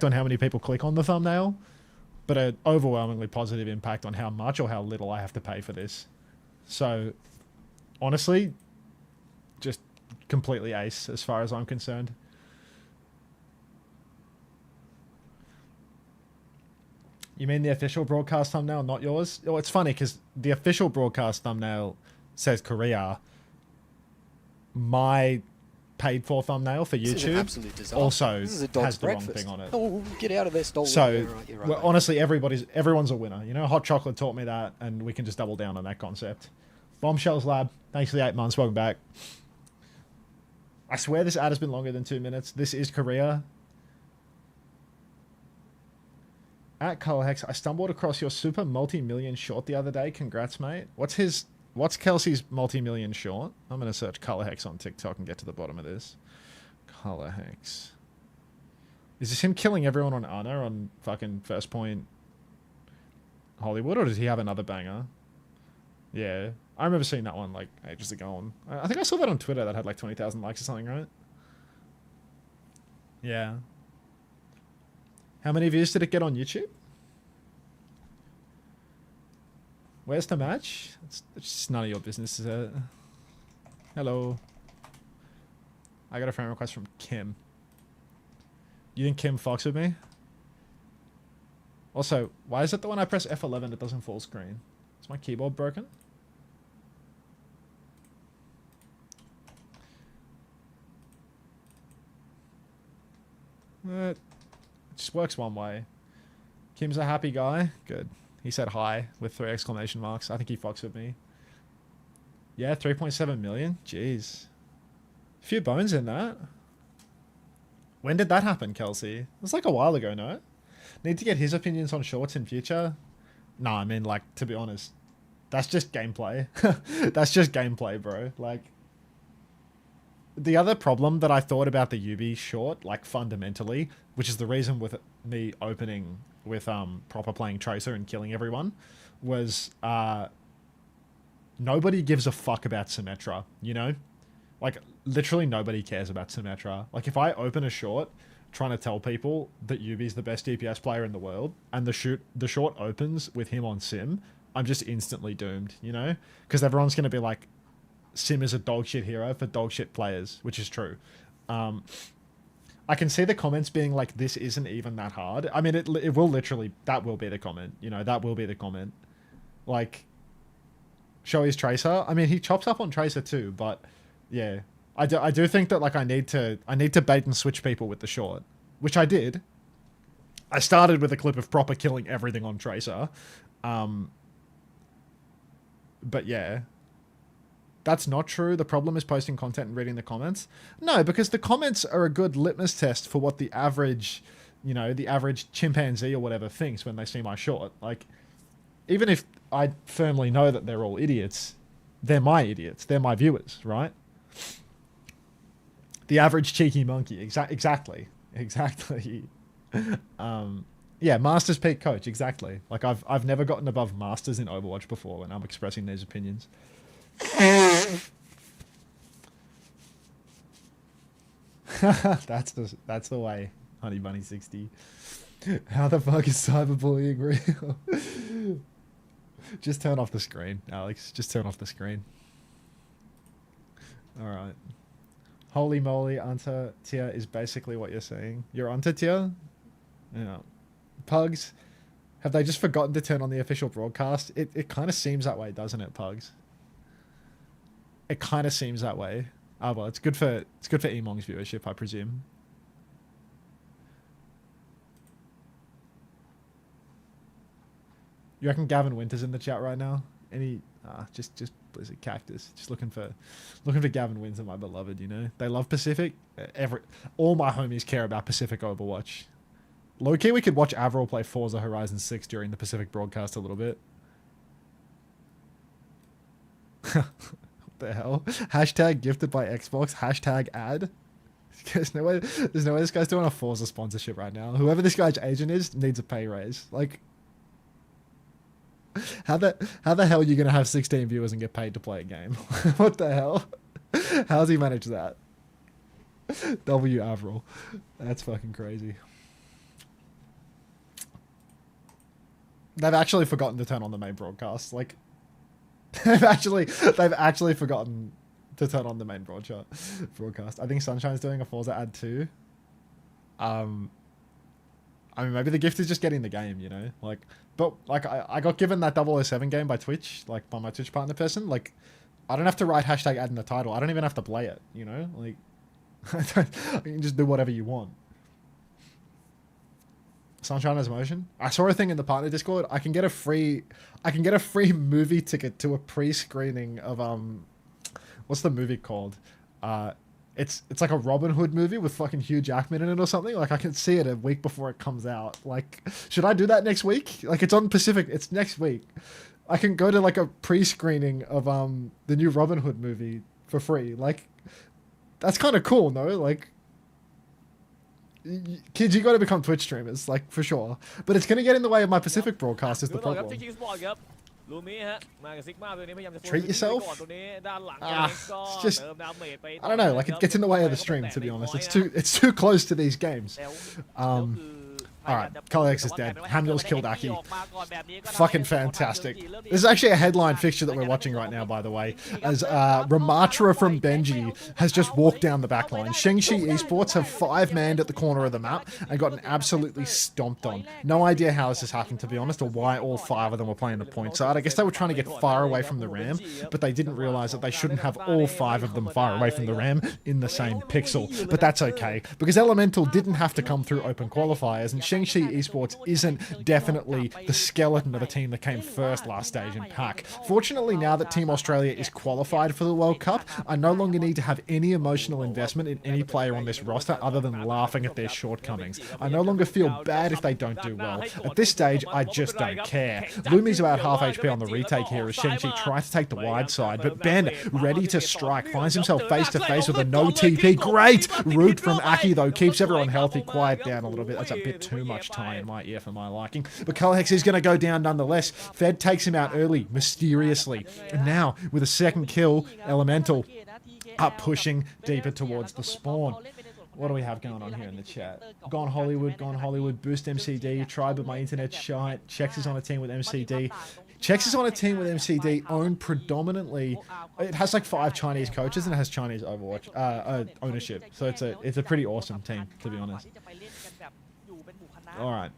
on how many people click on the thumbnail, but an overwhelmingly positive impact on how much or how little I have to pay for this. So, honestly, just completely ace as far as I'm concerned. You mean the official broadcast thumbnail, not yours? Oh, it's funny because the official broadcast thumbnail says Korea. My paid for thumbnail for YouTube also has the wrong thing on it. Oh, get out of there, stolen. So, well, honestly, everyone's a winner. You know, Hot Chocolate taught me that, and we can just double down on that concept. Bombshells Lab, thanks for the 8 months. Welcome back. I swear this ad has been longer than 2 minutes. This is Korea. At Colorhex, I stumbled across your super multi-million short the other day. Congrats, mate. What's Kelsey's multi-million short? I'm going to search Colorhex on TikTok and get to the bottom of this. Colorhex. Is this him killing everyone on Unter on fucking First Point Hollywood, or does he have another banger? Yeah. I remember seeing that one like ages ago. I think I saw that on Twitter that had like 20,000 likes or something, right? Yeah. How many views did it get on YouTube? Where's the match? It's just none of your business, is it? Hello. I got a friend request from Kim. You think Kim fucks with me? Also, why is it that when I press F11 it doesn't full screen? Is my keyboard broken? It just works one way. Kim's a happy guy. Good. He said hi with 3 exclamation marks. I think he fucks with me. Yeah, 3.7 million. Jeez. A few bones in that. When did that happen, Kelsey? It was like a while ago, no? Need to get his opinions on shorts in future? Nah, I mean, like, to be honest, that's just gameplay. That's just gameplay, bro. Like, the other problem that I thought about the UB short, like, fundamentally, which is the reason with me opening with proper playing Tracer and killing everyone, was nobody gives a fuck about Symmetra, you know? Like, literally nobody cares about Symmetra. Like, if I open a short trying to tell people that Yubi's the best DPS player in the world, and the short opens with him on Sim, I'm just instantly doomed, you know? Because everyone's going to be like, Sim is a dog shit hero for dog shit players, which is true. I can see the comments being like, this isn't even that hard. I mean, it will literally, that will be the comment, you know, that will be the comment. Like, show his Tracer. I mean, he chops up on Tracer too, but yeah, I do think that, like, I need to bait and switch people with the short, which I did. I started with a clip of proper killing everything on Tracer. But yeah, that's not true. The problem is posting content and reading the comments. No, because the comments are a good litmus test for what the average, you know, the average chimpanzee or whatever thinks when they see my short. Like, even if I firmly know that they're all idiots, they're my idiots. They're my viewers, right? The average cheeky monkey. Exactly. Yeah, Masters peak coach. Exactly. Like, I've never gotten above Masters in Overwatch before when I'm expressing these opinions. That's the way, Honey Bunny 60. How the fuck is cyberbullying real? Just turn off the screen, Alex. Just turn off the screen. Alright. Holy moly, Unter tier is basically what you're saying. You're Unter tier? Yeah. Pugs, have they just forgotten to turn on the official broadcast? It kind of seems that way, doesn't it, Pugs? It kind of seems that way. Oh, well, it's good for EMONG's viewership, I presume. You reckon Gavin Winter's in the chat right now? Any? Just Blizzard Cactus. Just looking for Gavin Winter, my beloved. You know, they love Pacific. All my homies care about Pacific Overwatch. Low key, we could watch Avril play Forza Horizon 6 during the Pacific broadcast a little bit. What the hell? Hashtag gifted by Xbox. Hashtag ad. There's no way this guy's doing a Forza sponsorship right now. Whoever this guy's agent is needs a pay raise. Like, how the hell are you gonna have 16 viewers and get paid to play a game? What the hell? How's he managed that? W Avril. That's fucking crazy. They've actually forgotten to turn on the main broadcast. Like, they've actually forgotten to turn on the main broadcast. I think Sunshine's doing a Forza ad too. I mean, maybe the gift is just getting the game, you know? Like, but, like, I got given that 007 game by Twitch, like, by my Twitch partner person. Like, I don't have to write hashtag ad in the title. I don't even have to play it, you know? Like, you can just do whatever you want. Sunshine has motion. I saw a thing in the partner Discord. I can get a free movie ticket to a pre-screening of what's the movie called? It's like a Robin Hood movie with fucking Hugh Jackman in it or something. Like, I can see it a week before it comes out. Like, should I do that next week? Like, it's on Pacific. It's next week. I can go to like a pre-screening of the new Robin Hood movie for free. Like, that's kind of cool, no? Like, kids, you got to become Twitch streamers, like, for sure. But it's going to get in the way of my Pacific broadcast is the problem. Treat yourself? It's just, I don't know, like, it gets in the way of the stream, to be honest. It's too close to these games. Alright, Colex is dead. Hamil's killed Aki. Fucking fantastic. This is actually a headline fixture that we're watching right now, by the way, as Ramatra from Benji has just walked down the back line. ShengShi Esports have 5-manned at the corner of the map and gotten absolutely stomped on. No idea how this has happened, to be honest, or why all 5 of them were playing the point side. I guess they were trying to get far away from the ram, but they didn't realize that they shouldn't have all 5 of them far away from the ram in the same pixel. But that's okay, because Elemental didn't have to come through open qualifiers, and ShengShi Esports isn't definitely the skeleton of a team that came first last stage in pack. Fortunately, now that Team Australia is qualified for the World Cup, I no longer need to have any emotional investment in any player on this roster other than laughing at their shortcomings. I no longer feel bad if they don't do well. At this stage, I just don't care. Lumi's about half HP on the retake here as ShengShi tries to take the wide side, but Ben, ready to strike, finds himself face to face with a no TP. Great route from Aki, though, keeps everyone healthy. Quiet down a little bit. That's a bit too much time in my ear for my liking. But Kalhex is going to go down nonetheless. Fed takes him out early, mysteriously. And now, with a second kill, Elemental up pushing deeper towards the spawn. What do we have going on here in the chat? Gone Hollywood, boost MCD, try but my internet's shite. Chex is on a team with MCD. Chex is on a team with MCD owned predominantly. It has like 5 Chinese coaches and it has Chinese Overwatch ownership. So it's a pretty awesome team, to be honest. All right.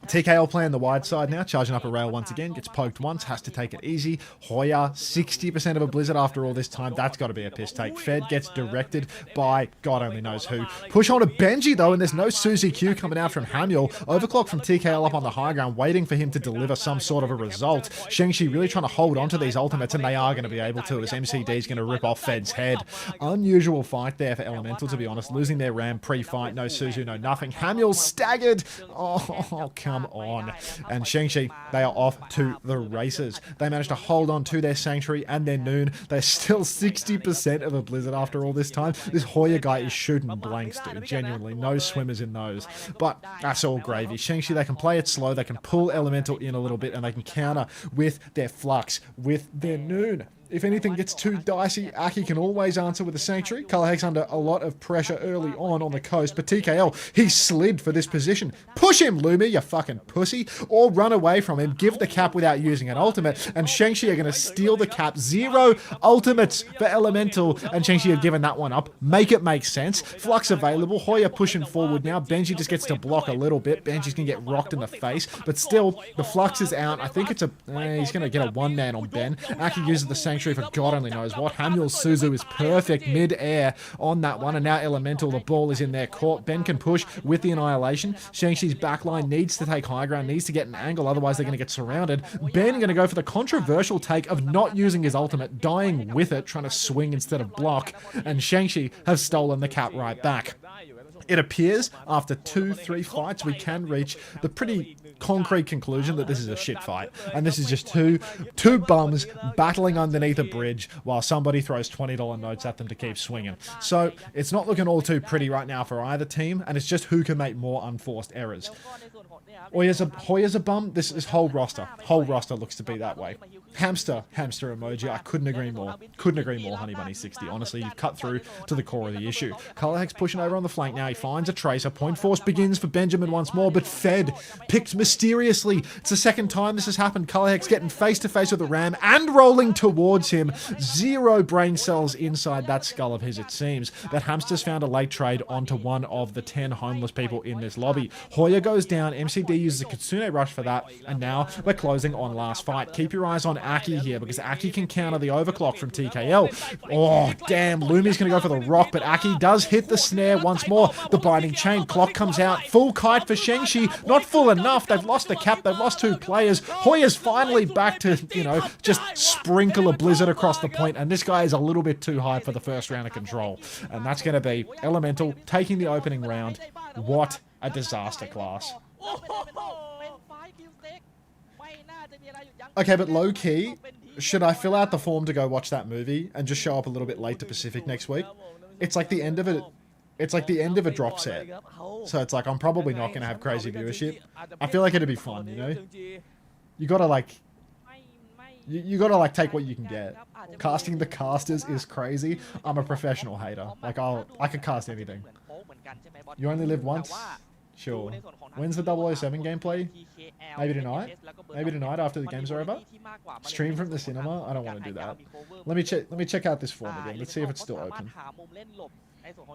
TKL playing the wide side now, charging up a rail once again, gets poked once, has to take it easy. Hoya, 60% of a blizzard after all this time. That's got to be a piss take. Fed gets directed by God only knows who. Push on to Benji, though, and there's no Suzy Q coming out from Hamul. Overclock from TKL up on the high ground, waiting for him to deliver some sort of a result. ShengShi really trying to hold on to these ultimates, and they are going to be able to, as MCD is going to rip off Fed's head. Unusual fight there for Elemental, to be honest. Losing their ram pre-fight, no Suzu, no nothing. Hamul staggered. Oh, come on. And ShengShi, they are off to the races. They managed to hold on to their Sanctuary and their Noon. They're still 60% of a blizzard after all this time. This Hoya guy is shooting blanks, dude. Genuinely. No swimmers in those. But that's all gravy. ShengShi, they can play it slow. They can pull Elemental in a little bit and they can counter with their Flux, with their Noon. If anything gets too dicey, Aki can always answer with a Sanctuary. Colorhex under a lot of pressure early on the coast, but TKL, he slid for this position. Push him, Lumi, you fucking pussy, or run away from him, give the cap without using an ultimate, and ShengShi are going to steal the cap. 0 ultimates for Elemental, and ShengShi have given that one up. Make it make sense. Flux available, Hoya pushing forward now. Benji just gets to block a little bit. Benji's going to get rocked in the face, but still, the Flux is out. I think it's he's going to get a one-man on Ben. Aki uses the Sanctuary for God only knows what. Hamul Suzu is perfect mid-air on that one, and now Elemental, the ball is in their court. Ben can push with the Annihilation. ShengShi's backline needs to take high ground, needs to get an angle, otherwise they're going to get surrounded. Ben going to go for the controversial take of not using his ultimate, dying with it, trying to swing instead of block, and ShengShi have stolen the cap right back. It appears, after 2-3 fights, we can reach the pretty concrete conclusion that this is a shit fight. And this is just two bums battling underneath a bridge while somebody throws $20 notes at them to keep swinging. So, it's not looking all too pretty right now for either team, and it's just who can make more unforced errors. Hoya's a bum. This whole roster looks to be that way. Hamster emoji. I couldn't agree more. Couldn't agree more, Honey Bunny 60. Honestly, you've cut through to the core of the issue. Colorhex pushing over on the flank now. now. He finds a tracer. Point force begins for Benjamin once more, but Fed picked mysteriously. It's the second time this has happened. Colorhex getting face-to-face with the Ram and rolling towards him. 0 brain cells inside that skull of his, it seems. But Hamster's found a late trade onto one of the 10 homeless people in this lobby. Hoya goes down. MCD uses a Kitsune Rush for that. And now we're closing on last fight. Keep your eyes on Aki here, because Aki can counter the overclock from TKL. Oh, damn. Lumi's going to go for the rock, but Aki does hit the snare once more. The binding chain. Clock comes out. Full kite for ShengShi. Not full enough. They've lost the cap. They've lost 2 players. Hoya's finally back to, you know, just sprinkle a blizzard across the point, and this guy is a little bit too high for the first round of control. And that's going to be Elemental taking the opening round. What a disaster class. Okay, but low-key, should I fill out the form to go watch that movie and just show up a little bit late to Pacific next week? It's like the end of it. It's like the end of a drop set. So it's like, I'm probably not going to have crazy viewership. I feel like it'd be fun, you know? You gotta like... You gotta like take what you can get. Casting the casters is crazy. I'm a professional hater. Like, I could cast anything. You only live once? Sure. When's the 007 gameplay? Maybe tonight? Maybe tonight after the games are over? Stream from the cinema? I don't want to do that. Let me check out this form again. Let's see if it's still open.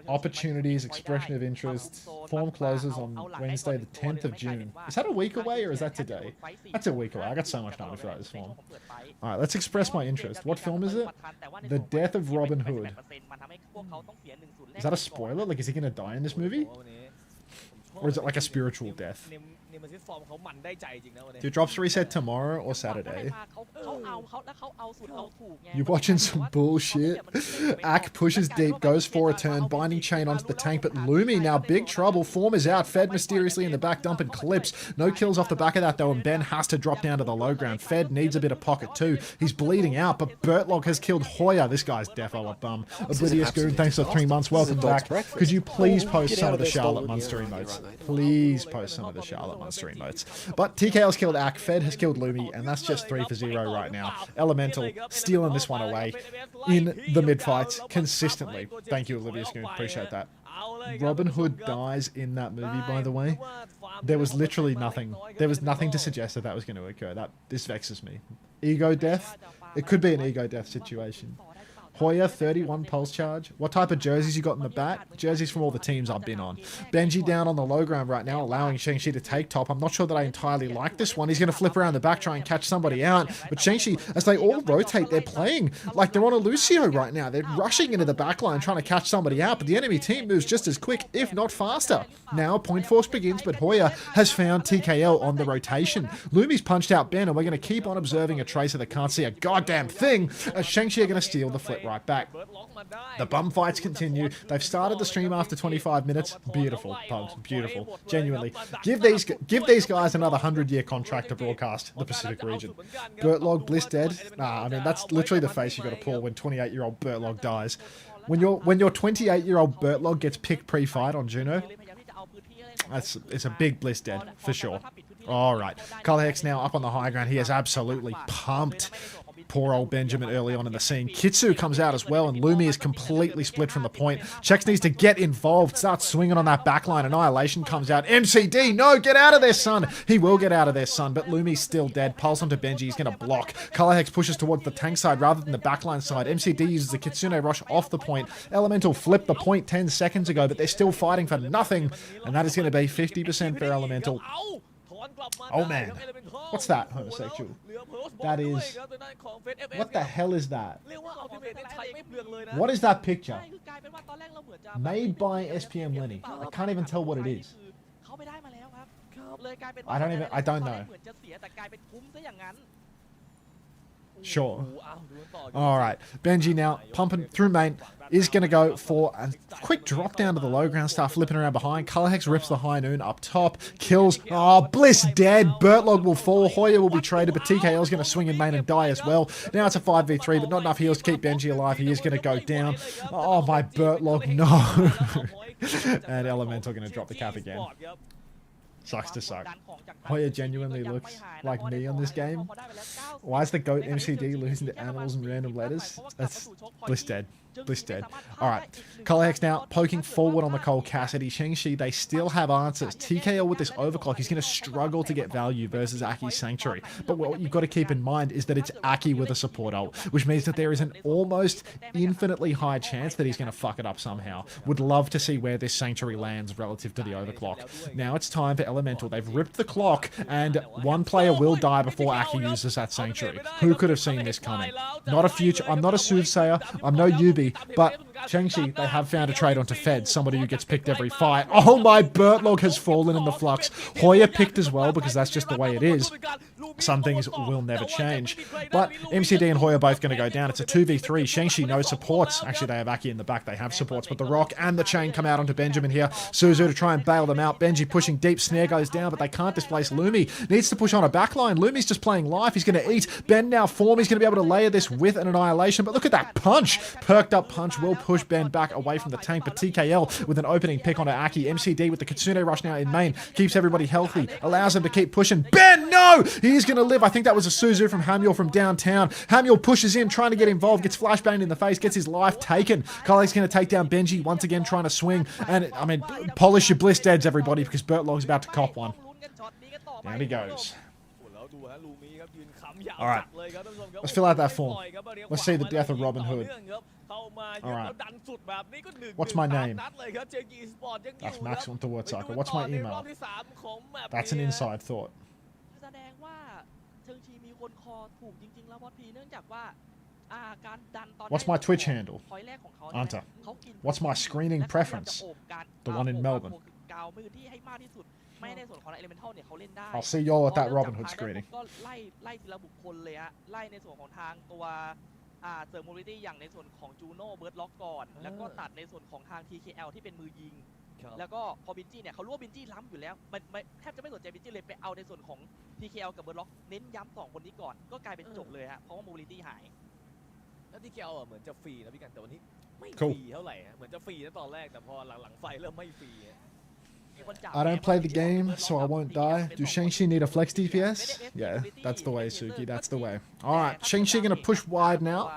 Opportunities, expression of interest. Form closes on Wednesday the 10th of June. Is that a week away or is that today? That's a week away. I got so much time to fill out this form. Alright, let's express my interest. What film is it? The Death of Robin Hood. Is that a spoiler? Like, is he going to die in this movie? Or is it like a spiritual death? Do drops reset tomorrow or Saturday? You watching some bullshit? Ak pushes deep, goes for a turn, binding chain onto the tank, but Lumi now big trouble. Form is out, Fed mysteriously in the back, dumping clips. No kills off the back of that though, and Ben has to drop down to the low ground. Fed needs a bit of pocket too. He's bleeding out, but Bertlog has killed Hoya. This guy's defo a bum. Oblivious Goon, thanks for 3 months. Welcome back. Could you please post some of the Charlotte Munster emotes? Please post some of the Charlotte Munster emotes. But TKL's killed Ak, Fed has killed Lumi, and that's just 3 for 0 right now. Elemental stealing this one away in the mid-fights consistently. Thank you, Olivia Scoon. Appreciate that. Robin Hood dies in that movie, by the way. There was literally nothing. There was nothing to suggest that that was going to occur. This vexes me. Ego death? It could be an ego death situation. Hoya, 31 pulse charge. What type of jerseys you got in the back? Jerseys from all the teams I've been on. Benji down on the low ground right now, allowing ShengShi to take top. I'm not sure that I entirely like this one. He's going to flip around the back, try and catch somebody out. But ShengShi, as they all rotate, they're playing like they're on a Lucio right now. They're rushing into the back line, trying to catch somebody out. But the enemy team moves just as quick, if not faster. Now, point force begins, but Hoya has found TKL on the rotation. Lumi's punched out Ben, and we're going to keep on observing a tracer that can't see a goddamn thing, as ShengShi are going to steal the flip right back. The bum fights continue. They've started the stream after 25 minutes. Beautiful, Pugs. Beautiful. Genuinely. Give these guys another 100-year contract to broadcast the Pacific region. Bertlog, Bliss dead. Nah, I mean, that's literally the face you got to pull when 28-year-old Bertlog dies. When your 28-year-old Bertlog gets picked pre-fight on Juno, it's a big Bliss dead, for sure. Alright. Colorhex now up on the high ground. He is absolutely pumped. Poor old Benjamin early on in the scene. Kitsu comes out as well, and Lumi is completely split from the point. Chex needs to get involved, start swinging on that backline. Annihilation comes out. MCD, no, get out of there, son. He will get out of there, son, but Lumi's still dead. Pulse onto Benji, he's going to block. Colorhex pushes towards the tank side rather than the backline side. MCD uses the Kitsune Rush off the point. Elemental flipped the point 10 seconds ago, but they're still fighting for nothing, and that is going to be 50% for Elemental. Oh man, what's that, homosexual? That is... What the hell is that? What is that picture? Made by SPM Lenny. I can't even tell what it is. I don't know. Sure. Alright. Benji now pumping through main. Is going to go for a quick drop down to the low ground, start flipping around behind. Colorhex rips the high noon up top. Kills. Oh, Bliss dead. Bertlog will fall. Hoya will be traded, but TKL is going to swing in main and die as well. Now it's a 5v3, but not enough heals to keep Benji alive. He is going to go down. Oh, my Bertlog, no. And Elemental going to drop the cap again. Sucks to suck. Hoya genuinely looks like me on this game. Why is the GOAT MCD losing to animals and random letters? That's Bliss dead. Bliss dead. Alright. Colorhex now poking forward on the Cole Cassidy. ShengShi, they still have answers. TKL with this overclock, he's going to struggle to get value versus Aki's Sanctuary. But what you've got to keep in mind is that it's Aki with a support ult, which means that there is an almost infinitely high chance that he's going to fuck it up somehow. Would love to see where this Sanctuary lands relative to the overclock. Now it's time for Elemental. They've ripped the clock, and one player will die before Aki uses that Sanctuary. Who could have seen this coming? Not a future. I'm not a soothsayer. I'm no Yubi. But ShengShi, they have found a trade onto Fed, somebody who gets picked every fight. Oh my, Bertlog has fallen in the flux. Hoya picked as well, because that's just the way it is. Some things will never change. But MCD and Hoya are both going to go down. It's a 2v3. ShengShi, no supports. Actually, they have Aki in the back. They have supports, but the Rock and the Chain come out onto Benjamin here. Suzu to try and bail them out. Benji pushing deep. Snare goes down, but they can't displace Lumi. Needs to push on a backline. Lumi's just playing life. He's going to eat. Ben now form. He's going to be able to layer this with an Annihilation, but look at that punch. Perked up punch will push Ben back away from the tank, but TKL with an opening pick onto Aki. MCD with the Kitsune Rush now in main. Keeps everybody healthy. Allows him to keep pushing. Ben, no! He's going to live. I think that was a Suzu from Hamuel from downtown. Hamuel pushes in, trying to get involved. Gets flashbanged in the face. Gets his life taken. Kale's going to take down Benji. Once again, trying to swing. And, I mean, polish your Bliss deads, everybody, because Bertlog's about to cop one. Down he goes. Alright. Let's fill out that form. Let's see the death of Robin Hood. Alright. What's my name? That's Max Unter. What's my email? That's an inside thought. What's my Twitch handle? Unter. What's my screening preference? The one in Melbourne. I'll see y'all at that Robin Hood screening. เสริมมูลิตี้อย่างในส่วนของจูโน่เบิร์ดล็อกก่อนแล้วก็ตัดในส่วนของทาง TKL ที่เป็นมือยิงแล้วก็พอบินจี้เนี่ยเขารู้ว่าบินจี้ล้ำอยู่แล้วแทบจะไม่สนใจบินจี้เลยไปเอาในส่วนของ TKL กับเบิร์ดล็อกเน้นย้ำ2คนนี้ก่อนก็กลายเป็นจบเลยฮะเพราะว่ามูลิตี้หายแล้ว TKL เหมือนจะฟรีนะพี่กันแต่วันนี้ไม่ฟรีเท่าไหร่เหมือนจะฟรีนะตอนแรกแต่พอหลังไฟเริ่มไม่ฟรี I don't play the game, so I won't die. Do ShengShi need a flex DPS? Yeah, that's the way, Suki. That's the way. Alright, ShengShi going to push wide now.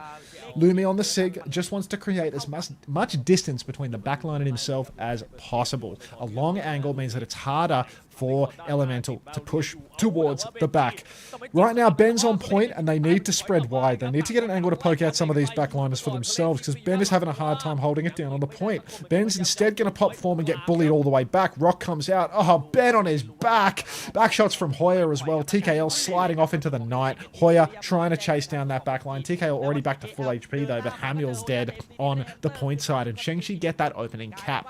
Lumi on the Sig just wants to create as much distance between the backline and himself as possible. A long angle means that it's harder for Elemental to push towards the back. Right now, Ben's on point, and they need to spread wide. They need to get an angle to poke out some of these backliners for themselves, because Ben is having a hard time holding it down on the point. Ben's instead going to pop form and get bullied all the way back. Rock comes out. Oh, Ben on his back. Back shots from Hoya as well. TKL sliding off into the night. Hoya trying to chase down that backline. TKL already back to full HP, though, but Hamuel's dead on the point side, and ShengShi get that opening cap.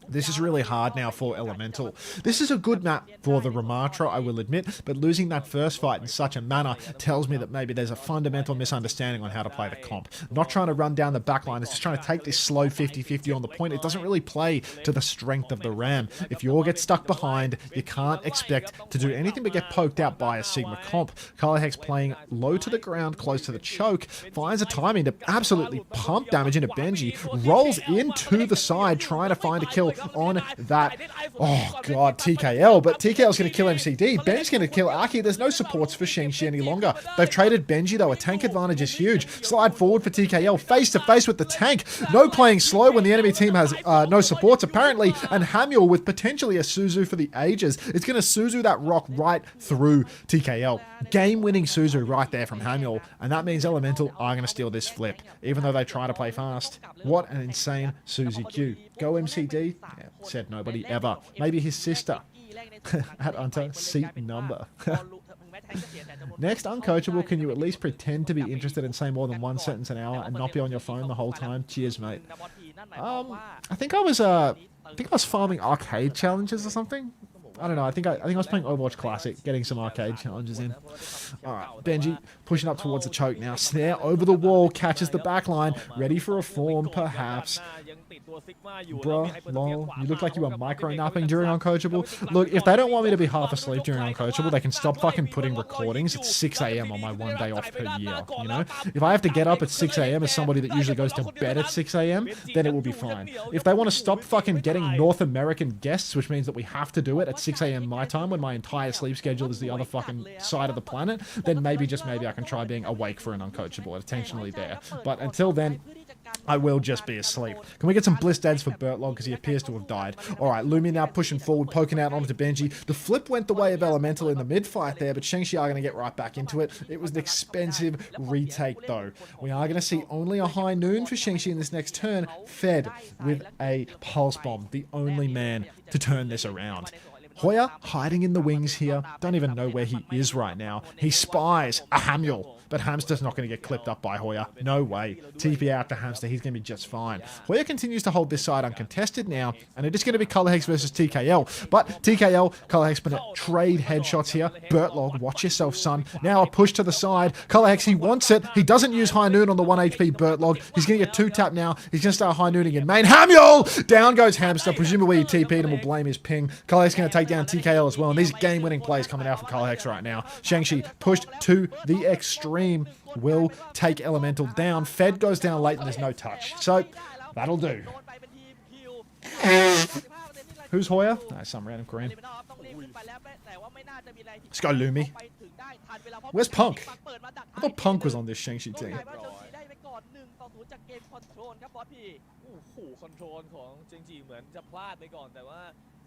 This is really hard now for Elemental. This is a good map for the Ramatra, I will admit, but losing that first fight in such a manner tells me that maybe there's a fundamental misunderstanding on how to play the comp. Not trying to run down the backline, it's just trying to take this slow 50-50 on the point. It doesn't really play to the strength of the Ram. If you all get stuck behind, you can't expect to do anything but get poked out by a Sigma comp. Colorhex playing low to the ground, close to the choke, finds a timing to absolutely pump damage into Benji, rolls into the side, trying to find a kill on that. Oh god, TKL, but TKL's going to kill MCD. Ben's going to kill Aki. There's no supports for ShengShi any longer. They've traded Benji though. A tank advantage is huge. Slide forward for TKL, face to face with the tank. No playing slow when the enemy team has no supports apparently, and Hamuel with potentially a Suzu for the ages. It's going to Suzu that rock right through TKL. Game-winning Suzu right there from Hamuel, and that means Elemental are going to steal this flip, even though they try to play fast. What an insane Suzy Q. Go MCD? Yeah, said nobody ever. Maybe his sister. At Unter, seat number. Next, uncoachable, can you at least pretend to be interested and say more than one sentence an hour and not be on your phone the whole time? Cheers, mate. I think I was farming arcade challenges or something. I don't know. I think I was playing Overwatch Classic, getting some arcade challenges in. Alright, Benji pushing up towards the choke now. Snare over the wall, catches the backline, ready for a form, perhaps. Bro, lol, you look like you were micro-napping during Uncoachable. Look, if they don't want me to be half asleep during Uncoachable, they can stop fucking putting recordings at 6 a.m. on my one day off per year, you know? If I have to get up at 6 a.m. as somebody that usually goes to bed at 6 a.m., then it will be fine. If they want to stop fucking getting North American guests, which means that we have to do it at 6 a.m. my time when my entire sleep schedule is the other fucking side of the planet, then maybe, just maybe, I can try being awake for an Uncoachable, intentionally there. But until then, I will just be asleep. Can we get some bliss dads for Bertlog because he appears to have died? Alright, Lumi now pushing forward, poking out onto Benji. The flip went the way of Elemental in the mid-fight there, but ShengShi are going to get right back into it. It was an expensive retake though. We are going to see only a high noon for ShengShi in this next turn, fed with a pulse bomb, the only man to turn this around. Hoya hiding in the wings here. Don't even know where he is right now. He spies a Hamuel. But Hamster's not going to get clipped up by Hoya. No way. TP out to Hamster. He's going to be just fine. Hoya continues to hold this side uncontested now. And it is going to be Colorhex versus TKL. But TKL, Colorhex going to trade headshots here. Bertlog, watch yourself, son. Now a push to the side. Colorhex, he wants it. He doesn't use high noon on the 1 HP Bertlog. He's going to get 2-tap now. He's going to start high nooning in main. Hamuel! Down goes Hamster. Presumably he TP'd and will blame his ping. Colorhex going to take down TKL as well. And these are game-winning plays coming out from Colorhex right now. ShengShi pushed to the extreme. Will take Elemental down. Fed goes down late and there's no touch. So, that'll do. Who's Hoya? No, some random Korean. Let's go, Lumi. Where's Punk? I thought Punk was on this ShengShi team. คอนโทรลของเจงจีเหมือนจะพลาดไปก่อนแต่ว่า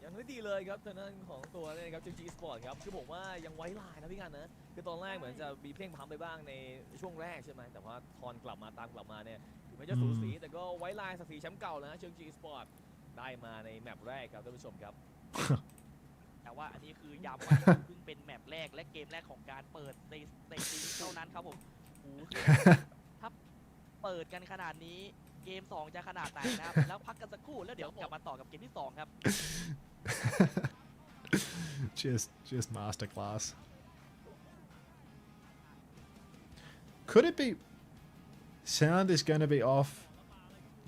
ยังไม่ดีเลยครับทางด้านของตัวนี่ครับเจงจี Esports ครับคือผมว่ายังไว้ลายนะพี่กันนะคือตอนแรกเหมือนจะมีเพลงพัมไปบ้างในช่วงแรกใช่ไหมแต่ว่าทอนกลับมาตามกลับมาเนี่ยถึงแม้จะสูสีแต่ก็ไว้ลายสักสีแชมป์เก่านะเจงจี Esports ได้มาในแมปแรกครับท่านผู้ชมครับ แต่ว่าอันนี้คือย้ำว่าเพิ่งเป็นแมปแรกและเกมแรกของการเปิดในซีรีส์เท่านั้นครับผมถ้าเปิดกันขนาดนี้เกม2จะขนาดไหนนะครับแล้วพักกันสักครู่แล้วเดี๋ยวกลับมาต่อกับเกมที่2ครับ just masterclass. Could it be sound is going to be off?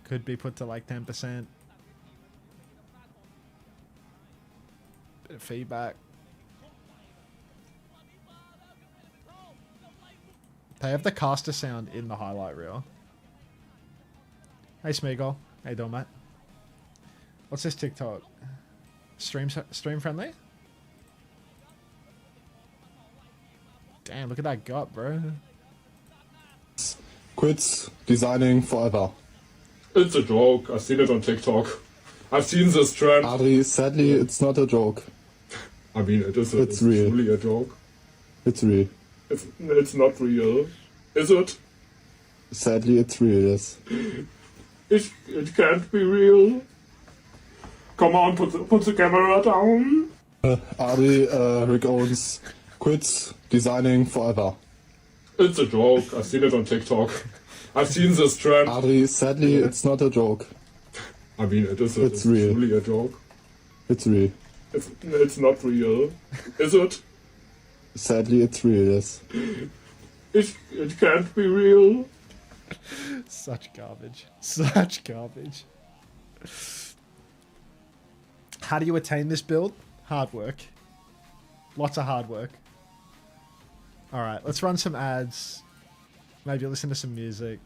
Could be put to like 10%. Bit of feedback. They have the caster sound in the highlight reel. Hey Smeagol, how you doing, mate? What's this TikTok? Stream friendly? Damn, look at that gut, bro. Quits designing forever. It's a joke. I've seen it on TikTok. I've seen this trend. Adri, sadly, it's not a joke. I mean, it's real. Truly a joke. It's real. It's not real. Is it? Sadly, it's real, yes. It can't be real. Come on, put the camera down. Adri, Rick Owens quits designing forever. It's a joke. I've seen it on TikTok. I've seen this trend. Adri, sadly, it's not a joke. I mean, it's real. Truly a joke. It's real. It's not real. Is it? Sadly, it's real, yes. It can't be real. Such garbage. Such garbage. How do you attain this build? Hard work. Lots of hard work. Alright, let's run some ads. Maybe listen to some music.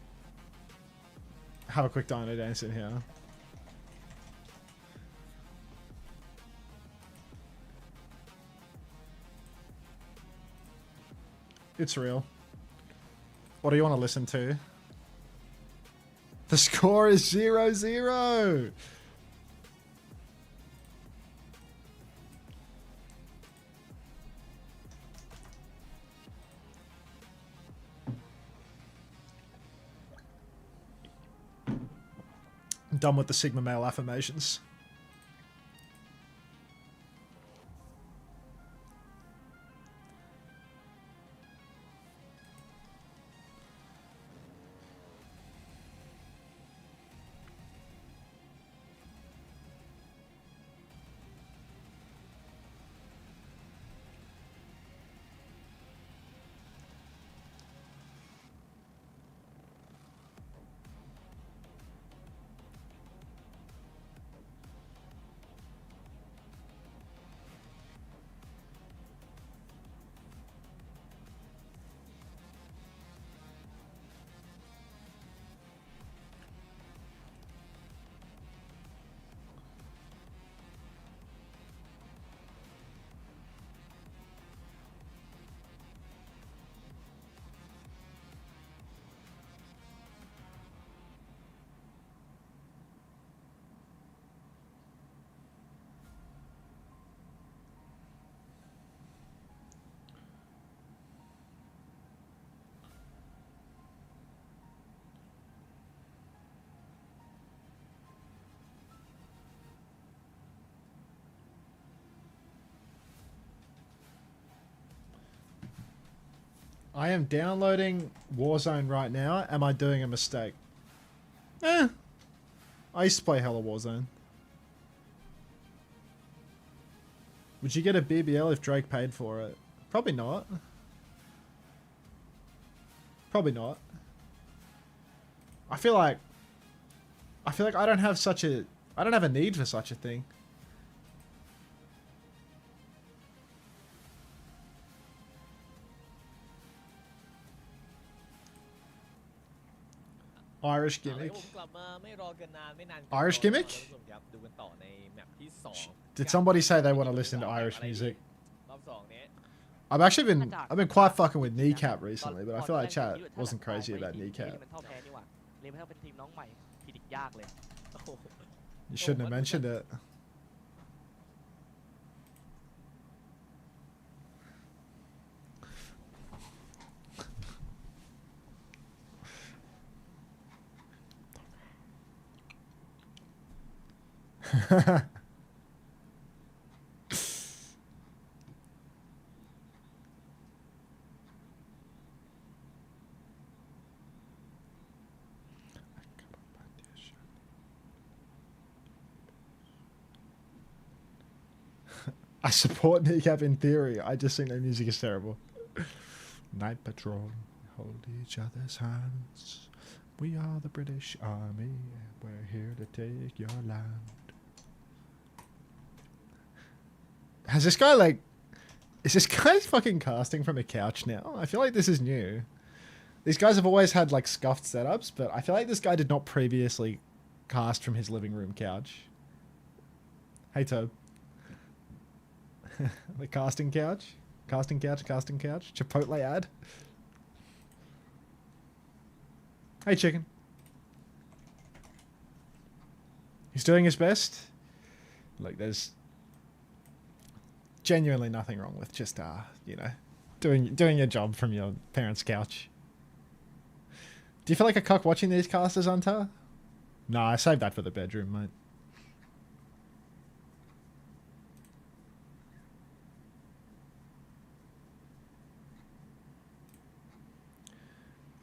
Have a quick dino dance in here. It's real. What do you want to listen to? The score is 0-0. I'm done with the Sigma male affirmations. I am downloading Warzone right now. Am I doing a mistake? I used to play hella Warzone. Would you get a BBL if Drake paid for it? Probably not. Probably not. I feel like I don't have a need for such a thing. Irish เอาละครับ gimmick. ผมกลับมาไม่รอกันนานไม่นาน Irish gimmick? ท่านผู้ชมครับดูกันต่อในแมปที่สอง Did somebody say they want to listen to Irish music? รอบสองนี้ I've been quite fucking with Kneecap recently, but I feel like chat wasn't crazy about Kneecap. เลเมนเทลแพ้นี่หว่าเลเมนเทลเป็นทีมน้องใหม่ผิดอีกยากเลย โอ้โห You shouldn't have mentioned it. I support Kneecap in theory. I just think their music is terrible. Night Patrol, hold each other's hands. We are the British Army. We're here to take your land. Has this guy like... Is this guy fucking casting from a couch now? I feel like this is new. These guys have always had like scuffed setups, but I feel like this guy did not previously cast from his living room couch. Hey, Tobe. The casting couch? Casting couch, casting couch. Chipotle ad. Hey, chicken. He's doing his best. Look, there's genuinely nothing wrong with just, you know, doing your job from your parents' couch. Do you feel like a cuck watching these casters, Unter? Nah, I saved that for the bedroom, mate.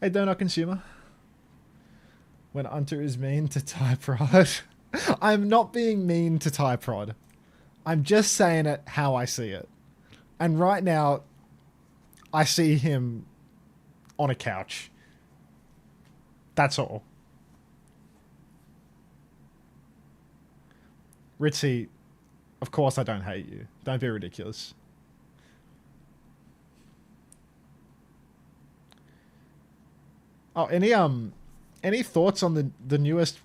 Hey, donut consumer. When Unter is mean to type rod. I'm not being mean to type rod. I'm just saying it how I see it. And right now, I see him on a couch. That's all. Ritzy, of course I don't hate you. Don't be ridiculous. Oh, any thoughts on the newest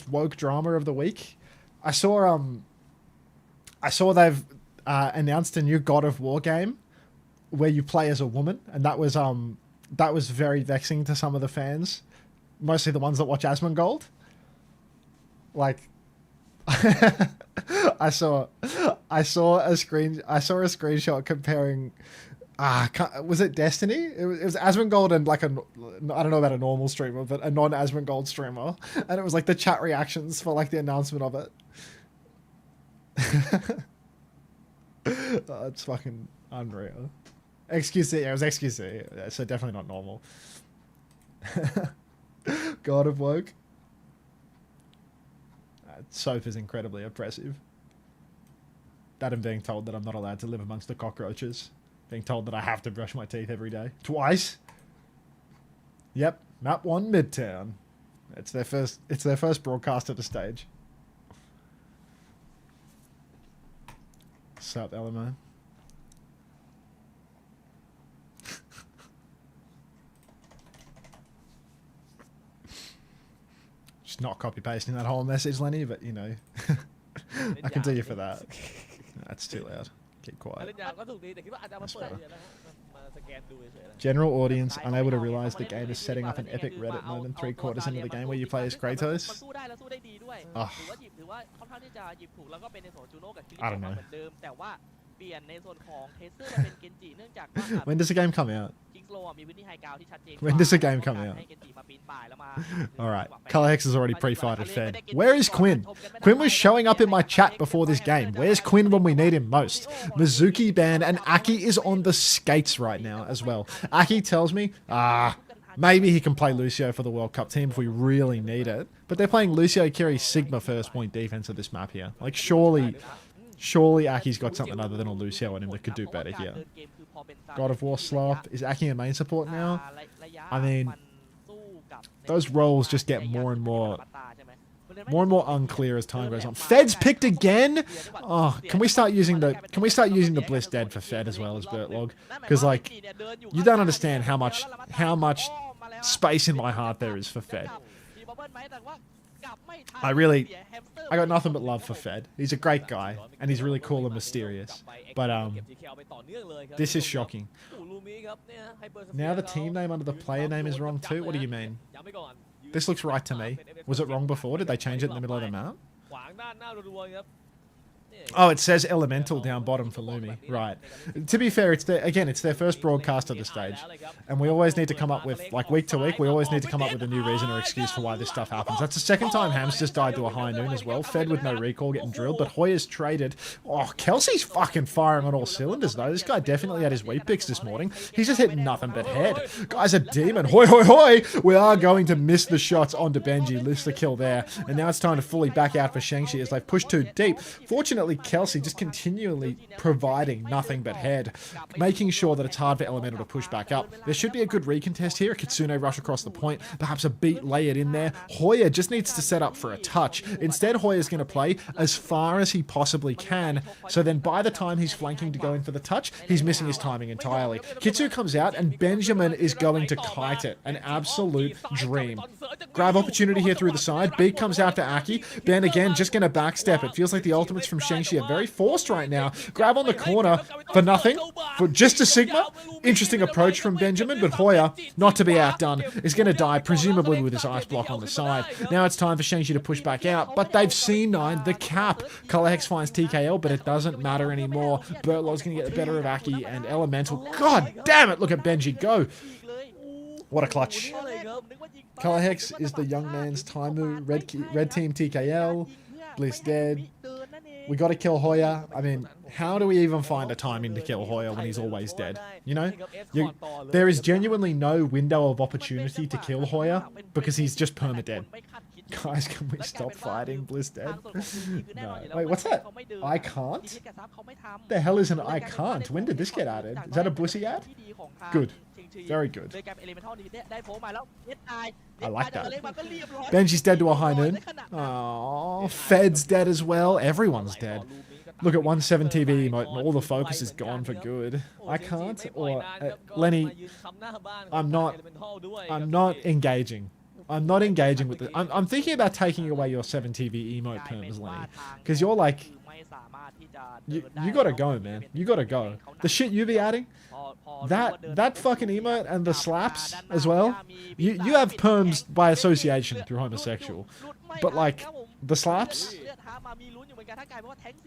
woke drama of the week? I saw they've announced a new God of War game where you play as a woman, and that was very vexing to some of the fans, mostly the ones that watch Asmongold. Like, I saw a screenshot comparing. Was it Destiny? It was Asmongold and like I don't know about a normal streamer, but a non-Asmongold streamer, and it was like the chat reactions for like the announcement of it. Oh, it's fucking unreal. XQC, yeah, it was XQC, yeah, so definitely not normal. God of Woke. Soap is incredibly oppressive. That and being told that I'm not allowed to live amongst the cockroaches. Being told that I have to brush my teeth every day. Twice. Yep, Map 1 Midtown. It's their first broadcast at the stage. Sup, LMO? Just not copy pasting that whole message, Lenny, but you know, I can do you for that. That's too loud. Keep เล่ quiet. นยาวก็ถูกดีแต่คิดว่าอาจจะมาเปิดเดี๋ยวนะฮะมาสแกนดูเฉยๆนะ General audience unable to realize the game is setting up an epic Reddit moment 3/4 into the game where you play as มัน Kratos. สู้ได้และสู้ได้ดีด้วย อ่ะ ถือว่าค่อนข้างที่จะหยิบถูกแล้วก็เป็นในส่วนจูโน่กับคิริ I don't know เหมือนเดิมแต่ว่า เปลี่ยนในส่วนของเทเซอร์มาเป็นเกนจิเนื่องจากว่า When does the game come out? คิงส์โลมีพื้นที่ไฮกราวด์ที่ชัดเจน When does the game come out? ให้เกนจิมาปีนป่ายแล้วมา Alright, Colorhex has already pre-fighted Fed. Where is Quinn? Quinn was showing up in my chat before this game. Where's Quinn when we need him most? Mizuki banned, and Aki is on the skates right now as well. Aki tells me, maybe he can play Lucio for the World Cup team if we really need it. But they're playing Lucio, Kiri, Sigma first point defense of this map here. Like, surely Aki's got something other than a Lucio in him that could do better here. God of War Slop. Is Aki a main support now? I mean, those roles just get more and more unclear as time goes on. Fed's picked again. Oh, can we start using the Bliss Dead for Fed as well as Bertlog? Because like, you don't understand how much space in my heart there is for Fed. I got nothing but love for Fed. He's a great guy and he's really cool and mysterious. But this is shocking. Now the team name under the player name is wrong too. What do you mean? This looks right to me. Was it wrong before? Did they change it in the middle of the map? Oh, it says Elemental down bottom for Lumi. Right. To be fair, it's their first broadcast of the stage. And we always need to come up with, like week to week, we always need to come up with a new reason or excuse for why this stuff happens. That's the second time Hams just died to a high noon as well. Fed with no recall getting drilled, but Hoyer's traded. Oh, Kelsey's fucking firing on all cylinders though. This guy definitely had his wheat picks this morning. He's just hitting nothing but head. Guy's a demon. Hoy, hoy, hoy! We are going to miss the shots onto Benji. Lifts the kill there. And now it's time to fully back out for ShengShi as they've pushed too deep. Fortunately, Kelsey just continually providing nothing but head, making sure that it's hard for Elemental to push back up. There should be a good recontest here. A Kitsune rush across the point, perhaps a beat layered in there. Hoyer just needs to set up for a touch. Instead, Hoyer's going to play as far as he possibly can, so then by the time he's flanking to go in for the touch, he's missing his timing entirely. Kitsu comes out and Benjamin is going to kite it. An absolute dream. Grab opportunity here through the side. Beat comes out to Aki. Ben again just going to backstep. It feels like the ultimates from ShengShi are very forced right now. Grab on the corner for nothing, for just a Sigma. Interesting approach from Benjamin, but Hoyer, not to be outdone, is going to die, presumably with his ice block on the side. Now it's time for ShengShi to push back out, but they've seen 9, the cap. Colorhex finds TKL, but it doesn't matter anymore. Bertlog's going to get the better of Aki and Elemental. God damn it, look at Benji go. What a clutch. Colorhex is the young man's Taimu, red team TKL, Bliss dead. We got to kill Hoyer. I mean, how do we even find a timing to kill Hoyer when he's always dead? You know? There is genuinely no window of opportunity to kill Hoyer because he's just perma-dead. Guys, can we stop fighting Bliss dead? No. Wait, what's that? I can't? The hell is an I can't? When did this get added? Is that a Bussy ad? Good. Very good. I like that. Benji's dead to a high noon. Oh, Fed's dead as well. Everyone's dead. Look at 17 TV emote and all the focus is gone for good. I can't. Or Lenny, I'm not engaging. I'm not engaging with it. I'm thinking about taking away your 7 TV emote perms, Lenny, because you're like, you gotta go, man. You gotta go. The shit you be adding. That fucking emote and the slaps as well. You have perms by association through homosexual, but like the slaps.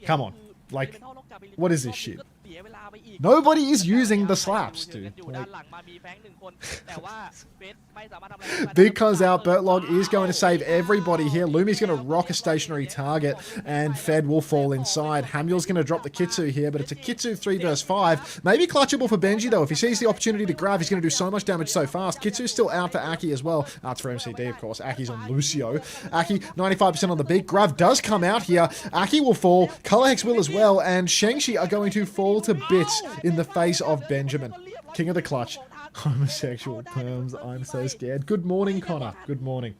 Come on, like, what is this shit? Nobody is using the slaps, dude. Like, Big comes out. Bertlog is going to save everybody here. Lumi's going to rock a stationary target, and Fed will fall inside. Hamul's going to drop the Kitsu here, but it's a Kitsu 3 vs 5. Maybe clutchable for Benji, though. If he sees the opportunity to grab, he's going to do so much damage so fast. Kitsu's still out for Aki as well. That's for MCD, of course. Aki's on Lucio. Aki, 95% on the beat. Grav does come out here. Aki will fall. Colorhex will as well, and ShengShi are going to fall to bits in the face of Benjamin. King of the clutch. Homosexual perms. I'm so scared. Good morning, Connor. Good morning.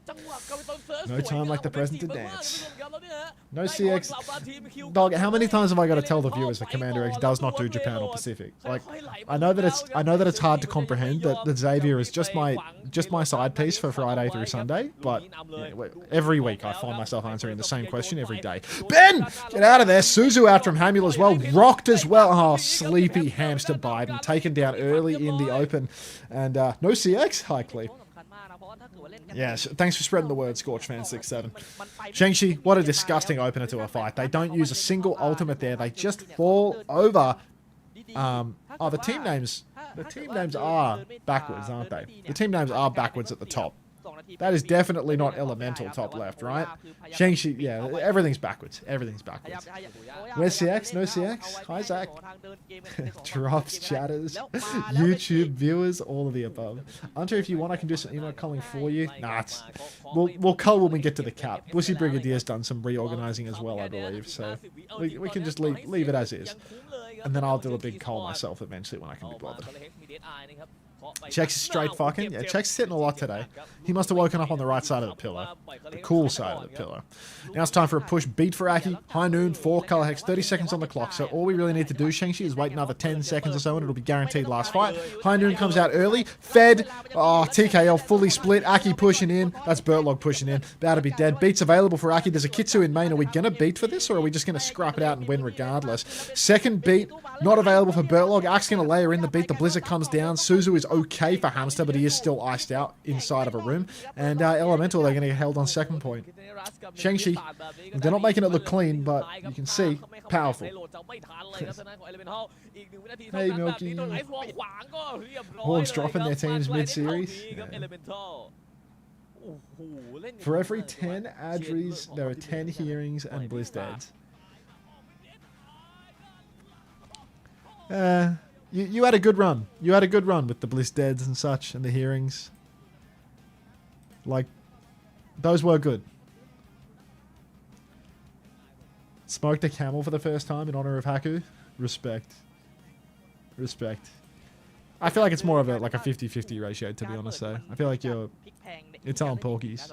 No time like the present to dance. No CX. Dog, how many times have I got to tell the viewers that Commander X does not do Japan or Pacific? Like, I know that it's hard to comprehend that Xavier is just my side piece for Friday through Sunday, but yeah, every week I find myself answering the same question every day. Ben! Get out of there. Suzu out from Hamul as well. Rocked as well. Oh, sleepy hamster Biden. Taken down early in the open. And no CX. Hi, Cleve. Yes, thanks for spreading the word, Scorchfan67. ShengShi, what a disgusting opener to a fight. They don't use a single ultimate there. They just fall over. Oh, the team names are backwards, aren't they? The team names are backwards at the top. That is definitely not elemental top left, right? ShengShi, yeah, everything's backwards. Everything's backwards. Where's CX? No CX? Hi, Zach. Drops, chatters, YouTube viewers, all of the above. Unter, if you want, I can do some email culling for you. Nah, we'll cull when we get to the cap. Bussy Brigadier's done some reorganizing as well, I believe. So we can just leave it as is. And then I'll do a big cull myself eventually when I can be bothered. Chex is straight fucking. Yeah, Chex is hitting a lot today. He must have woken up on the right side of the pillar. The cool side of the pillar. Now it's time for a push. Beat for Aki. High noon, 4 color hex, 30 seconds on the clock. So all we really need to do, ShengShi, is wait another 10 seconds or so and it'll be guaranteed last fight. High noon comes out early. Fed. Oh, TKL fully split. Aki pushing in. That's Bertlog pushing in. About to be dead. Beats available for Aki. There's a Kitsu in main. Are we going to beat for this or are we just going to scrap it out and win regardless? Second beat. Not available for Bertlog. Ark's going to layer in the beat. The Blizzard comes down. Suzu is okay for Hamster, but he is still iced out inside of a room. And Elemental, they're going to get held on second point. ShengShi, they're not making it look clean, but you can see, powerful. Hey, Milky. Horns dropping their teams mid-series. Yeah. For every 10 Adries, there are 10 hearings and Blizzdeads. You had a good run. You had a good run with the Blizzdeads and such and the hearings. Like, those were good. Smoked a camel for the first time in honor of Haku. Respect. Respect. I feel like it's more of a 50-50 ratio, to be honest, though. I feel like you're telling porkies.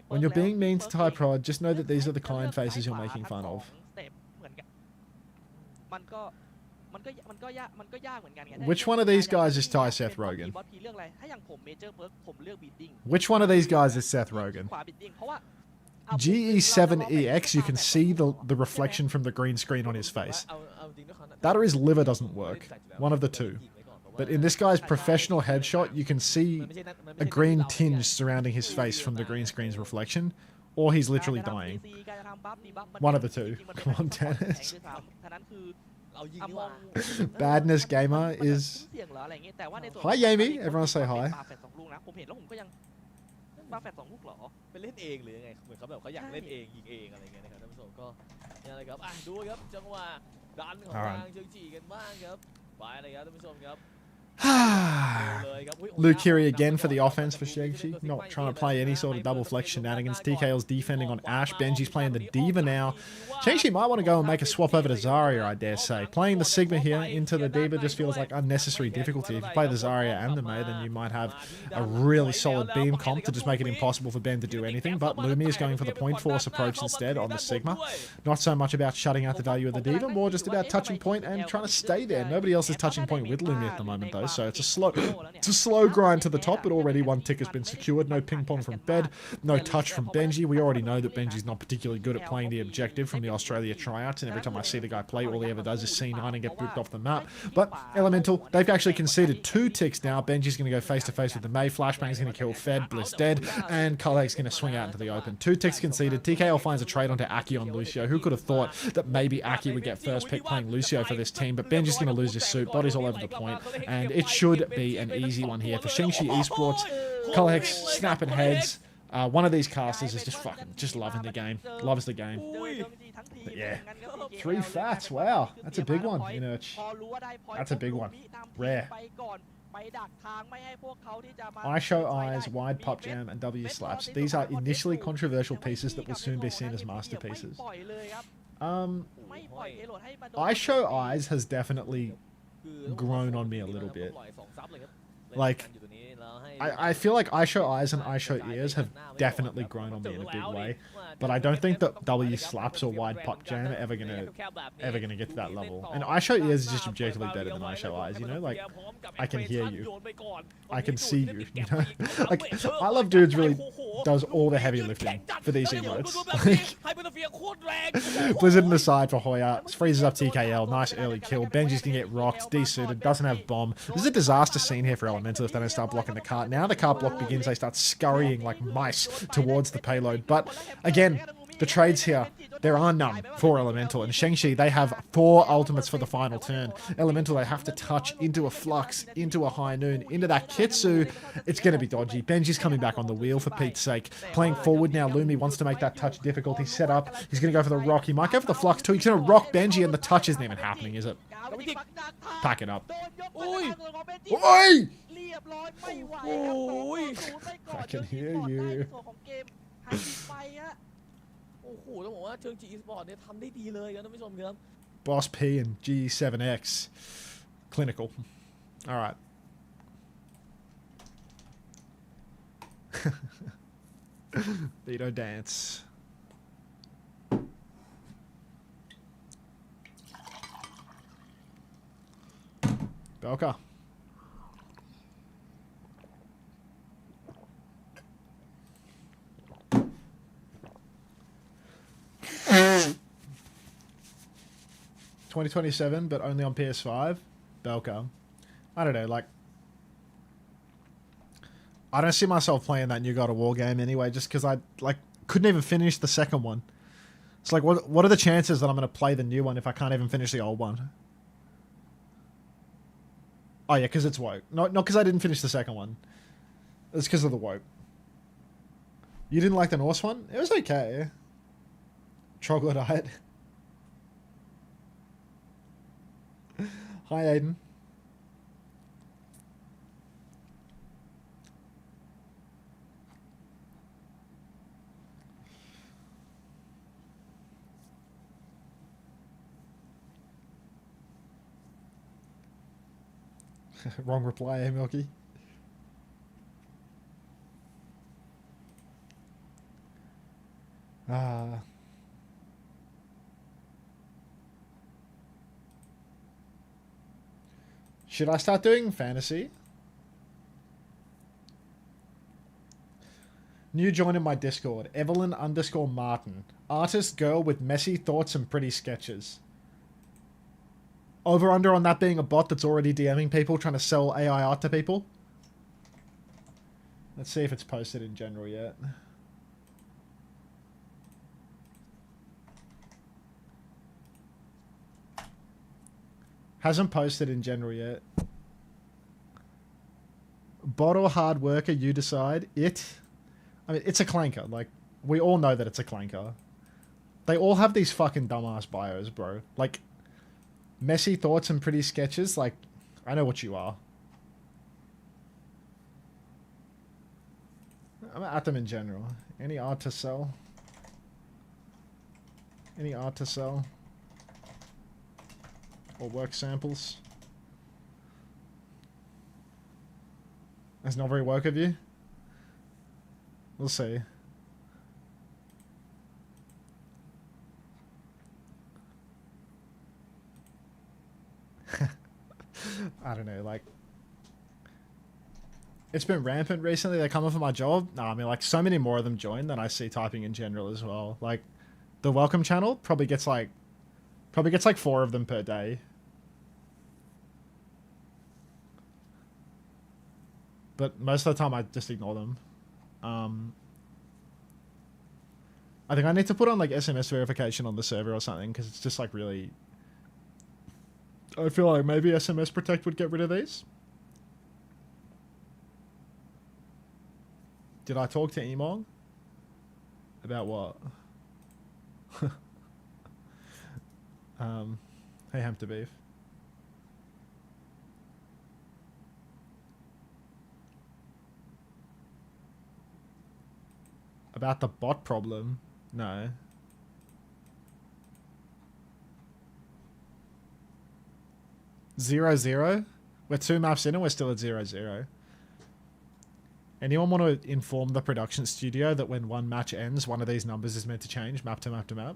When you're being mean to Thai Prod, just know that these are the kind faces you're making fun of. Which one of these guys is Thai Seth Rogen? Which one of these guys is Seth Rogen? GE7EX, you can see the reflection from the green screen on his face. That or his liver doesn't work. One of the two. But in this guy's professional headshot, you can see a green tinge surrounding his face from the green screen's reflection. Or he's literally dying. One of the two. Come on, Dennis. Badness Gamer is... Hi, Yami. Everyone say hi. เป็นเล่นเองหรือไงเหมือนเขาแบบเขาอยากเล่นเองยิงเองอะไรเงี้ยนะครับท่านผู้ชมก็นี่อะไรครับดูครับจังหวะดันของทางเชิงจีกันบ้างครับไปเลยครับท่านผู้ชมครับ Lukiri again for the offense for ShengShi. Not trying to play any sort of double flex shenanigans. TKL's defending on Ash. Benji's playing the Diva now. ShengShi might want to go and make a swap over to Zarya, I dare say. Playing the Sigma here into the Diva just feels like unnecessary difficulty. If you play the Zarya and the Mei, then you might have a really solid beam comp to just make it impossible for Ben to do anything. But Lumi is going for the point force approach instead on the Sigma. Not so much about shutting out the value of the Diva, more just about touching point and trying to stay there. Nobody else is touching point with Lumi at the moment, though. So it's a slow grind to the top, but already one tick has been secured. No ping pong from Bed, no touch from Benji. We already know that Benji's not particularly good at playing the objective from the Australia tryouts, and every time I see the guy play, all he ever does is C9 and get booped off the map. But Elemental, they've actually conceded 2 ticks now. Benji's going to go face to face with the Mei. Flashbang's going to kill Fed, Bliss dead, and Kalek's going to swing out into the open. 2 ticks conceded. TKL finds a trade onto Aki on Lucio. Who could have thought that maybe Aki would get first pick playing Lucio for this team, but Benji's going to lose his suit. Bodies all over the point, and it should be an easy one here for ShengShi Esports. Colorhex snapping heads. One of these casters is just loving the game. Loves the game. But yeah. 3 fats. Wow. That's a big one, you know. That's a big one. Rare. I show eyes, wide pop jam, and W slaps. These are initially controversial pieces that will soon be seen as masterpieces. I show eyes has definitely grown on me a little bit. Like, I feel like I Show Eyes and I Show Ears have definitely grown on me in a big way, but I don't think that W slaps or wide puck jam are ever gonna get to that level. And I Show Ears is just objectively better than I Show Eyes, you know? Like, I can hear you, I can see you, you know? Like, I Love Dudes really does all the heavy lifting for these emotes. Blizzard in the side for Hoya, freezes up TKL, nice early kill. Benji's gonna get rocked, desuited, doesn't have bomb. This is a disaster scene here for Elemental if they don't start blocking the cart. Now the cart block begins, they start scurrying like mice towards the payload. But again, the trades here, there are none for Elemental. And ShengShi, they have 4 ultimates for the final turn. Elemental, they have to touch into a Flux, into a High Noon, into that Kitsu. It's going to be dodgy. Benji's coming back on the wheel for Pete's sake. Playing forward now, Lumi wants to make that touch difficult. He's set up. He's going to go for the rock. He might go for the Flux too. He's going to rock Benji and the touch isn't even happening, is it? Pack it up. Oi! Oi! I can hear you. โอ้โหต้องบอกว่าเชิง G Esports เนี่ยทำได้ดีเลยครับท่านผู้ชมครับ Boss P and G7X. Clinical. Alright. Vito dance. Belka. $2027, but only on PS5. Belka. I don't know, like, I don't see myself playing that new God of War game anyway, just because I like couldn't even finish the second one. It's like, what are the chances that I'm going to play the new one if I can't even finish the old one? Oh yeah, because it's woke. Not because I didn't finish the second one. It's because of the woke. You didn't like the Norse one? It was okay. Troglodyte. Hi, Aiden. Wrong reply, eh, Milky? Should I start doing fantasy? New join in my Discord. Evelyn_Martin. Artist girl with messy thoughts and pretty sketches. Over under on that being a bot that's already DMing people trying to sell AI art to people. Let's see if it's posted in general yet. Hasn't posted in general yet. Bot or hard worker, you decide. I mean, it's a clanker. Like, we all know that it's a clanker. They all have these fucking dumbass bios, bro. Like, messy thoughts and pretty sketches. Like, I know what you are. I'm at them in general. Any art to sell? Any art to sell? Or work samples? That's not very woke of you. We'll see. I don't know, like, it's been rampant recently. They come in for my job. No, I mean, like, so many more of them join than I see typing in general as well. Like, the welcome channel probably gets like 4 of them per day. But most of the time I just ignore them. I think I need to put on like SMS verification on the server or something, because it's just like really... I feel like maybe SMS Protect would get rid of these. Did I talk to Emong? About what? Hey, Hamster Beef. About the bot problem? No. Zero. We're 2 maps in and we're still at 0-0. Anyone want to inform the production studio that when one match ends, one of these numbers is meant to change map to map to map?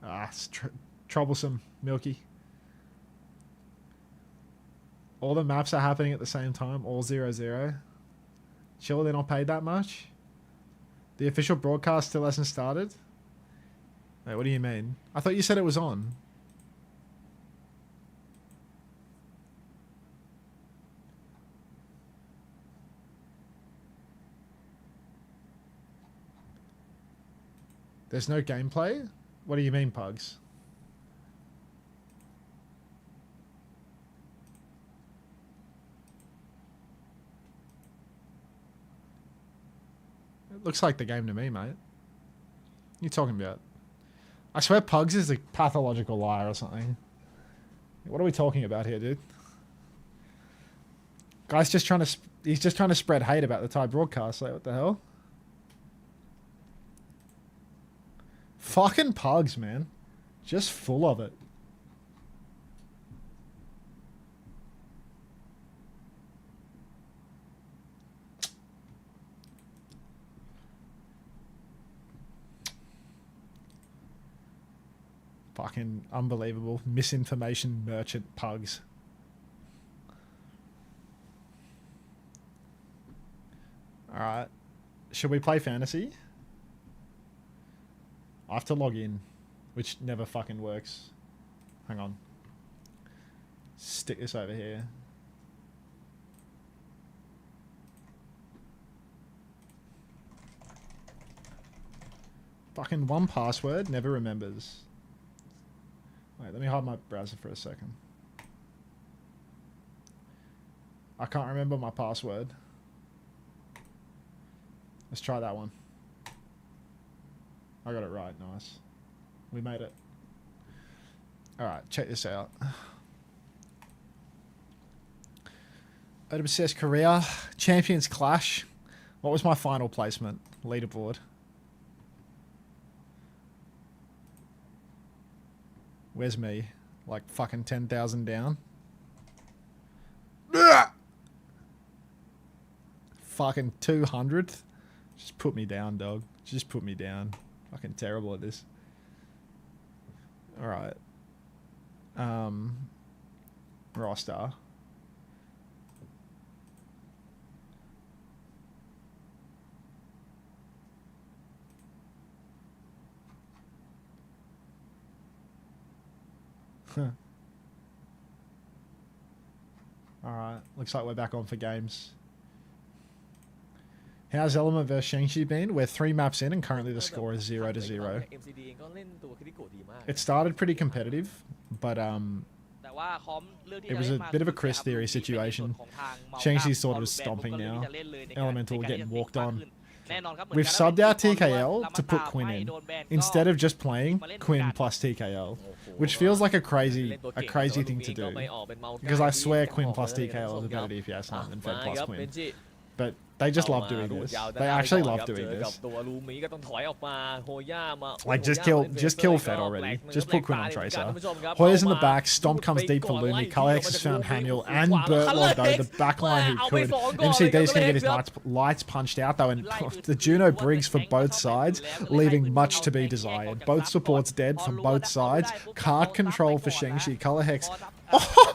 Ah, it's troublesome, Milky. All the maps are happening at the same time, all 0-0. Sure they're not paid that much? The official broadcast still hasn't started? Wait, what do you mean? I thought you said it was on. There's no gameplay? What do you mean, Pugs? It looks like the game to me, mate. What are you talking about? I swear Pugs is a pathological liar or something. What are we talking about here, dude? Guy's just trying to... He's just trying to spread hate about the Thai broadcast. Like, what the hell? Fucking Pugs, man. Just full of it. Fucking unbelievable. Misinformation merchant Pugs. Alright. Should we play fantasy? I have to log in, which never fucking works. Hang on. Stick this over here. Fucking one password, never remembers. Wait, let me hide my browser for a second. I can't remember my password. Let's try that one. I got it right, nice. We made it. Alright, check this out. OWCS Korea, Champions Clash. What was my final placement? Leaderboard. Where's me? Like fucking 10,000 down? Fucking 200th? Just put me down, dog. Just put me down. Fucking terrible at this. Alright. Roster. Alright. Looks like we're back on for games. How's Element vs ShengShi been? We're 3 maps in and currently the score is 0-0. It started pretty competitive, but it was a bit of a Chris theory situation. ShengShi's sort of stomping now. Elemental getting walked on. We've subbed our TKL to put Quinn in, instead of just playing Quinn plus TKL, which feels like a crazy thing to do. Because I swear Quinn plus TKL is a better DPS hunt than Fed plus Quinn. But they just love doing this. They actually love doing this. Like, just kill Fed already. Just put Quinn on Tracer. Hoya's in the back. Stomp comes deep for Lumi. Kalex has found Haniel and Bertlod, though. The backline who could. MCD's going to get his lights punched out, though. And the Juno Briggs for both sides, leaving much to be desired. Both supports dead from both sides. Card control for ShengShi. Color Hex. Oh,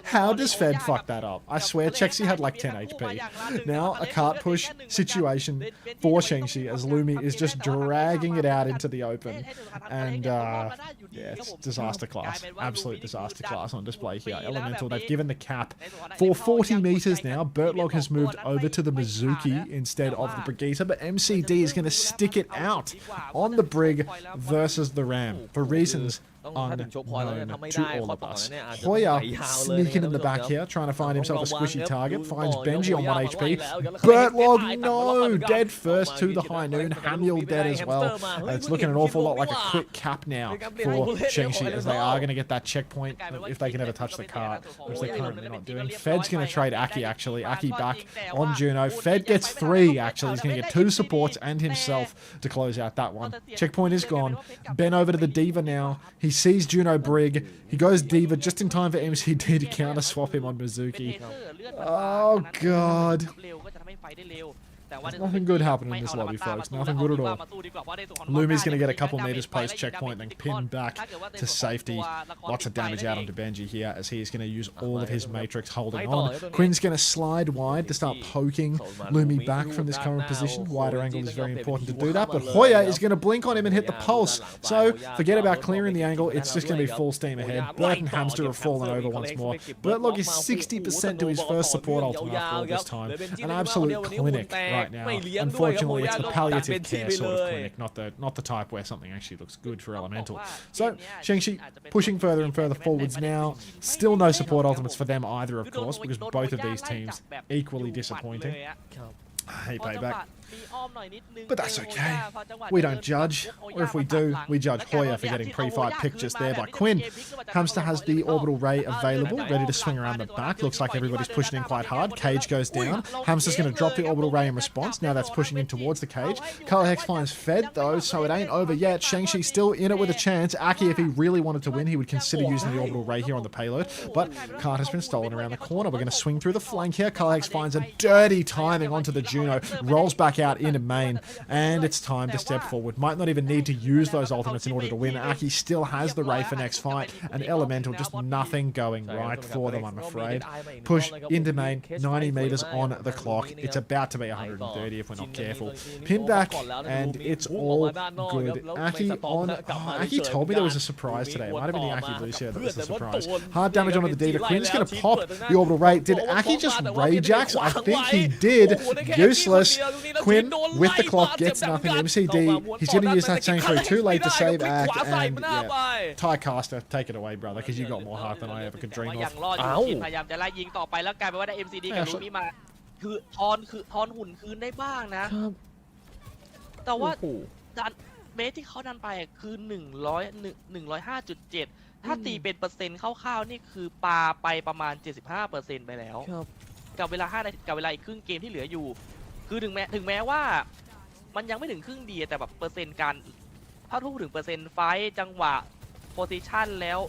how does Fed fuck that up? I swear Chexi had like 10 HP. Now a cart push situation for ShengShi as Lumi is just dragging it out into the open. And yeah, it's disaster class. Absolute disaster class on display here. Elemental, they've given the cap for 40 meters now. Bertlog has moved over to the Mizuki instead of the Brigitte, but MCD is going to stick it out on the Brig versus the Ram for reasons unknown to all of us. Hoya sneaking in the back here, trying to find himself a squishy target. Finds Benji on 1 HP. Bertlog, no! Dead first to the high noon. Hamiel dead as well. It's looking an awful lot like a quick cap now for ShengShi, as they are going to get that checkpoint if they can ever touch the cart, which they're currently not doing. Fed's going to trade Aki, actually. Aki back on Juno. Fed gets 3, actually. He's going to get 2 supports and himself to close out that one. Checkpoint is gone. Ben over to the Diva now. He He sees Juno Brig. He goes Diva just in time for MCD to counter swap him on Mizuki. Oh, God. There's nothing good happening in this lobby, folks. Nothing good at all. Lumi's going to get a couple meters post checkpoint, then pin back to safety. Lots of damage out onto Benji here as he's going to use all of his matrix holding on. Quinn's going to slide wide to start poking Lumi back from this current position. Wider angle is very important to do that, but Hoya is going to blink on him and hit the pulse. So forget about clearing the angle. It's just going to be full steam ahead. Bert and Hamster have fallen over once more. Bertlog is 60% to his first support ultimate after all this time. An absolute clinic right now. Unfortunately, it's the palliative care sort of clinic, not the type where something actually looks good for Elemental. So, ShengShi pushing further and further forwards now. Still no support ultimates for them either, of course, because both of these teams equally disappointing. Hey, Payback. But that's okay. We don't judge. Or if we do, we judge Hoya for getting pre-fight pictures there by Quinn. Hamster has the orbital ray available, ready to swing around the back. Looks like everybody's pushing in quite hard. Cage goes down. Hamster's going to drop the orbital ray in response. Now that's pushing in towards the cage. Color Hex finds Fed, though, so it ain't over yet. ShengShi still in it with a chance. Aki, if he really wanted to win, he would consider using the orbital ray here on the payload. But card has been stolen around the corner. We're going to swing through the flank here. Color Hex finds a dirty timing onto the Juno. Rolls back out into main. And it's time to step forward. Might not even need to use those ultimates in order to win. Aki still has the Ray for next fight. And Elemental, just nothing going right for them, I'm afraid. Push into main, 90 meters on the clock. It's about to be 130 if we're not careful. Pin back, and it's all good. Aki on... Oh, Aki told me there was a surprise today. It might have been the Aki Lucio that was the surprise. Hard damage onto the Diva. Quinn's going to pop the orbital ray. Did Aki just Ray Jacks? I think he did. Useless. Quinn with the clock gets nothing. MCD, he's going to use that ShengShi too late to save Act, and yeah, Ty Caster, take it away, brother, because you got more heart than I ever could dream of. พยายามจะไล่ยิงต่อไปแล้วกลายเป็นว่าได้ MCD กับลูมิมาคือทอนหุ่นคืนได้บ้างนะแต่ว่าดันเมตรที่เขาดันไปคือ105.7ถ้าตีเป็นเปอร์เซ็นต์คร่าวๆนี่คือปาไปประมาณ 75% ไปแล้วกับเวลา5นาทีกับเวลาอีกครึ่งเกมที่เหลืออยู่คือถึงแม้ว่ามันยังไม่ถึงครึ่งดีแต่แบบเปอร์เซ็นต์การถ้าพูดถึงเปอร์เซ็นต์ไฟจังหวะโพซิชันแล้ว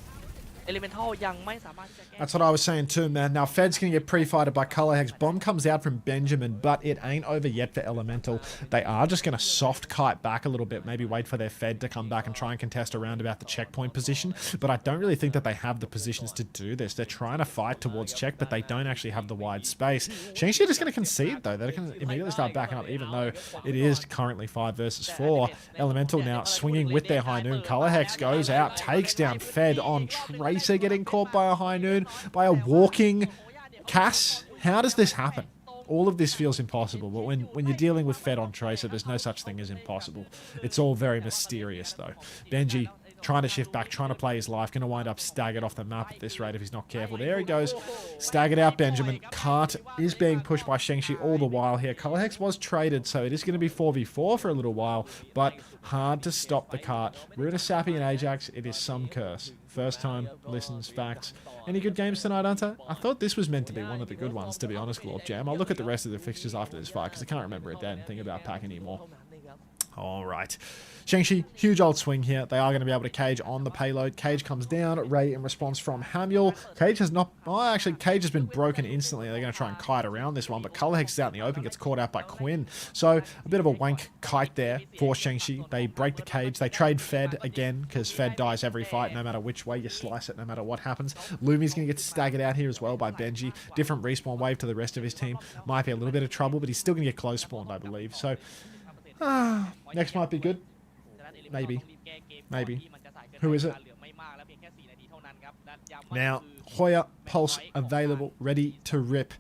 Elemental ยังไม่สามารถที่จะแก้ That's what I was saying too, man. Now Fed's going to get pre-fighted by Color Hex. Bomb comes out from Benjamin, but it ain't over yet for Elemental. They are just going to soft kite back a little bit, maybe wait for their Fed to come back and try and contest around about the checkpoint position, but I don't really think that they have the positions to do this. They're trying to fight towards check, but they don't actually have the wide space. ShengShi just going to concede, though. They're going to immediately start backing up, even though it is currently 5 versus 4. Elemental now swinging with their High Noon. Color Hex goes out, takes down Fed on Tracer, getting caught by a High Noon, by a walking Cass. How does this happen? All of this feels impossible, but when you're dealing with Fed on Tracer, there's no such thing as impossible. It's all very mysterious, though. Benji trying to shift back, trying to play his life, going to wind up staggered off the map at this rate if he's not careful. There he goes. Staggered out Benjamin. Cart is being pushed by ShengShi all the while here. Color Hex was traded, so it is going to be 4v4 for a little while, but hard to stop the cart. Runa, Sappy, and Ajax, it is some curse. First time, listens, facts. Any good games tonight, Unter? I thought this was meant to be one of the good ones, to be honest, Glorp Jam. I'll look at the rest of the fixtures after this fight, because I can't remember a damn thing about Pack anymore. All right. ShengShi, huge old swing here. They are going to be able to cage on the payload. Cage comes down. Ray in response from Hamuel. Cage has not... Oh, actually, Cage has been broken instantly. They're going to try and kite around this one, but Color Hex is out in the open, gets caught out by Quinn. So, a bit of a wank kite there for ShengShi. They break the cage. They trade Fed again, because Fed dies every fight, no matter which way you slice it, no matter what happens. Lumi's going to get staggered out here as well by Benji. Different respawn wave to the rest of his team. Might be a little bit of trouble, but he's still going to get close spawned, I believe. So, next might be good. Maybe. Who is it? Now, Hoya, Pulse available, ready to rip.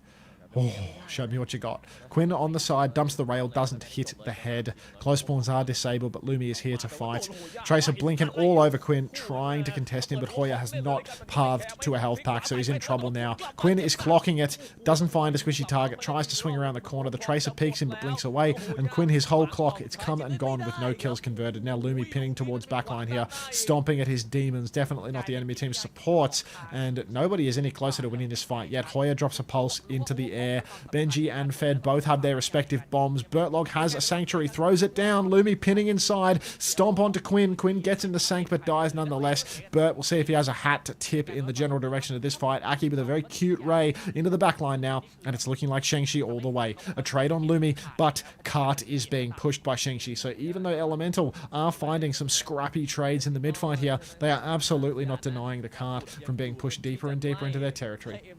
Oh, show me what you got. Quinn on the side, dumps the rail, doesn't hit the head. Close spawns are disabled, but Lumi is here to fight. Tracer blinking all over Quinn, trying to contest him, but Hoya has not pathed to a health pack, so he's in trouble now. Quinn is clocking it, doesn't find a squishy target, tries to swing around the corner. The Tracer peeks him, but blinks away, and Quinn, his whole clock, it's come and gone with no kills converted. Now Lumi pinning towards backline here, stomping at his demons, definitely not the enemy team's supports, and nobody is any closer to winning this fight yet. Hoya drops a pulse into the air. air. Benji and Fed both have their respective bombs. Bertlog has a Sanctuary, throws it down. Lumi pinning inside. Stomp onto Quinn. Quinn gets in the Sank but dies nonetheless. Bert will see if he has a hat to tip in the general direction of this fight. Aki with a very cute ray into the backline now, and it's looking like ShengShi all the way. A trade on Lumi, but Cart is being pushed by ShengShi. So even though Elemental are finding some scrappy trades in the mid-fight here, they are absolutely not denying the Cart from being pushed deeper and deeper into their territory.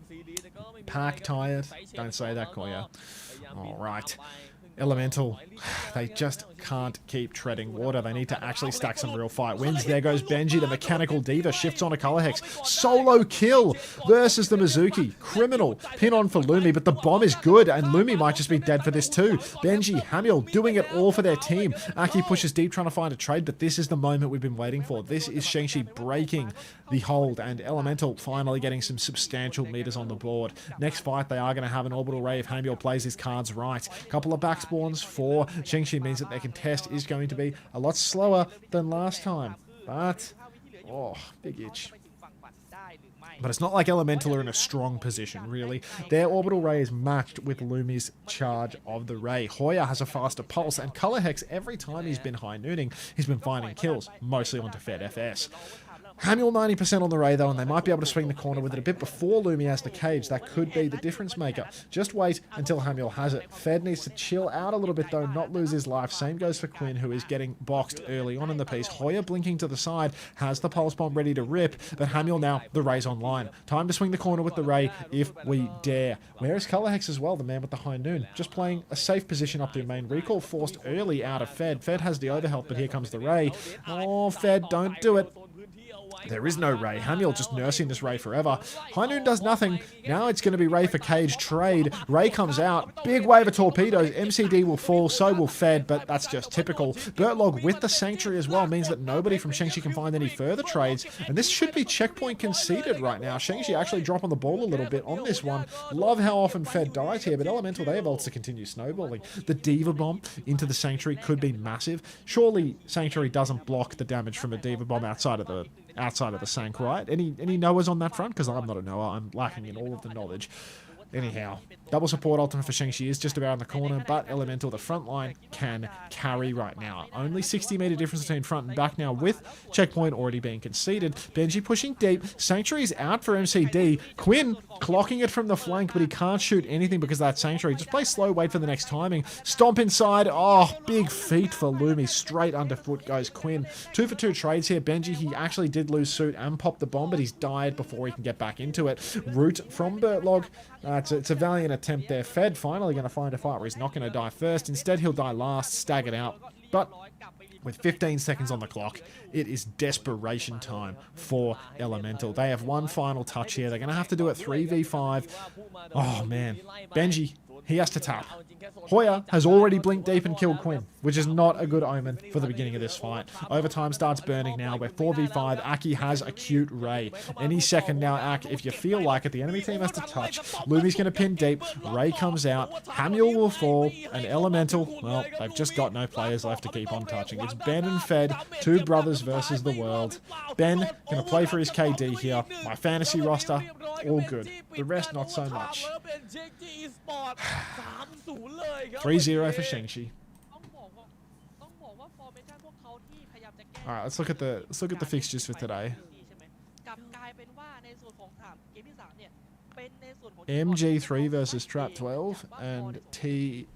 Pack tired? Don't say that, Koya. Alright. Elemental, they just can't keep treading water. They need to actually stack some real fight wins. There goes Benji, the Mechanical Diva, shifts on a Color Hex. Solo kill versus the Mizuki. Criminal. Pin on for Lumi, but the bomb is good, and Lumi might just be dead for this too. Benji, Hamill, doing it all for their team. Aki pushes deep, trying to find a trade, but this is the moment we've been waiting for. This is ShengShi breaking the hold, and Elemental finally getting some substantial meters on the board. Next fight, they are going to have an Orbital Ray if Hamill plays his cards right. Couple of back spawns for ShengShi means that their contest is going to be a lot slower than last time. But, oh, big itch. But it's not like Elemental are in a strong position, really. Their Orbital Ray is matched with Lumi's charge of the Ray. Hoya has a faster pulse, and Color Hex, every time he's been high nooning, he's been finding kills, mostly onto Fed FS. Hamill 90% on the Ray though, and they might be able to swing the corner with it a bit before Lumi has the cage. That could be the difference maker. Just wait until Hamill has it. Fed needs to chill out a little bit though, not lose his life. Same goes for Quinn, who is getting boxed early on in the piece. Hoya blinking to the side, has the pulse bomb ready to rip, but Hamill now, the Ray's online. Time to swing the corner with the Ray if we dare. Where is Color Hex as well, the man with the high noon? Just playing a safe position up through main. Recall forced early out of Fed. Fed has the overhealth, but here comes the Ray. Oh, Fed, don't do it. There is no Ray. Hamill just nursing this Ray forever. High Noon does nothing. Now it's going to be Ray for cage trade. Ray comes out. Big wave of torpedoes. MCD will fall. So will Fed, but that's just typical. Bertlog with the Sanctuary as well means that nobody from ShengShi can find any further trades. And this should be checkpoint conceded right now. ShengShi actually dropping the ball a little bit on this one. Love how often Fed dies here, but Elemental, they have ults to continue snowballing. The Diva Bomb into the Sanctuary could be massive. Surely Sanctuary doesn't block the damage from a Diva Bomb outside of the Sank, right? Any knowers on that front? Because I'm not a knower. I'm lacking in all of the knowledge. Anyhow, double support ultimate for ShengShi is just around the corner, but Elemental, the front line, can carry right now. Only 60-meter difference between front and back now with checkpoint already being conceded. Benji pushing deep. Sanctuary's out for MCD. Quinn clocking it from the flank, but he can't shoot anything because of that Sanctuary. Just play slow, wait for the next timing. Stomp inside. Oh, big feet for Lumi. Straight underfoot goes Quinn. 2 for 2 trades here. Benji, he actually did lose suit and popped the bomb, but he's died before he can get back into it. Root from Bertlog. It's a valiant attempt there. Fed finally going to find a fight where he's not going to die first. Instead, he'll die last, staggered out. But with 15 seconds on the clock, it is desperation time for Elemental. They have one final touch here. They're going to have to do it 3v5. Oh, man. Benji, he has to tap. Hoya has already blinked deep and killed Quinn, which is not a good omen for the beginning of this fight. Overtime starts burning now. We're 4v5. Aki has a cute Ray. Any second now, Ak, if you feel like it, the enemy team has to touch. Lumi's going to pin deep. Ray comes out. Hamill will fall. And Elemental, well, they've just got no players left to keep on touching. It's Ben and Fed, 2 brothers versus the world. Ben going to play for his KD here. My fantasy roster, all good. The rest, not so much. 3-0 for ShengShi. Alright, let's look at the fixtures for today. MG3 versus Trap 12 and Team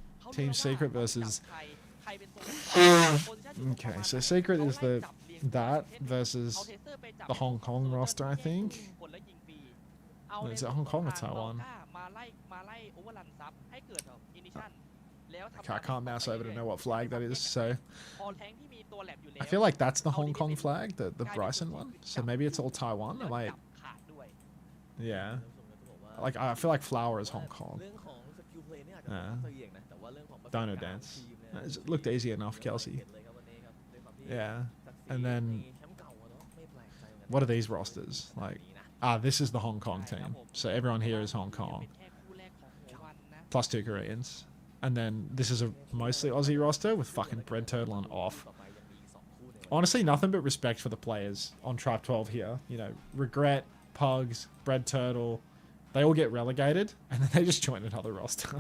Secret versus okay, so Secret is that versus the Hong Kong roster, I think. Or is it Hong Kong or Taiwan? Okay, I can't mouse over to know what flag that is, so I feel like that's the Hong Kong flag, the Bryson one. So maybe it's all Taiwan. Yeah. Like I feel like Flower is Hong Kong. Dino Dance. It looked easy enough, Kelsey. Yeah. And then what are these rosters? Like this is the Hong Kong team. So everyone here is Hong Kong. Plus 2 Koreans. And then this is a mostly Aussie roster with fucking Bread Turtle on off. Honestly, nothing but respect for the players on Trap 12 here. You know, Regret, Pugs, Bread Turtle, They all get relegated, and then they just join another roster.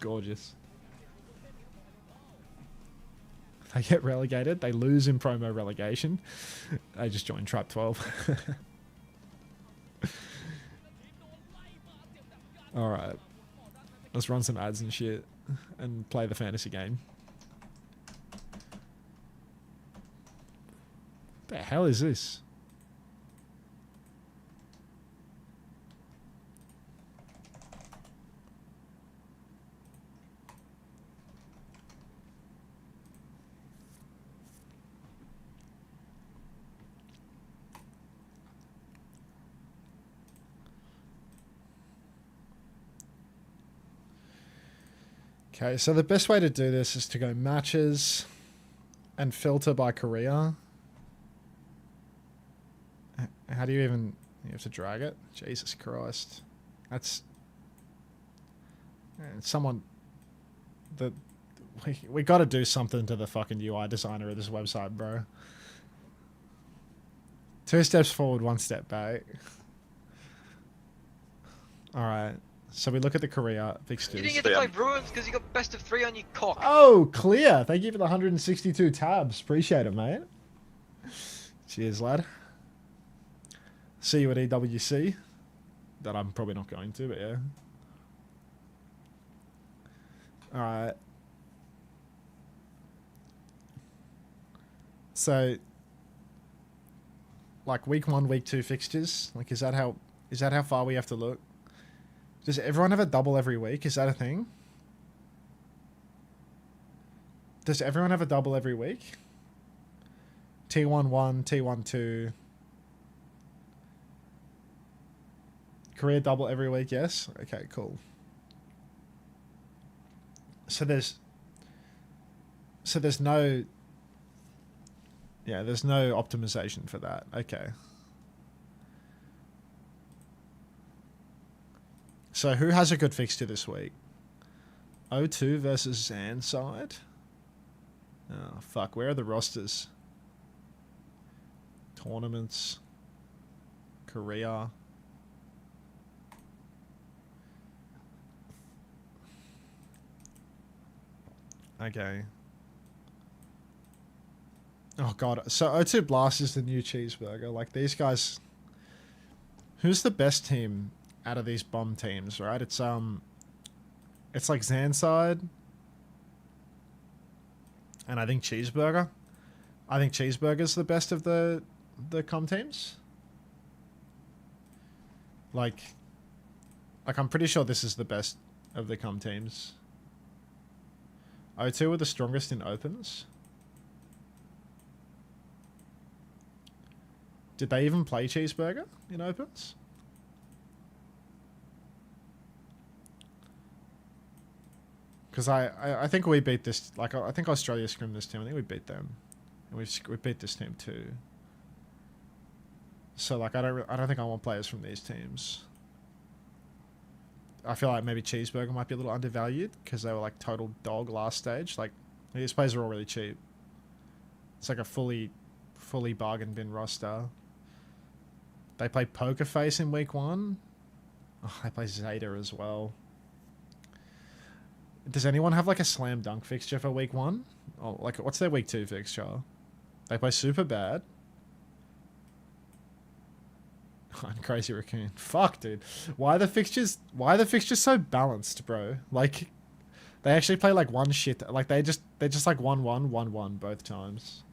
Gorgeous. They get relegated. They lose in promo relegation. They just join Trap 12. Alright. Let's run some ads and shit. And play the fantasy game. The hell is this? Okay, so the best way to do this is to go matches and filter by career. How do you even... You have to drag it? Jesus Christ. That's... Someone... We got to do something to the fucking UI designer of this website, bro. 2 steps forward, 1 step back. Alright. So we look at the career fixtures. You didn't get to play Bruins because you got best of 3 on your cock. Oh, clear. Thank you for the 162 tabs. Appreciate it, mate. Cheers, lad. See you at EWC. That I'm probably not going to, but yeah. Alright. So, like week 1, week 2 fixtures. Like, is that how far we have to look? Does everyone have a double every week? Is that a thing? Does everyone have a double every week? T1-1, T1-2. Career double every week, yes? Okay, cool. So there's no... Yeah, there's no optimization for that. Okay. So who has a good fixture this week? O2 versus Zanside? Oh, fuck. Where are the rosters? Tournaments. Korea. Okay. Oh, God. So O2 Blast is the new cheeseburger. Like, these guys... Who's the best team out of these bomb teams, right? It's like Zanside. And I think Cheeseburger. I think Cheeseburger's the best of the com teams. Like I'm pretty sure this is the best of the com teams. O2 were the strongest in opens. Did they even play Cheeseburger in opens? Because I think we beat this... Like, I think Australia scrimmed this team. I think we beat them. And we beat this team too. So, like, I don't think I want players from these teams. I feel like maybe Cheeseburger might be a little undervalued because they were, like, total dog last stage. Like, these players are all really cheap. It's like a fully bargain bin roster. They play Poker Face in week 1. Oh, they play Zeta as well. Does anyone have like a slam dunk fixture for week 1? Oh, like what's their week 2 fixture? They play Super Bad. And Crazy Raccoon. Fuck, dude. Why are the fixtures so balanced, bro? Like they actually play like one shit. Like they're just like 1-1, 1-1 both times.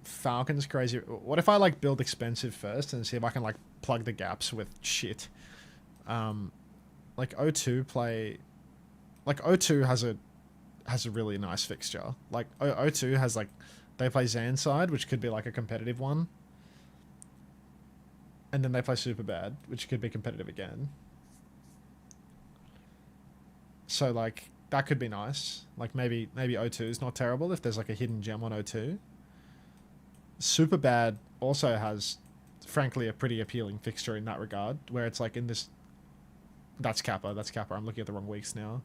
Falcons Crazy. What if I like build expensive first and see if I can like plug the gaps with shit? Like O2 play... Like O2 has a really nice fixture. Like O2 has like... They play Zanside, which could be like a competitive one. And then they play Super Bad, which could be competitive again. So like, that could be nice. Like maybe O2 is not terrible if there's like a hidden gem on O2. Super Bad also has, frankly, a pretty appealing fixture in that regard, where it's like in this... That's Kappa. I'm looking at the wrong weeks now.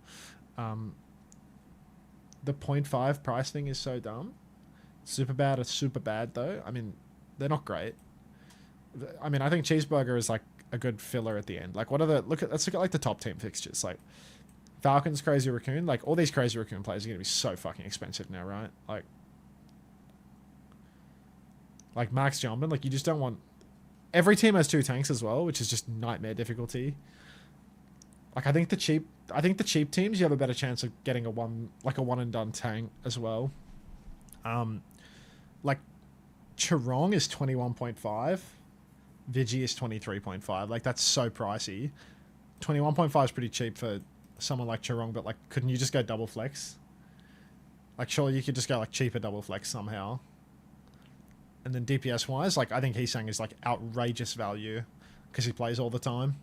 the 0.5 price thing is so dumb. Super bad or super bad though. I mean, they're not great. I mean, I think Cheeseburger is like a good filler at the end. Like, what are the let's look at like the top team fixtures. Like Falcons, Crazy Raccoon. Like all these Crazy Raccoon players are gonna be so fucking expensive now, right? Like Max Jumpman. Like you just don't want. Every team has 2 tanks as well, which is just nightmare difficulty. Like I think the cheap teams you have a better chance of getting a one and done tank as well. Like Chirong is 21.5, Vigi is 23.5. Like that's so pricey. 21.5 is pretty cheap for someone like Chirong, but like couldn't you just go double flex? Like surely you could just go like cheaper double flex somehow. And then DPS wise, like I think Heesang is like outrageous value because he plays all the time.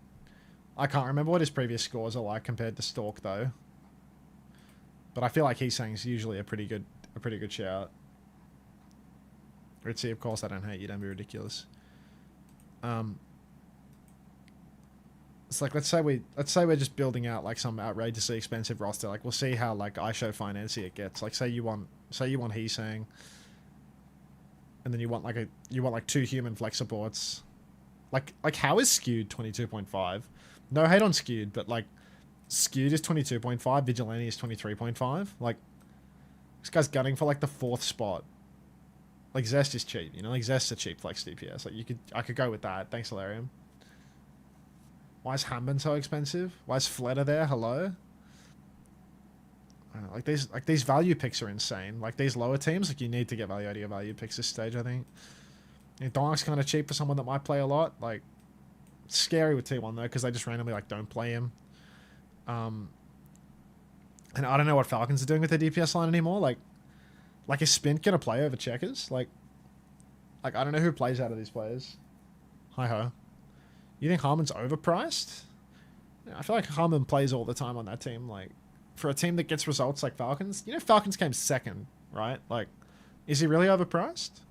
I can't remember what his previous scores are like compared to Stork though. But I feel like Heesang is usually a pretty good shout. Ritzy, of course I don't hate you, don't be ridiculous. It's like let's say we're just building out like some outrageously expensive roster. Like we'll see how like ISO financy it gets. Like say you want Heesang. And then you want like 2 human flex supports. Like how is Skewed 22.5? No hate on Skewed, but like Skewed is 22.5, Vigilante is 23.5. Like this guy's gunning for like the 4th spot. Like Zest is cheap, you know, like Zest's a cheap flex DPS. Like I could go with that. Thanks, Hilarium. Why is Hamben so expensive? Why is Fleta there? Hello? I don't know, like these value picks are insane. Like these lower teams, like you need to get value out of your value picks this stage, I think. Donk's kind of cheap for someone that might play a lot. Like it's scary with T1 though, because they just randomly like don't play him. And I don't know what Falcons are doing with their DPS line anymore. Like is Spint gonna play over Checkers? Like I don't know who plays out of these players. Hi-ho. You think Harmon's overpriced? Yeah, I feel like Harmon plays all the time on that team. Like for a team that gets results like Falcons, you know Falcons came 2nd, right? Like, is he really overpriced?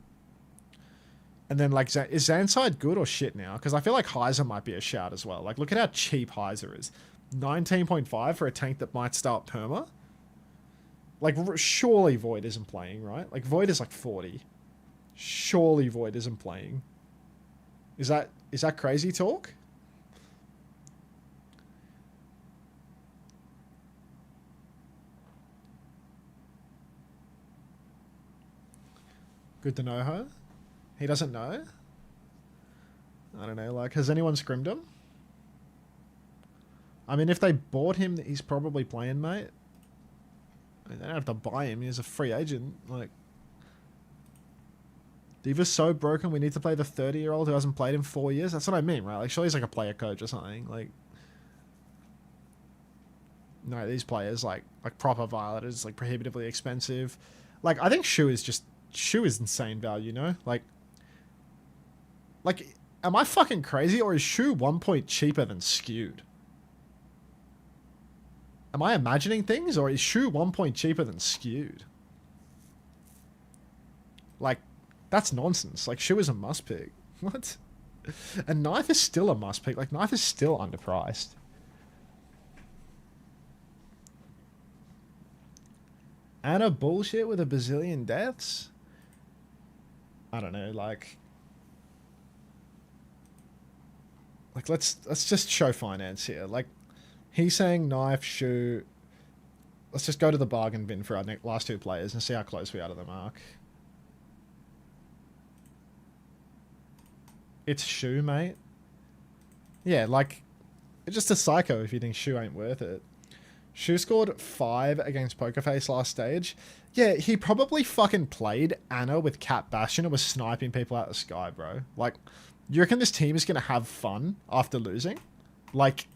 And then like, is Zanside good or shit now? Because I feel like Heiser might be a shout as well. Like, look at how cheap Heiser is. 19.5 for a tank that might start perma. Like, surely Void isn't playing, right? Like, Void is like 40. Surely Void isn't playing. Is that crazy talk? Good to know her. He doesn't know. I don't know, like, has anyone scrimmed him? I mean, if they bought him, he's probably playing, mate. I mean, they don't have to buy him. He's a free agent. Like, Diva's so broken, we need to play the 30-year-old who hasn't played in 4 years. That's what I mean, right? Like, surely he's like a player coach or something. Like, no, these players, like proper violators, like prohibitively expensive. Like, I think Shu is insane value, you know? Like, am I fucking crazy, or is Shu 1 point cheaper than Skewed? Am I imagining things, or is Shu 1 point cheaper than Skewed? Like, that's nonsense. Like, Shu is a must pick. What? And Knife is still a must pick. Like, Knife is still underpriced. Anna bullshit with a bazillion deaths? I don't know, like let's just show finance here. Like, he's saying Knife, Shu. Let's just go to the bargain bin for our last 2 players and see how close we are to the mark. It's Shu, mate. Yeah, like, it's just a psycho if you think Shu ain't worth it. Shu scored 5 against Pokerface last stage. Yeah, he probably fucking played Anna with Cat Bastion and was sniping people out of the sky, bro. Like, you reckon this team is going to have fun after losing? Like,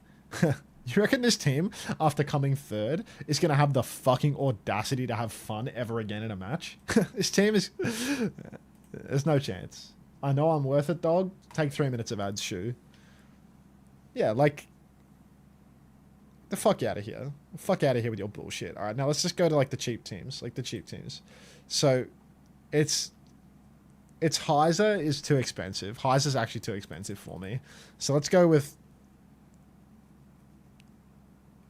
you reckon this team, after coming 3rd, is going to have the fucking audacity to have fun ever again in a match? This team is... There's no chance. I know I'm worth it, dog. Take 3 minutes of ads, Shu. Yeah, like... The fuck out of here. Fuck out of here with your bullshit. Alright, now let's just go to, like, the cheap teams. Like, the cheap teams. So, it's Heiser is too expensive. Heiser's actually too expensive for me. So let's go with...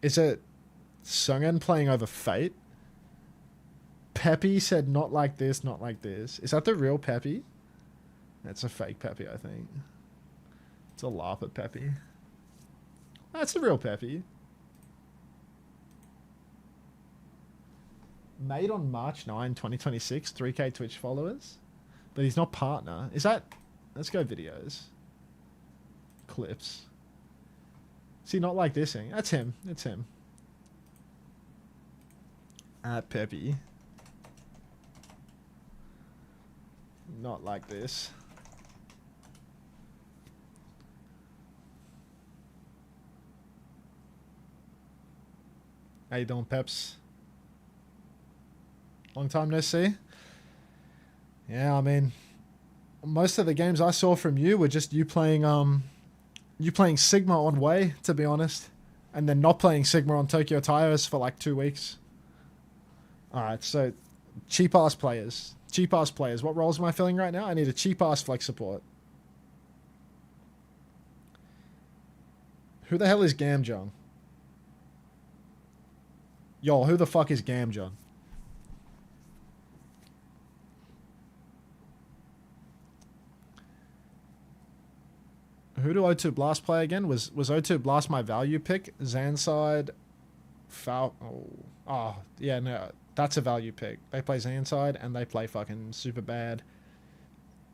Is it Sungan playing over Fate? Peppy said not like this, not like this. Is that the real Peppy? That's a fake Peppy, I think. It's a laugh at Peppy. That's the real Peppy. Made on March 9, 2026, 3K Twitch followers. But he's not partner. Is that... Let's go videos. Clips. See, not like this thing. That's him. It's him. At Peppy. Not like this. How you doing, Peps? Long time no see. Yeah, I mean, most of the games I saw from you were just you playing Sigma on Way, to be honest, and then not playing Sigma on Tokyo Tires for like 2 weeks. All right, so cheap ass players. Cheap ass players. What roles am I filling right now? I need a cheap ass flex support. Who the hell is Gamjong? Yo, who the fuck is Gamjong? Who do O2 Blast play again? Was O2 Blast my value pick? Zanside, Oh, yeah, no, that's a value pick. They play Zanside and they play fucking super bad,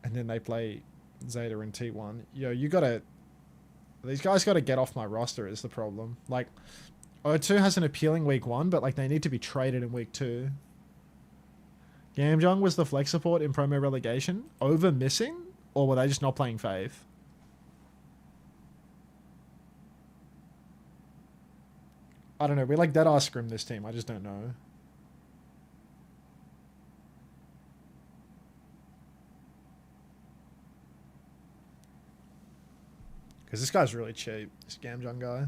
and then they play Zeta and T1. Yo, these guys gotta get off my roster is the problem. Like, O2 has an appealing week 1, but like they need to be traded in week 2. Gamjong was the flex support in promo relegation over missing, or were they just not playing Faith? I don't know. We like dead ass scrim this team. I just don't know. Because this guy's really cheap. This Gamjong guy.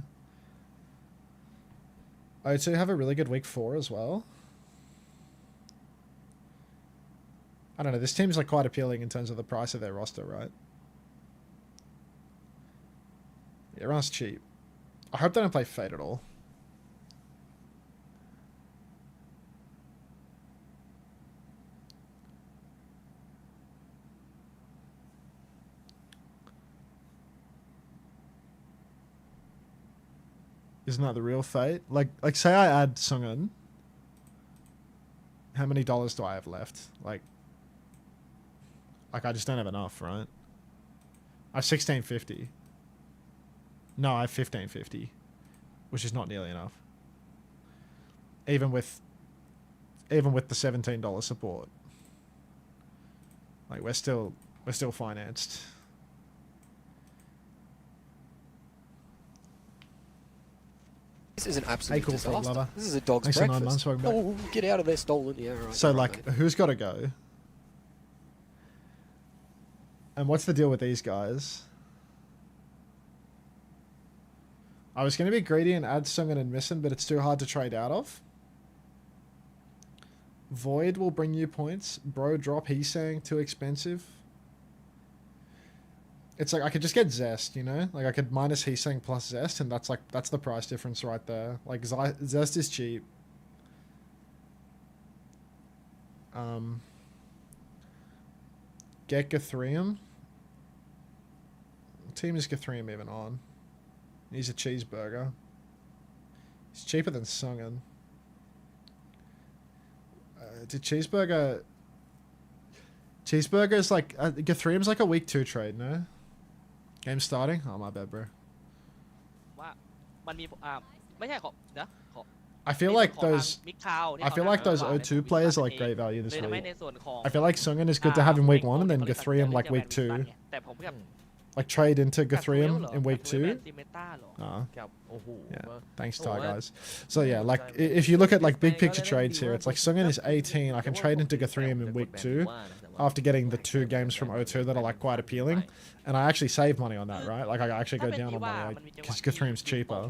O2 have a really good week 4 as well. I don't know. This team's like quite appealing in terms of the price of their roster, right? Yeah, everyone's cheap. I hope they don't play Fate at all. Isn't that the real Fate? Like say I add Sungin. How many dollars do I have left? Like I just don't have enough, right? I have 1650. No, I have 1550, which is not nearly enough. Even with the $17 support. Like we're still financed. This is an absolute cool disaster. lover. This is a dog's Thanks for 9 breakfast. months, welcome back. Oh, get out of there, stolen. Yeah, right. So, right, like, mate. who's got to go? And what's the deal with these guys? I was going to be greedy and add Sungin and Missin, but it's too hard to trade out of. Void will bring you points. Bro, drop Heesang, too expensive. It's like, I could just get Zest, you know? Like, I could minus Heesang plus Zest, and that's the price difference right there. Like, Zest is cheap. Get Gathrium. What team is Gathrium even on? He's a cheeseburger. He's cheaper than Sungin. Did Cheeseburger... Cheeseburger is like... Gathrium's like a week 2 trade, no? Game starting? Oh, my bad, bro. ว่ามันมีไม่ใช่ของนะขอ I feel like those... I feel like those มิกคาว O2 players are like great value this เลยทำให้ week. ในส่วนของ I feel like Sungin is good to have in week 1 and then Gathrium like week 2. แต่ผมกับ Like trade into Gathrium in week 2. ซิเมต้าเหรอ ครับโอ้โห Yeah, thanks, Oh, Ty well, guys. So yeah, like if you look at like big picture trades here, it's like Sungin is 18. I can trade into Gathrium in week 2 after getting the 2 games from O2 that are like quite appealing, and I actually save money on that, right? Like I actually go down on money because Gathrium's cheaper.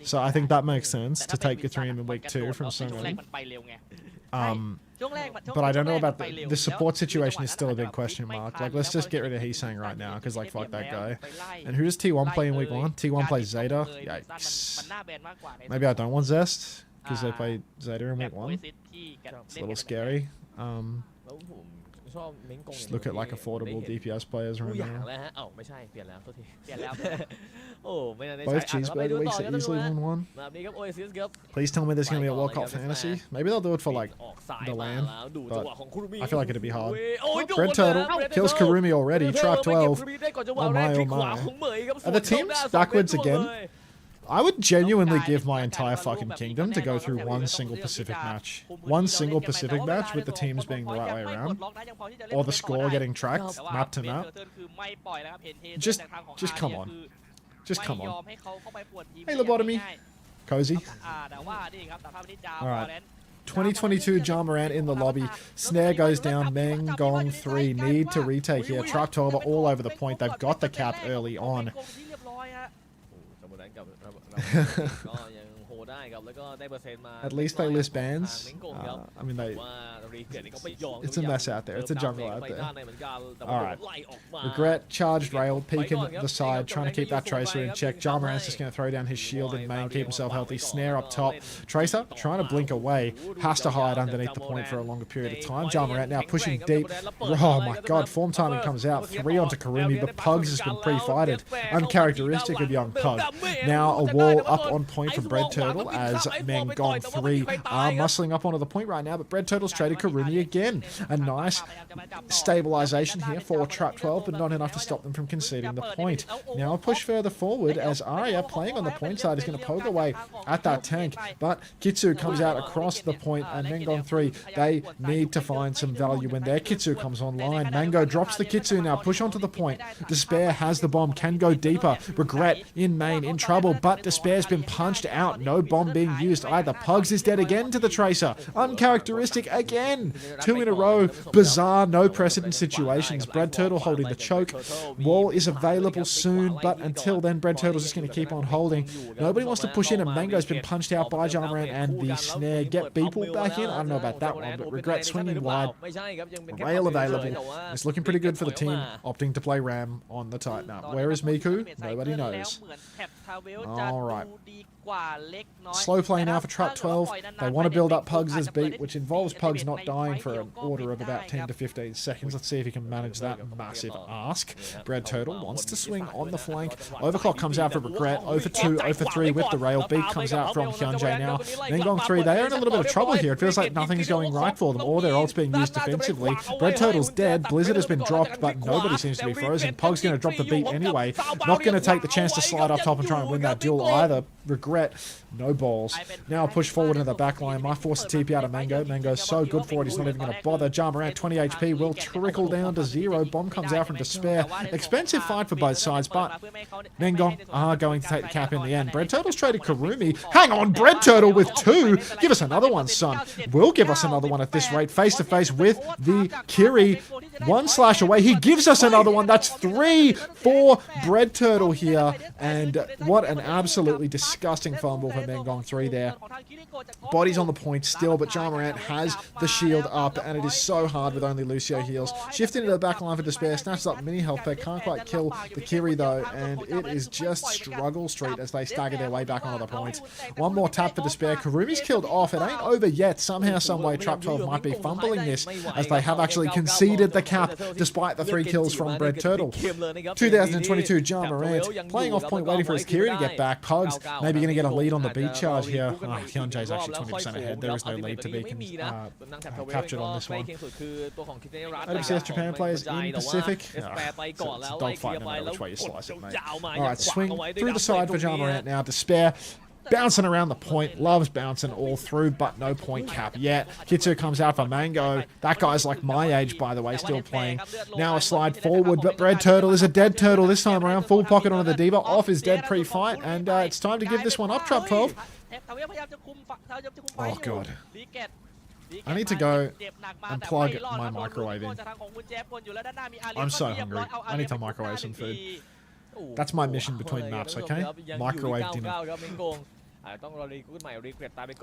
So I think that makes sense to take Gathrium in week 2 from Sungin. But I don't know about the support situation is still a big question mark. Like let's just get rid of Heesang right now because like fuck that guy. And who does T1 play in week 1? T1 plays Zeta. Yikes. Maybe I don't want Zest because they play Zeta in แบบ week 1. Oasis ที่กัน It's เล่ a น little กันแบบ scary. แล้วผมชอบเม้งกง Just look at like affordable DPS players ผู้ right อย่าง now. แล้วฮะเอ้าไม่ใช่ เปลี่ยนแล้วโทษที เปลี่ยนแล้ว โอ้ไม่น่าได้ Both ใช้อ่ะเราไปดู cheeseburger ต่อ weeks กัน are นะทุก easily คน 1-1. แบบนี้ครับ Oasis ครับ Please tell me there's going to be a World Cup Like, yeah, fantasy. just Maybe they'll do it for like ออกซ้าย the มา land, แล้วดู but จังหวะของคุรุมิ I feel like it'd be hard. โอ้ยโดน Bread นะ Turtle Bread kills Turtle Kurumi already. Bread Trap Turtle 12. ไม่เก็บ Kurumi ได้ก่อนจังหวะ Oh แร my, ก oh ที่ขวา my. ของเหมยครับ Are the teams backwards again? I would genuinely give my entire fucking kingdom to go through one single Pacific match. One single Pacific match with the teams being the right way around. Or the score getting tracked, map to map. Just come on. Just come on. Hey, Lobotomy. Cozy. Alright. 2022 John Morant in the lobby. Snare goes down. Meng, Gong, 3. Need to retake here. Trap 12 are all over the point. They've got the cap early on. สมุนไพรกับก็ยังโฮได้ครับแล้วก็ได้เปอร์เซ็นต์มา At least they list bans. ทางเม้งกงครับ I mean, they. ว่ารีเกิดนี่ก็ไม่ยอม It's a mess out there. It's a jungle out there. All Alright. Regret, charged rail, peeking the side, trying to keep that Tracer in check. John Morant's just going to throw down his shield in main, keep himself healthy. Snare up top. Tracer trying to blink away, has to hide underneath the point for a longer period of time. John Morant now pushing deep. Oh my god, form timing comes out. 3 onto Kurumi, but Pugs has been pre-fighted. Uncharacteristic of young Pug. Now a wall up on point for Bread Turtle as Meng Gong 3 are muscling up onto the point right now, but Bread Turtle's traded Kurumi again. A nice stabilization here for Trap 12, but not enough to stop them from conceding the point. Now a push further forward as Arya, playing on the point side, is going to poke away at that tank, but Kitsu comes out across the point, and Meng Gong 3, they need to find some value when their Kitsu comes online. Mango drops the Kitsu now, push onto the point. Despair has the bomb, can go deeper. Regret in main, in trouble, but Despair's been punched out. No bomb being used either. Pugs is dead again to the Tracer. Uncharacteristic again. 2 in a row. Bizarre, no precedent situations. Bread Turtle holding the choke. Wall is available soon, but until then, Bread Turtle's just going to keep on holding. Nobody wants to push in, and Mango's been punched out by John Morant, and the Snare get Beeple back in. I don't know about that one, but Regret swinging wide. Rail available. It's looking pretty good for the team, opting to play Ram on the tight map. Where is Miku? Nobody knows. Alright. Slow play now for Trap 12. They want to build up Pugs as beat, which involves Pugs not dying for an order of about 10 to 15 seconds. Let's see if he can manage that massive ask. Bread Turtle wants to swing on the flank. Overclock comes out for Regret. 0 for 2, 0 for 3 with the rail. Beat comes out from Hyunjae now. Then Gong 3, they are in a little bit of trouble here. It feels like nothing's going right for them. All their ults being used defensively. Bread Turtle's dead. Blizzard has been dropped, but nobody seems to be frozen. Pug's going to drop the beat anyway. Not going to take the chance to slide up top and try and win that duel either. Regret, no balls. Now a push forward into the back line. Might force a TP out of Mango. Mango's so good for it, he's not even going to bother. John Morant, 20 HP, will trickle down to 0. Bomb comes out from Despair. Expensive fight for both sides, but Mengong are going to take the cap in the end. Bread Turtle's traded Kurumi. Hang on, Bread Turtle with 2. Give us another one, son. Will give us another one at this rate. Face to face with the Kiri. 1 slash away. He gives us another one. That's 3 for Bread Turtle here. And what an absolutely disgusting fumble for Mengong 3 there. Body's on the point still, but John Morant has the shield up, and it is so hard with only Lucio heals. Shifting into the back line for Despair, snatches up mini health pack, can't quite kill the Kiri though, and it is just struggle street as they stagger their way back onto the points. One more tap for Despair. Kurumi's killed off. It ain't over yet. Somehow, someway, Trap 12 might be fumbling this as they have actually conceded the cap despite the 3 kills from Bread Turtle. 2022 John Morant playing off point, waiting for his Kiri to get back. Pugs maybe going to get a lead on the beat charge here. Hyunjae's actually 20% ahead. There is no lead to be captured on this one. OWCS Japan players in Pacific. It's a dogfight no matter which way you slice it, mate. Alright, swing through the side for John Morant now. Despair bouncing around the point, loves bouncing all through, but no point cap yet. Kitsu comes out for Mango. That guy's like my age, by the way, still playing. Now a slide forward, but Bread Turtle is a dead turtle this time around. Full pocket onto the Diva, off his dead pre-fight, and it's time to give this one up, Trap 12. Oh, God. I need to go and plug my microwave in. I'm so hungry. I need to microwave some food. That's my mission between maps, okay? Microwave dinner.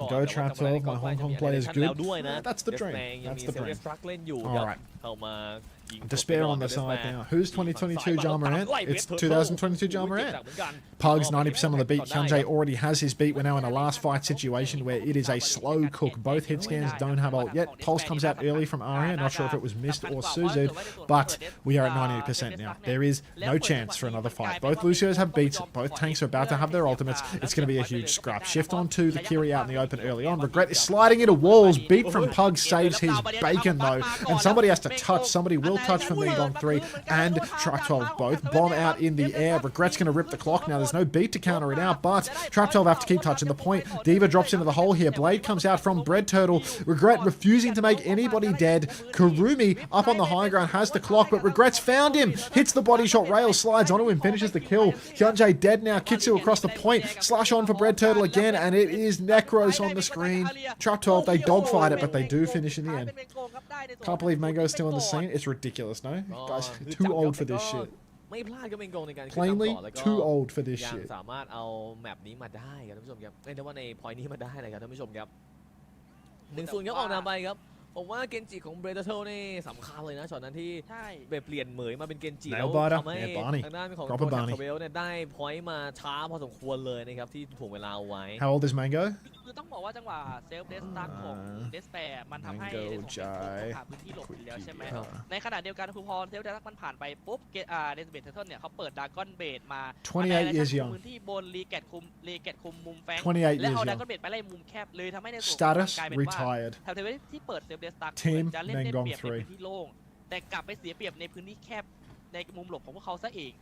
Go Trap 12, my Hong Kong play is good. That's the dream. That's the dream. Alright. Despair on the side now. Who's 2022 Ja Morant? It's 2022 Ja Morant. Pugs 90% on the beat. Hyunjae already has his beat. We're now in a last fight situation where it is a slow cook. Both hit scans don't have ult yet. Pulse comes out early from Arya. Not sure if it was missed or Suzu'd, but we are at 98% now. There is no chance for another fight. Both Lucios have beats. Both tanks are about to have their ultimates. It's going to be a huge scrap. Shift onto the Kiri out in the open early on. Regret is sliding into walls. Beat from Pug saves his bacon though. And somebody has to touch. Somebody will touch for MENG 3 and Trap 12 both. Bomb out in the air. Regret's going to rip the clock now. There's no beat to counter it out, but Trap 12 have to keep touching the point. Diva drops into the hole here. Blade comes out from Bread Turtle. Regret refusing to make anybody dead. Kurumi up on the high ground has the clock, but Regret's found him. Hits the body shot rail, slides onto him, finishes the kill. Hyunjae dead now. Kitsu across the point. Slash on for Bread Turtle again, and it is Necros on the screen. Trap 12, they dogfight it, but they do finish in the end. Can't believe Mango's still in the scene. It's ridiculous, no? Guys, too old for this shit. ไม่พลาดก็เป็นโกงในการขึ้น Plainly นำต่อแล้วก็ too old for this ยัง shit. สามารถเอาแมปนี้มาได้ครับท่านผู้ชมครับเรียกได้ว่าในพอยต์นี้มาได้เลยครับท่านผู้ชมครับ1-0ครับออกนำไปครับผมว่าเกนจิของเบรเทอร์นี่สำคัญเลยนะช็อตนั้นที่เปลี่ยนเหมยมาเป็นเกนจิแล้วทำให้ทางด้านของตัวทาเวลเนี่ยได้พอยต์มาช้าพอสมควรเลยนะครับที่ถ่วงเวลาเอาไว้ How old is Mango? คือต้องบอกว่าจังหวะเซลฟ์เดสตาร์ของเดสแปร์มันทำให้ในส่วนของขาดพื้นที่หลบอยู่แล้วใช่ไหมในขณะเดียวกันคือพอเซลฟ์เดสตาร์มันผ่านไปปุ๊บเดสเบทเทิลเนี่ยเขาเปิดดากอนเบดมา28 years young พื้นที่บนรีเกตคุมมุมแฟง 28 และ years เอาดา young กอนเบดไปไล่มุมแคบเลยทำให้ในส่วน Status กลายเป็นว่า retired แถวที่เปิดเซลฟ์เดสตาร์ Team จะเล่นได้ MENG เปรียบใน 3 พื้นที่โล่งแต่กลับไปเสียเปรียบในพื้นที่แคบในมุมหลบของพวกเขาซะเอง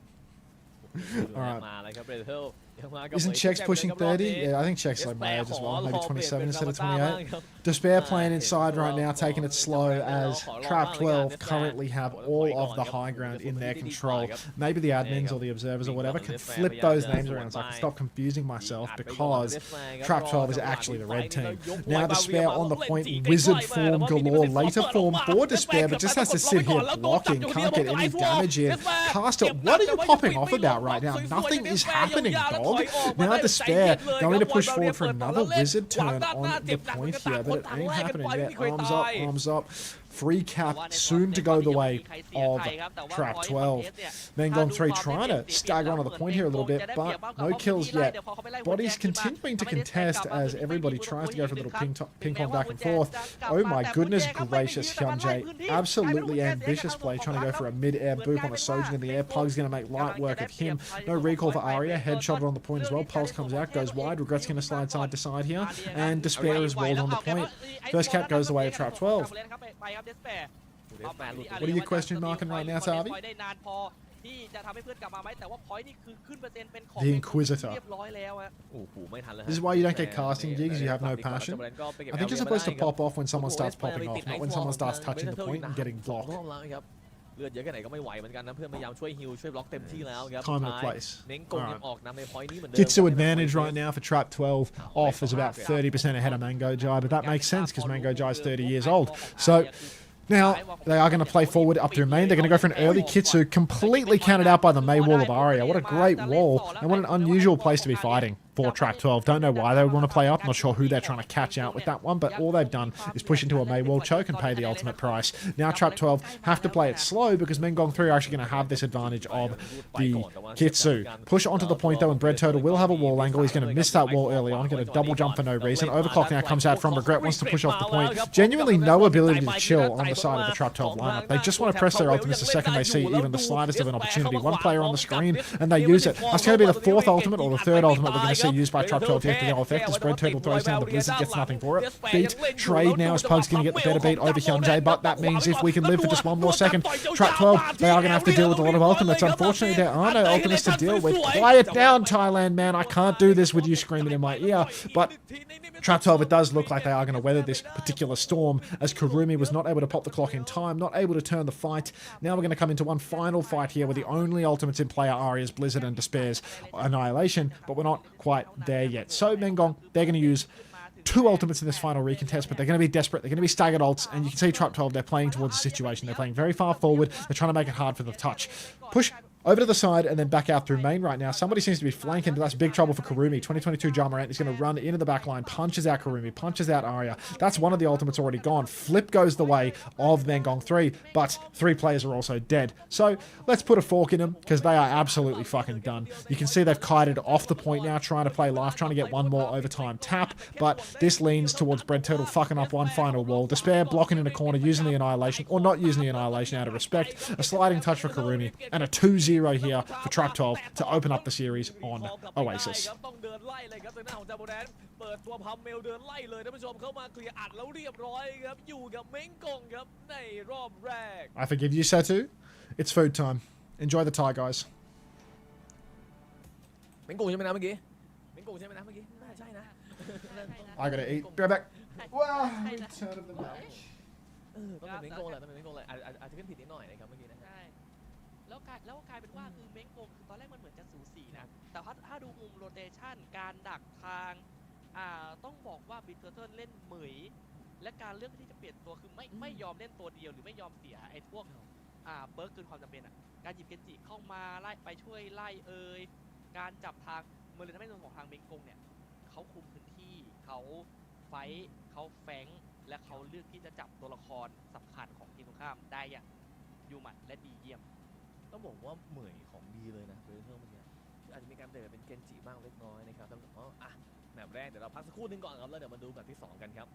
Isn't Chex pushing 30? Yeah, I think Chex like my age as well. Maybe 27 instead of 28. Despair playing inside right now, taking it slow as Trap 12 currently have all of the high ground in their control. Maybe the admins or the observers or whatever can flip those names around so I can stop confusing myself because Trap 12 is actually the red team. Now Despair on the point, wizard form galore, later form for Despair, but just has to sit here blocking, can't get any damage in. Caster, what are you popping off about right now? Nothing is happening, dog. Now Despair going to push forward for another wizard turn on the point here, but it ain't happening yet. Arms up, arms up. Free cap soon to go the way of Trap 12. MENG 3 trying to stagger onto the point here a little bit, but no kills yet. Bodies continuing to contest as everybody tries to go for a little ping pong back and forth. Oh my goodness gracious, Hyunjae. Absolutely ambitious play, trying to go for a mid-air boop on a Sojin in the air. Pug's going to make light work of him. No recall for Arya. Headshot on the point as well. Pulse comes out, goes wide. Regret's going to slide side to side here. And Despair is walled on the point. First cap goes the way of Trap 12. What are you question marking right now, Tavi? The Inquisitor. This is why you don't get casting gigs, you have no passion. I think you're supposed to pop off when someone starts popping off, not when someone starts touching the point and getting blocked. เลือดเยอะแค่ไหนก็ไม่ไหวเหมือนกันนะเพื่อนพยายามช่วยฮิลช่วยบล็อกเต็มที่แล้วครับ Time and place. เม้งกงยังออกนำในพอยต์นี้เหมือนเดิม Jitsu advantage right now for Trap 12. Off is about 30% ahead of Mango Jai, but that makes sense because Mango Jai is 30 years old. So now they are going to play forward up through main. They're going to go for an early Kitsu, completely counted out by the Mei wall of Arya. What a great wall, and what an unusual place to be fighting for Trap 12. Don't know why they would want to play up. Not sure who they're trying to catch out with that one, but all they've done is push into a Mei wall choke and pay the ultimate price. Now Trap 12 have to play it slow because MENG 3 are actually going to have this advantage of the Kitsu. Push onto the point though, and Bread Turtle will have a wall angle. He's going to miss that wall early on, get a double jump for no reason. Overclock now comes out from Regret, wants to push off the point. Genuinely no ability to chill on the side of the Trap 12 lineup. They just want to press their ultimates the second they see even the slightest of an opportunity. One player on the screen, and they use it. That's going to be the fourth ultimate or the third ultimate we're going to see used by Trap 12 to get the effect. As Bread Turtle throws down the Blizzard, gets nothing for it. Beat, trade now as Pug's going to get the better beat over Hyunjae, but that means if we can live for just one more second, Trap 12, they are going to have to deal with a lot of ultimates. Unfortunately, there are no ultimates to deal with. Quiet down, Thailand, man. I can't do this with you screaming in my ear, but Trap 12, it does look like they are going to weather this particular storm as Kurumi was not able to pop the clock in time, not able to turn the fight. Now we're going to come into one final fight here where the only ultimates in play are Arya's Blizzard and Despair's Annihilation, but we're not quite there yet. So MENG, they're going to use two ultimates in this final recontest, but they're going to be desperate. They're going to be staggered ults, and you can see Trap 12, they're playing towards the situation. They're playing very far forward. They're trying to make it hard for the touch. Push Over to the side and then back out through main right now. Somebody seems to be flanking, but that's big trouble for Karumi. 2022 Jamarant is going to run into the back line, punches out Karumi, punches out Arya. That's one of the ultimates already gone. Flip goes the way of MENG 3, but 3 players are also dead. So let's put a fork in them because they are absolutely fucking done. You can see they've kited off the point now, trying to play life, trying to get one more overtime tap, but this leans towards Bread Turtle fucking up one final wall. Despair blocking in a corner, using the Annihilation, or not using the Annihilation out of respect. A sliding touch for Karumi, and a 2-0 here for Trap 12 to open up the series on Oasis. เปิดตัวพัมเมลเดินไล่เลยท่านผู้ชมเข้ามาเคลียร์อัดแล้วเรียบร้อยครับอยู่กับเม้งกงครับในรอบแรก I forgive you, Satu. It's food time. Enjoy the Thai, guys. เม้งกงใช่ไหมนะเมื่อกี้เม้งกงใช่ไหมนะเมื่อกี้น่าใช่นะ I gotta eat. Be right back. Wow, return of the match. ต้องเป็นเม้งกงแหละต้องเป็นเม้งกงแหละอาจจะขึ้นผิดนิดหน่อยนะครับเมื่อกี้นะ ใช่แล้วกลายเป็นว่าคือเม้งกงคือตอนแรกมันเหมือนจะสูสีนะแต่ถ้าดูมุมโรเตชันการดักทางต้องบอกว่าบิทเทอร์เทิลเล่นเหมยและการเลือกที่จะเปลี่ยนตัวคือไม่ยอมเล่นตัวเดียวหรือไม่ยอมเสียไอ้พวกเบิร์กเกินความจำเป็นอ่ะการหยิบเกนจิเข้ามาไล่ไปช่วยไล่การจับทางเมอร์เลนไม่ตรงของทางเม้งกงเนี่ยเขาคุมพื้นที่เขาไฟท์เขาแฝงและเขาเลือกที่จะจับตัวละครสำคัญของทีมตรงข้ามได้อย่างยูหมัดและดีเยี่ยมต้องบอกว่าเหมยของดีเลยนะเพื่อนเมื่อกี้อาจจะมีการเปลี่ยนเป็นเกนจิบ้างเล็กน้อยนะครับแต่แมปแรกเดี๋ยวเราพักสักครู่นึงก่อนครับแล้วเดี๋ยวมาดูแบบที่2กันครับ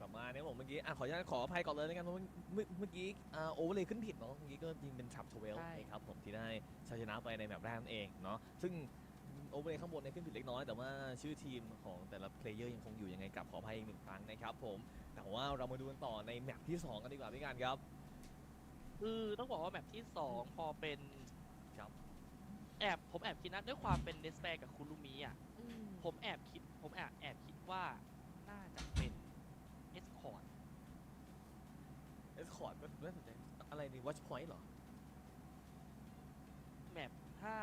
บมาเนี่ยผมเมื่อกี้ขออนุญาตขออภัยก่อนเลยนะครับเพราะเมื่อกี้โอเวอร์เลยขึ้นผิดเนาะเมื่อกี้ก็ยิงเป็นฉับ12นะครับผมที่ได้ชัยชนะไปในแมปแรกนั่นเองเนาะซึ่งโอเวอร์เลยข้างบนเนี่ยขึ้นผิดเล็กน้อยแต่ว่าชื่อทีมของแต่ละเพลเยอร์ยังคงอยู่ยังไงกับขออภัยอีก1 ครั้งนะครับผมแต่ว่าเรามาดูกันต่อในแมปที่ 2 กันดีกว่าพี่การครับคือต้องบอกว่าแมปที่ 2 พอเป็น ครับ ผมแอบคิดนะด้วยความเป็นเดสแปร์กับคุรุมิอ่ะผมแอบคิดว่าน่าจะเป็นเอสคอร์ด เอสคอร์ดก็น่าสนใจอะไรนี่วัชพอยต์เหรอ ถ้า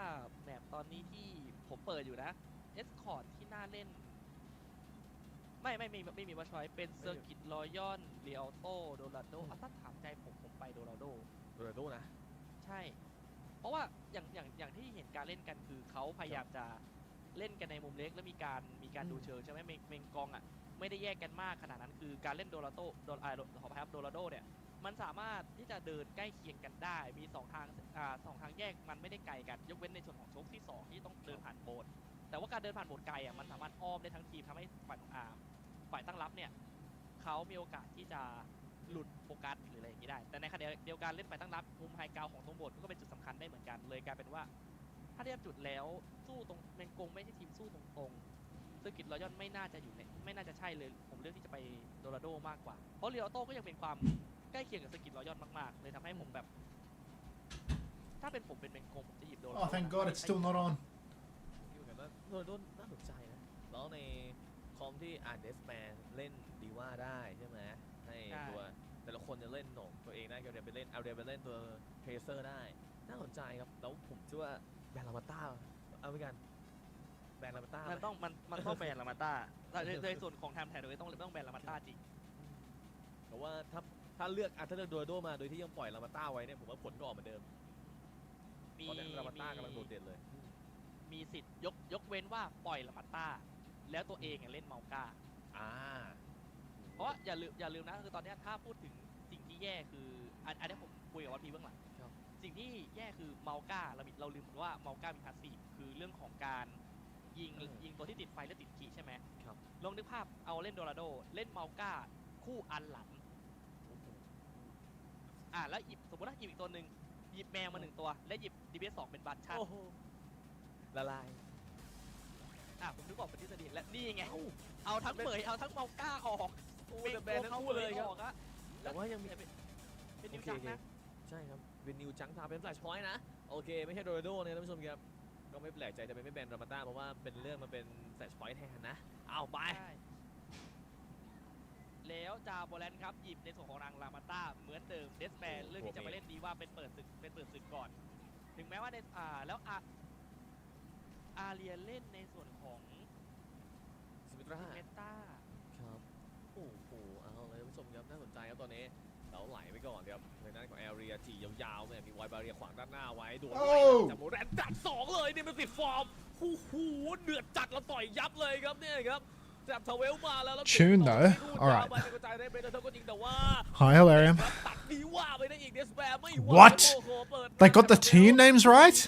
แมปตอนนี้ที่ผมเปิดอยู่นะเอสคอร์ดที่น่าเล่นไม่มีว่าช้อยเป็นเซอร์กิตรอยัลเรียลโตโดราโดถ้าถามใจผมไปโดราโดนะใช่เพราะว่าอย่างที่เห็นการเล่นกันคือเขาพยายามจะเล่นกันในมุมเล็กแล้วมีการดูเชิงใช่ไหมเมงกองอ่ะไม่ได้แยกกันมากขนาดนั้นคือการเล่นโดราโดโดราโดเนี่ยมันสามารถที่จะเดินใกล้เคียงกันได้มี2 ทางแยกมันไม่ได้ไกลกันยกเว้นในส่วนของโชคที่2ที่ต้องเดินผ่านโบสถ์แต่ว่าการเดินผ่านโบสถ์ไกลอ่ะมันสามารถอ้อมได้ทั้งทีมทำให้ฝ่ายตั้งรับเนี่ยเขามีโอกาสที่จะหลุดโฟกัสหรืออะไรอย่างนี้ได้แต่ในขณะเดียวกันเล่นฝ่ายตั้งรับมุมไฮกราวของตรงโบสถ์ก็เป็นจุดสำคัญได้เหมือนกันเลยกลายเป็นว่าถ้าเทียบจุดแล้วสู้ตรงเมงกงไม่ใช่ทีมสู้ตรงเซอร์กิตรอยัลไม่น่าจะใช่เลยผมเลือกที่จะไปโดราโดมากกว่าเพราะเรียลโตก็ยังเป็นความใกล้เคียงกับสกิลรอยัลมากๆเลยทำให้ผมแบบถ้าเป็นผมเป็นเมงกงผมจะหยิบโดน Oh, thank God, it's still not on. โดนน่าสนใจนะแล้วในคอมที่เดสแมนเล่นดีว่าได้ใช่ไหมให้ตัวแต่ละคนจะเล่นหน่งตัวเองได้เดี๋ยวไปเล่นเอาเดี๋ยวไปเล่นตัวเทรเซอร์ได้น่าสนใจครับแล้วผมเชื่อว่าแบนลามาต้าเอาไปกันแบนลามาต้ามันต้องแบนลามาต้าในส่วนของไทม์แทนโดยต้องแบนลามาต้าจริงแต่ว่าถ้าเลือกโดมาโดยที่ยังปล่อยลามาต้าไว้เนี่ยผมว่าผลก็ออกเหมือนเดิมตอนนี้ลามาต้ากำลังโดดเด่นเลยมีสิทธิ์ยกเว้นว่าปล่อยลามาต้าแล้วตัวเองเล่นเมาก้าเพราะอย่าลืมนะคือตอนนี้ถ้าพูดถึงสิ่งที่แย่คืออันนี้ผมคุยกับวันพีเบื้องหลังสิ่งที่แย่คือเมาก้าเราลืมว่าเมาก้ามีพาสซีฟคือเรื่องของการยิงตัวที่ติดไฟและติดขีใช่ไหมลองนึกภาพเอาเล่นโดราโดเล่นเมาก้าคู่อันหลังแล้วหยิบสมมติว่าหยิบอีกตัวหนึ่งหยิบแมวมา1 ตัวและหยิบ DPS 2เป็นบัตชั่นละลายผมนึกบอกเป็นทฤษฎีและนี่ไงเอาทั้งเผยเอาทั้งเมาก้าออกเป็นแบนทั้งคู่เลยครับแต่ว่ายังมีเป็นนิวจังนะใช่ครับเป็นนิวจังทาเป็นแฟลชพอยต์นะโอเคไม่ใช่โดราโดนะท่านผู้ชมครับก็ไม่แปลกใจจะไม่แบนรามาต้าเพราะว่าเป็นเรื่องมันเป็นแฟลชพอยต์แทนนะเอาไปแล้วจาโบแลนครับหยิบในส่วนของนางรามาต้าเหมือนเดิมเดสแปร์เรื่องที่จะไปเล่นดีว่าเป็นเปิดศึกก่อนถึงแม้ว่าในแล้วอาเรียเล่นในส่วนของสมิตราเมตาครับโอ้โหเอาเลยท่านผู้ชมครับน่าสนใจครับตอนนี้เราไหลไปก่อนครับในด้านของแอเรียจียาวๆเนี่ยมีไวบาเรียขวางด้านหน้าไว้โดนไล่จากโมแรนจัด2เลยเนี่ยมันติดฟอร์มเดือดจัดแล้วต่อยยับเลยครับเนี่ยครับจับทาวเวลมาแล้ว Tune though. Alright. Hi, Hilarium. What? They got the team names right?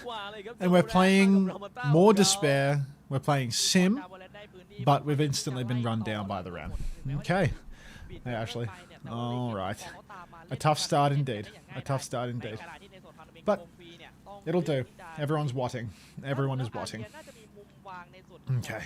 And we're playing more Despair. We're playing Sim. But we've instantly been run down by the round. Okay. Hey, Ashley. Alright. A tough start indeed. A tough start indeed. But it'll do. Everyone's watting. Everyone is watting. Okay.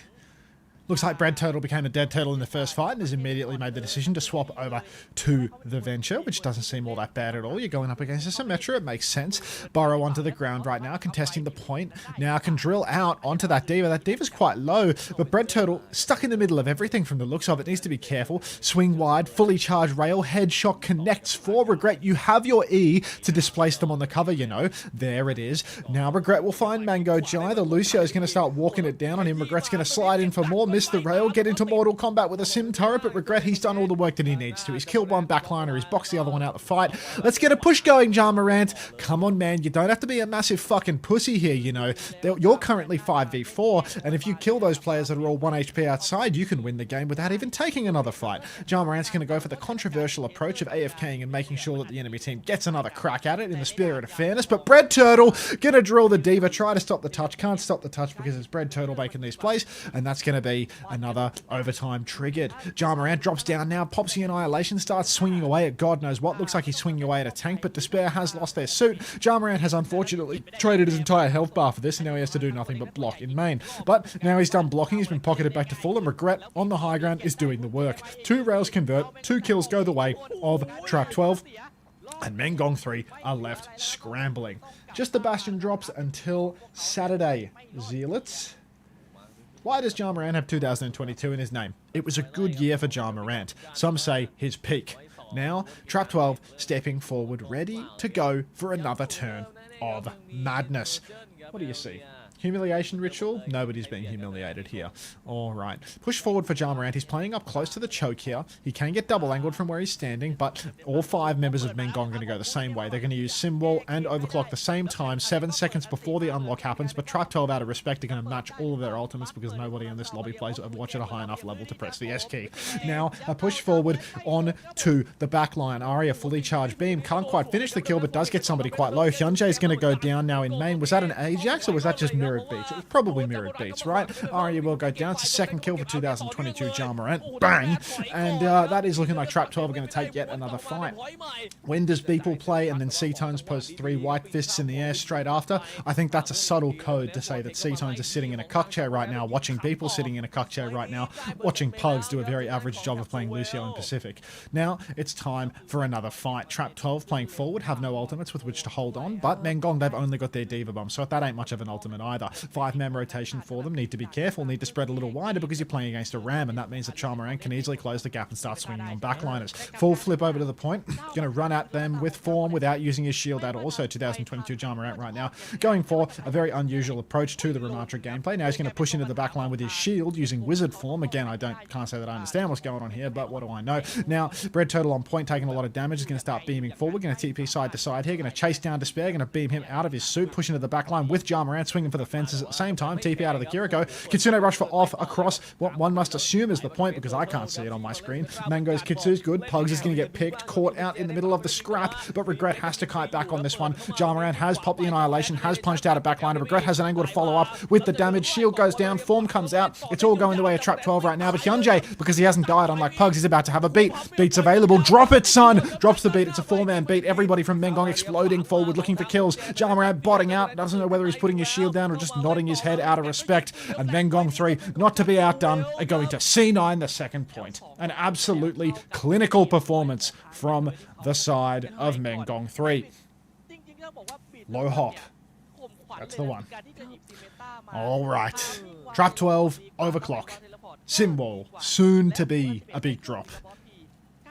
Looks like Bread Turtle became a dead turtle in the first fight and has immediately made the decision to swap over to the Venture, which doesn't seem all that bad at all. You're going up against a Symmetra, it makes sense. Burrow onto the ground right now, contesting the point. Now can drill out onto that Diva. That Diva's quite low, but Bread Turtle stuck in the middle of everything from the looks of it. Needs to be careful. Swing wide, fully charged rail, headshot connects for Regret. You have your E to displace them on the cover, you know. There it is. Now Regret will find Mango Jai. The Lucio is going to start walking it down on him. Regret's going to slide in for more. Miss the rail, get into Mortal Kombat with a Sim turret, but Regret he's done all the work that he needs to. He's killed one backliner, he's boxed the other one out the fight. Let's get a push going, Jamarant. Come on, man, you don't have to be a massive fucking pussy here, you know. You're currently 5v4, and if you kill those players that are all 1 HP outside, you can win the game without even taking another fight. Jamarant's going to go for the controversial approach of AFKing and making sure that the enemy team gets another crack at it in the spirit of fairness, but Bread Turtle gonna drill the Diva, try to stop the touch, can't stop the touch because it's Bread Turtle making these plays, and that's going to be be another overtime triggered. Jarmarant drops down now, pops the Annihilation, starts swinging away at God knows what. Looks like he's swinging away at a tank, but Despair has lost their suit. Jarmarant has unfortunately traded his entire health bar for this, and now he has to do nothing but block in main. But now he's done blocking, he's been pocketed back to full, and Regret on the high ground is doing the work. 2 rails convert, 2 kills go the way of Trap 12, and MENG 3 are left scrambling. Just the Bastion drops until Saturday. Zealots. Why does Jarmarant have 2022 in his name? It was a good year for Jarmarant. Some say his peak. Now, Trap 12 stepping forward, ready to go for another turn of madness. What do you see? Humiliation ritual? Nobody's being humiliated here. Alright. Push forward for Jarmarant. He's playing up close to the choke here. He can get double angled from where he's standing, but all 5 members of MENG are going to go the same way. They're going to use Simwall and Overclock the same time, 7 seconds before the unlock happens, but Trap 12 out of respect are going to match all of their ultimates because nobody in this lobby plays Overwatch at a high enough level to press the S key. Now, a push forward on to the back line. Arya fully charged beam. Can't quite finish the kill, but does get somebody quite low. Hyunjae is going to go down now in main. Was that an Ajax or was that just mirrored beats? It was probably mirrored beats, right? Arya will go down. It's a second kill for 2022 Jarmarant. Bang! And that is looking like Trap 12 are going to take yet another fight. When does Beeple play and then C-Tones post 3 white fists in the air straight after? I think that's a subtle code to say that C-Tones are sitting in a cuck chair right now, watching Beeple sitting in a cuck chair right now, watching Pugs do a very average job of playing Lucio in Pacific. Now it's time for another fight. Trap 12 playing forward, have no ultimates with which to hold on, but MENG, they've only got their Diva Bomb, so that ain't much of an ultimate either. 5-man rotation for them, need to be careful, need to spread a little wider because you're playing against a Ram, and that means that Jarmarant can easily close the gap and start swinging on backliners. Full flip over to the point, going to run at them with form without using his shield at all, so 2022 Jarmarant right now going for a very unusual approach to the Ramatra gameplay. Now he's going to push into the backline with his shield using wizard form. Again, can't say that I understand what's going on here, but what do I know? Now, Bread Turtle on point, taking a lot of damage, is going to start beaming forward, going to TP side to side here, going to chase down Despair, going to beam him out of his suit, push into the backline with Jarmarant, swinging for the fences at the same time, TP out of the Kiriko. Kitsune rush for off across what one must assume is the point because I can't see it on my screen. Mango's Kitsu's good. Pugs is going to get picked, caught out in the middle of the scrap, but Regret has to kite back on this one. Jarmarant has popped the Annihilation, has punched out a backline. Regret has an angle to follow up with the damage. Shield goes down, form comes out. It's all going the way of Trap 12 right now, but Hyunjae, because he hasn't died unlike Pugs, he's about to have a beat. Beat's available. Drop it, son! Drops the beat. It's a 4-man beat. Everybody from MENG exploding forward, looking for kills. Jarmarant botting out. Doesn't know whether he's putting his shield down or just nodding his head out of respect. And MENG 3, not to be outdone, are going to C9 the second point. An absolutely clinical performance from the side of MENG 3. Low hop. That's the one. Alright. Trap 12, Overclock. Simwall, soon to be a big drop.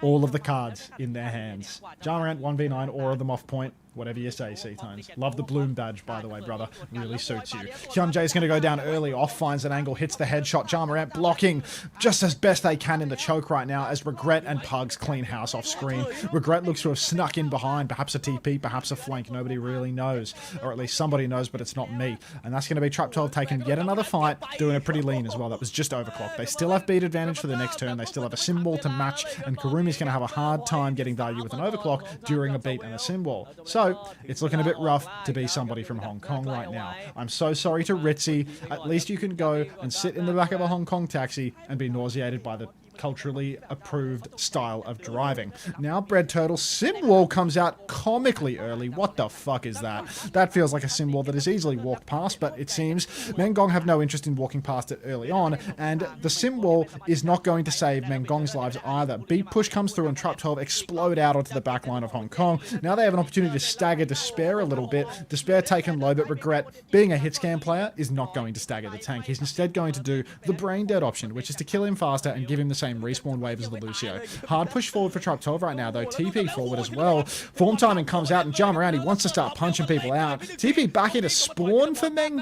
All of the cards in their hands. Jarmarant 1v9, all of them off point. Whatever you say, C-Tones. Love the bloom badge, by the way, brother. Really suits you. Hyunjae is going to go down early, off, finds an angle, hits the headshot. Jarmarant blocking just as best they can in the choke right now as Regret and Pugs clean house off screen. Regret looks to have snuck in behind, perhaps a TP, perhaps a flank. Nobody really knows. Or at least somebody knows, but it's not me. And that's going to be Trap 12 taking yet another fight, doing it pretty lean as well. That was just Overclock. They still have beat advantage for the next turn. They still have a Simwall to match, and Kurumi's going to have a hard time getting value with an Overclock during a beat and a Simwall. So, it's looking a bit rough to be somebody from Hong Kong right now. I'm so sorry to Ritzy. At least you can go and sit in the back of a Hong Kong taxi and be nauseated by the culturally approved style of driving. Now Bread Turtle Simwall comes out comically early. What the fuck is that? That feels like a Simwall that is easily walked past, but it seems MENG have no interest in walking past it early on, and the Simwall is not going to save MENG's lives either. Beat push comes through and Trap 12 explode out onto the back line of Hong Kong. Now they have an opportunity to stagger Despair a little bit. Despair taken low, but Regret, being a hit scan player, is not going to stagger the tank. He's instead going to do the brain dead option, which is to kill him faster and give him the same respawn wave as the Lucio. Hard push forward for Trap 12 right now, though. TP forward as well. Form timing comes out and Jarmarant, he wants to start punching people out. TP back into spawn for MENG,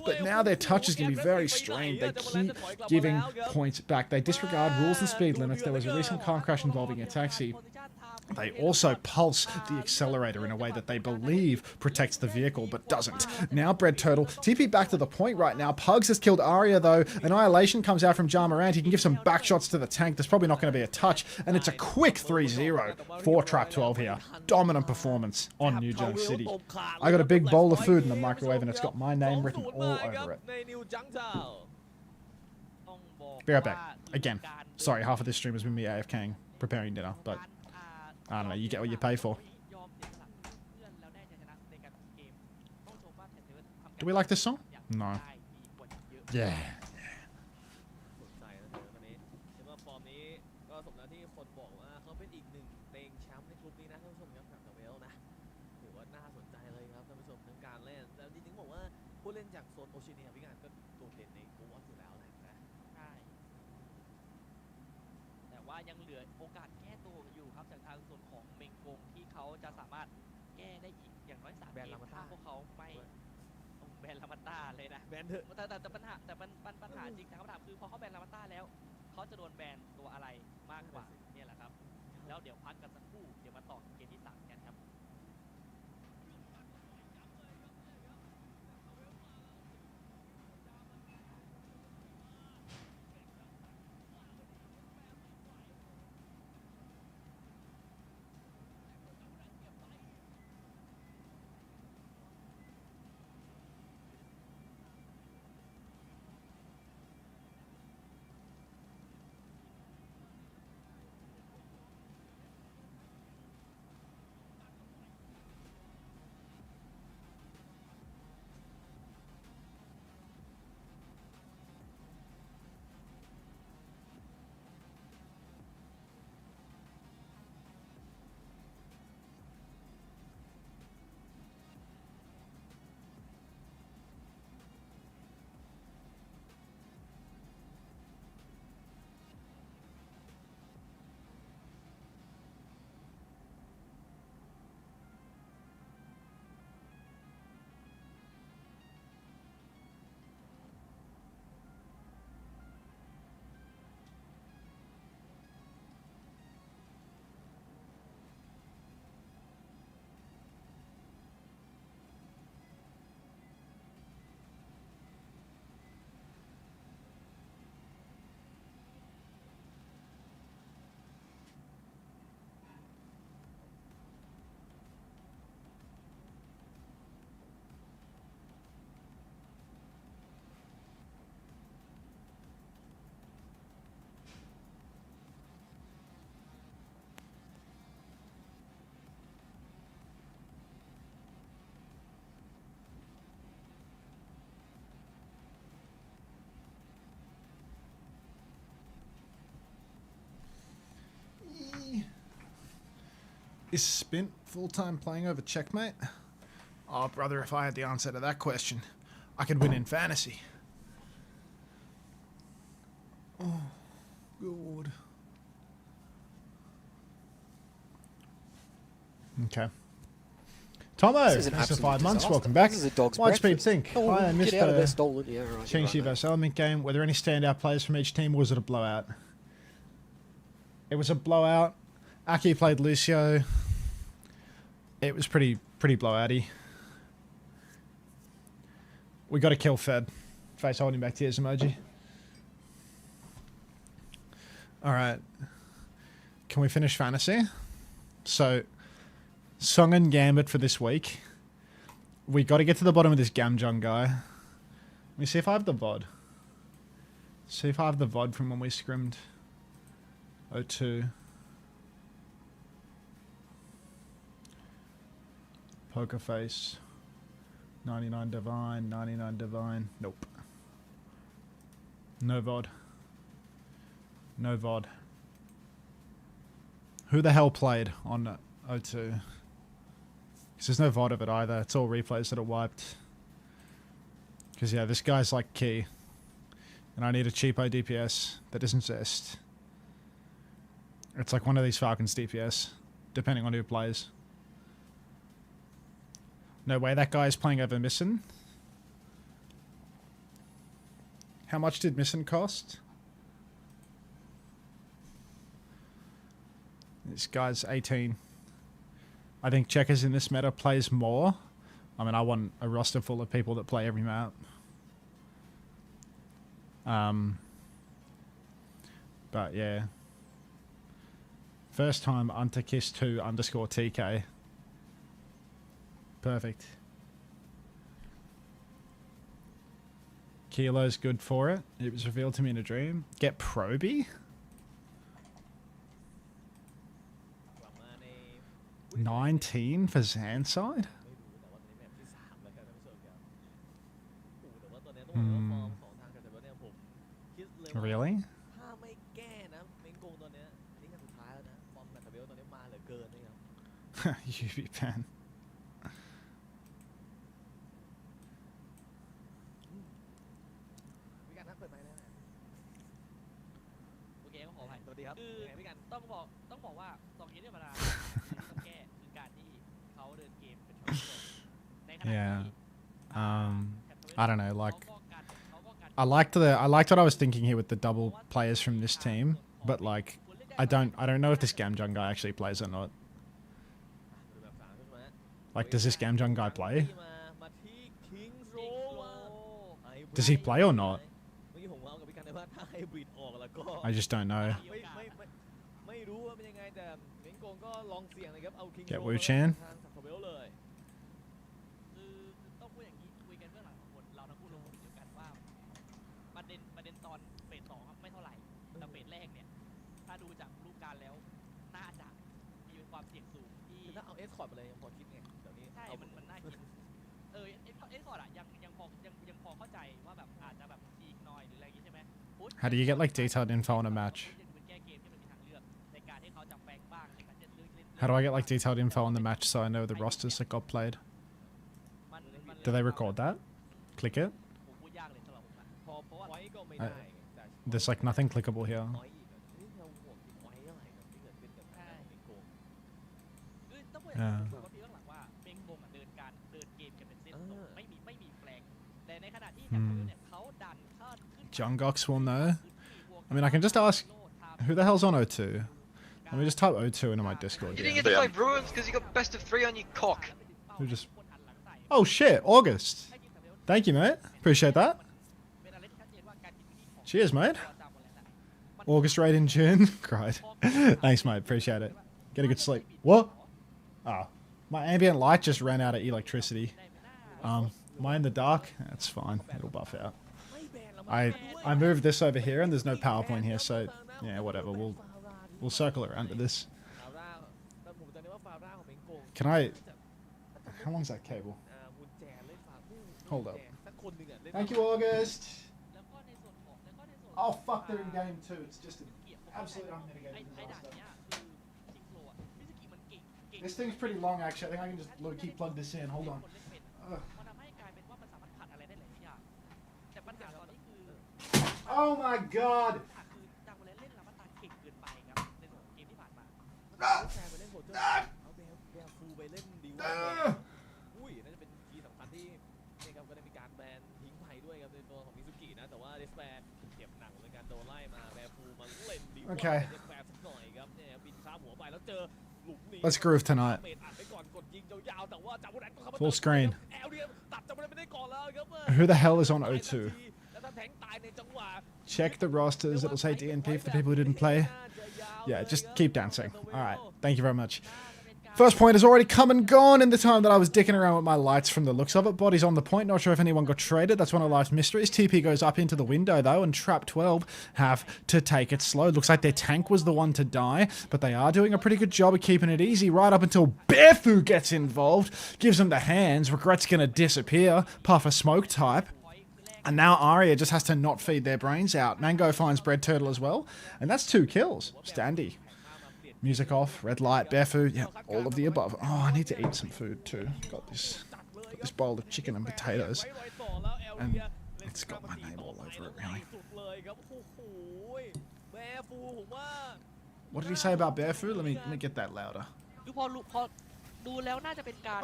but now their touch is going to be very strained. They keep giving points back. They disregard rules and speed limits. There was a recent car crash involving a taxi. They also pulse the accelerator in a way that they believe protects the vehicle, but doesn't. Now Bread Turtle, TP back to the point right now. Pugs has killed Arya, though. Annihilation comes out from Jarmarant. He can give some back shots to the tank. There's probably not going to be a touch, and it's a quick 3-0 for Trap 12 here. Dominant performance on New Junk City. I got a big bowl of food in the microwave, and it's got my name written all over it. Be right back. Again, sorry, half of this stream has been me AFKing, preparing dinner, but I don't know, you get what you pay for. Do we like this song? No. Yeah. สนใจนะเธอวันนี้เห็นว่าฟอร์มนี้ก็สมแล้วที่คนบอกว่าเขาเป็นอีกหนึ่งเต็งแชมป์ในกลุ่มนี้นะท่านผู้ชมครับกับเวลนะถือว่าน่าสนใจเลยครับท่านผู้ชมทั้งการเล่นแต่จริงๆบอกว่าผู้เล่นจากโซนโอเชียเนียพี่การก็โดดเด่นในกลุ่มอยู่แล้วแหละนะ ใช่แต่ว่ายังเหลือโอกาสแก้ตัวอยู่ครับจากทางส่วนของเมงกงที่เขาจะสามารถแก้ได้อีกอย่างน้อย3 แบ เก น ม ลามาต้า ถ้าพวกเขาไม่แบนลามาต้าเลยนะ แบนเถอะ แต่ปัญหาปัญหาจริงนะคำถามคือพอเขาแบนลามาต้าแล้วเขาจะโดนแบนตัวอะไรมากกว่าเนี่ยแหละครับแล้วเดี๋ยวพักกันสักครู่เดี๋ยวมาต่อเกมที่3กันครับ Is Spint full-time playing over checkmate? Oh, brother, if I had the answer to that question, I could win in fantasy. Oh, God. Okay. Tomo, This is an thanks for 5 absolute months. disaster. Welcome back. This is a dog's Widespeed breakfast. Sync. Oh, Hi, I missed get out of there, the stolen. Yeah, right. ShengShi vs ELMT game. Were there any standout players from each team, or was it a blowout? It was a blowout. Aki played Lucio. It was pretty blowouty. We got to kill Fed. Face holding back tears emoji. All right. Can we finish fantasy? So, Song and Gambit for this week. We got to get to the bottom of this Gamjung guy. Let me see if I have the VOD. See if I have the VOD from when we scrimmed. 02. Poker face. 99 Divine. 99 Divine. Nope. No VOD. No VOD. Who the hell played on 02? Because there's no VOD of it either. It's all replays that are wiped. Because, yeah, this guy's like key. And I need a cheapo DPS that isn't Zest. It's like one of these Falcons DPS, depending on who plays. No way that guy is playing over Missin. How much did Missin cost? This guy's 18. I think Checkers in this meta plays more. I mean, I want a roster full of people that play every map. But yeah. First time Unterkiss2 _ TK. Perfect. Kilo's good for it. It was revealed to me in a dream. Get Proby? กลับมาใน 19 for Zandside? ไม่รู้แต่ว่าตอนนี้แมปที่3แล้วครับท่านผู้ชมครับโอ้แต่ว่าตอนนี้ต้องบอกว่าฟอร์มของทางกันแต่ว่าเนี่ยผมคิดเลยว่า Really? ถ้าไม่แก้นะเม้งโกงตอนเนี้ยนี่กันสุดท้ายแล้วนะฟอร์มแมตช์เบลตอนนี้มาเหลือเกินนะครับ UB fan. พี่กันนะเปิดไมค์แล้วนะ โอเคก็ขออภัย สวัสดีครับ คือ ยังไงพี่กัน ต้องบอกว่า2เกมที่ผ่านมาต้องแก้คือการที่เขาเดินเกมเป็นช็อตในขณะที่ Yeah. I don't know, like เขาก็กัน I liked what I was thinking here with the double players from this team, but like I don't know if this Gamjung guy actually plays or not. ดูแบบ3ใช่ไหม Like does this Gamjung guy play? มาที่ Kings โร Row โล Does he play or not? เมื่อกี้ผมเอากับพี่กันเลยว่าถ้าไฮบริดออกแล้วก็ I just don't know. ไม่รู้ว่าเป็นยังไงแต่เม้งโกงก็ลองเสี่ยงนะครับเอา Kings Get Row Wu Chan ทางสับเบลเลย คือต้องพูดอย่างนี้คุยกันเบื้องหลังของคนเราทั้งคู่ลงคนเดียวกันว่าประเด็นตอนเฟส2ครับไม่เท่าไหร่แต่เฟสแรกเนี่ยถ้าดูจากรูปการแล้วน่าจะมีความเสี่ยงสูงที่ คือถ้าเอาเอสคอร์ดมาเลยยังพอคิดไงเดี๋ยวนี้ ใช่ เอา มันน่าคิดเอ็กคอร์ดอะยังพอเข้าใจว่าแบบอาจจะแบบทีกหน่อยหรืออะไรอย่างงี้ใช่ไหม How do you get like detailed info on a match? แก้เกมที่มันมีทางเลือกในการที่เขาจะแฝงบ้างในการจะเลือกเล่น How do I get like detailed info on the match so I know the rosters that got played? มัน Do they record that? Click it? ผมพูดยากเลยสำหรับผมอะ เพราะว่าไว้ก็ไม่ได้แต่ There's like nothing clickable here. น้อยอีกอะนี่เราห่วงที่ไว้อะไรกับที่เกิดขึ้นกับทางด้านของเม้งโกง คือต้องพูดอย่างนี้ว่าพี่เบื้องหลังว่าเมงโกงอะเดินเกมกันเป็นเส้นตรงไม่มีแปลงแต่ในขณะที่แถบเนี่ยเขาดันขึ้น Junggox will know. I mean I can just ask who the hell's on O2? Let me just type O2 into my Discord. You didn't Yeah. get to play Bruins because you got best of 3 on your cock. Who just Oh shit, August. Thank you, mate. Appreciate that. Cheers, mate. August raid in June. Cried. Thanks, mate. Appreciate it. Get a good sleep. What? Ah, my ambient light just ran out of electricity. Am I in the dark? That's fine. It'll buff out. I moved this over here and there's no PowerPoint here, so yeah, whatever. We'll circle around to this. ฟาวร่าแต่ผมจำได้ว่าฟาวร่าของเม้งโกง Can I? How long's that cable? มุนแจเล่นฟาวร่า Hold up. สักคนหนึ่งอะเล่น Thank you, August. แล้วก็ในส่วนของ Oh fuck, they're in game too. It's just an absolute unmitigated ไอ้ด่าน disaster. เนี้ยคือซิกโลอะมิสกิมันเก่ง This thing's pretty long, actually. I think I can just low-key plug this in. Hold on. มันทำให้กลายเป็นว่ามันสามารถผัดอะไรได้หลายอย่างแต่ปัญหาตอนนี้คือ Oh my god. ปัญหาคือจางเล่นแล้วมันตาเก่งเกินไปครับในส่วนของเกมที่ผ่านมา แซมไปเล่นโหดเจอเอาเบลฟูไปเล่นดีว่าอุ้ยน่าจะเป็นคีย์สำคัญที่นี่ครับก็ได้มีการแบนทิ้งไปด้วยครับในตัวของมิซุกินะแต่ว่าเดสแปนเจ็บหนักในการโดนไล่มาแบลฟูมาเล่นดีว่าเดสแปนสักหน่อยครับเนี่ยบินข้ามหัวไปแล้วเจอหลุมนี้ Let's groove tonight. เมดอัดไปก่อนกดยิงยาวๆแต่ว่าจับบุแดนก็เข้ามา Full screen. แอลเดียตัดจับบุแดนไม่ได้ก่อนแล้วครับ Who the hell is on O2? แล้วถ้าแทงตายในจังหวะ Check the rosters. It'll say DNP for the people who didn't play. Yeah, just keep dancing. All right. Thank you very much. First point has already come and gone in the time that I was dicking around with my lights from the looks of it. Body's on the point. Not sure if anyone got traded. That's one of life's mysteries. TP goes up into the window, though, and Trap 12 have to take it slow. Looks like their tank was the one to die, but they are doing a pretty good job of keeping it easy right up until Bearfu gets involved. Gives them the hands. Regret's going to disappear. Puff a smoke type. And now Aria just has to not feed their brains out. Mango finds Bread Turtle as well. And that's 2 kills. Standy. Music off, red light, bare food, yeah, all of the above. Oh, I need to eat some food too. Got this bowl of chicken and potatoes. And it's got my name all over it, really. What did he say about bare food? Let me get that louder. คือพอดูแล้วน่าจะเป็นการ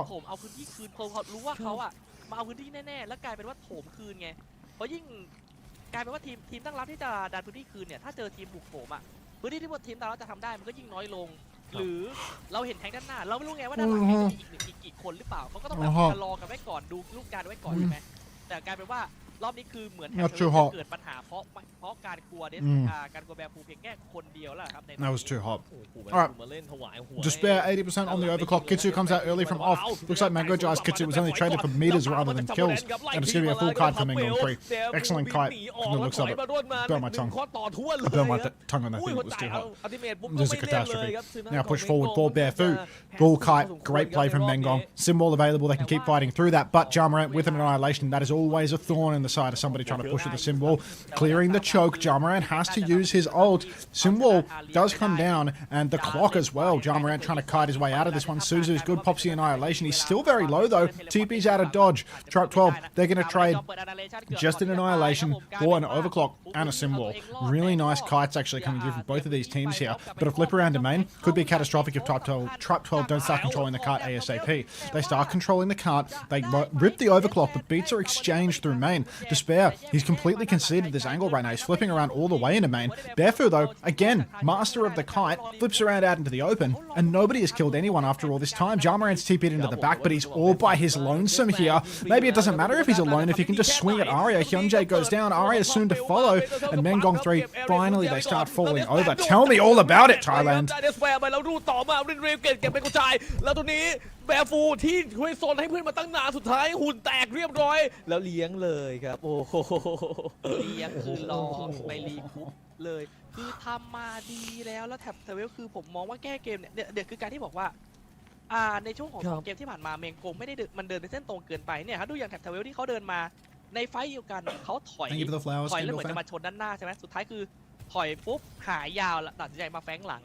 โถมเอาพื้นที่คืนพอรู้ว่าเขาอะมาเอาพื้นที่แน่ๆแล้วกลายเป็นว่าโถมคืนไงเพราะยิ่งกลายเป็นว่าทีมตั้งรับที่จะดันพื้นที่คืนเนี่ยถ้าเจอทีมบุกโถมอะพื้นที่ที่พวกทีมตั้งรับจะทำได้มันก็ยิ่งน้อยลง หรือเราเห็นแทงด้านหน้าเราไม่รู้ไงว่าด้านหลังจะมีอีกคนหรือเปล่าเขาก็ต้องแบบชะลอกันไว้ก่อนดูลูกการไว้ก่อนใช่ไหมแต่กลายเป็นว่า รอบนี้คือเหมือน Not too hot. เกิดปัญหาเพราะการกลัวเดสการกลัวแบร์ฟูเพียงแค่คนเดียวแล้วครับใน That was too hot. โอ้โห Alright. มาเล่นถวายหัว Despair 80% on the overclock. Kitsu comes out early from off. Looks like Mango Jai's Kitsu was only traded for meters rather than kills. And it's going to be a full kite for Mengong 3. Excellent kite from the looks of it. Burn my tongue. I burned my tongue on that thing. It was too hot. This is a catastrophe. Now push forward for Bearfu. Bull kite. Great play from Mengong. Symbol available. They can keep fighting through that. But Jamarant with an annihilation. That is always a thorn in the side of somebody trying to push with the symbol. Clearing the choke. Jamarant has to use his ult. Symbol does come down. And the clock as well. Jamarant trying to kite his way out of this one. Suzu's good. Pops the annihilation. He's still very low though. TP's out of dodge. Trap 12. They're going to trade just an annihilation for an overclock and a symbol. Really nice kites actually coming through from both of these teams here. But a flip around to main could be catastrophic if Trap 12 don't start controlling the cart ASAP. They start controlling the cart. They rip the overclock, but beats are exchanged through main. Despair, he's completely conceded this angle right now. He's flipping around all the way into main. Bearfu though, again, master of the kite, flips around out into the open, and nobody has killed anyone after all this time. Jamarant's TP'd into the back, but he's all by his lonesome here. Maybe it doesn't matter if he's alone, if he can just swing at Aria. Hyunjae goes down, Aria is soon to follow, and Mengong 3, finally they start falling over. Tell me all about it, Thailand. แล้วตัวนี้แบร์ฟูที่ช่วยโซนให้เพื่อนมาตั้งนานสุดท้ายหุ่นแตกเรียบร้อยแล้วเลี้ยงเลยครับโอ้โห เลี้ยงคือรอไปรีคุปเลยคือทำมาดีแล้วแท็บเทเวลคือผมมองว่าแก้เกมเนี่ยเดี๋ยวคือการที่บอกว่าในช่วงของเกมที่ผ่านมาเมงโกไม่ได้มันเดินในเส้นตรงเกินไปเนี่ยครับดูอย่างแท็บเทเวลที่เขาเดินมาในไฟต์เดียวกันเขาถอยแล้วเหมือนจะมาชนด้านหน้าใช่ไหมสุดท้ายคือถอยปุ๊บหายยาวแล้วตัดสินใจมาแฝงหลัง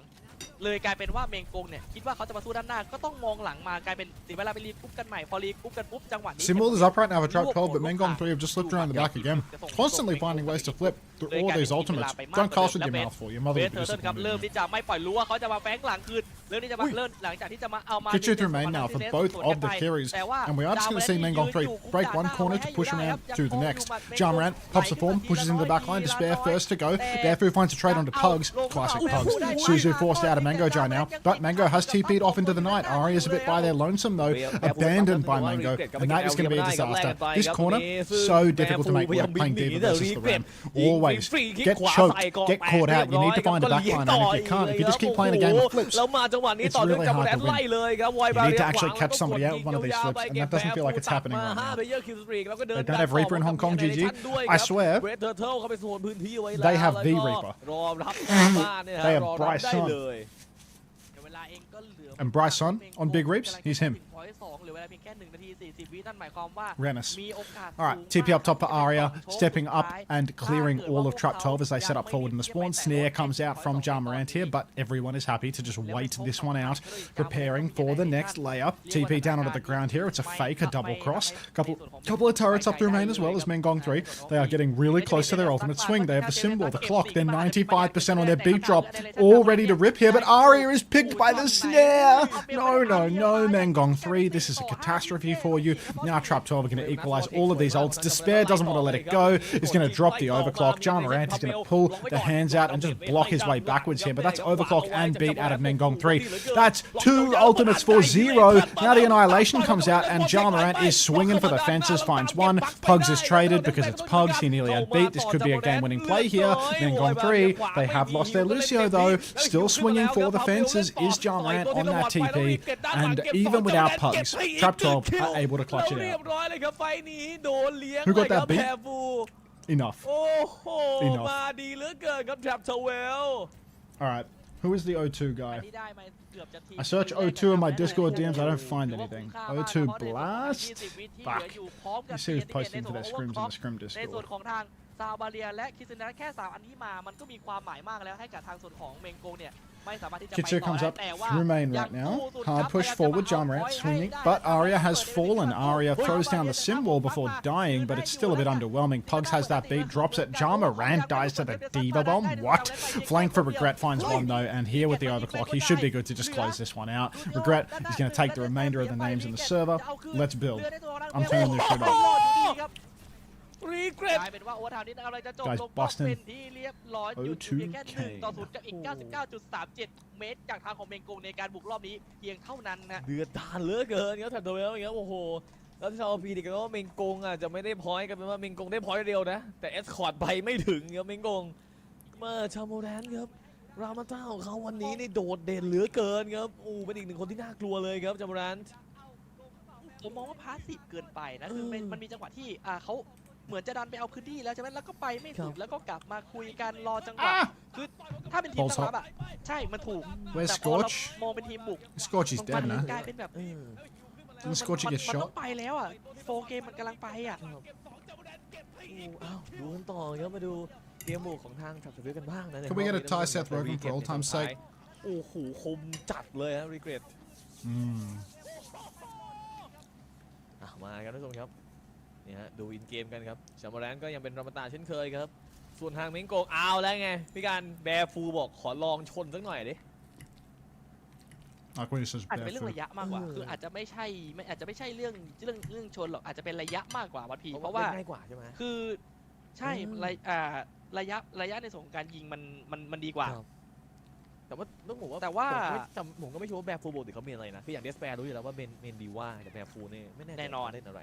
เลยกลายเป็นว่าเมงกงเนี่ยคิดว่าเขาจะมาสู้ด้านหน้าก็ต้องมองหลังมากลายเป็นเสียเวลาไปรีกรุ๊ปกันใหม่พอรีกรุ๊ปกันปุ๊บจังหวะนี้ Symbol is up right now for Trap 12, but Mengong 3 have just slipped around the back again. Constantly finding ways to flip through all these ultimates. Don't cast with your mouth full. Your mother will be disappointed. เริ่มที่จะไม่ปล่อยรู้ว่าเขาจะมาแฝงหลังคืนเริ่มที่จะมาเริ่มหลังจากที่จะมาเอามา Kitsu through main now for both of the carries, and we are just going to see Mengong 3 break one corner to push around to the next. Jamarant pops the form, pushes into the back line. Despair first to go. Bearfu finds a trade onto Pugs. Classic Pugs. Suzu forced out of Mango Jai now, but Mango has TP'd off into the night. Aria's a bit by their lonesome though, abandoned by Mango, and that is going to be a disaster. This corner, so difficult to make work playing D.Va versus the Ram. Always get choked, get caught out. You need to find a backline, and if you can't, if you just keep playing a game of flips, it's really hard to win. You need to actually catch somebody out with one of these flips, and that doesn't feel like it's happening right now. They don't have Reaper in Hong Kong, GG. I swear, they have the Reaper. They have Bryson. And Bryson on Big Reaps, he's him. Rennis. Alright, TP up top for Aria, stepping up and clearing all of Trap 12 as they set up forward in the spawn. Snare comes out from Jamarant here, but everyone is happy to just wait this one out, preparing for the next layer. TP down onto the ground here, it's a fake, a double cross. Couple of turrets up through main as well as Mengong 3. They are getting really close to their ultimate swing. They have the symbol, the clock, they're 95% on their beat drop, all ready to rip here, but Aria is picked by the snare! No, Mengong 3, this is a catastrophe for you. Now Trap 12 are going to equalize all of these ults. Despair doesn't want to let it go. He's going to drop the overclock. Jamarant is going to pull the hands out and just block his way backwards here. But that's overclock and beat out of Mengong 3. That's 2 ultimates for 0. Now the annihilation comes out and Jamarant is swinging for the fences. Finds one. Pugs is traded because it's Pugs. He nearly had beat. This could be a game-winning play here. Mengong 3. They have lost their Lucio though. Still swinging for the fences is Jamarant on that TP. And even without Pugs, Trap 12 are able to clutch it out. Who got that beat? Enough. Alright, who is the O2 guy? I search O2 in my Discord DMs, I don't find anything. O2 Blast? Fuck. You see who's posting to their scrims in the scrim Discord. ซาวบาเลียและคิซินะแค่3อันนี้มามันก็มีความหมายมากแล้วให้กับทางส่วนของเมงโกเนี่ยไม่สามารถที่จะไปต่อ Kitsu comes up through main right now. Hard push forward, Jamarant swinging, but Aria has fallen. Aria throws down the symbol before dying, but it's still a bit underwhelming. Pugs has that beat, drops it. Jamarant dies to the D.Va bomb. What? Flank for Regret finds one though, and here with the overclock, he should be good to just close this one out. Regret is going to take the remainder of the names in the server. Let's build. I'm turning this shit off. Guys, Boston. O2K. กับอีก 99.37 เมตรจากทางของเมงโกในการบุกรอบนี้เพียงเท่านั้นนะ เดือดดาลเหลือเกินครับแถบตัวเวลอย่างเงี้ยโอ้โห แล้วที่เราพีดีกันว่าเมงกงจะไม่ได้พอยต์กันเป็นว่าเมงกงได้พอยต์เดียวนะแต่เอสคอร์ดไปไม่ถึงครับเมงกงมาชาโมแดนครับรามาต้าของเขาวันนี้นี่โดดเด่นเหลือเกินครับเป็นอีกหนึ่งคนที่น่ากลัวเลยครับชาโมแดนผมมองว่าพาสซีฟเกินไปนะคือมันมีจังหวะที่เขาเหมือนจะดันไปเอาพื้นที่แล้วใช่ไหมแล้วก็ไปไม่ถูกแล้วก็กลับมาคุยกันรอจังหวะคือถ้าเป็นทีมตั้งรับใช่มันถูกแต่พอเรามองเป็นทีมบุก Scorch is dead นะ กลายเป็นแบบScorch get มันต้ shot องไปแล้วโฟเกมมันกำลังไปดูกันต่อครับมาดูเกมบุกของทางขับสวิตกันบ้างนะ Can we get a tie Seth Rogen for old time's sake โอ้โหคมจัดเลยฮะรีเกรตมาครับท่านผู้ชมครับนี่ฮะดูอินเกมกันครับชาโมแรนก็ยังเป็นรามาตาเช่นเคยครับส่วนทางเม้งโกงเอาแล้วไงพี่การแบร์ฟูบอกขอลองชนสักหน่อยดิอาจจะเป็นเรื่องระยะมากกว่าคืออาจจะไม่ใช่เรื่องชนหรอกอาจจะเป็นระยะมากกว่าวัดพีเพราะว่าง่ายกว่าใช่ไหมคือใช่ระยะในส่วนของการยิงมันดีกว่าแต่ว่าต้องบอกว่าผมก็ไม่ชัวร์ว่าแบร์ฟูบอกเขาเมนอะไรนะคืออย่างเดสแปร์รู้อยู่แล้วว่าเมนดีว่าแต่แบร์ฟูนี่ไม่แน่นอนเล่นอะไร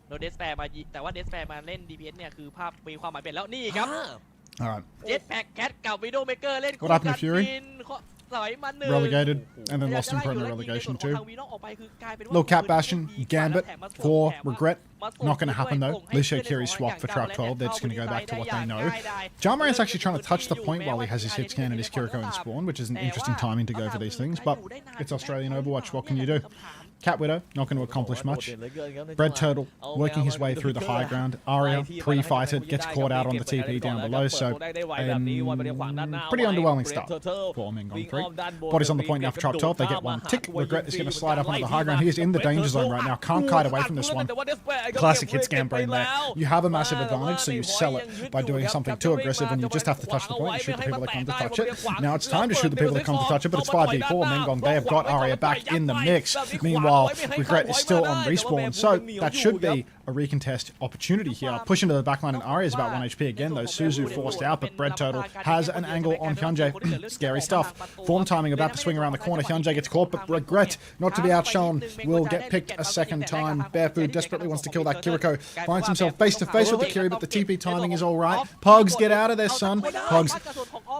โดนเดสแปร์มาแต่ว่าเดสแปร์มาเล่น DPS เนี่ยคือภาพมีความหมายเป็นแล้วนี่ครับเจ็ตแพ็กแคทกับวิดโอเมเกอร์เล่นคู่กันบินสอยมา1 relegated and then lost in Premier relegation too โล Cap Bastion Gambit for Regret not going to happen though Licia Kiri swap for Trap 12 they're just going to go back to what they know Jamarant's actually trying to touch the point while he has his hit scan and his Kiriko in spawn which is an interesting timing to go for these things but it's Australian Overwatch what can you do Cat Widow not going to accomplish much. Bread Turtle working his way through the high ground. Arya pre-fighted, gets caught out on the TP down below, so pretty underwhelming start for MENG 3. Body's on the point now for Trap 12, they get one tick. Regret is going to slide up onto the high ground. He is in the danger zone right now, can't kite away from this one. Classic hit scam brain there. You have a massive advantage, so you sell it by doing something too aggressive and you just have to touch the point, you shoot the people that come to touch it. Now it's time to shoot the people that come to touch it, but it's 5v4 MENG. They have got Arya back in the mix. Meanwhile, Regret is still on respawn, so that should be a recontest opportunity here. Push into the backline and Arya is about 1 HP again though. Suzu forced out, but Bread Turtle has an angle on Hyunjae. Scary stuff. Form timing about to swing around the corner. Hyunjae gets caught, but Regret, not to be outshone, will get picked a second time. Barefoot desperately wants to kill that Kiriko. Finds himself face to face with the Kiri, but the TP timing is alright. Pugs, get out of there, son. Pugs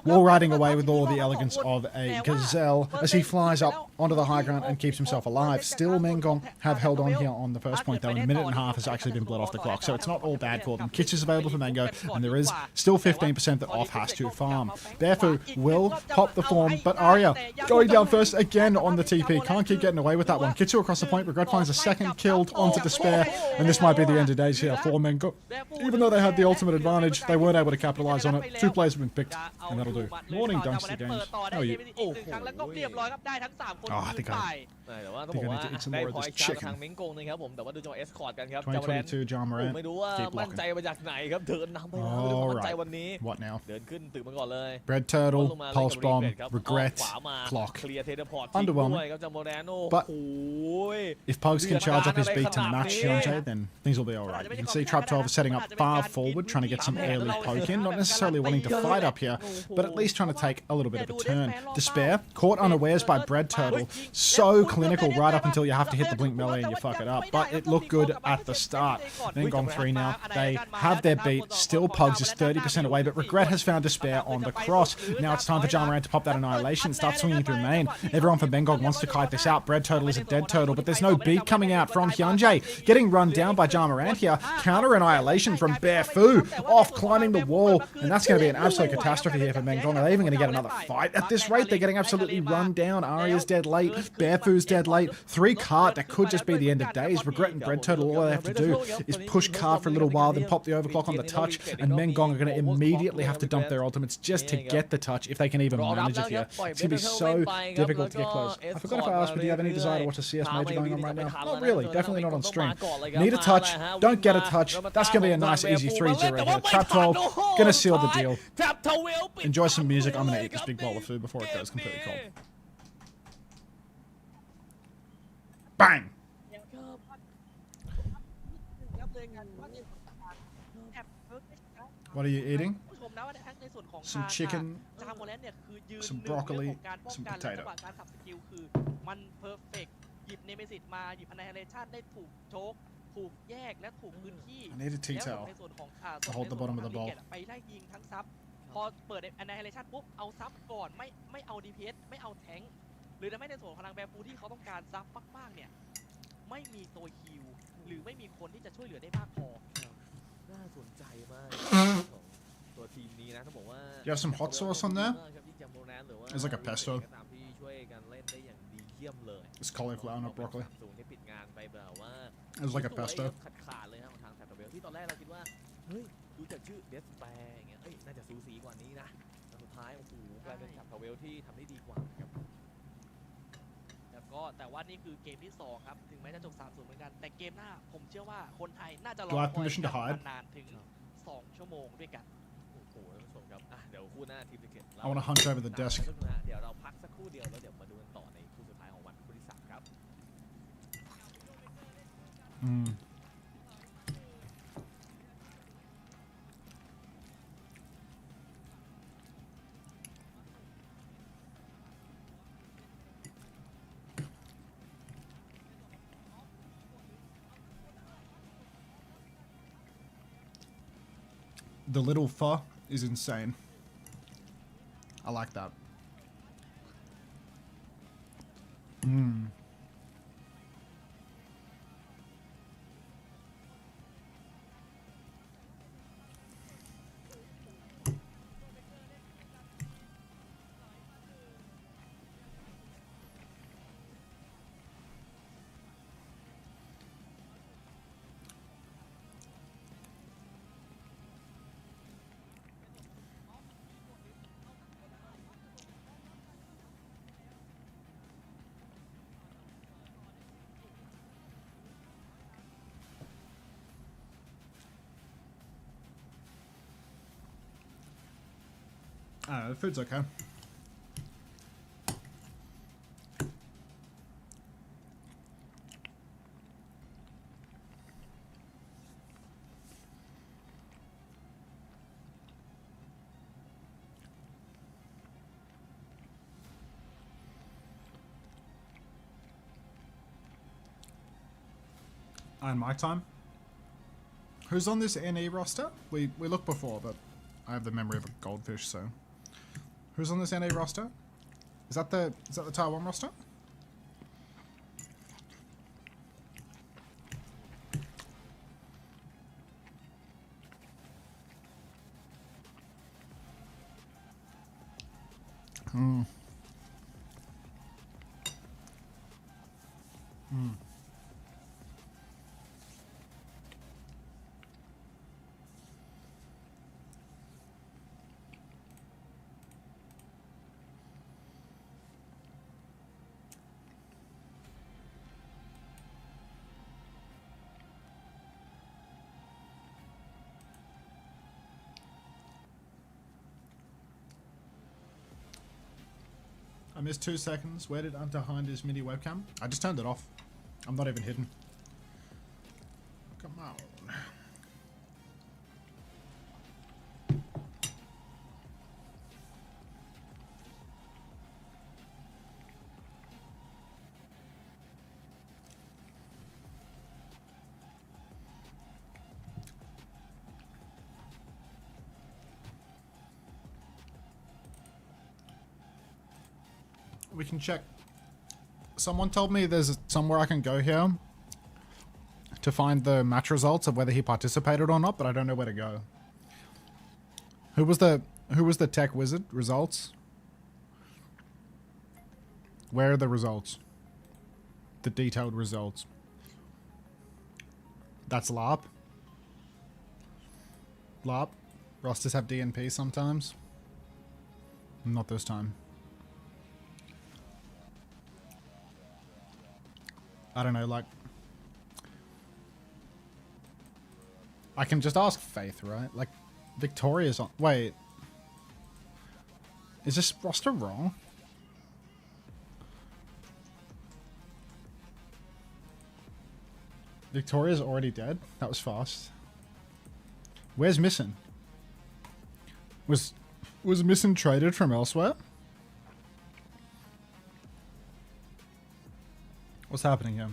wall riding away with all the elegance of a gazelle as he flies up onto the high ground and keeps himself alive. Still, MENG have held on here on the first point though, and a minute and a half has actually been bled off the clock, so it's not all bad for them. Kitch is available for MENG, and there is still 15% that off has to farm. Barefoot will pop the form, but Arya going down first again on the TP. Can't keep getting away with that one. Kitchu across the point. Regret finds a second killed onto Despair, and this might be the end of days here for MENG. Even though they had the ultimate advantage, they weren't able to capitalize on it. 2 players have been picked, and that'll do. Morning, Dunkster Games. How are you? Oh, I think I need to eat some more of this chicken. 2022 John Morant. ไม่รู้ว่ามั่นใจมาจากไหนครับเดินนำไปแล้วมั่นใจวันนี้ What now? เดินขึ้นตึกมาก่อนเลย Bread Turtle, Pulse Bomb, Regret, Clock. Underwhelming. But if Pugs can charge up his beat to match Hyunjae, then things will be alright. You can see Trap 12 is setting up far forward, trying to get some early poke in. Not necessarily wanting to fight up here, but at least trying to take a little bit of a turn. Despair, caught unawares by Bread Turtle. So clinical right up until you have to hit the blink melee and you fuck it up. But it looked good at the start. Then Gong 3 now. They have their beat. Still Pugs is 30% away, but Regret has found Despair on the cross. Now it's time for Jamarant to pop that Annihilation. Start swinging through main. Everyone from MENG wants to kite this out. Bread Turtle is a dead turtle, but there's no beat coming out from Hyunjae. Getting run down by Jamarant here. Counter Annihilation from Barefu. Off climbing the wall. And that's going to be an absolute catastrophe here for MENG. Are they even going to get another fight at this rate? They're getting absolutely run down. Arya's dead late. Barefu's dead late. 3 cart. That could just be the end of days. Regret and Bread Turtle, all they have to do is push cart for a little while, then pop the overclock on the touch, and MENG are going to immediately have to dump their ultimates just to get the touch if they can even manage it here. It's going to be so difficult to get close. I forgot if I asked, but do you have any desire to watch a CS major going on right now? Not really. Definitely not on stream. Need a touch. Don't get a touch. That's going to be a nice easy 3-0 here. Trap 12 going to seal the deal. Enjoy some music. I'm going to eat this big bowl of food before it goes completely cold. Bang! What are you eating? Some chicken, some broccoli, some potato. ยิบเนเมซิสมาหยิบ Annihilation ได้ถูกโชกถูกแยกและถูกพื้นที่ I need a แล้ว T-tail ในส่วนของto hold the bottom of the ball ไปไล่ยิงทั้งซับพอเปิด Annihilation ปุ๊บเอาซับก่อนไม่เอา DPS ไม่เอาแทงค์หรือไม่ในส่วนของพลังแบฟูที่เขาต้องการซับมากๆเนี่ยไม่มีตัวฮิลหรือไม่มีคนที่จะช่วยเหลือได้มากพอ น่าสนใจมากของตัวทีมนี้นะต้องบอกว่า You have some hot sauce on there? ที่จำโมแนนหรือว่า It's like a pesto. ตามที่ช่วยกันเล่นได้อย่างดีเยี่ยมเลย It's cauliflower, not broccoli. ศูนย์ที่ปิดงานไปแบบว่า It's like a สวย pesto. ขาดเลยนะของทางแซมเบลที่ตอนแรกเราคิดว่าเฮ้ยดูจากชื่อเดสแปร์อย่างเงี้ยเอ้ยน่าจะสูสีกว่านี้นะแต่สุดท้ายโอ้โหกลายเป็นแซมเบลที่ทำได้ดีกว่าครับ แล้วก็แต่ว่านี่คือเกมที่ 2 ครับ ถึงแม้จะจบ 3-0 เหมือนกัน แต่เกมหน้าผมเชื่อว่าคนไทยน่าจะรอ Do I have คอย permission to กัน hide? นานๆถึง 2 ชั่วโมงด้วยกัน โอ้โหท่านผู้ชมครับอ่ะเดี๋ยวคู่หน้าทีมเด็ก I want to hunt over the desk. เดี๋ยวเราพักสักครู่เดียวแล้วเดี๋ยวมาดูกันต่อในคู่สุดท้ายของวันคู่ที่ 3 ครับ Mm. The little pho is insane. I like that. Mmm. I don't know, the food's okay. And my time. Who's on this NE roster? We looked before, but I have the memory of a goldfish, so. Who's on this NA roster? Is that the Taiwan roster? Hmm. Hmm. I missed 2 seconds. Where did Unter hide his mini webcam? I just turned it off. I'm not even hidden. Come on. We can check. Someone told me there's somewhere I can go here to find the match results of whether he participated or not, but I don't know where to go. Who was the tech wizard results? Where are the results? The detailed results. That's LARP. LARP. Rosters have DNP sometimes. Not this time. I don't know, like... I can just ask Faith, right? Like, Victoria's on... Wait. Is this roster wrong? Victoria's already dead? That was fast. Where's Missin? Was Missin traded from elsewhere? What's happening here?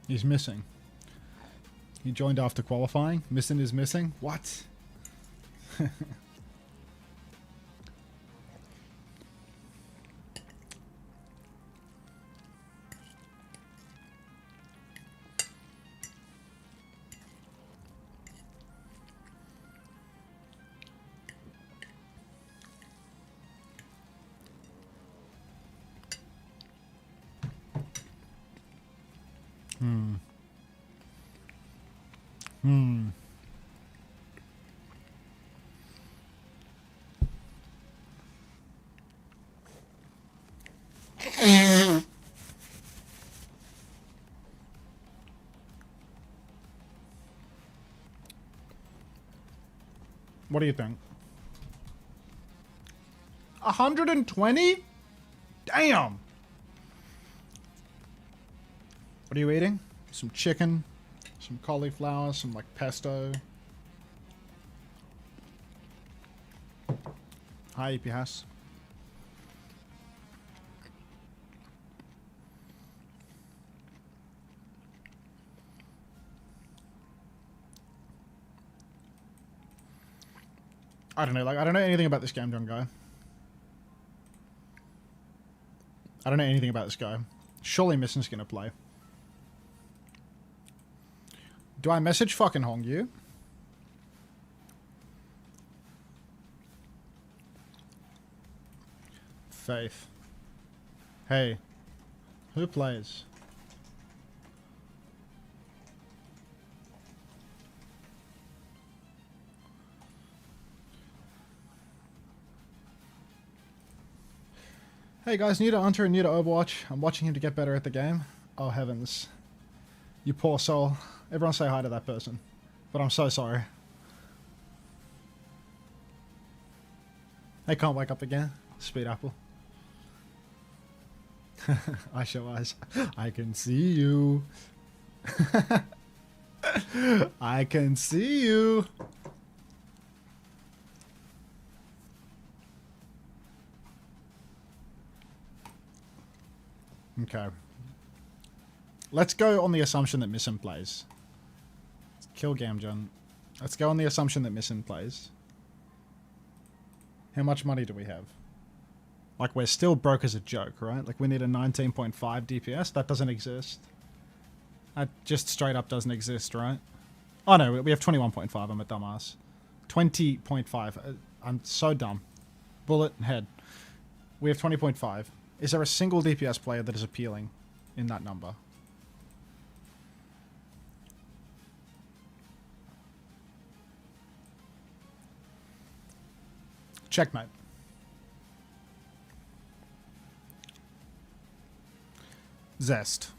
He's missing. He joined after qualifying. Missing is missing. What? What do you think? 120? Damn! What are you eating? Some chicken, some cauliflower, some like pesto. Hi, EPS. I don't know, like, I don't know anything about this game, John Guy. I don't know anything about this guy. Surely Misson's gonna play. Do I message fucking Hong Yu? Faith. Hey. Who plays? Hey guys, new to Unter and new to Overwatch. I'm watching him to get better at the game. Oh heavens. You poor soul. Everyone say hi to that person. But I'm so sorry. I can't wake up again. Speed apple. I show eyes. I can see you. I can see you. Okay. Let's go on the assumption that Missin plays. Kill Gamjon. Let's go on the assumption that Missin plays. How much money do we have? Like, we're still broke as a joke, right? Like, we need a 19.5 DPS. That doesn't exist. That just straight up doesn't exist, right? Oh, no, we have 21.5. I'm a dumbass. 20.5. I'm so dumb. Bullet head. We have 20.5. Is there a single DPS player that is appealing in that number? Checkmate. Zest.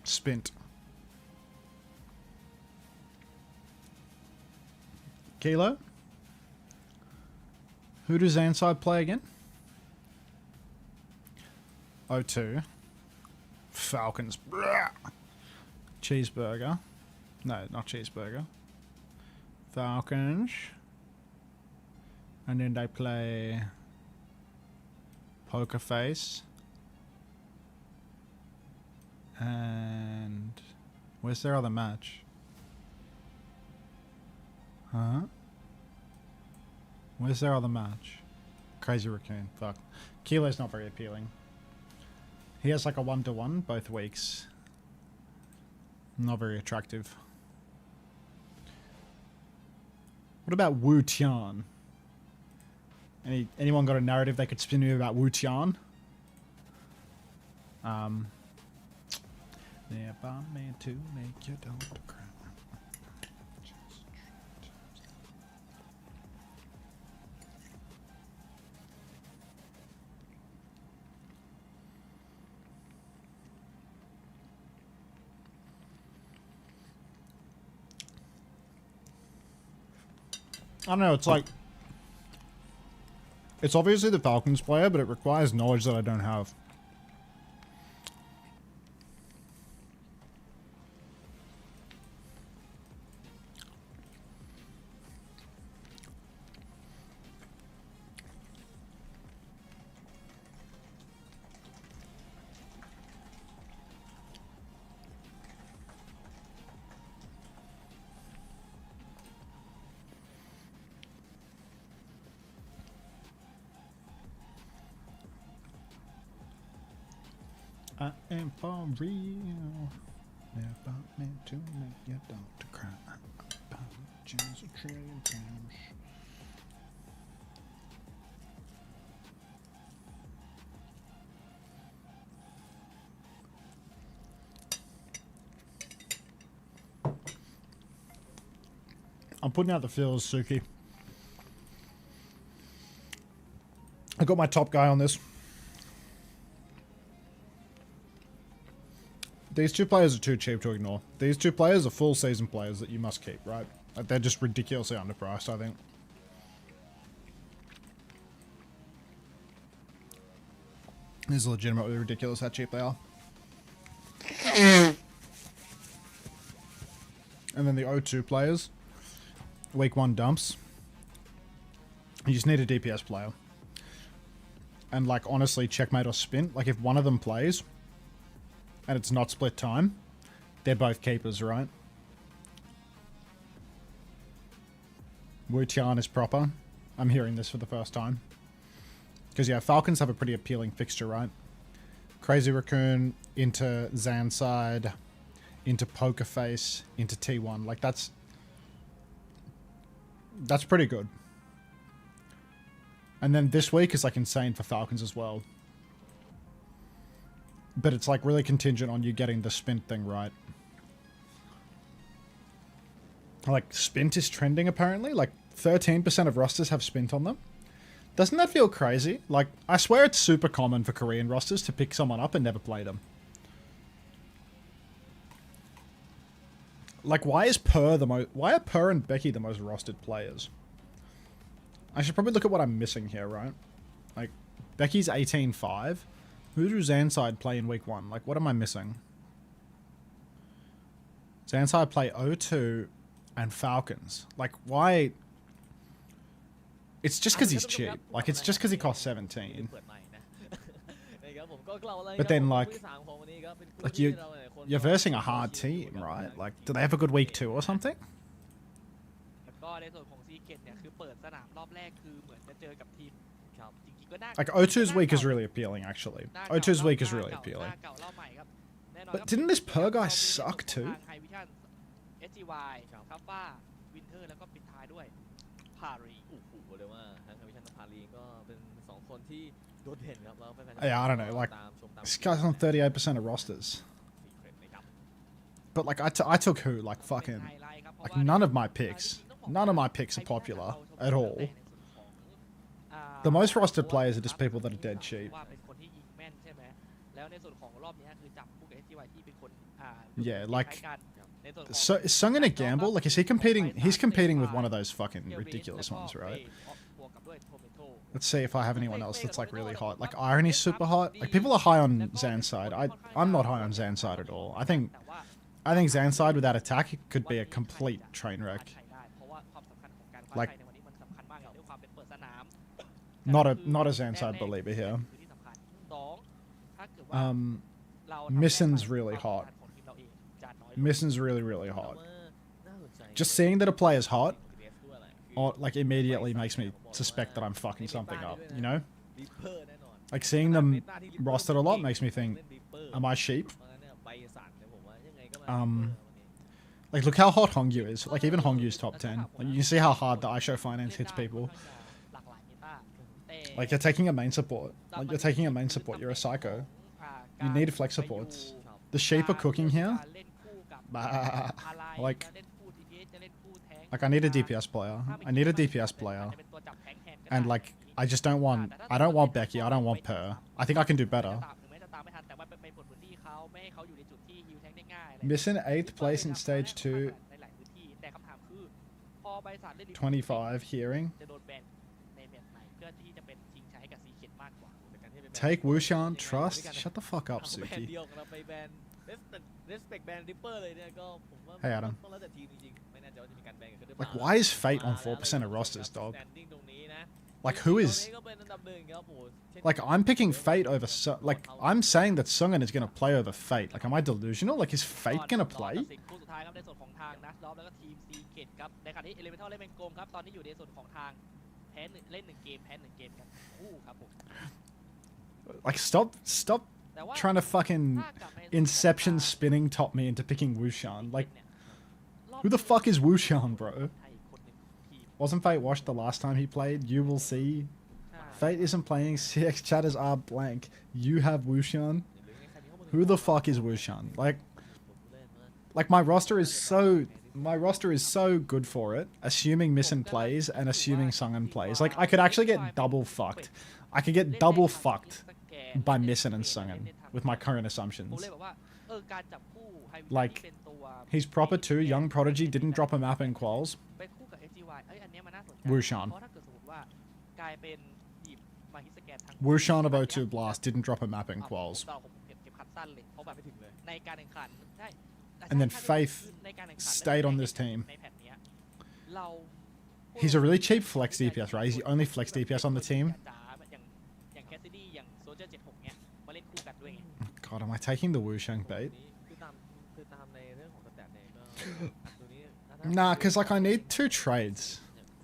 Spint. Kilo? Who does Zanside play again? O2. Falcons. Cheeseburger. No, not cheeseburger. Falcons. And then they play Poker Face. And where's their other match? Huh? Where's their other match? Crazy Raccoon. Fuck. Kilo's not very appealing. He has like a 1-to-1 both weeks. Not very attractive. What about Wu Tian? Anyone got a narrative they could spin me about Wu Tian? They're bombing to make you don't cry. I don't know, it's like... It's obviously the Falcons player, but it requires knowledge that I don't have. I am for real. Never meant to make your daughter cry. Apologize a trillion times. I'm putting out the feels, Suki. I got my top guy on this. These two players are too cheap to ignore. These two players are full season players that you must keep, right? Like, they're just ridiculously underpriced, I think. It's legitimately ridiculous how cheap they are. And then the O2 players. Week 1 dumps. You just need a DPS player. And, like, honestly, checkmate or spin. Like, if one of them plays, and it's not split time, they're both keepers, right? Wu Tian is proper. I'm hearing this for the first time. Because, yeah, Falcons have a pretty appealing fixture, right? Crazy Raccoon into Zanside, into Pokerface, into T1. Like, that's pretty good. And then this week is, like, insane for Falcons as well. But it's, like, really contingent on you getting the Spint thing right. Like, Spint is trending, apparently. Like, 13% of rosters have Spint on them. Doesn't that feel crazy? Like, I swear it's super common for Korean rosters to pick someone up and never play them. Like, why are Per and Becky the most rostered players? I should probably look at what I'm missing here, right? Like, Becky's 18-5. Who do Zanside play in week 1? Like, what am I missing? Zanside play O2 and Falcons. Like, why? It's just because he's cheap. Like, it's just because he costs 17. But then, like you're versing a hard team, right? Like, do they have a good week 2 or something? Like, O2's week is really appealing, actually. O2's week is really appealing. But didn't this Per guy suck too? Yeah, I don't know. Like, this guy's on 38% of rosters. But, like, I took who? Like, fucking... Like, none of my picks are popular at all. The most rostered players are just people that are dead cheap. Yeah, like... So, is Sung in a gamble? Like, is he competing? He's competing with one of those fucking ridiculous ones, right? Let's see if I have anyone else that's, like, really hot. Like, Irony's super hot. Like, people are high on Zanside. I'm not high on Zanside at all. I think Zanside without attack could be a complete train wreck. Like, not a Zanside believer here. Mission's really hot. Mission's really, really hot. Just seeing that a player's hot, or, like, immediately makes me suspect that I'm fucking something up, you know? Like, seeing them rostered a lot makes me think, am I sheep? Like, look how hot Hongyu is. Like, even Hongyu's top 10. Like, you can see how hard the iShow Finance hits people. Like, you're taking a main support. Like, you're taking a main support. You're a psycho. You need flex supports. The sheep are cooking here. Bah. Like, I need a DPS player. I need a DPS player. And, like, I don't want Becky. I don't want Per. I think I can do better. Missing 8th place in stage 2. 25 hearing. Take Wushan, trust. Shut the fuck up, Suki. Hey, Adam. Like, why is Fate on 4% of rosters, dog? Like, who is... Like, I'm picking Fate over... Like, I'm saying that Sungin is going to play over Fate. Like, am I delusional? Like, is Fate going to play? Like, stop แต่ว่า trying to fucking ถ้ากลับมาในส่วนของ inception spinning top me into picking Wushan. Like, who the fuck is Wushan, bro? ไทยคนหนึ่งของทีม Wasn't Fate watched the last time he played? You will see. ใช่ Fate isn't playing. CX chatters are blank. You have Wushan. Who the fuck is Wushan? Like my roster is so good for it, assuming Missin plays and assuming Sungan plays. Like, I could actually get double fucked. I could get double fucked by Missin and Sungan with my current ผม assumptions. เลยบอกว่าการจับคู่ไฮวิ Like, ที่เป็นตัว He's proper too. Young Prodigy didn't drop a map in quals. ไปคู่กับ FGY อันเนี้ยมันน่าสนใจ Wushan. เพราะถ้าเกิดสมมติว่ากลายเป็นหยิบมาฮิสแกนทั้ง Wushan of O2 Blast didn't drop a map in quals. ผมเก็บขัดสั้นเลยเพราะแบบไม่ถึงเลยในการแข่งขันใช่ And then Faith ในการแข่งขัน stayed on this team. ในแพทเนี้ยเรา He's a really cheap flex DPS, right? He's the only flex DPS on the team. อย่างแคสซิดี้อย่างโซเจอร์76เนี้ยมาเล่นคู่กันด้วยไง God, am I taking the Wushan bait? คือตามในเรื่องของสแตทเนี่ยก็ตัวนี้ Nah, because like I need 2 trades.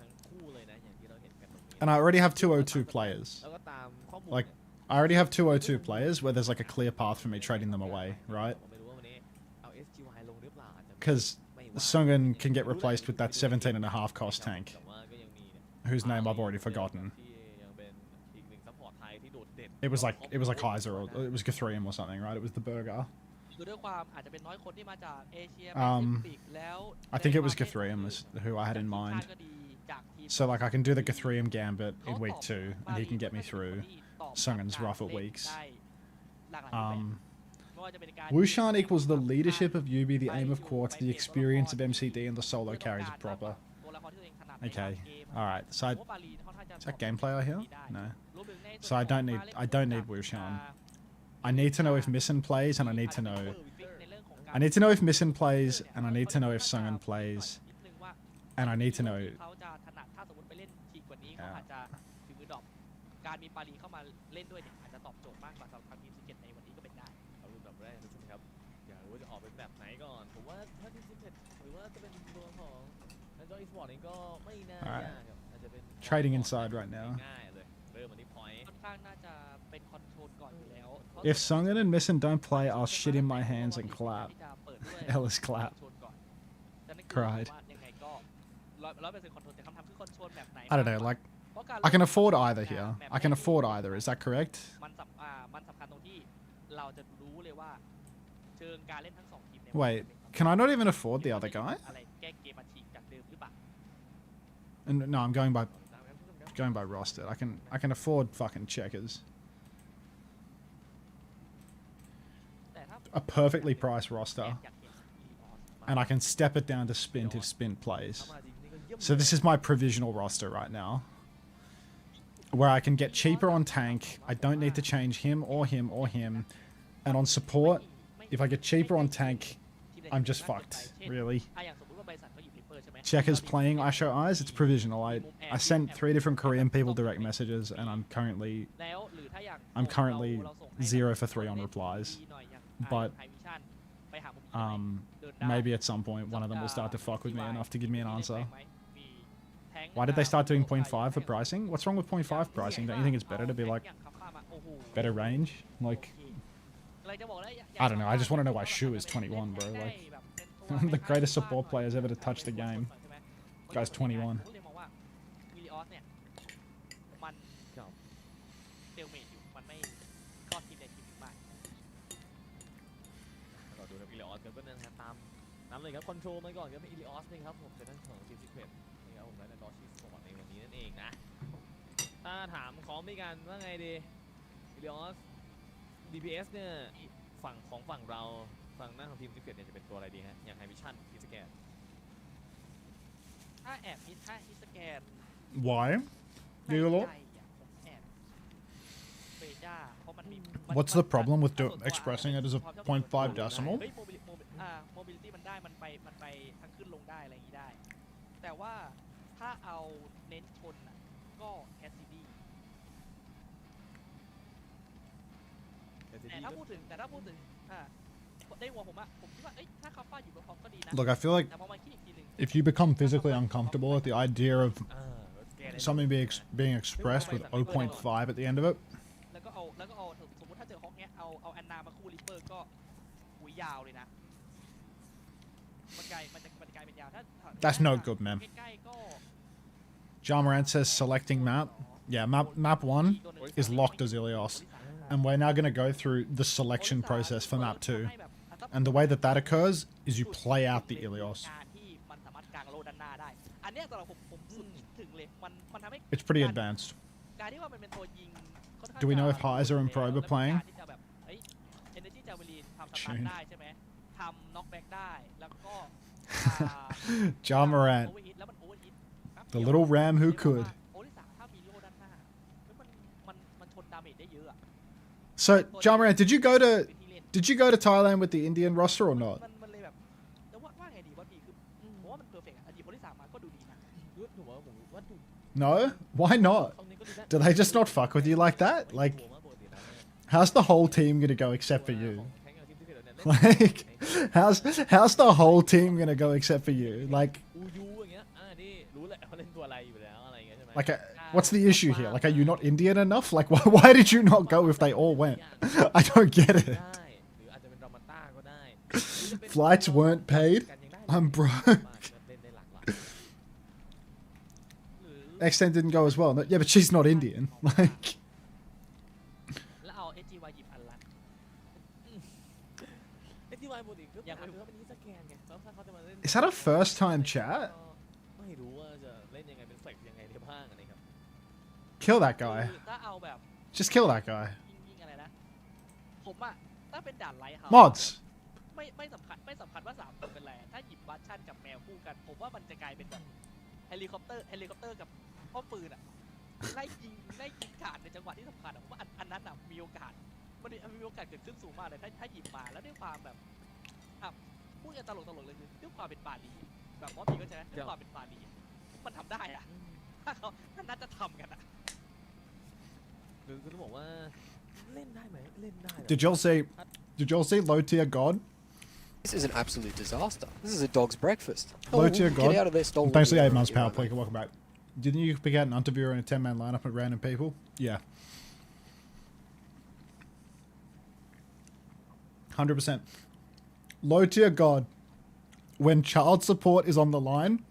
ทั้งคู่เลยนะอย่างที่เราเห็นกันตรงนี้ And I already have 2 O2 players. แล้วก็ตามข้อมูล Like, I already have 2 O2 players where there's like a clear path for me trading them away, right? ผมไม่รู้ว่าวันนี้เอา SGY ลงหรือเปล่าอาจจะ Because Sungan can get replaced with that 17.5 cost tank, แต่ว่าก็ยังมีเนี่ย whose name I've already forgotten. ที่ยังเป็นอีกหนึ่งซัพพอร์ตไทยที่โดดเด่น It was like Kaiser or it was Guthrium or something, right? It was the burger. คือด้วยความอาจจะเป็นน้อยคนที่มาจากเอเชีย Um, แปซิฟิกแล้ว I think it was Guthrium is who I had in mind. ก็ดีจากทีม So like I can do the Guthrium gambit in week 2 and he can get me through Sungan's rougher weeks. ได้หลากหลายรูปแบบ ไม่ว่าจะเป็นการ Wushan equals the leadership of Yubi, the aim of Quartz, the experience of MCD, and the solo carries of Proper. ตัวละครที่ตัวเองถนัด Okay, ในเกม alright. So ผมว่าบาลีค่อนข้างจะ is that gameplay I hear? ได้ No. รวมถึงใน So I don't need Wushan. I need to know if Missin plays, and I need to know. I need to know if Missin plays, and I need to know if Sungan plays, and I need to know. เขาจะถนัดถ้าสมมติไปเล่นฉีกกว่านี้เขาอาจจะฝีมือดรอปการมีปาลีเข้ามาเล่นด้วยเนี่ยอาจจะตอบโจทย์มากกว่าสำหรับทางทีมซิกเก็ตในวันนี้ก็เป็นได้ เอารูปแบบแรกนะใช่ไหมครับอยากรู้ว่าจะออกเป็นแบบไหนก่อนผมว่าถ้าที่11หรือว่าจะเป็นตัวของนักจอยอีสปอร์ตเองก็ไม่น่ายากครับอาจจะเป็น Trading inside right now. ง่ายเลยเริ่มมาที่พอยต์ ค่อนข้างน่าจะเป็นคอนโทรลก่อนอยู่แล้ว If Sungan and Missin don't play, I'll shit in my hands and clap. ที่จะเปิดด้วย Ellis clap. คอนโทรลก่อนแต่นั่นคือ Cried. ว่ายังไงก็100%คอนโทรลแต่คำถามคือคอนโทรลแบบไหน I don't know. Like เพราะการ I can afford either here. I can afford either. Is that correct? มันสำคัญตรงที่เราจะรู้เลยว่าเชิงการเล่นทั้งสองทีมเนี่ย Wait, can I not even afford the other guy? อะไรแก้เกมมาฉีกจากเดิมหรือเปล่า And no, I'm going by roster. I can afford fucking checkers. แต่ถ้า A perfectly priced แอ roster. บอยากเห็นลีออส And I can step it down to Spint if Spint plays. เข้ามาจริงนี่ก็เยี่ยม So this is my provisional roster right now. Where I can get cheaper on tank. I don't need to change him or him or him. And on support, if I get cheaper on tank, I'm just fucked. Really. อย่างสมมติว่าบริษัทเขาอยู่เพเปอร์ใช่ไหม Checkers playing I Show Eyes, it's provisional. I sent 3 different Korean people direct messages and I'm currently แล้วหรือถ้าอย่าง I'm currently เราส่งให้ 0 for 3 on replies. ดีหน่อยอย่าง But ไฮวิชั่นไปหามุมยิง เดินได้ maybe at some point one of them will start to fuck with me enough to give me an มี answer. ไหมมีแทง Why did they start doing 0.5 for pricing? What's wrong with 0.5 pricing? Don't you think it's better to be like อย่างคัมป้ามาโอ้โห better range? Like กำลังจะบอกแล้ว I don't know, I just wanna know why Shu is 21, bro, like, one of the greatest support players ever to touch the game. Guy's 21. ผมเลยมองว่าวิลิออสเนี่ยมันเซลเมทอยู่มันไม่ก็ทีมใดทีมหนึ่งมาก ก็ดูครับอีลิออสกันก็นั่นครับตามนั้นเลยครับคอนโทรลมาก่อนครับอีลิออสนี่ครับผมเป็นด้านของทีมซิกเรตนะครับผมและนันดอร์ชีสปอร์ตในวันนี้นั่นเองนะถ้าถามของพี่กันว่าไงดีอีลิออส DPS เนี่ยฝั่งเราฝั่งหน้าของทีมซิกเรตเนี่ยจะเป็นตัวอะไรดีฮะอย่างไฮวิชั่นทีสแกน ถ้าแอบถ้าฮิสแกน Why? ใน You ใจ lot? อะผมแอบเฟจ้าเพราะมันมี What's the problem with expressing it as a 0.5 decimal? เฮ้ยโมบิลิตี้มันได้มันไปทั้งขึ้นลงได้อะไรอย่างนี้ได้ แต่ว่าถ้าเอาเน้นชนน่ะก็แคสซิดี้แต่ถ้าพูดถึงในหัวผมอะผมคิดว่าเอ้ยถ้าคัฟฟ้าอยู่บนท็อปก็ดีนะ Look, I feel like แต่พอมาคิดอีกทีหนึ่ง if you become physically uncomfortable at the idea of something being expressed with 0.5 at the end of it, แล้วก็เอาสมมติถ้าเจอฮอกเนี้ยเอาอัน ร์ก็หุยยาวเลยนะมันกลายเป็นยาวถ้า That's no good, man. ใกล้ๆก็ John Morant says selecting map. Yeah, map 1 is locked as Ilios. And we're now going to go through the selection process for map 2. And the way that that occurs is you play out the Ilios. การที่มันสามารถกางโลด้านหน้าได้อันเนี้ยสำหรับผมสุดถึงเลยมันทำให้ It's pretty advanced. การที่ว่ามันเป็นตัวยิง Do we know if Heiser and Probe are playing? การที่จะแบบเฮ้ย Energy Javelin ทำสตันได้ใช่ไหมทำน็อกแบ็กได้แล้วก็ John Morant, แล้วมันโอเวอร์ฮิต the little ram who could. โอลิสาถ้ามีโลด้านหน้ามันชนดาเมจได้เยอะอะ So, John Morant, did you go to Thailand with the Indian roster or not? มันเลยแบบจะว่าไงดีว่าดีคือผมว่ามันเพอร์เฟกต์อะดีโอลิสามาก็ดูดีนะ ผมว่าดู No? Why not? ตรงนี้ก็ดูได้ Do they just not fuck with you like that? Like, how's the whole team gonna go except for you? Like, how's the whole team gonna go except for you? Like, อูยูอย่างเงี้ยนี่รู้แหละเขาเล่นตัวอะไรอยู่แล้วอะไรอย่างเงี้ยใช่ไหม like, what's the issue here? Like, are you not Indian enough? Like, why did you not go if they all went? I don't get it. ได้หรืออาจจะเป็นรามาต้าก็ได้ Flights weren't paid. I'm broke. เล่นได้หลากหลาย Extend didn't go as well. No, yeah, but she's not Indian. Like, แล้วเอา SGY หยิบอันละ เอ็นทีวายปกติก็อาจจะเป็นที่สแกนไงแล้วถ้าเขาจะมาเล่น is that a first time chat? ไม่รู้ว่าจะเล่นยังไงเป็นแฟลกยังไงในบ้างอะไรครับ Kill that guy. ถ้าเอาแบบ Just kill that guy. ยิงอะไรนะผมอะถ้าเป็นด่านไลท์เฮา Mods. ไม่สำคัญว่า3ตัวเป็นไรถ้าหยิบวัชชั่นกับแมวคู่กันผมว่ามันจะกลายเป็นแบบเฮลิคอปเตอร์กับป้อมปืนอะไล่ยิงขาดในจังหวะที่สำคัญอะผมว่าอันนั้นอะมีโอกาสมันมีโอกาสเกิดขึ้นสูงมากเลยถ้าหยิบมาแล้วด้วยความแบบพูดกันตลกเลยคือด้วยความเป็นปาลีแบบมอสมีก็ใช่ไหมด้วยความเป็นปาลีมันทำได้อะถ้าเขาน่าจะทำกันอะ คือต้องบอกว่าเล่นได้ไหมเล่นได้ Did y'all see low tier god? This is an absolute disaster. This is a dog's breakfast. Low tier god. Get out of their stolen Thanks for the area, 8 months, pal. right, Please, welcome back. Didn't you pick out an interviewer in a 10-man lineup with random people? Yeah. 100%. Low tier god. When child support is on the line,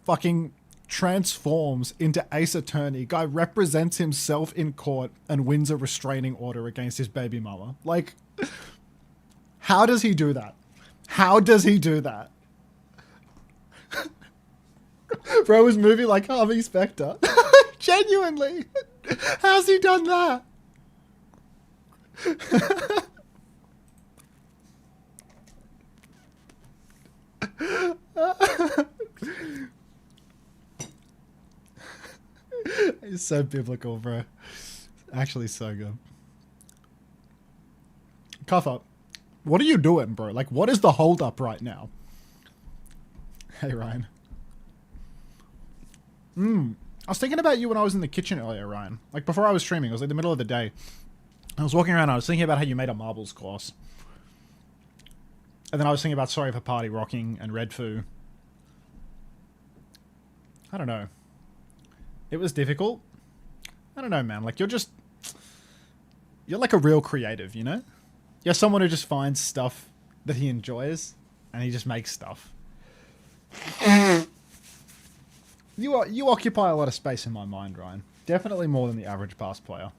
fucking transforms into Ace Attorney. Guy represents himself in court and wins a restraining order against his baby mama. Like, how does he do that? How does he do that? Bro was moving like Harvey Specter. Genuinely. How's he done that? It's so biblical, bro. Actually so good. Cuff up. What are you doing, bro? Like, what is the hold up right now? Hey, Ryan. I was thinking about you when I was in the kitchen earlier, Ryan. Like, before I was streaming, it was like the middle of the day. I was walking around, I was thinking about how you made a marbles course. And then I was thinking about Sorry for Party Rocking and Red Foo. I don't know. It was difficult. I don't know, man. Like, you're like a real creative, you know? You're someone who just finds stuff that he enjoys, and he just makes stuff. You occupy a lot of space in my mind, Ryan. Definitely more than the average pass player.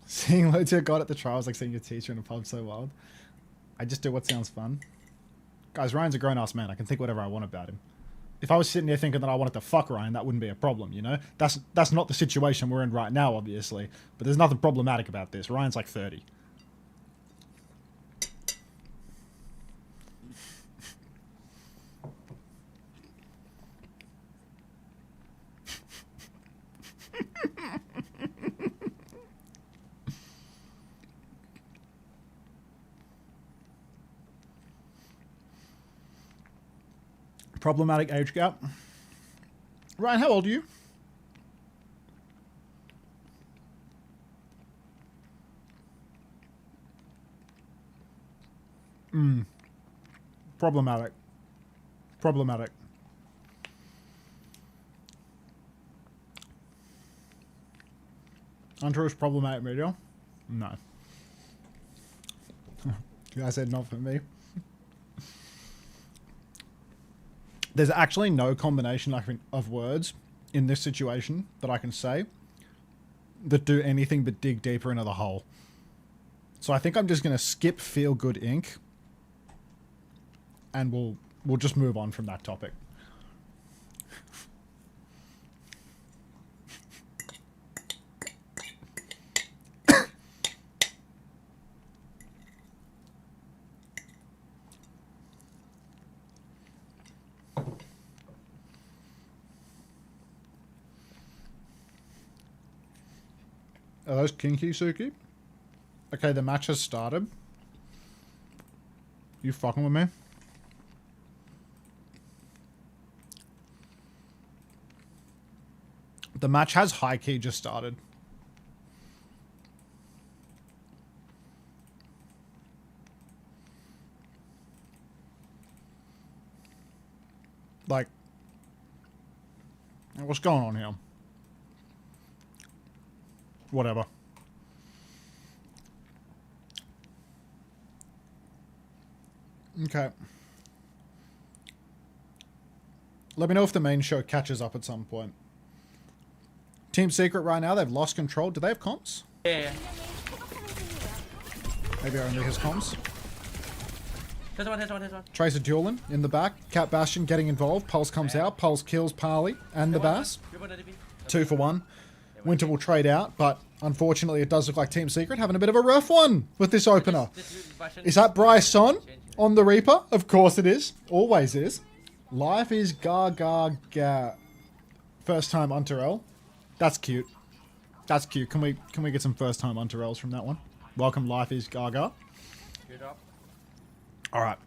Seeing loads of God at the trials like seeing your teacher in a pub so wild. I just do what sounds fun. Guys, Ryan's a grown-ass man. I can think whatever I want about him. If I was sitting there thinking that I wanted to fuck Ryan, that wouldn't be a problem, you know? That's not the situation we're in right now, obviously. But there's nothing problematic about this. Ryan's like 30. Problematic age gap. Ryan, how old are you? Problematic. Problematic. Unter is problematic media? No. You guys said not for me. There's actually no combination of words in this situation that I can say that do anything but dig deeper into the hole. So I think I'm just going to skip Feel Good Inc. And we'll just move on from that topic. Are those kinky, Suki? Okay, the match has started. You fucking with me? The match has high key just started. Like, what's going on here? Whatever. Okay. Let me know if the main show catches up at some point. Team Secret right now, they've lost control. Do they have comps? Yeah. Maybe only his comps. Here's one. Tracer dueling in the back. Cat Bastion getting involved. Pulse comes out. Pulse kills Parley and the Bass. 2 for 1. Winter will trade out, but unfortunately it does look like Team Secret having a bit of a rough one with this opener. Is that Bryson on the Reaper? Of course it is. Always is. Life is Gaga. First time Unterel. That's cute. That's cute. Can we get some first time Unterels from that one? Welcome, Life is Gaga. Alright.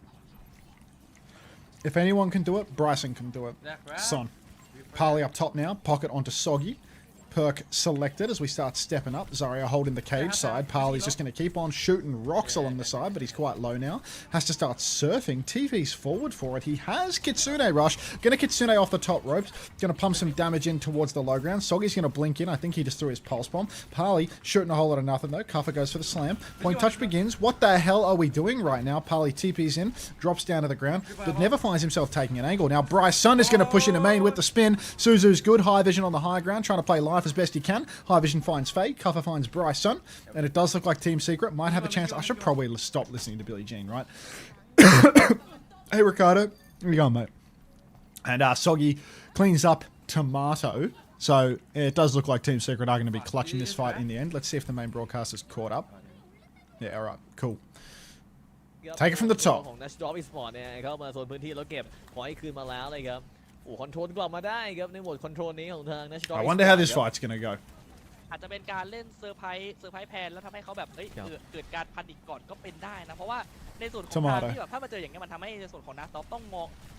If anyone can do it, Bryson can do it. Son. Parley up top now. Pocket onto Soggy. Perk selected as we start stepping up. Zaria holding the cage side. Parley's just going to keep on shooting rocks along the side, but he's quite low now. Has to start surfing. TV's forward for it. He has Kitsune Rush. Going to Kitsune off the top ropes. Going to pump some damage in towards the low ground. Soggy's going to blink in. I think he just threw his pulse bomb. Parley shooting a whole lot of nothing though. Kuffer goes for the slam. Point touch begins. What the hell are we doing right now? Parley TP's in. Drops down to the ground, but never finds himself taking an angle. Now Bryson is going to push into main with the spin. Suzu's good. High vision on the high ground. Trying to play life as best he can. High vision finds Fade. Cover finds Bryson. And it does look like Team Secret might have a chance. I should probably stop listening to Billie Jean, right? Hey, Ricardo. Where you going, mate? And Soggy cleans up Tomato. So it does look like Team Secret are going to be clutching this fight in the end. Let's see if the main broadcast is caught up. Yeah, all right. Cool. Take it from the top. ของ Najdorf Esports เนี่ยเข้ามาโซนพื้นที่แล้วเก็บพอยต์คืนมาแล้วเลยครับโอ้คอนโทรลกลับมาได้ครับในโหมดคอนโทรลนี้ของทาง Najdorf I wonder how this fight's going to go. อาจจะเป็นการเล่นเซอร์ไพรส์แพนแล้วทำให้เขาแบบเกิดการพันิกก่อนก็เป็นได้นะเพราะว่าในส่วนของทางที่แบบถ้ามาเจออย่างเงี้ยมันทำให้ในส่วนของ Najdorf ต้อง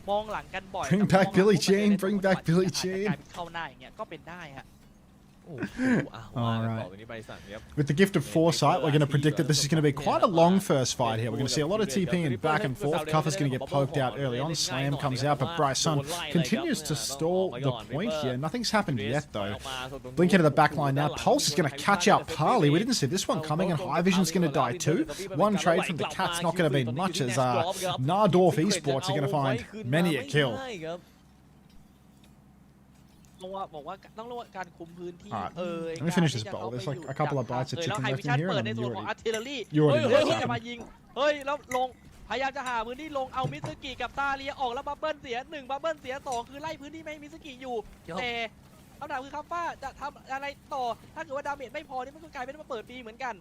มองหลังกันบ่อย Bring back Billie Jean. Bring back Billie Jean. เข้าหน้าอย่างเงี้ยก็เป็นได้ฮะ Alright. With the gift of foresight, we're going to predict that this is going to be quite a long first fight here. We're going to see a lot of TP and back and forth. Cuffer's going to get poked out early on. Slam comes out, but Bryson continues to stall the point here. Nothing's happened yet, though. Blink into the back line now. Pulse is going to catch out Parley. We didn't see this one coming, and High Vision's going to die too. One trade from the Cat's not going to be much, as Najdorf Esports are going to find many a kill. บอกว่าต้องเรียกว่าการคุมพื้นที่ Let me finish this bowl. There's like a couple of bites of chicken left in here, เปิด and ใน then ส่วน you ของ already. อาร์ติเลอรี่ You already know เฮ้ย what's จะมา happening. ยิงเฮ้ยแล้วลงพยายามจะหาพื้นที่ลงเอามิสกิกับตาเลียออกแล้วบับเบิ้ลเสีย1บับเบิ้ลเสีย2คือไล่พื้นที่ไม่ให้มิสกิอยู่แต่คำถามคือคัมฟ้าจะทำอะไรต่อถ้าเกิดว่าดาเมจไม่พอนี่มันก็กลายเป็นว่าเปิดปีเหมือนกัน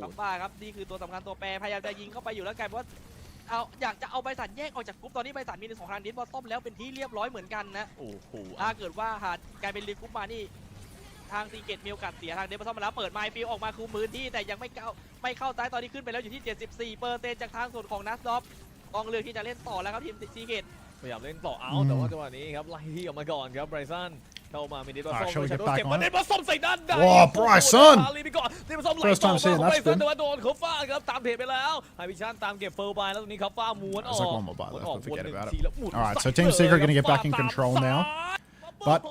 คัมฟ้าครับนี่คือตัวสำคัญตัวแปรพยายามจะยิงเข้าไปอยู่แล้วกลายเป็นว่าเอาอยากจะเอาไบสันแยกออกจากกรุ๊ปตอนนี้ไบสันมีใน2ทางดิสบอสต้มแล้วเป็นที่เรียบร้อยเหมือนกันนะถ้าเกิดว่าหากกลายเป็นรีกรุ๊ปมานี่ทางซีเกตมีโอกาสเสียทางเดบอสต้มมาแล้วเปิดไมล์ฟิลออกมาคุมพื้นที่แต่ยังไม่เข้าซ้ายตอนนี้ขึ้นไปแล้วอยู่ที่ 74% จากทางส่วนของนัสดอฟกองเลือกที่จะเล่นต่อแล้วครับทีมซีเกตพยายามเล่นต่อเอาแต่ว่าจังหวะนี้ครับไล่ที่ออกมาก่อนครับไบรซันเข้ามามีเดบอสต้มเก็บมาเดบอสต้มใส่ด้านได้ Wow, Bryson! เดบอสต้มไล่ต่อมาไบรซันแต่ว่าโดนเขาฟาดครับตามเพจไปแล้วไฮวิชันตามเก็บเฟิร์ลไปแล้วตรงนี้เขาฟาดม้วนออก There's like one more bite left, but forget about it. Alright, so Team Secret are going to get back in control now. But,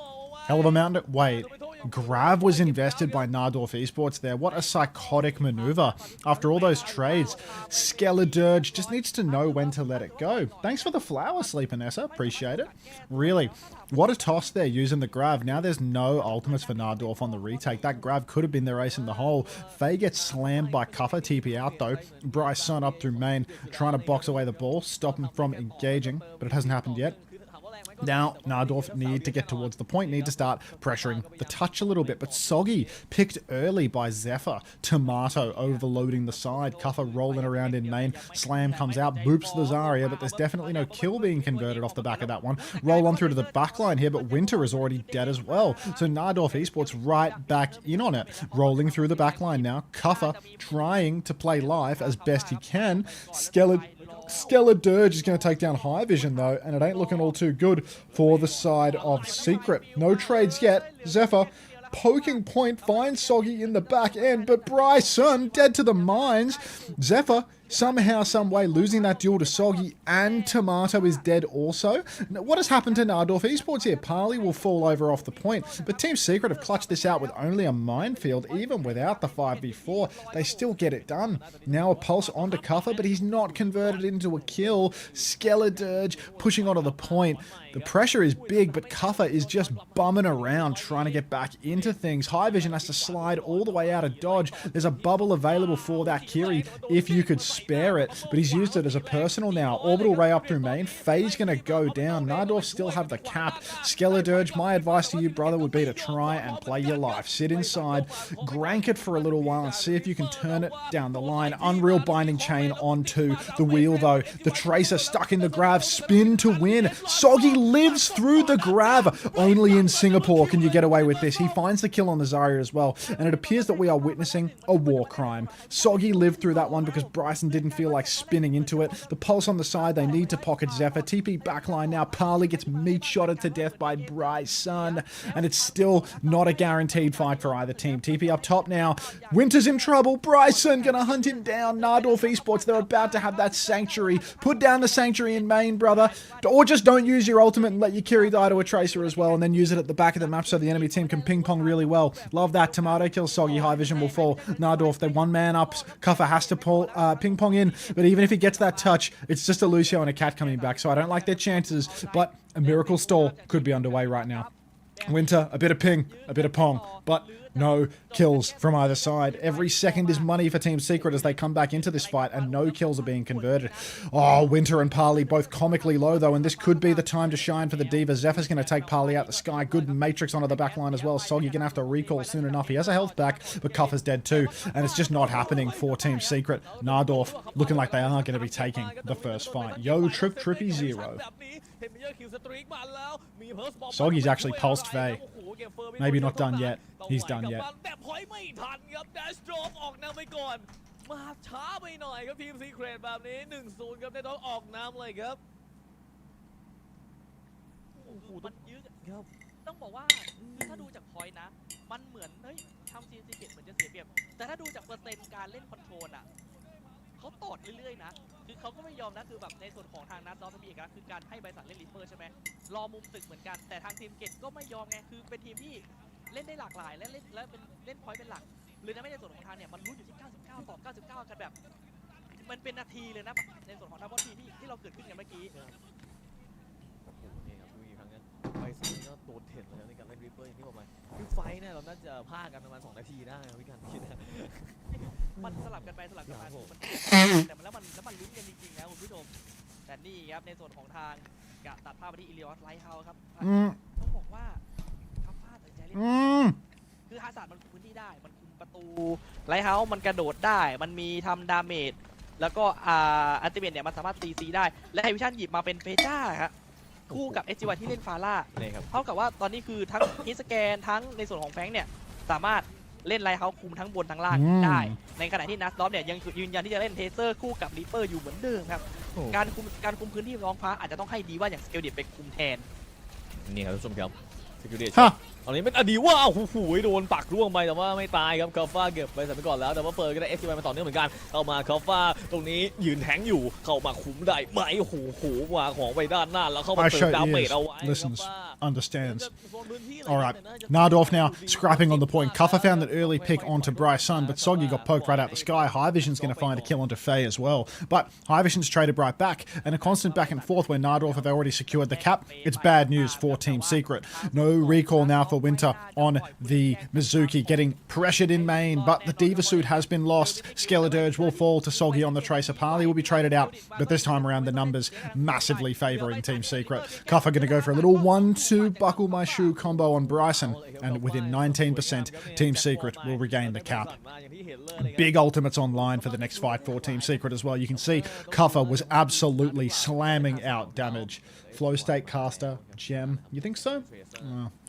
hell of a mountain. Wait, Grav was invested by Najdorf Esports there. What a psychotic maneuver. After all those trades, Skeledurge just needs to know when to let it go. Thanks for the flower, Sleep Nessa. Appreciate it. Really, what a toss there using the Grav. Now there's no ultimates for Najdorf on the retake. That Grav could have been their ace in the hole. Faye gets slammed by Cuffer. TP out though. Bryce Sun up through main, trying to box away the ball, stop him from engaging, but it hasn't happened yet. Now, Najdorf need to get towards the point, need to start pressuring the touch a little bit, but Soggy picked early by Zephyr. Tomato overloading the side, Cuffer rolling around in main, Slam comes out, boops the Zarya, but there's definitely no kill being converted off the back of that one. Roll on through to the backline here, but Winter is already dead as well. So Najdorf Esports right back in on it, rolling through the backline now. Cuffer trying to play life as best he can. Skeledurge is going to take down High Vision though, and it ain't looking all too good for the side of Secret. No trades yet. Zephyr poking point, finds Soggy in the back end, but Bryson dead to the mines. Zephyr somehow, some way losing that duel to Soggy, and Tomato is dead also. Now, what has happened to Najdorf Esports here? Parley will fall over off the point, but Team Secret have clutched this out with only a minefield. Even without the 5v4, they still get it done. Now a pulse onto Cuffer, but he's not converted into a kill. Skeledurge pushing onto the point. The pressure is big, but Cuffer is just bumming around trying to get back into things. High Vision has to slide all the way out of dodge. There's a bubble available for that Kiri if you could spare it, but he's used it as a personal now. Orbital Ray up through main. Faye's going to go down. Najdorf still have the cap. Skeledurge, my advice to you, brother, would be to try and play your life. Sit inside, grank it for a little while and see if you can turn it down the line. Unreal binding chain onto the wheel though. The Tracer stuck in the Grav. Spin to win. Soggy lives through the Grav. Only in Singapore can you get away with this. He finds the kill on the Zarya as well, and it appears that we are witnessing a war crime. Soggy lived through that one because Bryson didn't feel like spinning into it. The pulse on the side, they need to pocket Zephyr. TP backline now. Parley gets meat shotted to death by Bryson, and it's still not a guaranteed fight for either team. TP up top now. Winter's in trouble. Bryson gonna hunt him down. Najdorf Esports, they're about to have that Sanctuary. Put down the Sanctuary in main, brother. Or just don't use your ultimate and let your Kiri die to a Tracer as well, and then use it at the back of the map so the enemy team can ping pong really well. Love that. Tomato kills Soggy. High Vision will fall. Najdorf, they one man up. Cuffer has to pull ping pong in, but even if he gets that touch, it's just a Lucio and a Cat coming back, so I don't like their chances, but a miracle stall could be underway right now. Winter, a bit of ping, a bit of pong, but no kills from either side. Every second is money for Team Secret as they come back into this fight, and no kills are being converted. Oh, Winter and Parley both comically low though, and this could be the time to shine for the Diva. Zephyr's going to take Parley out the sky. Good Matrix onto the back line as well. Soggy going to have to recall soon enough. He has a health back, but Cuffer's dead too, and it's just not happening for Team Secret. Najdorf looking like they are going to be taking the first fight. Yo, Trippy 0. Soggy's actually pulsed Faye. Maybe not done yet. He's done yet. มาช้าไปหน่อยครับทีมซีเครตแบบนี้ 1-0 ครับได้ต้องออกน้ำเลยครับโอ้โห มันยืดครับต้องบอกว่าคือถ้าดูจากพอยต์นะมันเหมือนเฮ้ยทำซีนซีเกตเหมือนจะเสียเปรียบแต่ถ้าดูจากเปอร์เซ็นต์การเล่นคอนโทรลอ่ะเขาตอดเรื่อยๆนะคือเขาก็ไม่ยอมนะคือแบบในส่วนของทางนัดดอฟมีเอกลักษณ์คือการให้ไบสันเล่นลิปเปอร์ใช่ไหมรอมุมตึกเหมือนกันแต่ทางทีมเกตก็ไม่ยอมไงคือเป็นทีมที่เล่นได้หลากหลายและเป็นเล่นพอยต์เป็นหลักหรือในส่วนของทางเนี่ยมันลุ้นอยู่ที่99ต่อ99กันแบบมันเป็นนาทีเลยนะในส่วนของทางบอลทีที่เราเกิดขึ้นกันเมื่อกี้โอ้โหนี่ครับดูอีกครั้งนึงไบสันก็โดนเห็นแล้วในการเล่นริปเปอร์อย่างที่บอกไปคือไฟเนี่ยเราน่าจะพากันประมาณ2 นาทีได้ครับพี่กันคิดนะมันสลับกันไปสลับกันมาแต่แล้วมันลุ้นกันจริงๆนะคุณผู้ชมแต่นี่ครับในส่วนของทางกะตัดภาพไปที่อิเลียสไลท์เฮาส์ครับต้องบอกว่าทัพพลาดใจเล่นคือฮาซาร์ดมันคุมพื้นที่ได้มันคุมประตูไลท์เฮาส์มันกระโดดได้มันมีทำดาเมจแล้วก็อัลติเมทเนี่ยมันสามารถตีซีได้และไฮวิชั่นหยิบมาเป็นเฟจ้าครับคู่กับ SG1 ที่เล่นฟาร่าเท่ากับว่าตอนนี้คือทั้งฮิสแกนทั้งในส่วนของแฟงเนี่ยสามารถเล่นไลท์เฮาส์คุมทั้งบนทั้งล่างได้ในขณะที่นัสดอฟเนี่ยยังยืนยันที่จะเล่นเทเซอร์คู่กับรีเปอร์อยู่เหมือนเดิมครับการคุมพื้นที่ร้องฟ้าอาจจะต้องให้ดีว่าอย่างสเกลเดียไปคุมแทนนี่ครับทุกผู้ชมครับ Security ฮะ ตอนนี้เป็นอดีว่าโอ้โหโดนปักร่วงไปแต่ว่าไม่ตายครับคาฟ้าเก็บไปสัมไปก่อนแล้วแต่ว่าเฟิร์นก็ได้ SQI มาต่อเนื่องเหมือนกันเข้ามาคาฟ้าตรงนี้ยืนแทงอยู่เข้ามาคุ้มได้ไหมโอ้โหวางของไปด้านหน้าแล้วเข้ามา I เติ show มดาเมจ ears, เอาไว้ listens, คาฟ้า understands. Alright, Najdorf now scrapping on the point. Kuffer found that early pick onto Bryce Sun, but Soggy got poked right out the sky. High Vision's going to find a kill onto Faye as well. But High Vision's traded right back, and a constant back and forth where Najdorf have already secured the cap. It's bad news for Team Secret. No recall now for Winter on the Mizuki, getting pressured in main, but the Diva suit has been lost. Skeledirge will fall to Soggy on the Tracer. Parley will be traded out, but this time around the numbers massively favouring Team Secret. Kuffer going to go for a little 1-2 buckle my shoe combo on Bryson, and within 19%, Team Secret will regain the cap. Big ultimates online for the next fight for Team Secret as well. You can see Kuffer was absolutely slamming out damage. Flow State Caster, Gem, you think so?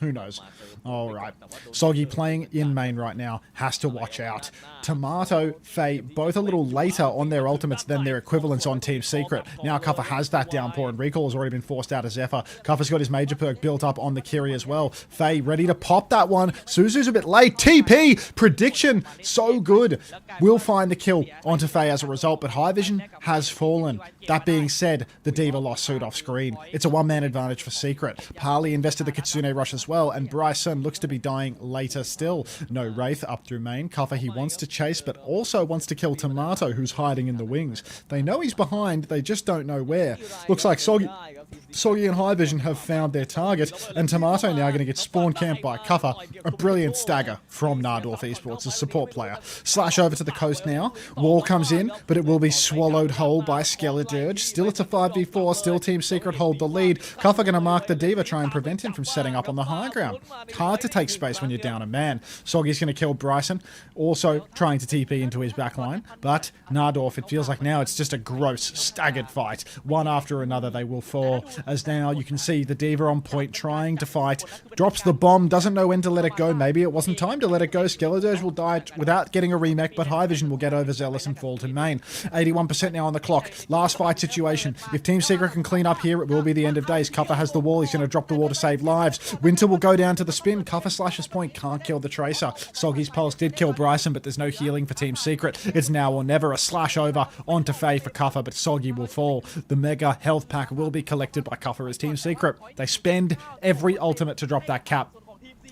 Who knows? Alright. Soggy playing in main right now, has to watch out. Tomato, Faye, both a little later on their ultimates than their equivalents on Team Secret. Now Kuffer has that downpour and recall has already been forced out of Zephyr. Kuffer's got his major perk built up on the Kiri as well. Faye ready to pop that one. Suzu's a bit late. TP! Prediction! So good. Will find the kill onto Faye as a result, but High Vision has fallen. That being said, the Diva lost suit off screen. It's a one-man advantage for Secret. Parley invested the Kitsune Rush as well, and Bryson looks to be dying later still. No Wraith up through main. Kuffer he wants to chase, but also wants to kill Tomato, who's hiding in the wings. They know he's behind, they just don't know where. Looks like Soggy and High Vision have found their target, and Tomato now going to get spawn camped by Kuffer. A brilliant stagger from Najdorf Esports, a support player. Slash over to the coast now. Wall comes in, but it will be swallowed whole by Skeledirge. Still it's a 5v4, still Team Secret hold the lead. Kuffer going to mark the Diva, try and prevent him from setting up on the high ground. Hard to take space when you're down a man. Soggy's going to kill Bryson, also trying to TP into his backline, but Najdorf, it feels like now it's just a gross, staggered fight. One after another they will fall, as now you can see the Diva on point trying to fight, drops the bomb, doesn't know when to let it go. Maybe it wasn't time to let it go. Skeledirge will die without getting a remake, but High Vision will get overzealous and fall to main. 81% now on the clock. Last fight situation. If Team Secret can clean up here, it will be the end of days. Kuffer has the wall. He's going to drop the wall to save lives. Winter will go down to the spin. Kuffer slashes point. Can't kill the Tracer. Soggy's pulse did kill Bryson, but there's no healing for Team Secret. It's now or never. A slash over onto Faye for Kuffer, but Soggy will fall. The mega health pack will be collected by Kuffer as Team Secret. They spend every ultimate to drop that cap.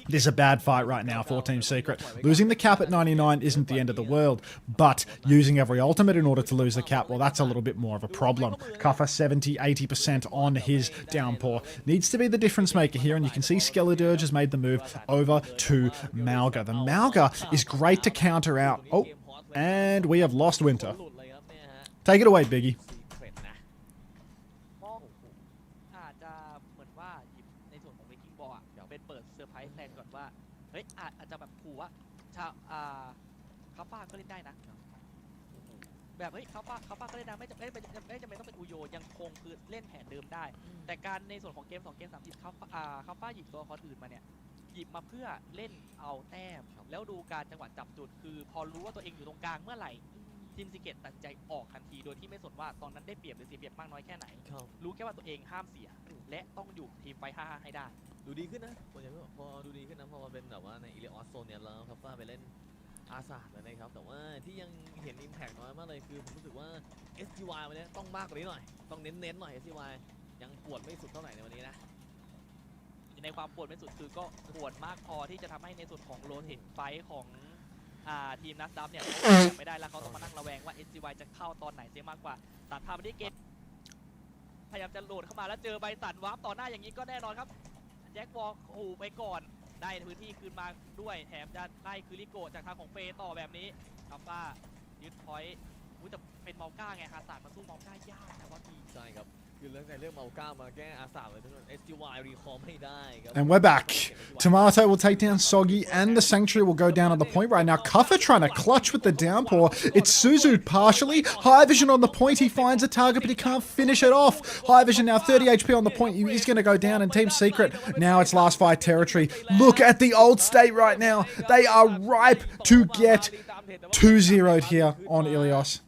This is a bad fight right now for Team Secret. Losing the cap at 99 isn't the end of the world, but using every ultimate in order to lose the cap, well, that's a little bit more of a problem. Kuffer 70-80% on his downpour. Needs to be the difference maker here, and you can see Skeledirge has made the move over to Malga. The Malga is great to counter out. Oh, and we have lost Winter. Take it away, Biggie. อาจจะเหมือนว่าหยิบในส่วนของเวกิ้งบอลอะเป็นเปิดเซอร์ไพรส์แทนก่อนว่าเฮ้ยอาจจะแบบขู่ว่าชาวคาป้าก็เล่นได้นะแบบเฮ้ยคาป้าก็เล่นได้ไม่จำเป็นต้องเป็นอุโยยังคงคือเล่นแผนเดิมได้ แต่การในส่วนของเกม2เกม3หยิบคาป้าหยิบตัวคอนอื่นมาเนี่ยหยิบมาเพื่อเล่นเอาแต้มแล้วดูการจังหวะจับจุดคือพอรู้ว่าตัวเองอยู่ตรงกลางเมื่อไหร่ทีมซิเกตตัดใจออกทันทีโดยที่ไม่สนว่าตอนนั้นได้เปรียบหรือเสียเปรียบมากน้อยแค่ไหนรู้แค่ว่าตัวเองห้ามเสียและต้องอยู่ทีมไฟ5-5ให้ได้ดูดีขึ้นนะพอดูดีขึ้นนะพอมาเป็นแบบว่าในอีเลออสโซนเนี่ยแล้วครับว่าไปเล่นอาซาดเลยนะครับแต่ว่าที่ยังเห็นอิมแพกน้อยมากเลยคือผมรู้สึกว่า SGY วันนี้ต้องมากกว่านี้หน่อยต้องเน้นหน่อย SGY ยังปวดไม่สุดเท่าไหร่ในวันนี้นะในความปวดไม่สุดคือก็ปวดมากพอที่จะทำให้ในส่วนของโรเทตไฟของทีมนัสดับเนี่ยเขาไม่ได้แล้วเขาต้องมานั่งระแวงว่า SGY จะเข้าตอนไหนเสียมากกว่าตัดภาพไปที่เกมพยายามจะโหลดเข้ามาแล้วเจอใบสั่นวาร์ปต่อหน้าอย่างนี้ก็แน่นอนครับแจ็ควอลขู่ไปก่อนได้พื้นที่คืนมาด้วยแถมจะไล่คือริโกจากทางของเฟต่อแบบนี้ครับว่ายึดพอยต์แต่เป็นเมาก้าไงฮาซาร์ดมาสู้เมาก้ายากแต่ว่าทีใช่ครับคือเรื่องเมาก้ามาแก้อาซาดเลยทุกคน SGY รีคอร์ไม่ได้ครับ And we're back. Tomato will take down Soggy, and the Sanctuary will go down on the point right now. Kuffer trying to clutch with the downpour. It's Suzu partially. High Vision on the point. He finds a target, but he can't finish it off. High Vision now 30 HP on the point. He's going to go down, and Team Secret, now it's last fight territory. Look at the old state right now. They are ripe to get 2-0'd here on Ilios.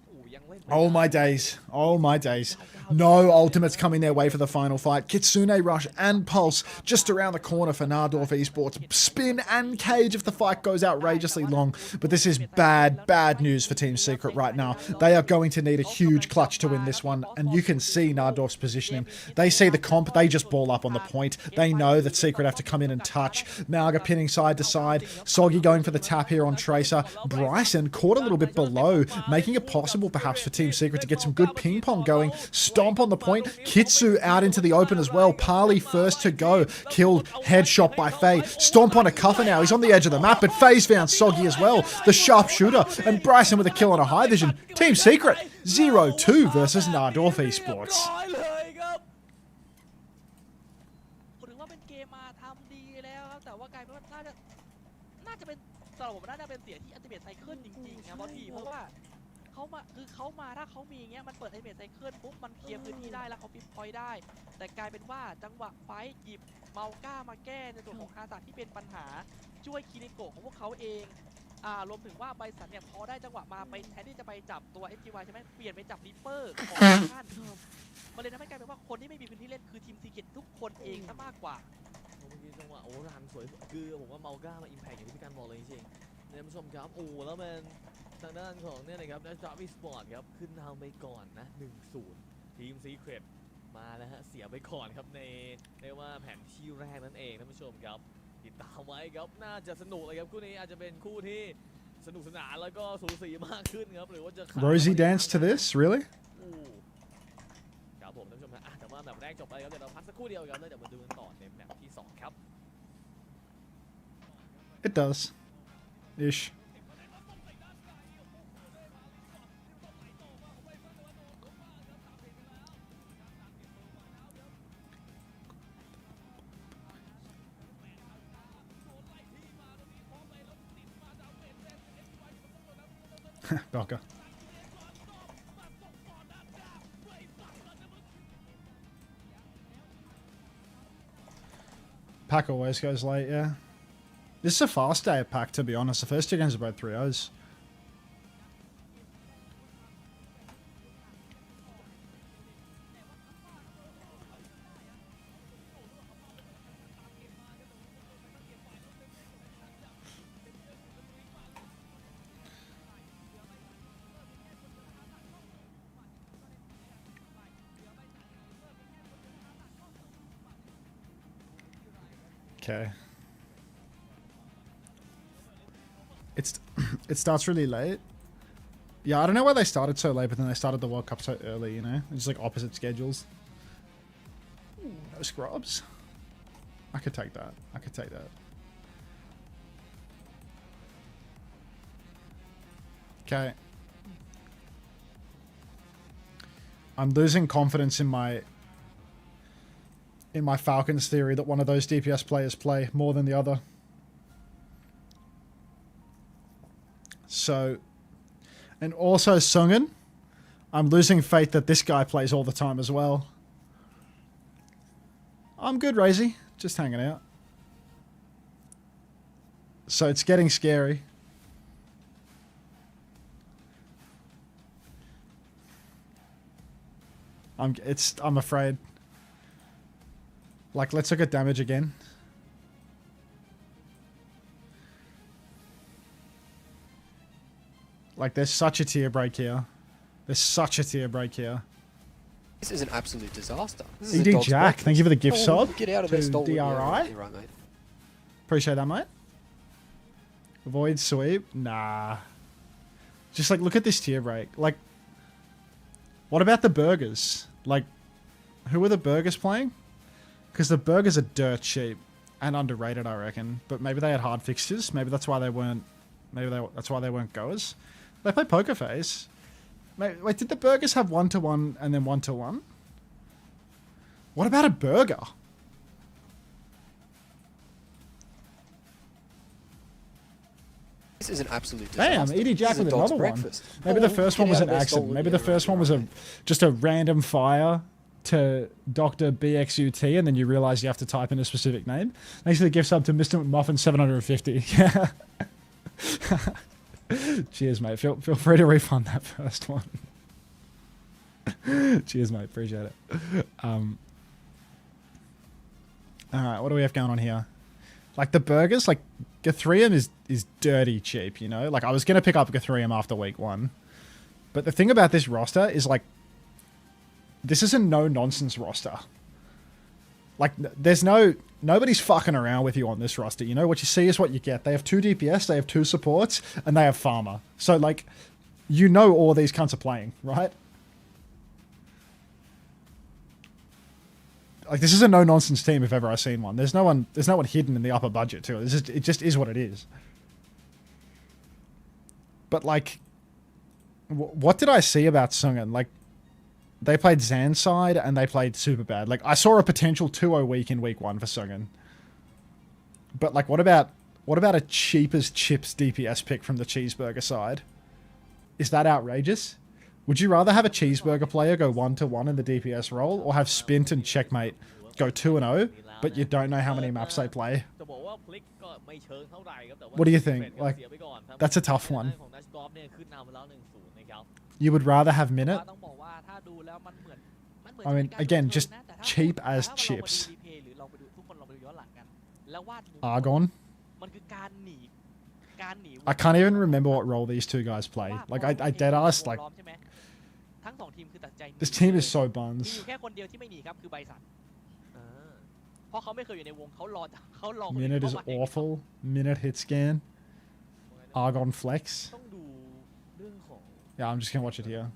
Oh my days. Oh my days. No ultimates coming their way for the final fight. Kitsune Rush and Pulse just around the corner for Najdorf Esports. Spin and cage if the fight goes outrageously long. But this is bad news for Team Secret right now. They are going to need a huge clutch to win this one. And you can see Najdorf's positioning. They see the comp. They just ball up on the point. They know that Secret have to come in and touch. Malga pinning side to side. Soggy going for the tap here on Tracer. Bryson caught a little bit below, making it possible perhaps for Team Secret to get some good ping pong going. Stomp on the point. Kitsu out into the open as well. Parley first to go. Killed. Headshot by Faye. Stomp on a Cuffer now. He's on the edge of the map, but Faye's found Soggy as well. The sharpshooter. And Bryson with a kill on a high vision. Team Secret 0-2 versus Najdorf Esports. ผมถือว่าเป็นเกมมาทำดีแล้วครับแต่ว่ากลายเป็นว่าน่าจะเป็นสำหรับผมน่าจะเป็นเสียที่อัลติเมทไซเคิลจริงๆนะบอสพี่เพราะว่าเขามาถ้าเขามีอย่างเงี้ยมันเปิดอัลติเมทไซเคิลปุ๊บมันเคลียร์พื้นที่ได้แล้วเขาปิดพอยต์ได้แต่กลายเป็นว่าจังหวะไฟท์หยิบเมาก้ามาแก้ในส่วนของอาสาที่เป็นปัญหาช่วยคิริโกะของพวกเขาเองรวมถึงว่าไบสันเนี่ยพอได้จังหวะมาไปแทนที่จะไปจับตัว FGY ใช่ไหมเปลี่ยนไปจับริปเปอร์ของท่านมันเลยทำให้กลายเป็นว่าคนที่ไม่มีพื้นที่เล่นคือทีมซีเกตทุกคนเองซะมากกว่าเมื่อกี้จังหวะโอ้รันสวยคือผมว่าเมาก้ามาอิมแพคอย่างที่พี่การบอกเลยจริงๆท่านผู้ชมครับโอ้แล้วเป็นทางด้านของเนี่ยนะครับNajdorf Esportsครับขึ้นนำไปก่อนนะ 1-0 ทีมซีเครตมาแล้วฮะเสียไปก่อนครับในเรียกว่าแผนที่แรกนั่นเองท่านผู้ชมครับติดตามไว้ครับน่าจะสนุกเลยครับคู่นี้อาจจะเป็นคู่ที่สนุกสนานแล้วก็สูสีมากขึ้นครับหรือว่าจะ Rosie dance to this really ครับผมท่านผู้ชมนะแต่ว่าแบบแรกจบไปครับเดี๋ยวเราพักสักครู่เดียวครับแล้วเดี๋ยวมาดูกันต่อในแบบที่2ครับ It does ish Belka. Pack always goes late, yeah. This is a fast day at Pack, to be honest. The first two games are both 3-0s. Okay. It starts really late. Yeah, I don't know why they started so late, but then they started the World Cup so early, you know? It's just like opposite schedules. Ooh, no scrubs. I could take that. I could take that. Okay. I'm losing confidence in my Falcons theory that one of those DPS players play more than the other. So, and also Sungen, I'm losing faith that this guy plays all the time as well. I'm good, Razy. Just hanging out. So it's getting scary. I'm afraid. Like, let's look at damage again. Like, there's such a tier break here. There's such a tier break here. This is an absolute disaster. This is ED Jack, thank you for the gift sub. Get out of to this DRI. Right, mate. Appreciate that, mate. Void sweep? Nah. Just, like, look at this tier break. Like, what about the burgers? Like, who are the burgers playing? Because the burgers are dirt cheap and underrated, I reckon. But maybe they had hard fixtures. Maybe that's why they weren't. That's why they weren't goers. They play Poker Face. Wait, did the burgers have 1-1 and then 1-1? What about a burger? This is an absolute disaster. Damn, ED Jack with another one. Maybe the first one was an accident. Maybe the first one was just a random fire to Dr. BXUT, and then you realize you have to type in a specific name. Thanks for the gift sub to Mr. McMuffin 750. Yeah. Cheers, mate. Feel free to refund that first one. Cheers, mate. Appreciate it. All right, what do we have going on here? Like the burgers, like Guthrium is dirty cheap, you know? Like I was going to pick up Guthrium after week 1. But the thing about this roster is like, this is a no-nonsense roster. Like there's nobody's fucking around with you on this roster. You know, what you see is what you get. They have 2 DPS, they have 2 supports, and they have farmer. So like, you know all these cunts are playing, right? Like this is a no-nonsense team if ever I've seen one. There's no one hidden in the upper budget too. It just is what it is. But like, what did I see about Sungen? Like, they played Zanside and they played super bad. Like I saw a potential 2-0 week in week 1 for Sungen. But like, what about a cheap as chips DPS pick from the cheeseburger side? Is that outrageous? Would you rather have a cheeseburger player go 1-1 in the DPS role, or have Spint and Checkmate go 2-0, but you don't know how many maps they play? What do you think? Like, that's a tough one. You would rather have Minute? I mean, again, just cheap as chips. Argon? I can't even remember what role these 2 guys play. Like, I dead ass, like, this team is so buns. Minute is awful. Minute hit scan. Argon flex. Yeah, I'm just gonna watch it here.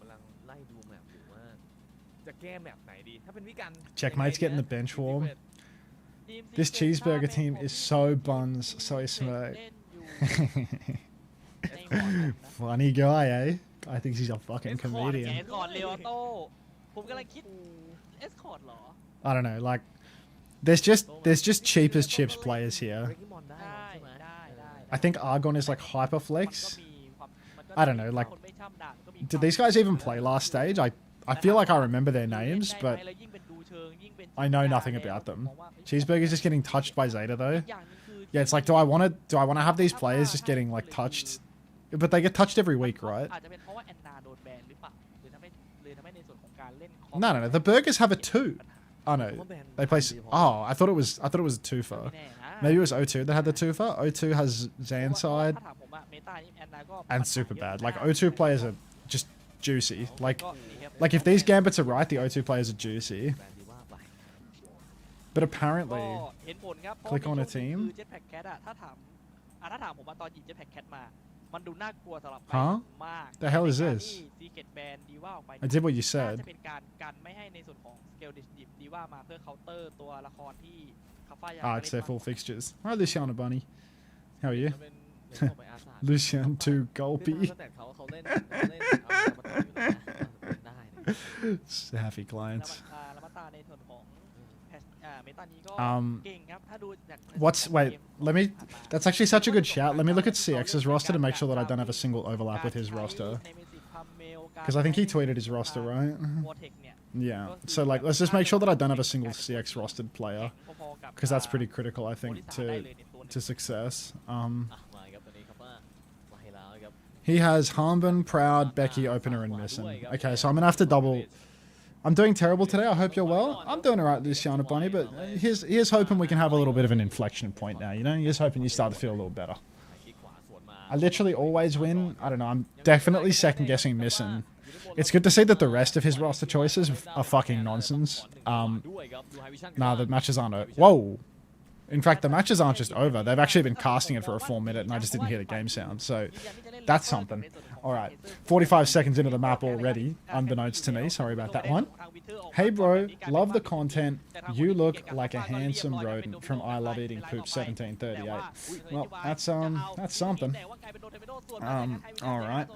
Checkmate's getting the bench warm. This cheeseburger team is so buns, so smart. Funny guy, eh? I think he's a fucking comedian. I don't know, like, there's just cheap as chips players here. I think Argon is like Hyperflex. I don't know, like, did these guys even play last stage? I feel like I remember their names, but I know nothing about them. Cheeseburger's just getting touched by Zeta though. Yeah, it's like, do I want to have these players just getting like touched? But they get touched every week, right? No. The Burgers have a 2. Oh no, they play. Oh, I thought it was a 2-fer. Maybe it was O2 that had the 2-fer. O2 has Zanside and super bad. Like O2 players are just juicy. Like if these gambits are right, the O2 players are juicy. But apparently, click on a team. Huh? The hell is this? I did what you said. Ah, it's their full fixtures. Hi, Luciana Bunny. How are you? Lucian to Gulpy. Happy clients. Wait, that's actually such a good shout. Let me look at CX's roster to make sure that I don't have a single overlap with his roster. Because I think he tweeted his roster, right? Yeah, so like, let's just make sure that I don't have a single CX rostered player. Because that's pretty critical, I think, to success. He has Harmbin, Proud, Becky, Opener, and Missin. Okay, so I'm going to have to double... I'm doing terrible today. I hope you're well. I'm doing alright, Luciana Bunny, but here's hoping we can have a little bit of an inflection point now, you know? Here's hoping you start to feel a little better. I literally always win. I don't know. I'm definitely second-guessing Missin. It's good to see that the rest of his roster choices are fucking nonsense. Nah, the matches aren't over. Whoa! In fact, the matches aren't just over. They've actually been casting it for a full minute, and I just didn't hear the game sound. So, that's something. Alright, 45 seconds into the map already, unbeknownst to me. Sorry about that one. Hey bro, love the content. You look like a handsome rodent from I Love Eating Poop 1738. Well, that's something. Alright.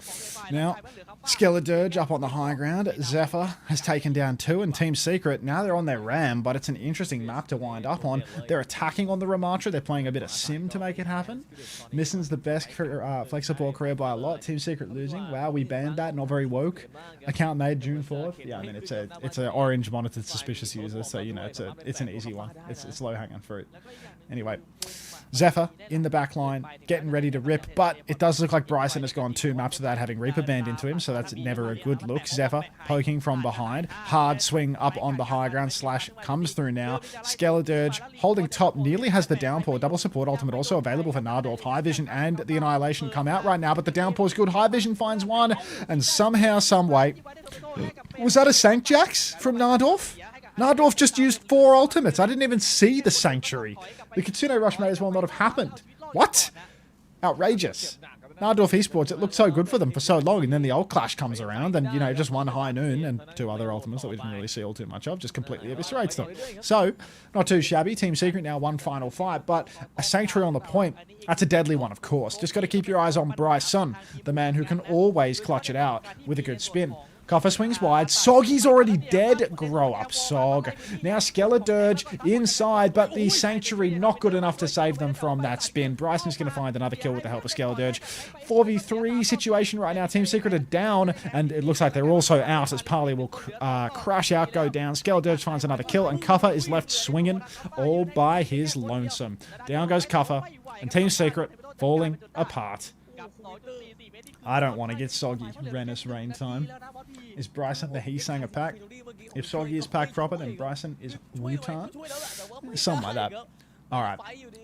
Now, Skeledirge up on the high ground. Zephyr has taken down 2, and Team Secret, now they're on their Ram, but it's an interesting map to wind up on. They're attacking on the Ramatra. They're playing a bit of sim to make it happen. Missin's the best flexible career by a lot. Team Secret losing. Wow, we banned that. Not very woke. Account made June 4th. Yeah, I mean, it's a orange monitored suspicious user, so you know it's an easy one. It's low hanging fruit. Anyway, Zephyr in the back line, getting ready to rip, but it does look like Bryson has gone 2 maps without having Reaper banned into him, so that's never a good look. Zephyr poking from behind. Hard swing up on the high ground. Slash comes through now. Skeledirge holding top, nearly has the downpour. Double support ultimate also available for Najdorf. High Vision and the Annihilation come out right now, but the downpour's good. High Vision finds one, and somehow, someway... Was that a Sanct Jax from Najdorf? Najdorf just used 4 ultimates. I didn't even see the Sanctuary. The Kitsune Rush may as well not have happened. What? Outrageous. Najdorf Esports, it looked so good for them for so long, and then the ult clash comes around, and, you know, just one High Noon and 2 other ultimates that we didn't really see all too much of, just completely eviscerates them. So, not too shabby. Team Secret now 1 final fight, but a Sanctuary on the point, that's a deadly one, of course. Just got to keep your eyes on Bryson, the man who can always clutch it out with a good spin. Coffer swings wide. Soggy's already dead. Grow up, Sog. Now Skeledirge inside, but the Sanctuary not good enough to save them from that spin. Bryson's going to find another kill with the help of Skeledirge. 4v3 situation right now. Team Secret are down, and it looks like they're also out as Parley will crash out, go down. Skeledirge finds another kill, and Cuffer is left swinging all by his lonesome. Down goes Cuffer, and Team Secret falling apart. I don't want to get soggy. Renus rain time. Is Bryson the He-Sang of pack? If Soggy is pack proper, then Bryson is Wutan. Something like that. Alright.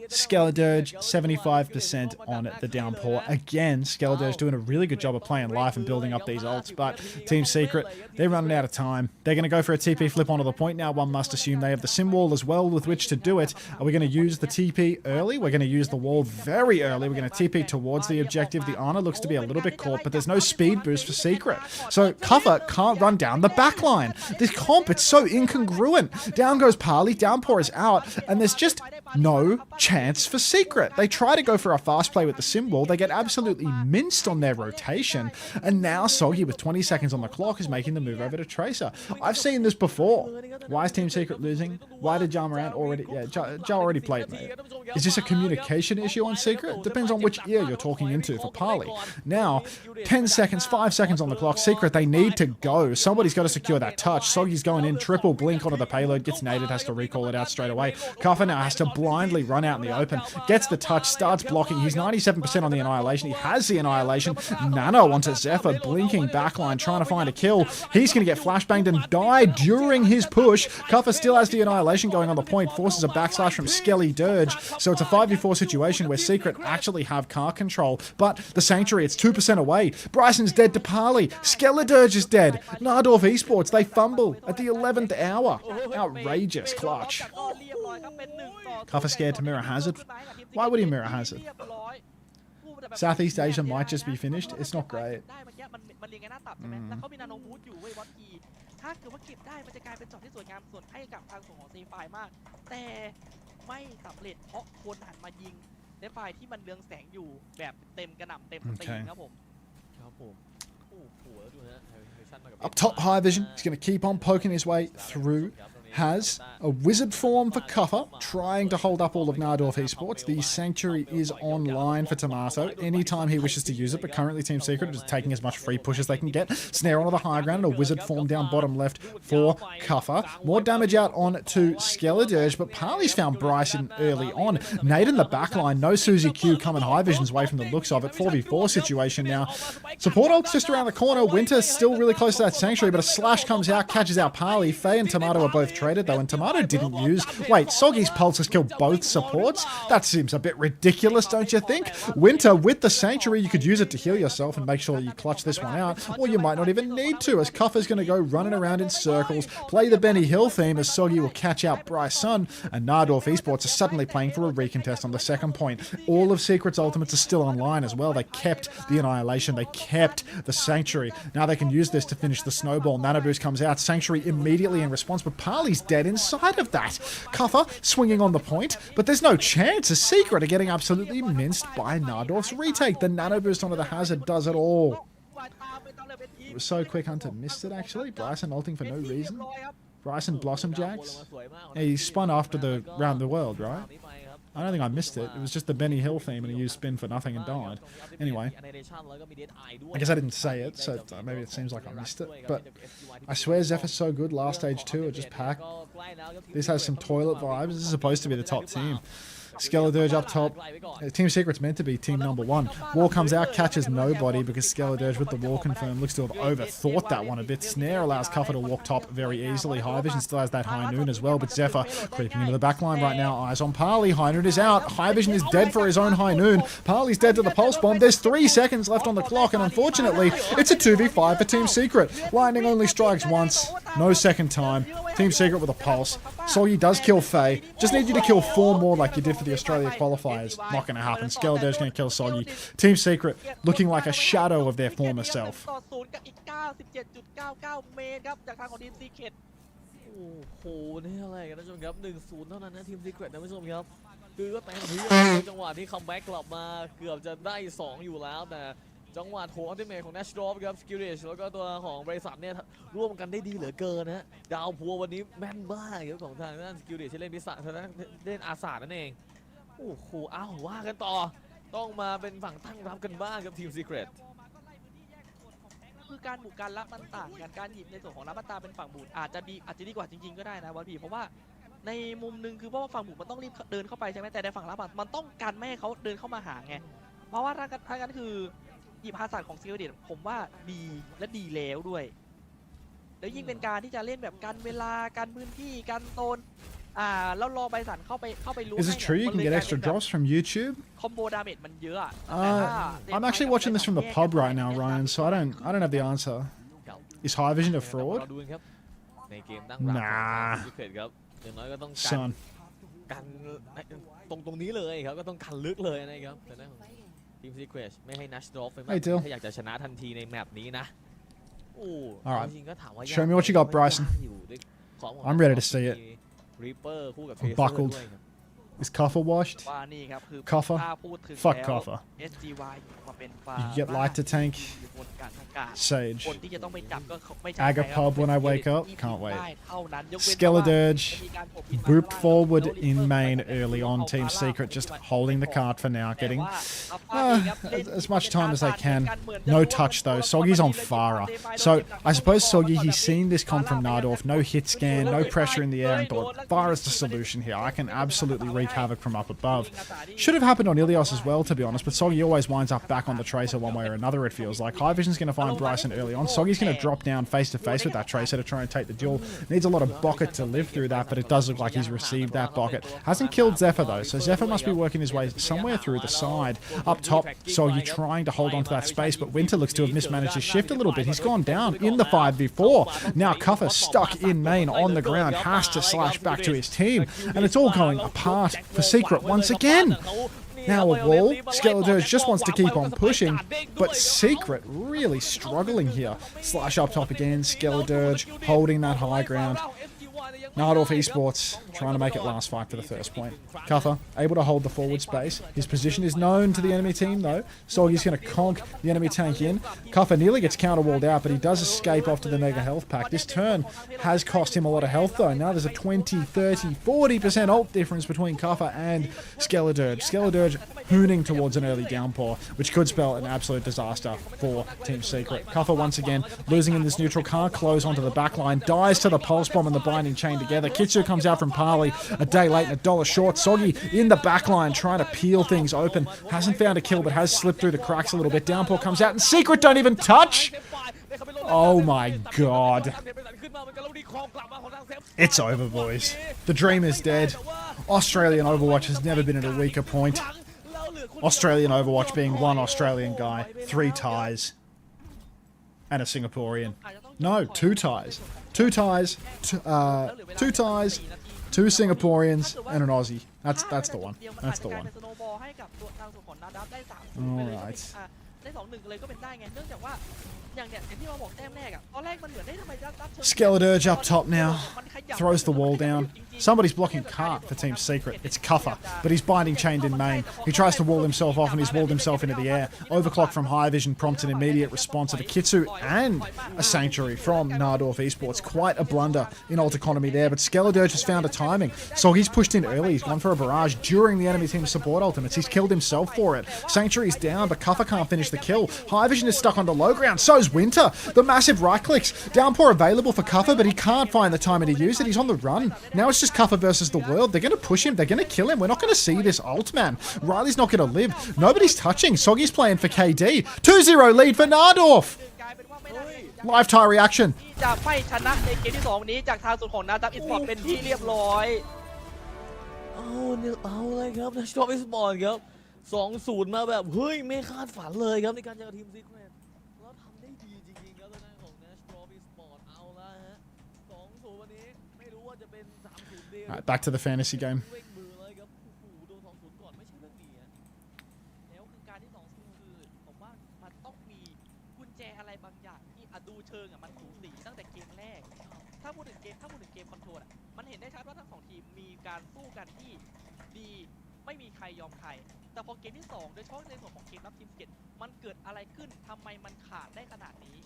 Skeledirge, 75% on the downpour. Again, Skeledirge doing a really good job of playing life and building up these ults, but Team Secret, they're running out of time. They're going to go for a TP flip onto the point now. One must assume they have the sim wall as well with which to do it. Are we going to use the TP early? We're going to use the wall very early. We're going to TP towards the objective. The Honor looks to be a little bit caught, but there's no speed boost for Secret. So Cuffer can't run down the backline. This comp, it's so incongruent. Down goes Parley, downpour is out, and there's just no chance for Secret. They try to go for a fast play with the sim wall. They get absolutely minced on their rotation. And now Soggy, with 20 seconds on the clock, is making the move over to Tracer. I've seen this before. Why is Team Secret losing? Why did Ja Morant already... Yeah, Ja already played, mate. Is this a communication issue on Secret? Depends on which ear you're talking into for Parley. Now, 10 seconds, 5 seconds on the clock. Secret, they need to go. Somebody's got to secure that touch. Soggy's going in, triple blink onto the payload, gets naded, has to recall it out straight away. Cuffer now has to blindly run out in the open, gets the touch, starts blocking. He's 97% on the Annihilation. He has the Annihilation. Nano onto Zephyr, blinking backline, trying to find a kill. He's going to get flashbanged and die during his push. Cuffer still has the Annihilation going on the point, forces a backslash from Skeledirge. So it's a 5v4 situation where Secret actually have car control, but the Sanctuary, it's 2% away. Bryson's dead to Parley. Skeledirge is dead. Najdorf Esports, they fumble at the 11th hour. Outrageous clutch. Cuffer scared to mirror hazard. Why would he mirror hazard? Southeast Asia might just be finished. It's not great. ถ้าเกิดว่าเก็บได้มันจะกลายเป็นช็อตที่สวยงามส่วนให้กับทางของซีไฟมากแต่ไม่สำเร็จเพราะคนหันมายิงในฝ่ายที่มันเรืองแสงอยู่แบบเต็มกระหน่ำเต็มสตรีมครับผม Up top, High Vision. He's going to keep on poking his way through. Has a wizard form for Cuffer, trying to hold up all of Najdorf Esports. The Sanctuary is online for Tomato anytime he wishes to use it, but currently Team Secret is taking as much free push as they can get. Snare onto the high ground, and a wizard form down bottom left for Cuffer. More damage out on to Skeledirge, but Parley's found Bryson early on. Nade in the backline, no Susie Q coming High Vision's way from the looks of it. 4v4 situation now. Support ult's just around the corner. Winter still really close to that Sanctuary, but a slash comes out, catches out Parley. Faye and Tomato are both traded though, and Tomato didn't use... Wait, Soggy's pulse has killed both supports? That seems a bit ridiculous, don't you think? Winter, with the Sanctuary, you could use it to heal yourself and make sure that you clutch this one out, or you might not even need to, as Cuffer's going to go running around in circles, play the Benny Hill theme as Soggy will catch out Bryson, and Najdorf Esports are suddenly playing for a recontest on the second point. All of Secret's ultimates are still online as well. They kept the Annihilation, they kept the Sanctuary. Now they can use this to finish the snowball. Nano Boost comes out, Sanctuary immediately in response, but Parley's dead inside of that. Cuffer swinging on the point, but there's no chance. A Secret are getting absolutely minced by Najdorf's retake. The Nano Boost onto the hazard does it all. It was so quick, Hunter missed it actually. Bryson ulting for no reason. Bryson Blossom Jax. Yeah, he spun after the round the world, right? I don't think I missed it. It was just the Benny Hill theme and he used spin for nothing and died. Anyway, I guess I didn't say it, so maybe it seems like I missed it. But I swear Zephyr's so good. Last stage 2 are just packed. This has some toilet vibes. This is supposed to be the top team. Skeledirge up top. Team Secret's meant to be team number 1. Wall comes out, catches nobody because Skeledirge with the wall confirm looks to have overthought that one a bit. Snare allows Kuffer to walk top very easily. High Vision still has that High Noon as well, but Zephyr creeping into the back line right now. Eyes on Parley. High Noon is out. High Vision is dead for his own High Noon. Parley's dead to the Pulse Bomb. There's 3 seconds left on the clock, and unfortunately, it's a 2v5 for Team Secret. Lightning only strikes once, no second time. Team Secret with a Pulse. Soggy does kill Faye. Just need you to kill 4 more like you did for the Australia qualifiers. Not going to happen. Skeledirge going to kill Soggy. Team Secret looking like a shadow of their former self. โอ้โหนี่อะไรกันท่านผู้ชมครับ 1-0 เท่านั้นนะทีม Secret นะท่านผู้ชมครับคือก็เต็มที่จังหวะที่คัมแบ็กกลับมาเกือบจะได้2อยู่แล้วแต่จังหวะโถอัลติเมทของ Najdorf ครับ Skillage แล้วก็ตัวของบริษัทเนี่ยร่วมกันได้ดีเหลือเกินนะดาวพัววันนี้แม่นบ้าครับของทางด้าน Skillage ที่เล่นพิศาจเล่นอาสานั่นเองโอ้โหอ้าวว่ากันต่อต้องมาเป็นฝั่งตั้งรับกันบ้างครับทีม Secret คือการบุกการรับมันต่างกันการหยิบในส่วนของรับมันตาเป็นฝั่งบุกอาจจะดีกว่าจริงๆก็ได้นะวันพี่เพราะว่าในมุมนึงคือเพราะว่าฝั่งบุกมันต้องรีบเดินเข้าไปใช่ไหมแต่ในฝั่งรับมันต้องกันไม่ให้เขาเดินเข้ามาหาไงเพราะว่าถ้างั้นคือหยิบฮาศาสตร์ของซิลเดตผมว่าดีและดีแล้วด้วยแล้วยิ่งเป็นการที่จะเล่นแบบกันเวลากันพื้นที่กันโซนแล้วรอใบสันเข้าไปรู้ Is it true you can get extra drops from YouTube? คอมโบดาเมจมันเยอะ I'm actually watching this from the pub right now, Ryan, so I don't have the answer. Is High Vision a fraud? ในเกมตั้งรับ Nah. ครับอย่างน้อยก็ต้อง Son. กันตรงนี้เลยครับก็ต้องกันลึกเลยนะครับแต่นั่นทีม Secret ไม่ให้ Najdorf ไปถ้าอยากจะชนะทันทีในแมปนี้นะโอ้จริงๆก็ถามว่า Show me what you got, Bryson. I'm ready to see it. I'm buckled. Is Kuffer washed? ว่านี่ครับคือ Kuffer? ถ้าพูดถึง Fuck แล้ว Kuffer. SGY มาเป็นปลา You get light to tank. บนการอากาศ Sage. คนที่จะต้องไปจับก็ไม่ใช่ Agapub when I wake up. Can't wait. ได้เท่านั้นยกเว้น Skeledirge จะมีการปกปิด grouped forward in main early on. Team Secret just holding the card for now, getting as much time as they can. No touch though. Soggy's on Farah. So I suppose Soggy, he's seen this come from Najdorf. No hit scan, no pressure in the air, and thought Farah's the solution here. I can absolutely wreak havoc from up above. Should have happened on Ilios as well, to be honest, but Soggy always winds up back on the Tracer one way or another, it feels like. High Vision's going to find Bryson early on. Soggy's going to drop down face to face with that Tracer to try and take the duel. Needs a lot of Bocket to live through that, but it does look like he's received that Bocket. Hasn't killed Zephyr though, so Zephyr must be working his way somewhere through the side. Up top, Soggy trying to hold onto that space, but Winter looks to have mismanaged his shift a little bit. He's gone down in the 5v4. Now Kuffer stuck in main on the ground, has to slash back to his team, and it's all going apart for Secret once again. Now a wall. Skeledirge just wants to keep on pushing, but Secret really struggling here. Slash up top again. Skeledirge holding that high ground. Najdorf Esports trying to make it last fight for the first point. Kuffer able to hold the forward space. His position is known to the enemy team though. Soggy's going to conk the enemy tank in. Kuffer nearly gets counter-walled out, but he does escape off to the mega health pack. This turn has cost him a lot of health though. Now there's a 20, 30, 40% ult difference between Kuffer and Skeledirge. Skeledirge hooning towards an early downpour, which could spell an absolute disaster for Team Secret. Kuffer once again losing in this neutral, can't close onto the back line, dies to the pulse bomb and the binding chain together. Kitsu comes out from Parley a day late and a dollar short. Soggy in the back line trying to peel things open. Hasn't found a kill, but has slipped through the cracks a little bit. Downpour comes out and Secret don't even touch. Oh my god. It's over, boys. The dream is dead. Australian Overwatch has never been at a weaker point. Australian Overwatch being one Australian guy, 3 ties, and a Singaporean. No, 2 ties. 2 ties, 2 ties, 2 Singaporeans, and an Aussie. That's the one. That's the one. Alright. ได้ 2-1 เลยก็เป็นได้ไงเนื่องจากว่าอย่างที่เราบอกแต้มแรกตอนแรกมันเหมือนได้ทำไมรับ Skeledirge up top now. Throws the wall down. Somebody's blocking cart for Team Secret. It's Kuffer, but he's binding chained in main. He tries to wall himself off and he's walled himself into the air. Overclock from High Vision prompts an immediate response of a Kitsu and a Sanctuary from Najdorf Esports. Quite a blunder in ult economy there, but Skeledirge has found a timing. Soggy's pushed in early. He's gone for a barrage during the enemy team's support ultimates. He's killed himself for it. Sanctuary's down, but Kuffer can't finish the the kill. High Vision is stuck on the low ground. So is Winter. The massive right clicks. Downpour available for Cuffer, but he can't find the timing to use it. He's on the run. Now it's just Cuffer versus the world. They're going to push him. They're going to kill him. We're not going to see this ult, man. Riley's not going to live. Nobody's touching. Soggy's playing for KD. 2-0 lead for Najdorf. ไลฟ์ไทม์รีแอคชั่น จะไม่ชนะในเกมที่ 2 นี้จากทางส่วนของนาดับอีสปอร์ตเป็นที่เรียบร้อย เอาเลยครับนักชกอีสปอร์ตครับ 2-0 มาแบบเฮ้ยไม่คาดฝันเลยครับในการเจอทีมซีเครตแล้วทำได้ดีจริงๆครับทางด้านของ Najdorf Esports เอาละฮะ 2-0 วันนี้ไม่รู้ว่าจะเป็น 3-0 ดี Alright, back to the fantasy game. เร่งมือเลยครับโอ้โหโดน 2-0 ก่อนไม่ใช่เรื่องดีฮะ แล้วคือการที่ 2-0 คือผมว่ามันต้องมีกุญแจอะไรบางอย่างที่ดูเชิงมันสูสีตั้งแต่เกมแรก ถ้าพูดถึงเกมคอนโทรลมันเห็นได้ชัดว่าทั้ง 2 ทีมมีการสู้กันที่ดีไม่มีใครยอมใคร แต่พอเกมที่ 2 โดยเฉพาะในส่วนของเกมรับทีมสเก็ตมันเกิดอะไรขึ้นทำไมมันขาดได้ขนาดนี้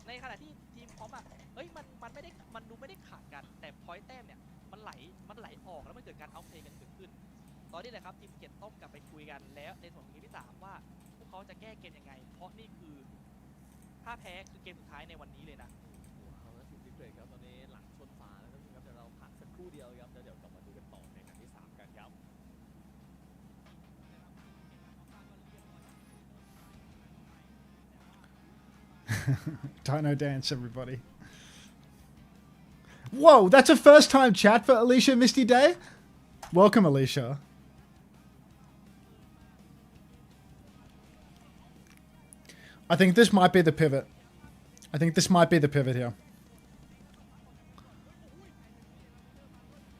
ในขณะที่ทีมพร้อมมันไม่ได้มันดูไม่ได้ขาดกันแต่พอยต์แต้มเนี่ยมันไหลออกแล้วมันเกิดการเอาเพลย์กันเกิดขึ้น ตอนนี้แหละครับทีมสเก็ตต้องกลับไปคุยกันแล้วในส่วนของเกมที่ 3 ว่าพวกเขาจะแก้เกมยังไงเพราะนี่คือถ้าแพ้คือเกมสุดท้ายในวันนี้เลยนะ เอาละทีมซีเครตครับตอนนี้หลังชนฝาแล้วนะครับเดี๋ยวเราพักสักครู่เดียวครับแล้วเดี๋ยวกลับมาดูกันต่อในนัดที่ 3 กันครับ Dino dance, everybody. Whoa, that's a first time chat for Alicia Misty Day. Welcome, Alicia. I think this might be the pivot. Here.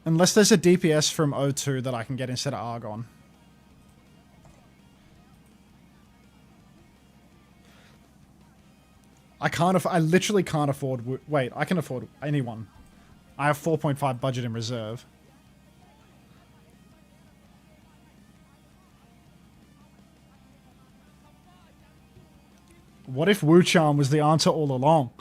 Unless there's a DPS from O2 that I can get instead of Argon. I literally can't afford... Wait, I can afford anyone. I have 4.5 budget in reserve. What if Wu Charm was the answer all along?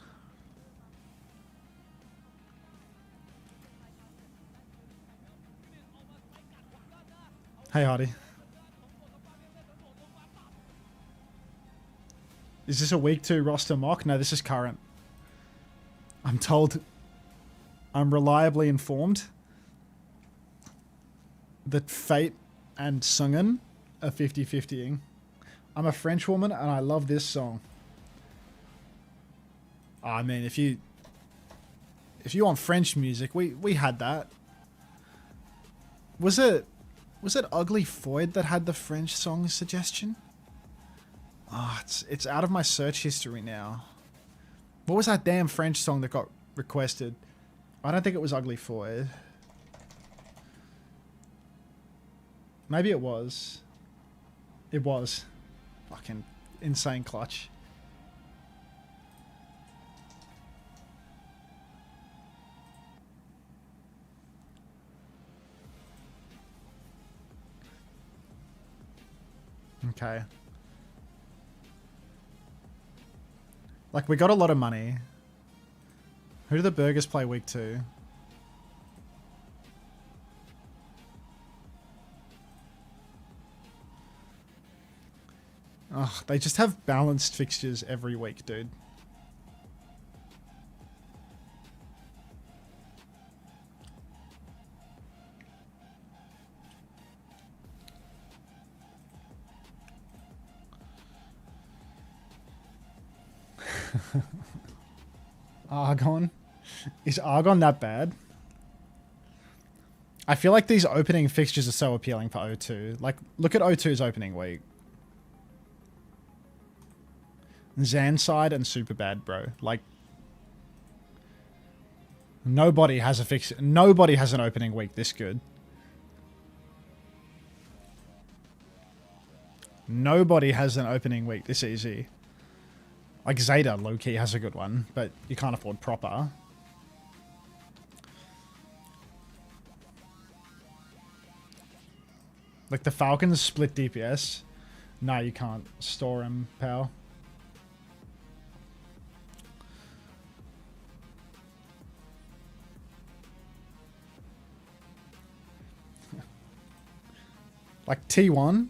Hey, Hardy. Is this a week 2 roster mock? No, this is current. I'm told... I'm reliably informed that Fate and Sungen are 50-50ing. I'm a French woman and I love this song. I mean, if you want French music, we had that. Was it Ugly Foyd that had the French song suggestion? Oh, it's out of my search history now. What was that damn French song that got requested? I don't think it was Ugly Foyd. Maybe it was. It was. Fucking insane clutch. Okay. Like, we got a lot of money. Who do the Burgers play week 2? Ugh, they just have balanced fixtures every week, dude. Argon? Is Argon that bad? I feel like these opening fixtures are so appealing for O2. Like, look at O2's opening week. Zanside and Superbad, bro. Like, nobody has a nobody has an opening week this good. Nobody has an opening week this easy. Like, Zeta, low-key, has a good one, but you can't afford proper. Like, the Falcons split DPS. No, you can't store him, pal. Like, T1.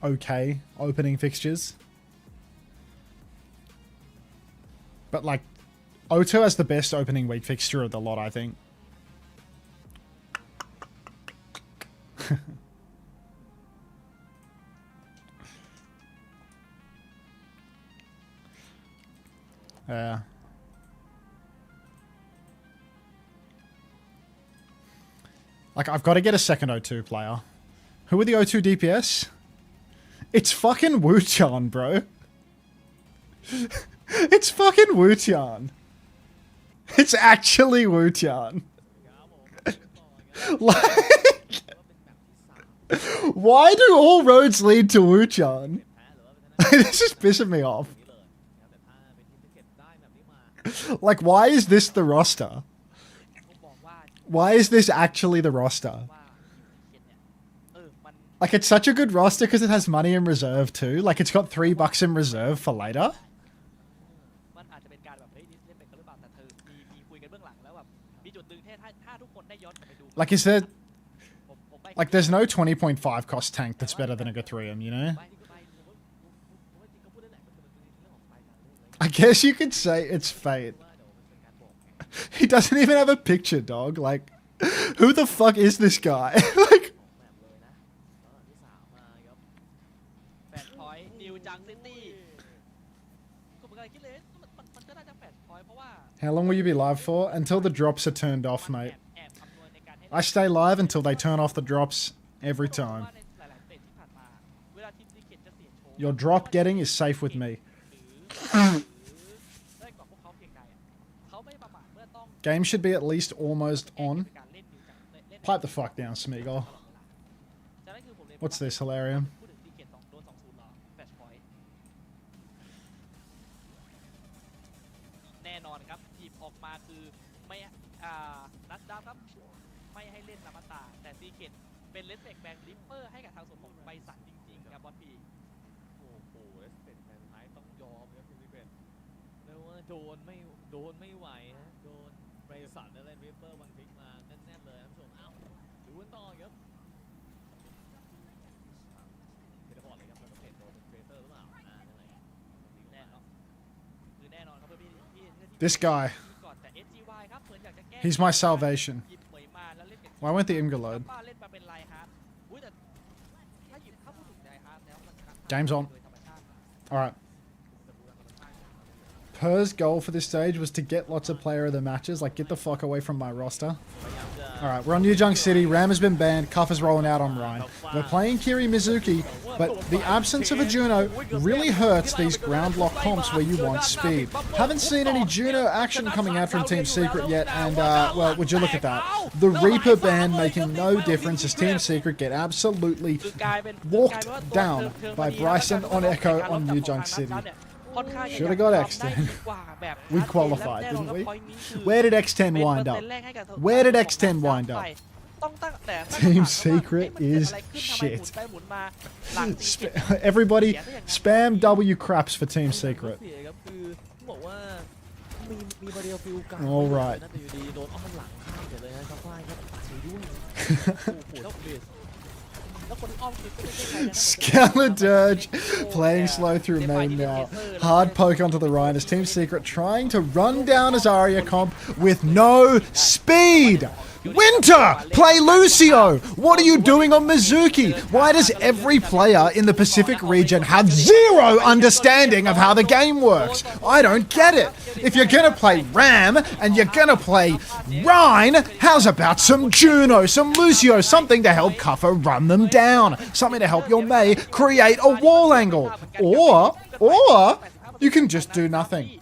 okay opening fixtures. But like, O2 has the best opening week fixture of the lot, I think. Yeah. Like, I've got to get a second O2 player. Who are the O2 DPS? It's fucking Wu-Chan, bro. It's fucking Wu-Chan. It's actually Wu-Chan. Like, why do all roads lead to Wu-Chan? This is pissing me off. Like, why is this the roster? Why is this actually the roster? Like, it's such a good roster because it has money in reserve too. Like, it's got $3 in reserve for later. Like, is there... Like, there's no 20.5 cost tank that's better than a Guthrium, you know? I guess you could say it's fate. He doesn't even have a picture, dog. Like, who the fuck is this guy? Like... How long will you be live for? Until the drops are turned off, mate. I stay live until they turn off the drops every time. Your drop getting is safe with me. Game should be at least almost on. Pipe the fuck down, Smeagol. What's this, Hilarium? This guy. He's my salvation. Why won't the Imga load? Game's on. Alright. Per's goal for this stage was to get lots of player of the matches. Like, get the fuck away from my roster. Alright, we're on New Junk City. Ram has been banned. Cuff is rolling out on Rhine. We're playing Kiri Mizuki, but the absence of a Juno really hurts these ground lock comps where you want speed. Haven't seen any Juno action coming out from Team Secret yet, and, well, would you look at that? The Reaper ban making no difference as Team Secret get absolutely walked down by Bryson on Echo on New Junk City. Should have got X10. We qualified, didn't we? Where did X10 wind up? Where did X10 wind up? Team Secret is shit. Everybody, spam W craps for Team Secret. Alright. Skeledirge playing slow through main now. Hard poke onto the Rhine as Team Secret trying to run down his Zarya comp with no speed. Winter, play Lucio. What are you doing on Mizuki? Why does every player in the Pacific region have zero understanding of how the game works? I don't get it. If you're gonna play Ram and you're gonna play Rhine, how's about some Juno, some Lucio, something to help Cuffer run them down, something to help your Mei create a wall angle, or you can just do nothing.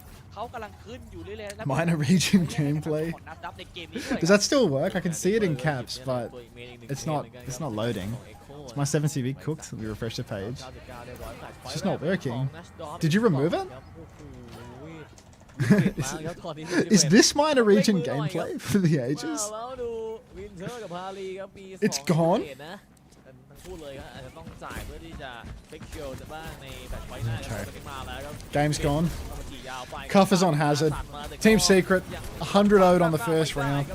Minor region gameplay. Does that still work? I can see it in caps, but it's not loading. Is my 7CV cooked? Let me refresh the page. It's just not working. Did you remove it? Is this minor region gameplay for the ages? It's gone? Okay. Game's gone. Cuff is on hazard. Team Secret, 100 0'd on the first round.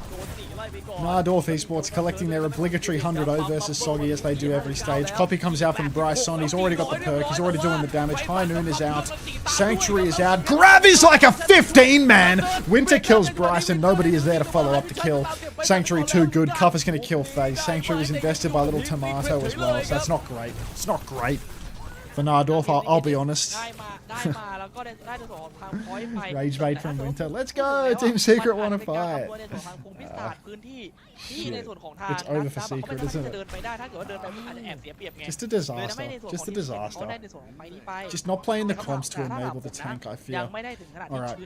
Najdorf Esports collecting their obligatory 100-0 versus Soggy as they do every stage. Copy comes out from Bryson. He's already got the perk. He's already doing the damage. High Noon is out. Sanctuary is out. Grab is like a 15-man. Winter kills Bryson. Nobody is there to follow up the kill. Sanctuary too good. Cuff is going to kill FaZe. Sanctuary is invested by Little Tomato as well, so that's not great. It's not great. For Najdorf, I'll be honest. Rage bait from Winter. Let's go! Team Secret want to fight. It's over for Secret, isn't it? Just a disaster. Just a disaster. Just not playing the comps to enable the tank, I fear. Alright.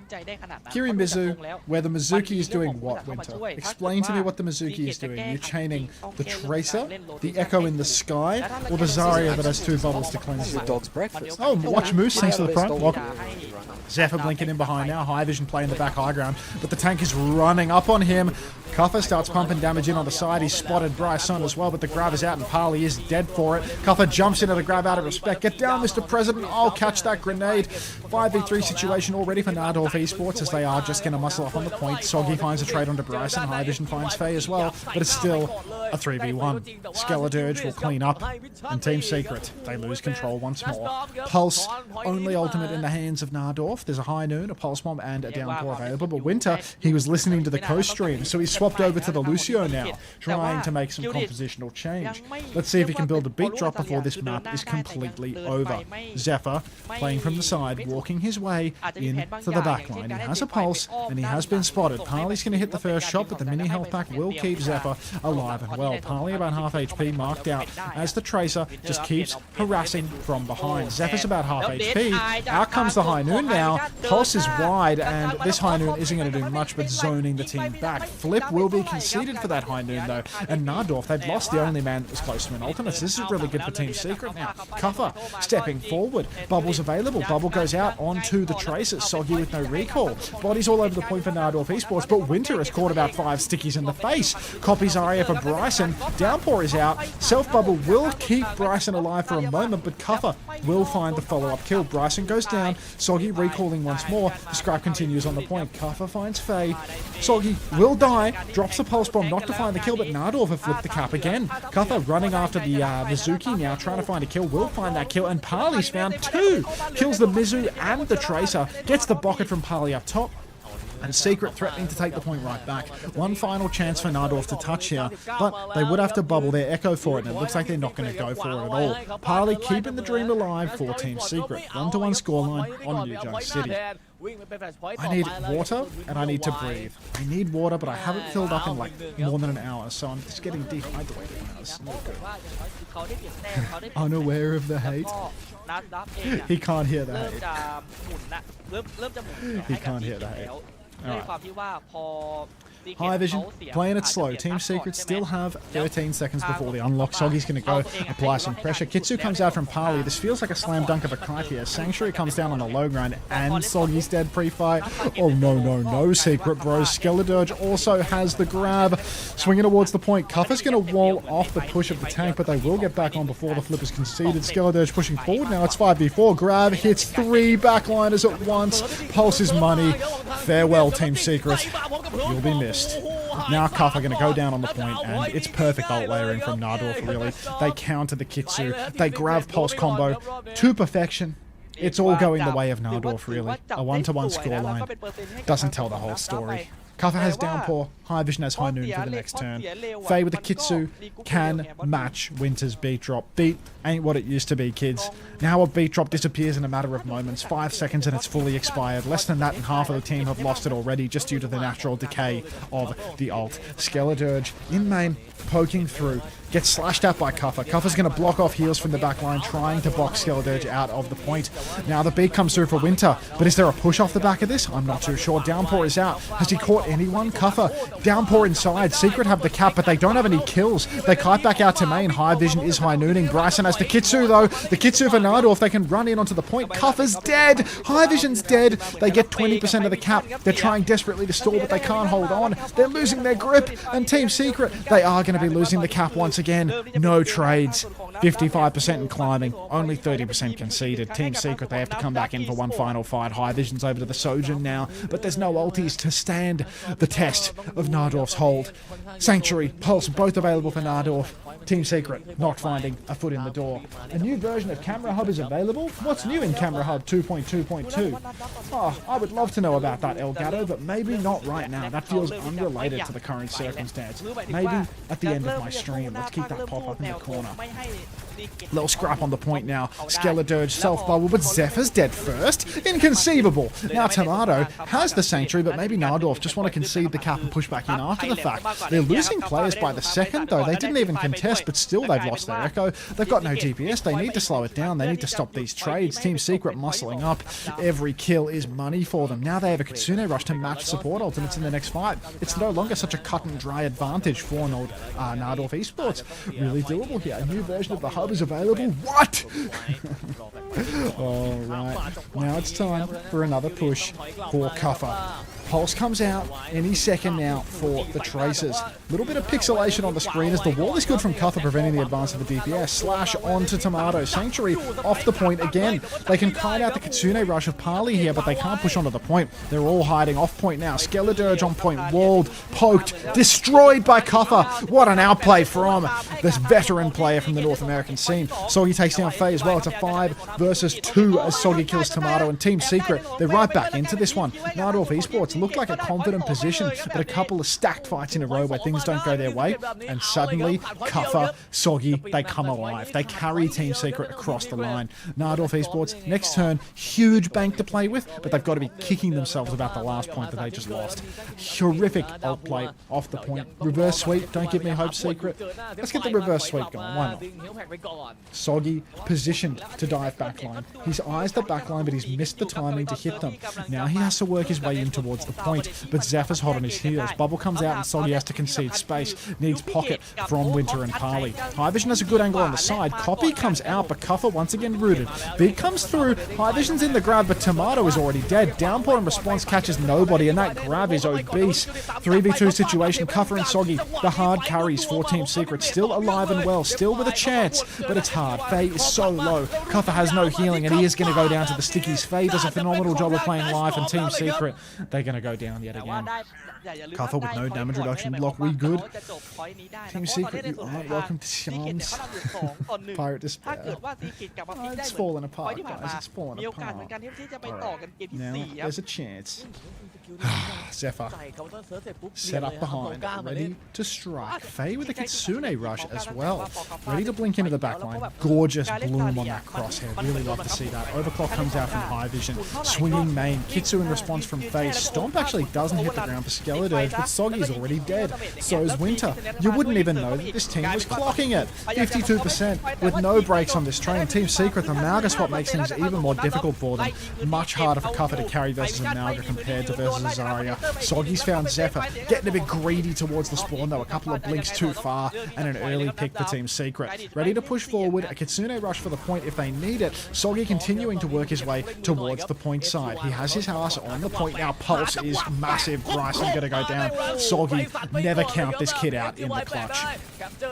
Kirimizu, where the Mizuki is doing what, Winter? Explain to me what the Mizuki is doing. You're chaining the Tracer, the Echo in the sky, or the Zarya that has 2 bubbles to cleanse it? Dog's breakfast. Oh, watch Moose, thanks to the front. Welcome. Zephyr blinking in behind now. High Vision playing the back high ground, but the tank is running up on him. Cuffer starts pumping damage in on the side. He's spotted Bryson as well, but the grab is out and Parley is dead for it. Cuffer jumps into the grab out of respect. Get down, Mr. President. I'll catch that grenade. 5v3 situation already for Najdorf Esports as they are just going to muscle up on the point. Soggy finds a trade onto Bryson. High Vision finds Faye as well, but it's still a 3v1. Skeledirge will clean up, and Team Secret, they lose control once more. Pulse, only ultimate in the hands of Najdorf. There's a High Noon, a Pulse Bomb, and a Downpour available, but Winter, he was listening to the Coast stream, so he's swapped over to the Lucio now, trying to make some compositional change. Let's see if he can build a beat drop before this map is completely over. Zephyr, playing from the side, walking his way into the backline. He has a pulse, and he has been spotted. Parley's going to hit the first shot, but the mini health pack will keep Zephyr alive and well. Parley about half HP, marked out as the Tracer just keeps harassing from behind. Zephyr's about half HP. Out comes the High Noon now. Pulse is wide, and this High Noon isn't going to do much but zoning the team back. Flip will be conceded for that High Noon though, and Najdorf, they've lost the only man that was close to an ultimate. So this is really good for Team Secret now. Cuffer stepping forward. Bubble's available. Bubble goes out onto the Tracer. Soggy with no recall. Bodies all over the point for Najdorf Esports, but Winter has caught about 5 stickies in the face. Copies Zarya for Bryson. Downpour is out. Self-bubble will keep Bryson alive for a moment, but Cuffer will find the follow-up kill. Bryson goes down. Soggy recalling once more. The scrap continues on the point. Cuffer finds Faye. Soggy will die. Drops the pulse bomb not to find the kill, but Najdorf have flipped the cap again. Cuffer running after the Mizuki now, trying to find a kill. Will find that kill, and Parley's found 2. Kills the Mizu and the Tracer. Gets the bucket from Parley up top. And Secret threatening to take the point right back. One final chance for Najdorf to touch here, but they would have to bubble their Echo for it, and it looks like they're not going to go for it at all. Parley keeping the dream alive for Team Secret. 1-1 scoreline on New Junk City. I need water, and I need to breathe. I need water, but I haven't filled up in like more than an hour, so I'm just getting dehydrated now. It's not good. Unaware of the hate. He can't hear the hate. He can't hear the hate. Alright. High Vision, playing it slow. Team Secret still have 13 seconds before the unlock. Soggy's going to go apply some pressure. Kitsu comes out from Parley. This feels like a slam dunk of a kite here. Sanctuary comes down on the low ground, and Soggy's dead pre-fight. Oh, no, Secret Bros. Skeledirge also has the grab. Swinging towards the point. Cuffer's going to wall off the push of the tank, but they will get back on before the flip is conceded. Skeledirge pushing forward now. It's 5v4. Grab hits 3 backliners at once. Pulse is money. Farewell, Team Secret. You'll be missed. Now Cuffer going to go down on the point, and it's perfect ult layering from Najdorf, really. They counter the Kitsu. They grab Pulse combo to perfection. It's all going the way of Najdorf, really. A 1-1 scoreline doesn't tell the whole story. Cuffer has Downpour. High Vision has High Noon for the next turn. Faye with the Kitsu can match Winter's beat drop. Beat ain't what it used to be, kids. Now a beat drop disappears in a matter of moments. 5 seconds and it's fully expired. Less than that and half of the team have lost it already just due to the natural decay of the ult. Skeledirge in main, poking through. Gets slashed out by Cuffer. Cuffer's going to block off heals from the backline, trying to box Skeledirge out of the point. Now the beat comes through for Winter, but is there a push off the back of this? I'm not too sure. Downpour is out. Has he caught anyone? Cuffer. Downpour inside. Secret have the cap, but they don't have any kills. They kite back out to main. High Vision is high nooning. Bryson has the Kitsu though. The Kitsu for Najdorf. They can run in onto the point. Cuffer's dead. High Vision's dead. They get 20% of the cap. They're trying desperately to stall, but they can't hold on. They're losing their grip. And Team Secret, they are going to be losing the cap once again. No trades. 55% in climbing, only 30% conceded. Team Secret, they have to come back in for one final fight. High Vision's over to the Sojin now, but there's no ultis to stand the test of Najdorf's hold. Sanctuary, Pulse, both available for Najdorf. Team Secret not finding a foot in the door. A new version of Camera Hub is available. What's new in Camera Hub 2.2.2? Oh, I would love to know about that, Elgato, but maybe not right now. That feels unrelated to the current circumstance. Maybe at the end of my stream. Let's keep that pop up in the corner. Little scrap on the point now. Skeledirge self-bubble, but Zephyr's dead first. Inconceivable. Now Tomato has the Sanctuary, but maybe Najdorf just want to concede the cap and push back in after the fact. They're losing players by the second, though. They didn't even contest, but still they've lost their Echo. They've got no DPS. They need to slow it down. They need to stop these trades. Team Secret muscling up. Every kill is money for them. Now they have a Kitsune Rush to match support ultimates in the next fight. it's no longer such a cut and dry advantage for Najdorf Esports. Really doable here. A new version of the hub is available. What? Alright, now it's time for another push for Kuffer. Pulse comes out any second now for the Tracers. Little bit of pixelation on the screen as the wall is good from Kuffer, preventing the advance of the DPS. Slash onto Tomato. Sanctuary off the point again. They can kite out the Kitsune Rush of Parley here, but they can't push onto the point. They're all hiding off point now. Skeledirge on point, walled, poked, destroyed by Kuffer. What an outplay from this veteran player from the North American scene. Soggy takes down Faye as well. It's a 5 versus 2 as Soggy kills Tomato, and Team Secret, they're right back into this one. Najdorf Esports looked like a confident position, but a couple of stacked fights in a row where things don't go their way, and suddenly Kuffer, Soggy, they come alive. They carry Team Secret across the line. Najdorf Esports, next turn, huge bank to play with, but they've got to be kicking themselves about the last point that they just lost. Horrific ult play off the point. Reverse sweep, don't give me hope, Secret. Let's get the reverse sweep going, why not? Soggy positioned to dive backline. He's eyes the backline, but he's missed the timing to hit them. Now he has to work his way in towards the point, but Zephyr's hot on his heels. Bubble comes out and Soggy has to concede space. Needs pocket from Winter and Parley. High Vision has a good angle on the side. Copy comes out, but Kuffer once again rooted. Big comes through. High Vision's in the grab, but Tomato is already dead. Downpour in response catches nobody, and that grab is obese. 3v2 situation. Kuffer and Soggy, the hard carries for Team Secret. Still alive and well, still with a chance, but it's hard. Faye is so low. Kuffer has no healing, and he is going to go down to the stickies. Faye does a phenomenal job of playing live, and Team Secret, they're going to go down yet again. Kuffer with no damage reduction block, we good. Team Secret, you aren't welcome to Shams. Pirate Despair. Oh, it's falling apart, guys, it's falling apart. Right. Now, there's a chance. Zephyr, set up behind, ready to strike. Faye with a Kitsune Rush as well. Ready to blink into the backline. Gorgeous bloom on that crosshair. Really love to see that. Overclock comes out from High Vision. Swinging main. Kitsu in response from Faye. Stomp actually doesn't hit the ground for Skeledirge, but Soggy's already dead. So is Winter. You wouldn't even know that this team was clocking it. 52% with no breaks on this train. Team Secret, the Malga swap makes things even more difficult for them. Much harder for Kuffer to carry versus a Malga compared to versus Zarya. Soggy's found Zephyr, getting a bit greedy towards the spawn though. A couple of blinks too far, and an early pick for Team Secret. Ready to push forward, a Kitsune Rush for the point if they need it. Soggy continuing to work his way towards the point side. He has his ass on the point now. Pulse is massive. Bryson gonna go down. Soggy, never count this kid out in the clutch.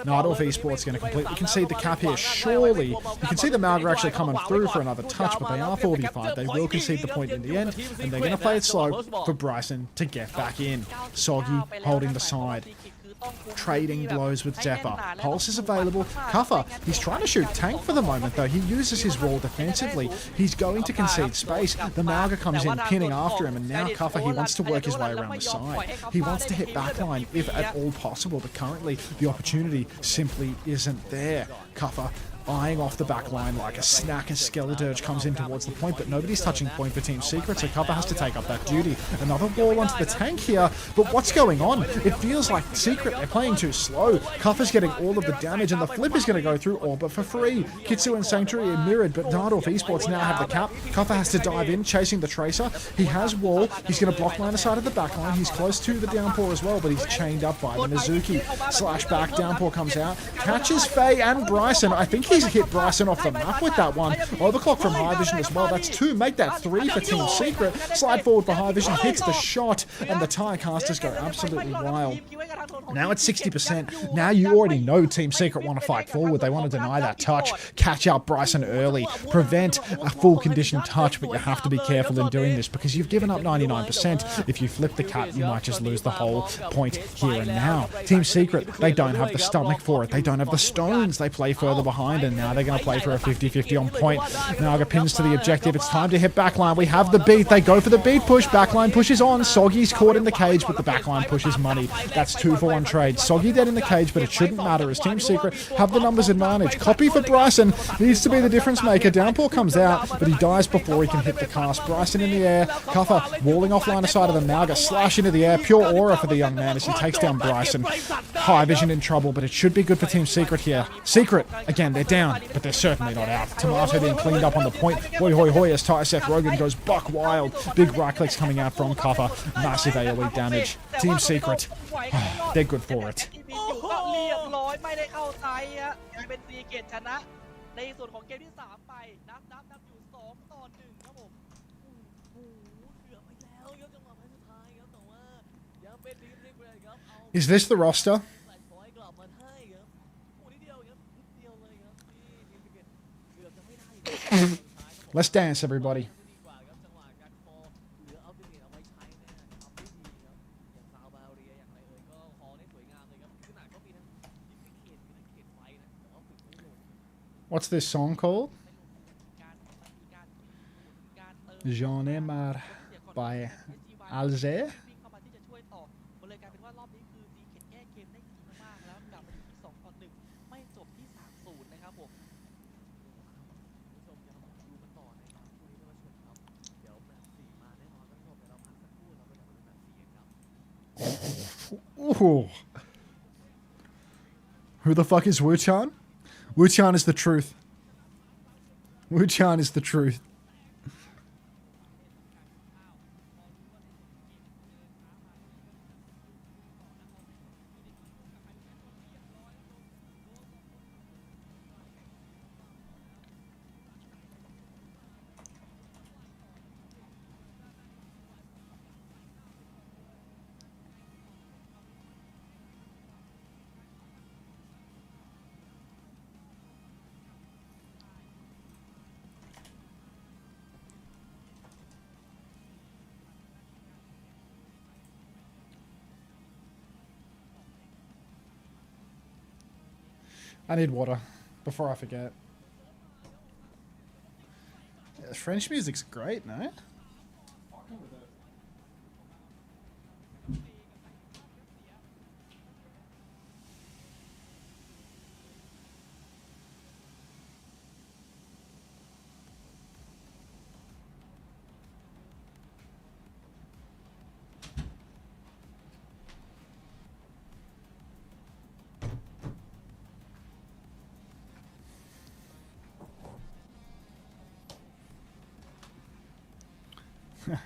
Najdorf Esports gonna completely concede the cap here. Surely, you can see the Malga actually coming through for another touch, but they are 4v5. They will concede the point in the end, and they're gonna play it slow for Bryson to get back in. Soggy holding the side. Trading blows with Zephyr. Pulse is available. Kuffer, he's trying to shoot tank for the moment though. He uses his wall defensively. He's going to concede space. The Malga comes in, pinning after him, and now Kuffer, he wants to work his way around the side. He wants to hit backline if at all possible, but currently the opportunity simply isn't there. Kuffer eyeing off the back line like a snack as Skeledirge comes in towards the point, but nobody's touching point for Team Secret, so Kuffer has to take up that duty. Another wall onto the tank here, but what's going on? It feels like Secret, they're playing too slow. Kuffer's getting all of the damage, and the flip is going to go through all but for free. Kitsu and Sanctuary are mirrored, but Najdorf Esports now have the cap. Kuffer has to dive in, chasing the Tracer. He has wall. He's going to block line side of the back line. He's close to the Downpour as well, but he's chained up by the Mizuki. Slash back, Downpour comes out, catches Faye and Bryson. I think he He's hit Bryson off the map with that one. Overclock from High Vision as well. That's 2. Make that 3 for Team Secret. Slide forward for High Vision. Hits the shot. And the Tirecasters go absolutely wild. Now it's 60%. Now you already know Team Secret want to fight forward. They want to deny that touch. Catch up Bryson early. Prevent a full condition touch, but you have to be careful in doing this because you've given up 99%. If you flip the cat, you might just lose the whole point here and now. Team Secret, they don't have the stomach for it. They don't have the stones. They play further behind, and now they're going to play for a 50-50 on point. Naga pins to the objective. It's time to hit backline. We have the beat. They go for the beat push. Backline pushes on. Soggy's caught in the cage, but the backline pushes money. That's 2-for-1 trade. Soggy dead in the cage, but it shouldn't matter as Team Secret have the numbers advantage. Copy for Bryson. Needs to be the difference maker. Downpour comes out, but he dies before he can hit the cast. Bryson in the air. Cuffer walling off line of sight of the Naga. Slash into the air. Pure aura for the young man as he takes down Bryson. High Vision in trouble, but it should be good for Team Secret here. Secret, again, they're down, but they're certainly not out. Tomato being cleaned up on the point. Hoi hoi hoi as Seth Rogan goes buck wild. Big right clicks coming out from Cuffer. Massive AoE damage. Team Secret, they're good for it. เรียบร้อยไม่ได้เข้าไซส์ฮะเป็นซีเกตชนะในส่วนของเกมที่ 3 ไปนับอยู่ 2-1 ครับผม โอ้โหเกือบไปแล้วครับจังหวะสุดท้ายครับแต่ว่ายังเป็นทีมเล็กเลยครับเอา Is this the roster? ใส่พอยต์กลับมาให้ครับโอ้นิดเดียวครับนิดเดียวเลยครับที่ทีมเก็ตเกือบจะไม่ได้ครับ Let's dance, everybody. ดีกว่าครับจังหวะการคอเหลือเอาตัวเองเอาไว้ใช้เนี่ยทำได้ดีครับอย่างซาวบาเรียอย่างไรเอ่ยก็คอได้สวยงามเลยครับขนาดเขามีทั้งยิปเขตมีทั้งเขตไฟนะแต่ว่าฝึกไม่ลง What's this song called? การเติม J'en ai marre by Alze. วิ่งเข้ามาที่จะช่วยต่อมันเลยกลายเป็นว่ารอบนี้คือซีเกตแก้เกมได้ดีมากๆแล้วกลับมาอยู่ที่ 2-1 ไม่จบที่ 3-0 นะครับผม ผู้ชมยังดูกันต่อนะครับช่วงนี้ท่านผู้ชมครับเดี๋ยวแบบ4มาแน่นอนท่านผู้ชมเดี๋ยวเราพักสักครู่เราไปดูแบบ4กันครับ Ooh. Who the fuck is Wu-chan? Wu-chan is the truth. Wu-chan is the truth. I need water before I forget. Yeah, French music's great, no?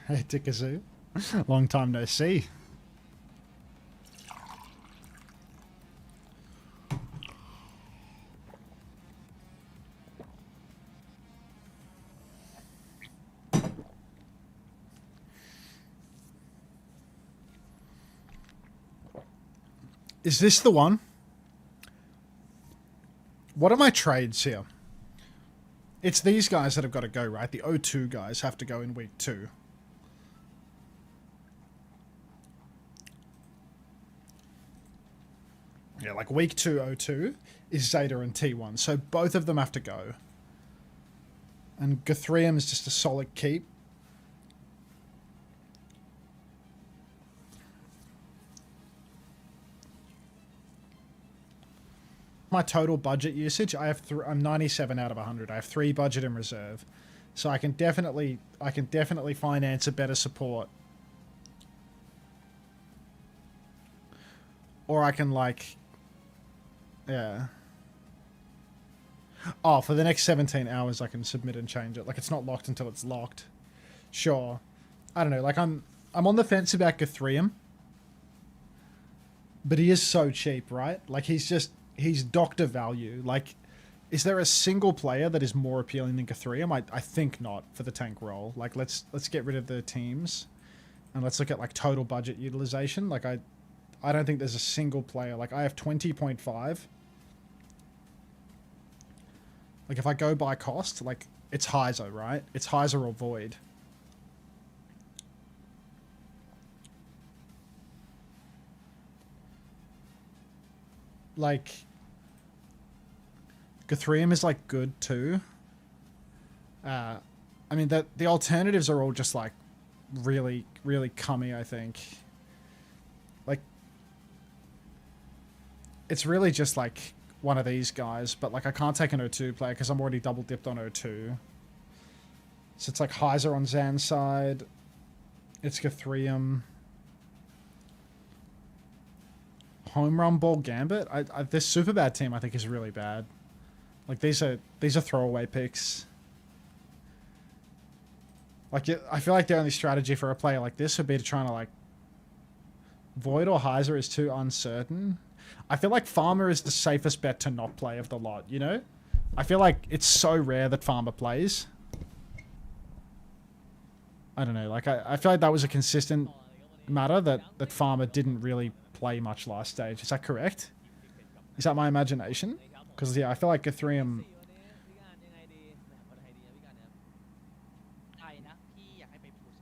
Hey, Dickazu. Long time no see. Is this the one? What are my trades here? It's these guys that have got to go, right? The O2 guys have to go in week 2. Yeah, like week 2 O2 is Zeta and T1, so both of them have to go. And Guthrium is just a solid keep. My total budget usage, I'm 97 out of 100. I have 3 budget in reserve, so I can definitely finance a better support, or I can like, yeah. Oh, for the next 17 hours, I can submit and change it. Like it's not locked until it's locked. Sure, I don't know. Like I'm on the fence about Guthrium, but he is so cheap, right? Like he's doctor value. Like, Is there a single player that is more appealing than Gathrium? I think not for the tank role. Like, let's get rid of the teams, and let's look at like total budget utilization. Like, I don't think there's a single player. Like, I have 20.5. Like, if I go by cost, like, it's Heiser, right? It's Heiser or Void. Like, Gathrium is, like, good, too. I mean, the alternatives are all just, like, really, really cummy, I think. Like, it's really just, like, one of these guys. But, like, I can't take an O2 player because I'm already double-dipped on O2. So it's, like, Heiser on Zan's side. It's Gathrium. Home Run Ball Gambit. This super bad team I think is really bad. Like these are throwaway picks. Like I feel like the only strategy for a player like this would be to try to like Void or Heiser is too uncertain. I feel like Farmer is the safest bet to not play of the lot, you know? I feel like it's so rare that Farmer plays. I don't know, like I feel like that was a consistent matter that Farmer didn't really play much last stage. Is that correct? Is that my imagination? Because yeah, I feel like Gathrium.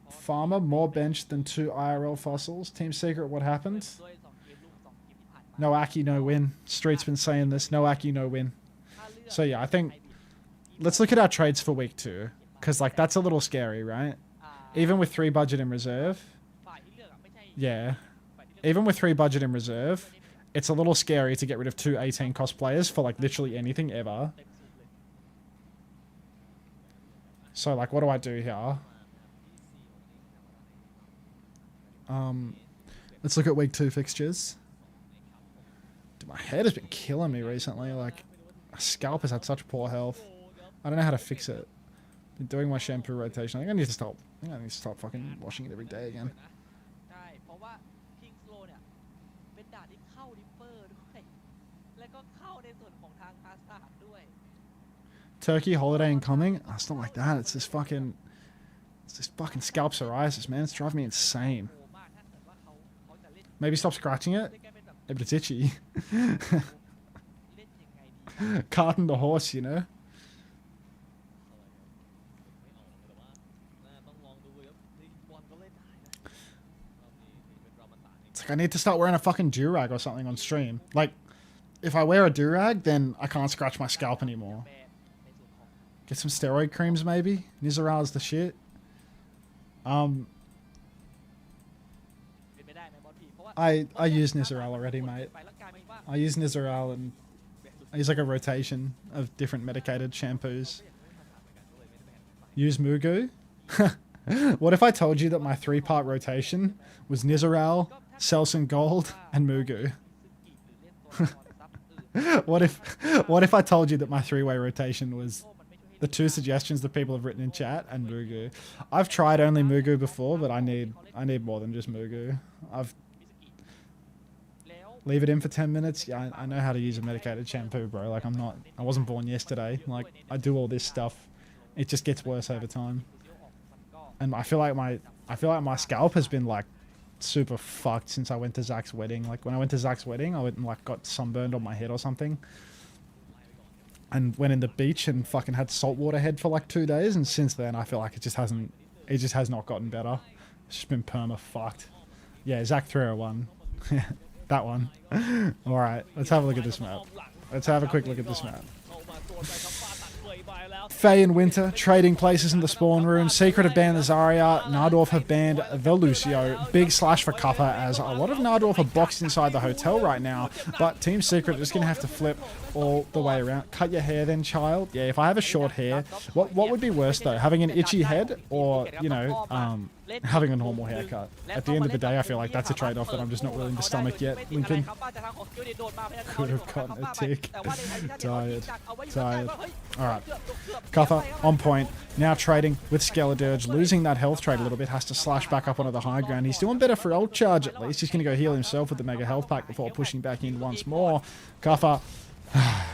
Farmer more bench than 2 IRL fossils. Team Secret, what happened? No Aki, no win. Street's been saying this. No Aki, no win. So yeah, I think let's look at our trades for week 2, because like that's a little scary, right? Even with 3 budget in reserve. Yeah. Even with 3 budget in reserve, it's a little scary to get rid of 2 18 cost players for like literally anything ever. So like, what do I do here? Let's look at week 2 fixtures. Dude, my head has been killing me recently. Like, my scalp has had such poor health. I don't know how to fix it. Been doing my shampoo rotation. I think I need to stop. I think I need to stop fucking washing it every day again. Turkey holiday incoming? Oh, it's not like that. It's this fucking scalp psoriasis, man. It's driving me insane. Maybe stop scratching it. Yeah, but it's itchy. Carting the horse, you know? It's like I need to start wearing a fucking durag or something on stream. Like, if I wear a durag, then I can't scratch my scalp anymore. Get some steroid creams, maybe. Nizaral's the shit. I use Nizaral already, mate. I use Nizaral and I use like a rotation of different medicated shampoos. Use Mugu. What if I told you that my 3-part rotation was Nizaral, Selsun Gold, and Mugu? What if I told you that my 3-way rotation was the 2 suggestions that people have written in chat and Mugu? I've tried only Mugu before, but I need more than just Mugu. Leave it in for 10 minutes. Yeah, I know how to use a medicated shampoo, bro. Like I wasn't born yesterday. Like I do all this stuff. It just gets worse over time. And I feel like my scalp has been like super fucked since I went to Zach's wedding. Like when I went to Zach's wedding, I went and like got sunburned on my head or something. And went in the beach and fucking had saltwater head for like 2 days, and since then I feel like it just has not gotten better. It's just been perma fucked. Yeah, Zach 301. That one. Alright, let's have a look at this map. Let's have a quick look at this map. Faye and Winter trading places in the spawn room. Secret have banned the Zarya. Najdorf have banned the Lucio. Big slash for Cuppa as a lot of Najdorf are boxed inside the hotel right now. But Team Secret is going to have to flip all the way around. Cut your hair then, child. Yeah, if I have a short hair, what would be worse though? Having an itchy head or, you know, having a normal haircut? At the end of the day, I feel like that's a trade-off that I'm just not willing to stomach yet, Lincoln. Could have gotten a tick. Tired. Alright. Cuffa on point. Now trading with Skeledirge. Losing that health trade a little bit. Has to slash back up onto the high ground. He's doing better for ult charge at least. He's going to go heal himself with the mega health pack before pushing back in once more. Cuffa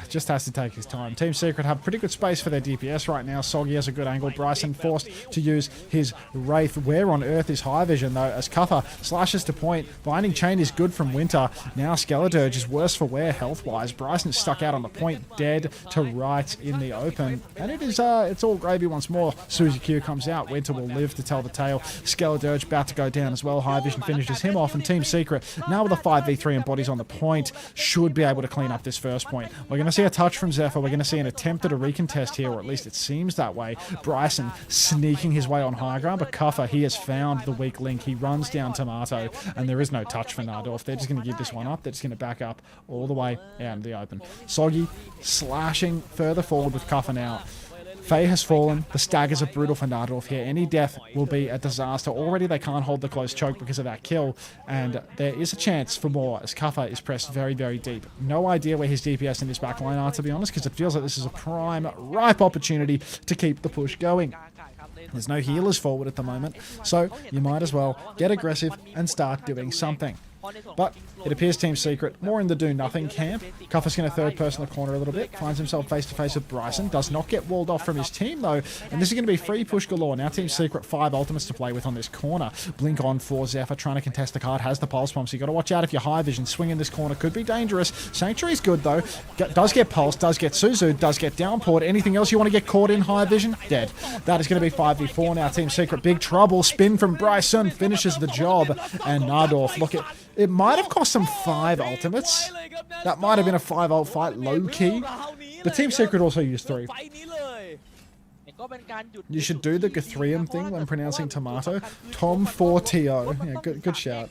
just has to take his time. Team Secret have pretty good space for their DPS right now. Soggy has a good angle. Bryson forced to use his Wraith. Where on earth is High Vision, though, as Cuffer slashes to point. Binding Chain is good from Winter. Now Skeledirge is worse for wear health-wise. Bryson's stuck out on the point, dead to right in the open. And it is, it's all gravy once more. Suzy Q comes out. Winter will live to tell the tale. Skeledirge about to go down as well. High Vision finishes him off, and Team Secret, now with a 5v3 and bodies on the point, should be able to clean up this first point. We're going to see a touch from Zephyr. We're going to see an attempt at a recontest here, or at least it seems that way. Bryson sneaking his way on high ground, but Cuffer, he has found the weak link. He runs down Tomato, and there is no touch for Najdorf. They're just going to give this one up. They're just going to back up all the way out in the open. Soggy slashing further forward with Cuffer now. Faye has fallen. The staggers are brutal for Najdorf here. Any death will be a disaster. Already they can't hold the close choke because of that kill, and there is a chance for more as Cuffer is pressed very, very deep. No idea where his DPS in this backline are, to be honest, because it feels like this is a prime, ripe opportunity to keep the push going. There's no healers forward at the moment, so you might as well get aggressive and start doing something. But it appears Team Secret more in the do-nothing camp. Cuffer's going to third-person the corner a little bit. Finds himself face-to-face with Bryson. Does not get walled off from his team, though. And this is going to be free push galore. Now Team Secret 5 ultimates to play with on this corner. Blink on for Zephyr, trying to contest the card. Has the pulse bomb, so you got to watch out if you're High Vision. Swing in this corner could be dangerous. Sanctuary's good, though. Does get pulse, does get Suzu, does get downpoured. Anything else you want to get caught in, High Vision? Dead. That is going to be 5v4 now. Team Secret, big trouble. Spin from Bryson finishes the job. And Najdorf, look at... It might have cost them 5 ultimates. That might have been a 5-ult fight, low-key. The Team Secret also used 3. You should do the Guthrium thing when pronouncing tomato. Tom4TO. Yeah, good shout.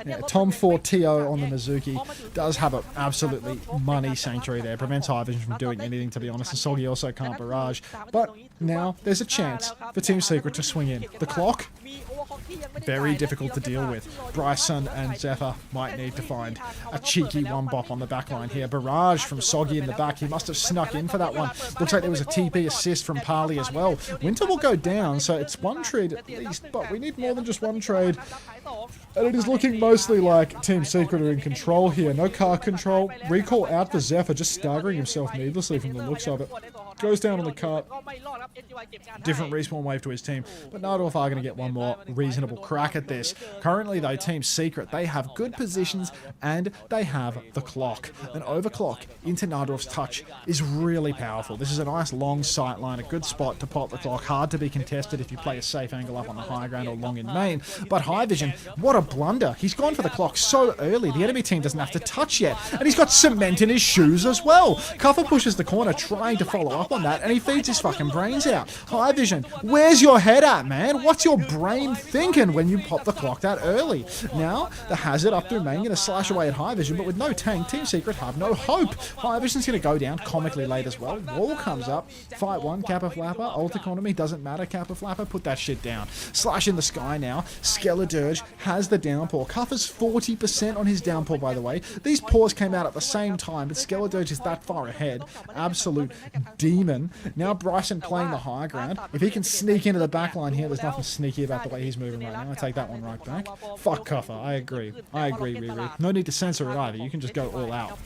Yeah, Tom4TO on the Mizuki does have an absolutely money sanctuary there. Prevents High Vision from doing anything, to be honest. And Soggy also can't barrage. But now there's a chance for Team Secret to swing in. The clock, very difficult to deal with. Bryson and Zephyr might need to find a cheeky one-bop on the back line here. Barrage from Soggy in the back. He must have snuck in for that one. Looks like there was a TP assist from Parley as well. Winter will go down, so it's one trade at least, but we need more than just one trade. And it is looking mostly like Team Secret are in control here. No car control. Recall out for Zephyr, just staggering himself needlessly from the looks of it. Goes down on the cart. Different respawn wave to his team, but Najdorf are going to get one more reasonable crack at this. Currently, though, Team Secret, they have good positions and they have the clock. An overclock into Najdorf's touch is really powerful. This is a nice long sight line, a good spot to pop the clock. Hard to be contested if you play a safe angle up on the high ground or long in main. But High Vision, what a blunder. He's gone for the clock so early. The enemy team doesn't have to touch yet. And he's got cement in his shoes as well. Cuffer pushes the corner, trying to follow up on that, and he feeds his fucking brains out. High Vision, where's your head at, man? What's your brain thinking when you pop the clock that early? Now, the hazard up through main, going to slash away at High Vision, but with no tank, Team Secret have no hope. High Vision's going to go down comically late as well. Wall comes up. Fight 1, Kappa Flapper. Ult economy, doesn't matter, Kappa Flapper. Put that shit down. Slash in the sky now. Skeledirge has the downpour. Cuffer's 40% on his downpour, by the way. These pours came out at the same time, but Skeledirge is that far ahead. Absolute demon. Now Bryson playing the high ground. If he can sneak into the back line here, there's nothing sneaky about the way he's moving right now. I take that one right back. Fuck Cuffer. I agree, Riri. No need to censor it either. You can just go all out.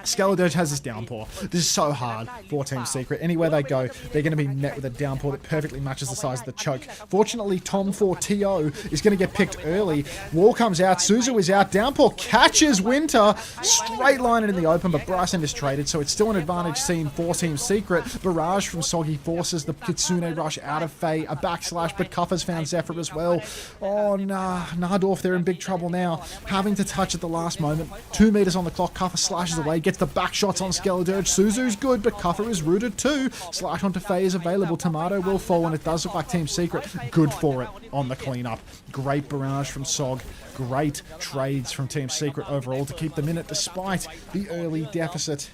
Skeledirge has his downpour. This is so hard for Team Secret. Anywhere they go, they're going to be met with a downpour that perfectly matches the size of the choke. Fortunately, Tom4TO is going to get picked early. Wall comes out. Suzu is out. Downpour catches Winter. Straight line in the open, but Bryson is traded, so it's still an advantage scene for Team Secret. Barrage from Soggy forces the Kitsune rush out of Faye. A backslash, but Cuffer's found Zephyr as well. Oh, nah. Najdorf, they're in big trouble now. Having to touch at the last moment. 2 meters on the clock. Cuffer slashes away. Gets the back shots on Skeledirge. Suzu's good, but Cuffer is rooted too. Slash onto Faye is available. Tomato will fall, and it does look like Team Secret good for it on the cleanup. Great barrage from Sog. Great trades from Team Secret overall to keep them in it despite the early deficit.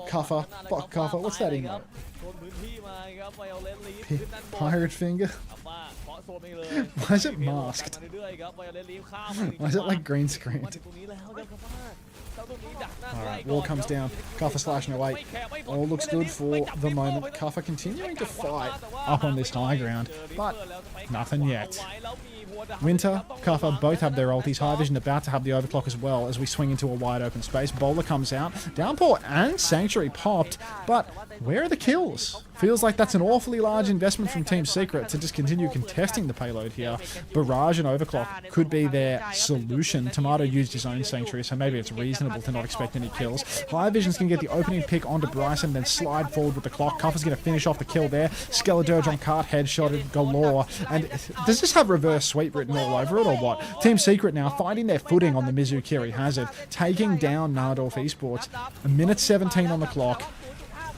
Cuffer. Fuck Cuffer. What's that emote? Pirate finger? โซนนี้เลย Why is it masked? มาเรื่อยๆครับ Violet Leaf ข้ามมา Why is it like green screen? มาถึงตรงนี้แล้วครับเจ้าตรงนี้ดักหน้า All ใกล้ right, ก่อน wall comes down. Kuffer slashing away. All looks good for the moment. Kuffer continuing to fight up on this high ground, but nothing yet. Winter, Kuffer both have their ultis. High Vision about to have the overclock as well as we swing into a wide open space. Bowler comes out. Downpour and Sanctuary popped, but where are the kills? Feels like that's an awfully large investment from Team Secret to just continue contesting the payload here. Barrage and overclock could be their solution. Tomato used his own Sanctuary, so maybe it's reasonable to not expect any kills. High Vision's going to get the opening pick onto Bryson, then slide forward with the clock. Kuffer's going to finish off the kill there. Skeledirge on cart, headshotted galore. And does this have reverse sweep written all over it or what? Team Secret now finding their footing on the Mizukiri Hazard, taking down Najdorf Esports. A minute 17 on the clock.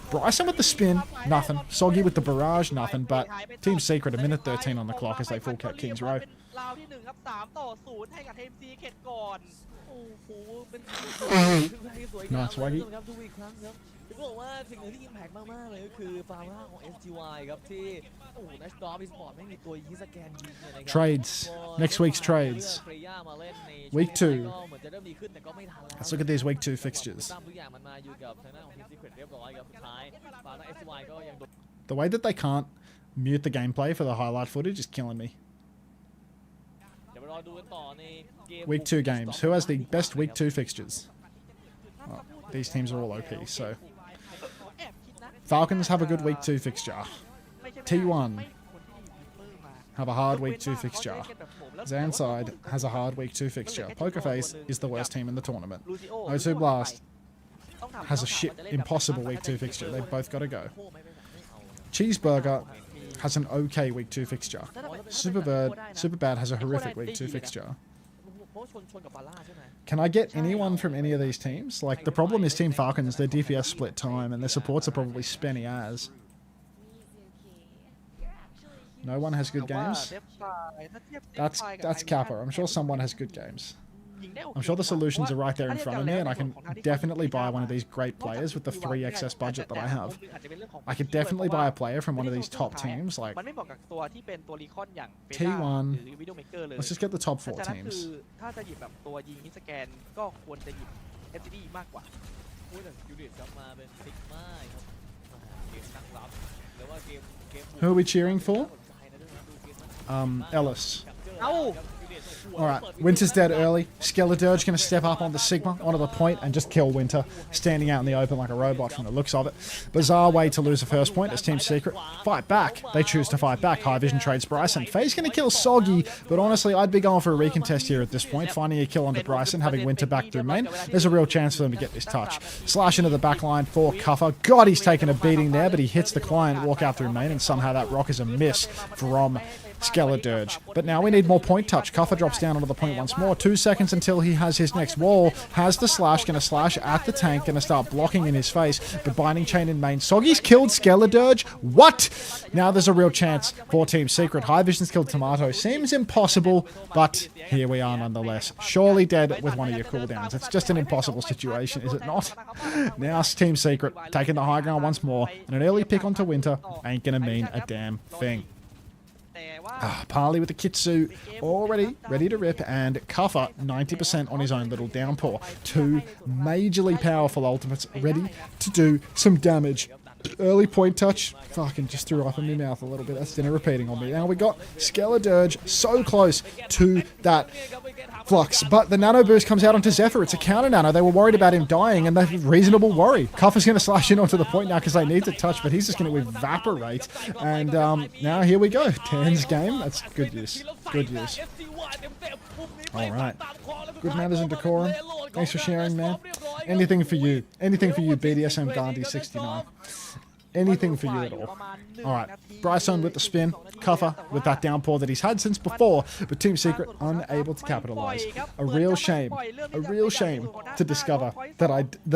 Bryson with the spin, nothing. Soggy with the barrage, nothing. But Team Secret, a minute 13 on the clock as they full cap Kings Row. ราวที่1ครับ3-0ให้กับทีมซีเข็ดก่อน โอ้โหเป็น Nice, Waggy. ครับดูอีกครั้งครับจะบอกว่าสิ่งหนึ่งที่อิมแพกมากๆเลยก็คือฟาร่าของ SGY ครับที่โอ้โห Najdorf Esports ไม่มีตัวยิงสแกนยิงเลยนะครับ Trades. Next week's trades. Week 2. Let's look at these week 2 fixtures. The way that they can't mute the gameplay for the highlight footage is killing me. Week 2 games. Who has the best week 2 fixtures? Well, these teams are all OP, so... Falcons have a good week 2 fixture. T1 have a hard week 2 fixture. Zanside has a hard week 2 fixture. Pokerface is the worst team in the tournament. O2 Blast has a shit, impossible week 2 fixture. They've both got to go. Cheeseburger has an okay week 2 fixture. Superbad has a horrific week 2 fixture. Can I get anyone from any of these teams? Like, the problem is Team Falcons, their DPS split time, and their supports are probably spenny as. No one has good games? That's Kappa. I'm sure someone has good games. I'm sure the solutions are right there in front of me, and I can definitely buy one of these great players with the 3 excess budget that I have. I could definitely buy a player from one of these top teams, like T1. Let's just get the top 4 teams. Who are we cheering for? Ellis. Alright, Winter's dead early. Skeledirge going to step up on the Sigma, onto the point, and just kill Winter, standing out in the open like a robot from the looks of it. Bizarre way to lose the first point as Team Secret fight back. They choose to fight back. High Vision trades Bryson. Faye's going to kill Soggy, but honestly, I'd be going for a recontest here at this point, finding a kill onto Bryson, having Winter back through main. There's a real chance for them to get this touch. Slash into the back line for Kuffer. God, he's taken a beating there, but he hits the client, walk out through main, and somehow that rock is a miss from Skeledirge. But now we need more point touch. Kuffer drops down onto the point once more. 2 seconds until he has his next wall. Has the slash, going to slash at the tank, going to start blocking in his face. But binding chain in main. Soggy's killed Skeledirge. What? Now there's a real chance for Team Secret. High Vision's killed Tomato. Seems impossible, but here we are nonetheless. Surely dead with one of your cooldowns. It's just an impossible situation, is it not? Now Team Secret taking the high ground once more. And an early pick onto Winter ain't going to mean a damn thing. Parley with the Kitsu already ready to rip, and Kuffer 90% on his own little downpour. 2 majorly powerful ultimates ready to do some damage. Early point touch. Fucking just threw up in my mouth a little bit. That's dinner repeating on me. Now we got Skeledirge so close to that flux, but the nano boost comes out onto Zephyr. It's a counter nano. They were worried about him dying, and they have reasonable worry. Kuffer's going to slash in onto the point now because they need to touch, but he's just going to evaporate. And now here we go. Tan's game. That's good use. Good use. All right. Good manners and decorum. Thanks for sharing, man. Anything for you. Anything for you, BDSM Gandhi 69. Anything for you at all. Alright, Bryson with the spin, Kuffer with that downpour that he's had since before, but Team Secret unable to capitalize. A real shame to discover that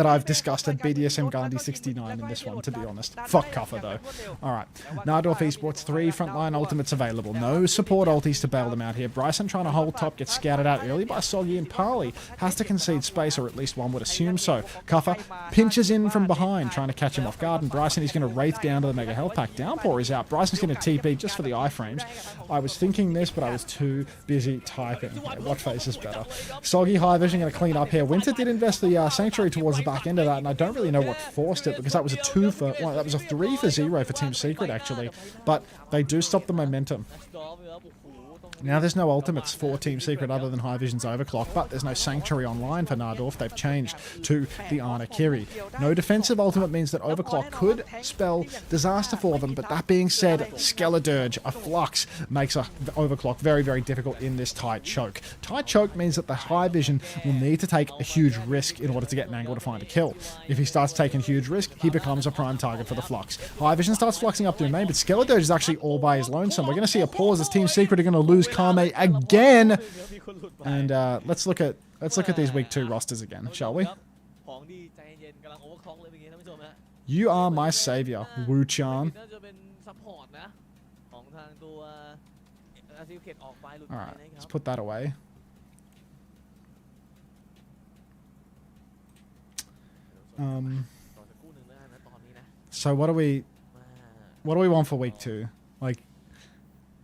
I've discussed at BDSM Gandhi 69 in this one, to be honest. Fuck Kuffer though. Alright, Najdorf Esports 3 frontline ultimates available. No support ultis to bail them out here. Bryson trying to hold top, gets scouted out early by Soggy, and Parley has to concede space, or at least one would assume so. Kuffer pinches in from behind, trying to catch him off guard, and Bryson is going to Wraith down to the Mega Health Pack. Downpour is out. Bryson's going to TP just for the iframes. I was thinking this, but I was too busy typing. Okay, what face is better? Soggy High Vision going to clean up here. Winter did invest the Sanctuary towards the back end of that, and I don't really know what forced it, because that was a 3 for 0 for Team Secret, actually. But they do stop the momentum. Now there's no ultimates for Team Secret other than High Vision's Overclock, but there's no Sanctuary online for Najdorf. They've changed to the Anakiri. No defensive ultimate means that Overclock could spell disaster for them, but that being said, Skeledirge, a Flux, makes a Overclock very, very difficult in this tight choke. Tight choke means that the High Vision will need to take a huge risk in order to get an angle to find a kill. If he starts taking huge risk, he becomes a prime target for the Flux. High Vision starts fluxing up through main, but Skeledirge is actually all by his lonesome. We're going to see a pause as Team Secret are going to lose Kame again. And let's look at these week 2 rosters again, shall we? You are my savior, Wu-chan. Alright, let's put that away. So what do we want for week 2? Like,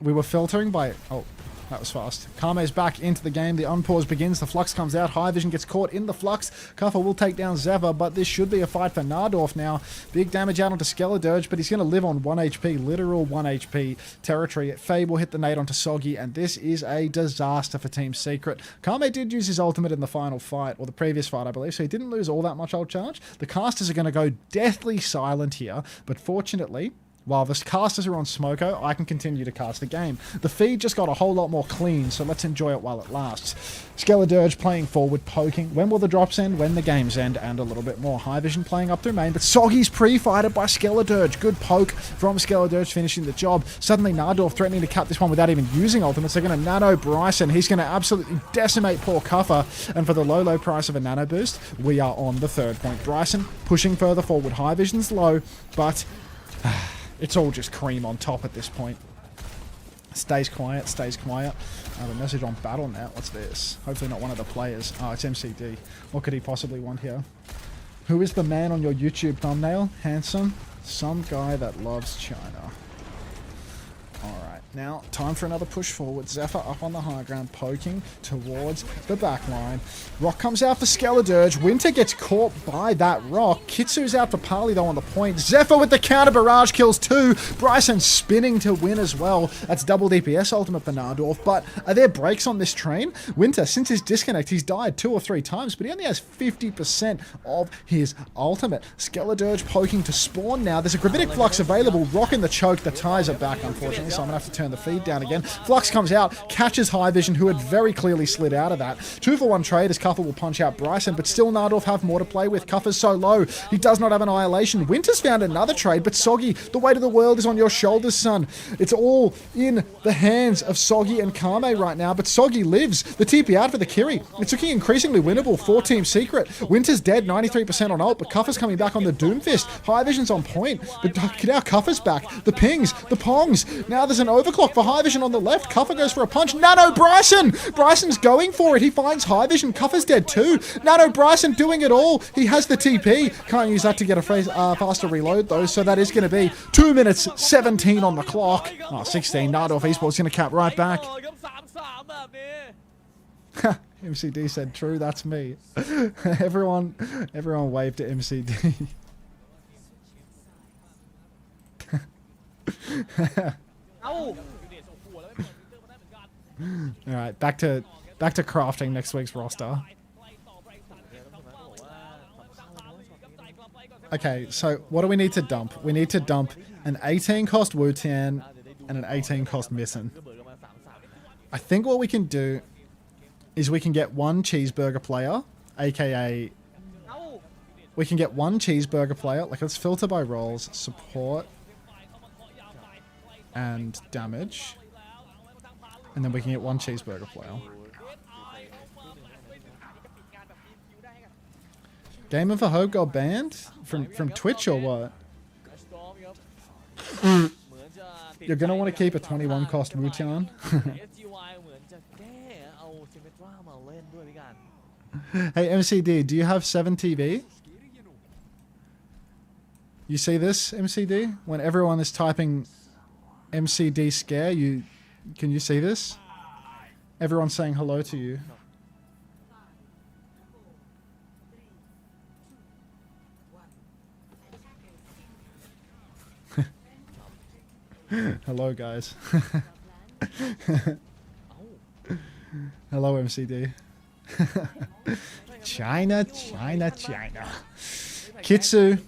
we were filtering by... Oh, that was fast. Kame's back into the game. The unpause begins. The Flux comes out. High Vision gets caught in the Flux. Kuffer will take down Zephyr, but this should be a fight for Najdorf now. Big damage out onto Skeledirge, but he's going to live on 1 HP. Literal 1 HP territory. Fabe will hit the nade onto Soggy, and this is a disaster for Team Secret. Kame did use his ultimate in the final fight, or the previous fight, I believe, so he didn't lose all that much ult charge. The casters are going to go deathly silent here, but fortunately... while the casters are on Smoko, I can continue to cast the game. The feed just got a whole lot more clean, so let's enjoy it while it lasts. Skeledirge playing forward, poking. When will the drops end? When the games end, and a little bit more. High Vision playing up through main, but Soggy's pre-fighted by Skeledirge. Good poke from Skeledirge, finishing the job. Suddenly Najdorf threatening to cut this one without even using ultimates. They're going to nano Bryson. He's going to absolutely decimate poor Kuffer, and for the low, low price of a nano boost, we are on the 3rd point. Bryson pushing further forward. High Vision's low, but... it's all just cream on top at this point. Stays quiet, stays quiet. I have a message on BattleNet. What's this? Hopefully not one of the players. Oh, it's MCD. What could he possibly want here? Who is the man on your YouTube thumbnail? Handsome? Some guy that loves China. Alright, now time for another push forward. Zephyr up on the high ground, poking towards the back line. Rock comes out for Skeledirge. Winter gets caught by that rock. Kitsu's out for Parley though on the point. Zephyr with the counter barrage kills 2. Bryson spinning to win as well. That's double DPS ultimate for Najdorf. But are there breaks on this train? Winter, since his disconnect, he's died 2 or 3 times, but he only has 50% of his ultimate. Skeledirge poking to spawn now. There's a Gravitic Flux available. Rock in the choke. The ties are back, unfortunately, so I'm going to have to turn the feed down again. Flux comes out, catches High Vision, who had very clearly slid out of that. 2 for 1 trade as Kuffer will punch out Bryson, but still Najdorf have more to play with. Kuffer's so low, he does not have Annihilation. Winter's found another trade, but Soggy, the weight of the world is on your shoulders, son. It's all in the hands of Soggy and Kame right now, but Soggy lives. The TP out for the Kiri. It's looking increasingly winnable for Team Secret. Winter's dead, 93% on ult, but Kuffer's coming back on the Doomfist. High Vision's on point, but now Kuffer's back. The pings, the pongs. Now there's an overclock for High Vision on the left. Kuffer goes for a punch. Nano Bryson! Bryson's going for it. He finds High Vision. Kuffer's dead too. Nano Bryson doing it all. He has the TP. Can't use that to get a faster reload though, so that is going to be 2 minutes 17 on the clock. Oh, 16. Najdorf Esports going to cap right back. MCD said true, that's me. everyone waved to MCD. Alright, back to crafting next week's roster. Okay, so what do we need to dump? We need to dump an 18 cost Wu-Tian and an 18 cost Missin. I think what we can do is we can get 1 cheeseburger player, aka we can get 1 cheeseburger player. Like, let's filter by roles, support and damage, and then we can get 1 cheeseburger player. Gamer for Hope got banned from Twitch or what? You're gonna want to keep a 21 cost Wu-Tian. Hey MCD, do you have 7 TV? You see this, MCD? When everyone is typing MCD scare, can you see this? Everyone's saying hello to you. Hello, guys. Hello, MCD. China. Kitsu,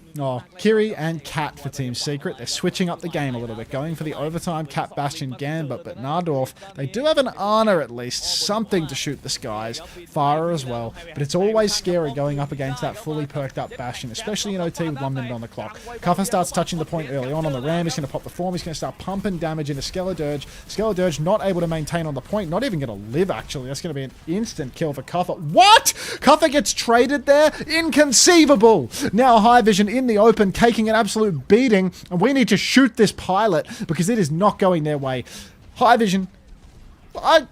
Kiri and Cat for Team Secret. They're switching up the game a little bit, going for the overtime Cat Bastion Gambit, but Najdorf, they do have an Honor at least, something to shoot the skies. Fire as well, but it's always scary going up against that fully perked up Bastion, especially in OT with 1 minute on the clock. Kuffer starts touching the point early on the ram. He's going to pop the form. He's going to start pumping damage into Skeledirge. Skeledirge not able to maintain on the point, not even going to live actually. That's going to be an instant kill for Kuffer. What? Kuffer gets traded there? Inconceivable! Now High Vision in the open, taking an absolute beating, and we need to shoot this pilot because it is not going their way. High Vision,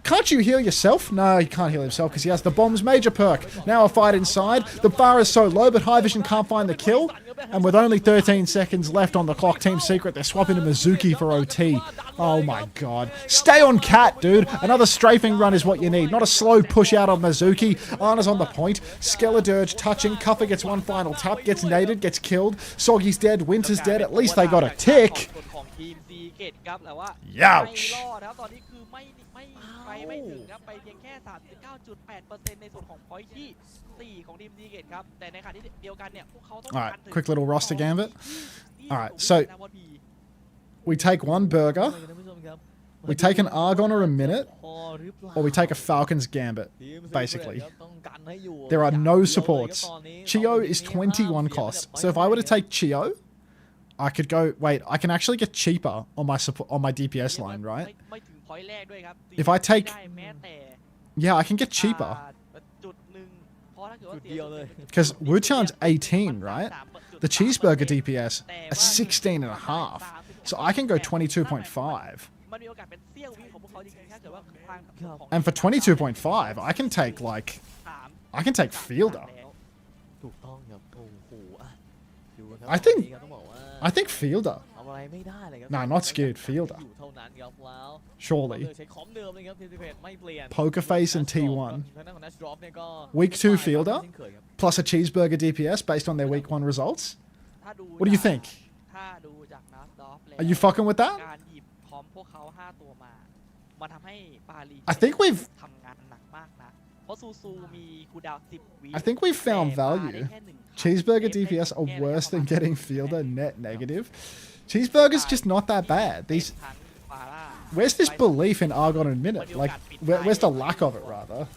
can't you heal yourself? No, he can't heal himself because he has the bomb's major perk. Now a fight inside. The bar is so low, but High Vision can't find the kill. And with only 13 seconds left on the clock, Team Secret, they're swapping to Mizuki for OT. Oh my god. Stay on Cat, dude. Another strafing run is what you need. Not a slow push out on Mizuki. Arna's on the point. Skeledirge touching. Cuffer gets one final tap. Gets naded. Gets killed. Soggy's dead. Winter's dead. At least they got a tick. Youch. ไปไม่ถึงครับไปเพียงแค่ 39.8% ในส่วนของ point ที่ 4 ของทีม Seagate ครับแต่ในขณะที่เดียวกันเนี่ยพวกเขาต้องการ Alright, quick little roster gambit. Alright, so we take one burger, we take an Argoner a minute, or we take a Falcon's Gambit, basically. There are no supports. Chio is 21 cost, so if I were to take Chio, I could go, wait, I can actually get cheaper on my DPS line, right? If I take, yeah, I can get cheaper. Because Wuchan's 18, right? The cheeseburger DPS is 16 and a half. So I can go 22.5. And for 22.5, I can take Fielder. I think Fielder. No, not scared. Fielder. Surely. Poker Face and T1. Week 2 Fielder, plus a cheeseburger DPS based on their week 1 results. What do you think? Are you fucking with that? I think we've found value. Cheeseburger DPS are worse than getting Fielder net negative. Cheeseburger's just not that bad. Where's this belief in Argon and Minute? Like, where's the lack of it, rather?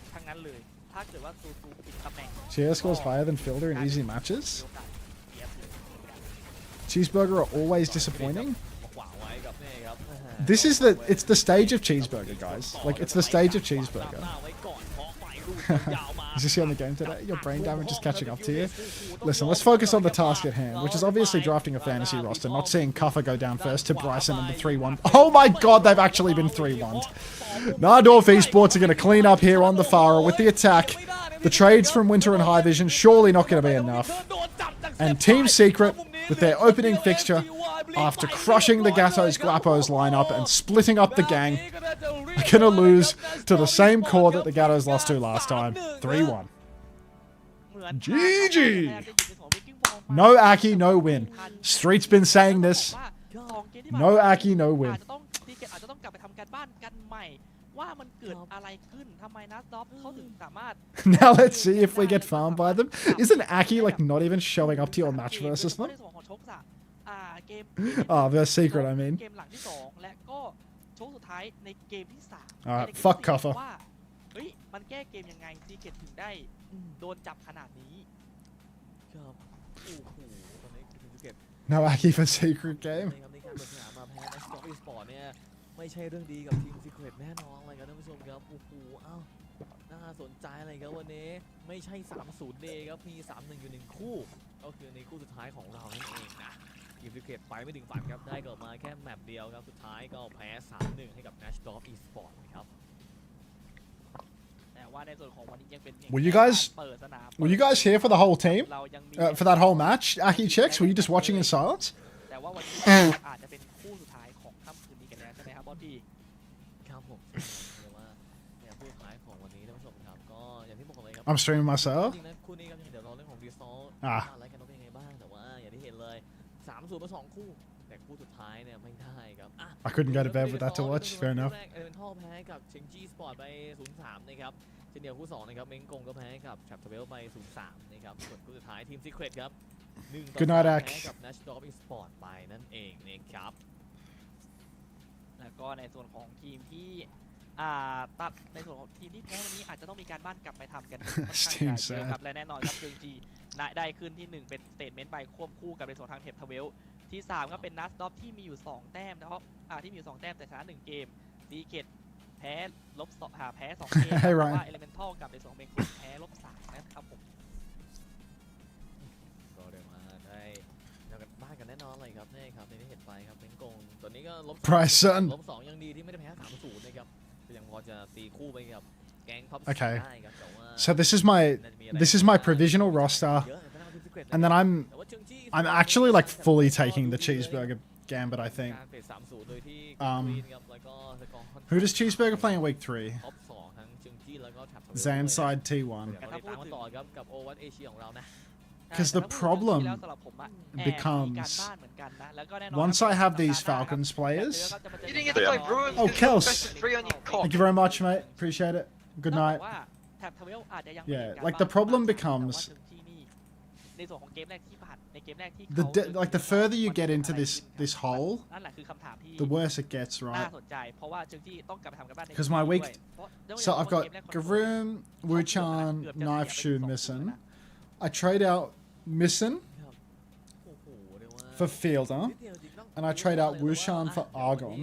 Cheer scores higher than Fielder in easy matches. Cheeseburger are always disappointing. It's the stage of Cheeseburger, guys. Like, it's the stage of Cheeseburger. Is this you on the game today? Your brain damage is catching up to you? Listen, let's focus on the task at hand, which is obviously drafting a fantasy roster, not seeing Kuffer go down first to Bryson and the 3-1. Oh my god, they've actually been 3-1'd. Najdorf Esports are going to clean up here on the Farah with the attack. The trades from Winter and High Vision, surely not going to be enough. And Team Secret, with their opening fixture, after crushing the Gatto's Glappos lineup and splitting up the gang, are going to lose to the same core that the Gattos lost to last time. 3-1. GG! No Aki, no win. Street's been saying this. No Aki, no win. Now let's see if we get farmed by them. Isn't Aki like not even showing up to your match versus them? Oh, the secret, I mean. Alright, fuck Kuffer. No Aki for secret game. ไม่ใช่เรื่องดีกับทีม Secret แน่นอนเลยครับท่านผู้ชมครับโอ้โหอ้าวน่าสนใจเลยครับวันนี้ไม่ใช่ 3-0 เดย์ครับมี 3-1 อยู่1คู่ก็คือในคู่สุดท้ายของเรานั่นเองนะทีม Secret ไปไม่ถึงฝันครับได้กลับมาแค่แมปเดียวครับสุดท้ายก็แพ้ 3-1 ให้กับ Najdorf Esports ครับ แต่ ว่าในส่วนของวันนี้ยังเป็น Were you guys- เปิดสนาม Were you guys here for the whole team? เรายังมี For that whole match? Aki chicks, were you just watching in silence? แต่ว่าวันนี้อาจจะเป็นคู่สุดท้ายของค่ำคืนนี้กันแล้วใช่ไหมครับบอสพี่ ครับผมเรียกว่าเนี่ยผู้ท้ายของวันนี้ท่านผู้ชมครับก็อย่างที่บอกเลยครับ I'm streaming myself. จริงๆนะคู่นี้ครับเดี๋ยวเราเรื่องของรีซอล อ่ะ อะไรกันเราเป็นยังไงบ้างแต่ว่าอย่างที่เห็นเลย3-0มา2คู่แต่คู่สุดท้ายเนี่ยไม่ได้ครับอ่ะ I couldn't go to bed with that to watch. Fair enough. เอเลเมนทัลแพ้กับเชงจี้สปอร์ตไป 0-3 นะครับเช่นเดียวคู่2นะครับเมงกงก็แพ้กับแทรปทเวลไป 0-3 นะครับส่วนคู่สุดท้ายทีมซีเครตครับ1-3 Good night, แพ้ Ak. กับ Najdorf Esports ไปนั่นเองนะครับ แล้วก็ในส่วนของทีมที่ตัดในส่วนของทีมที่แพ้วันนี้อาจจะต้องมีการบ้านกลับไปทำกันค่อนข้างจะเยอะครับและแน่นอนครับเจงจีได้ขึ้นที่ 1 เป็นสเตทเมนต์ไปควบคู่กับในส่วนทางเทปทเวลที่ 3 ก็เป็นนัสดอฟที่มีอยู่ 2 แต้มนะครับที่มีอยู่ 2 แต้มแต่ชนะ 1 เกมซีเกตแพ้แพ้ 2 เกม Hey, แต่ Ryan. ว่าเอเลเมนทัลกับในส่วนของเมงคุแพ้-3นะครับผม ก็เดี๋ยวมาได้เจอกันบ้านกันแน่นอนเลยครับนี่ครับในที่เห็นไปครับเมงกงตอนนี้ก็ลบ Bryson ลบ2ยังดีที่ไม่ได้แพ้ 3-0 นะครับก็ยังพอจะตีคู่ไปกับแก๊งพับ Okay. ได้ครับแต่ว่า So this is my provisional roster, and then I'm actually like fully taking the cheeseburger gambit. I think. Who does cheeseburger play in week 3? Zan side T1. Because the problem becomes once I have these Falcons players. You didn't get to play Bruins Oh, because you got Kels. best of 3 on your cock. Thank you very much, mate. Appreciate it. Good ต้องบ night. อกว่าแท็บทเวลอาจจะยัง Yeah, ไม่มีการ like บ้าน the problem แต่ว่า becomes ที่นี่ในส่วนของเกมแรกที่ผ่านในเกมแรกที่ like the further you get into this hole, นั่นแหละคือคำถามที่ the worse it gets, น่า right? สนใจเพราะว่าเจงจี้ต้องกลับไปทำกันบ้านใน 'Cause my week- ด้วยเพราะต้องยอม So รับ I've ว่า got เกมแรก Garoon, Wuchan, Knife Shoe missing. I trade out Missing for Fielder, and I trade out Wushan for Argon.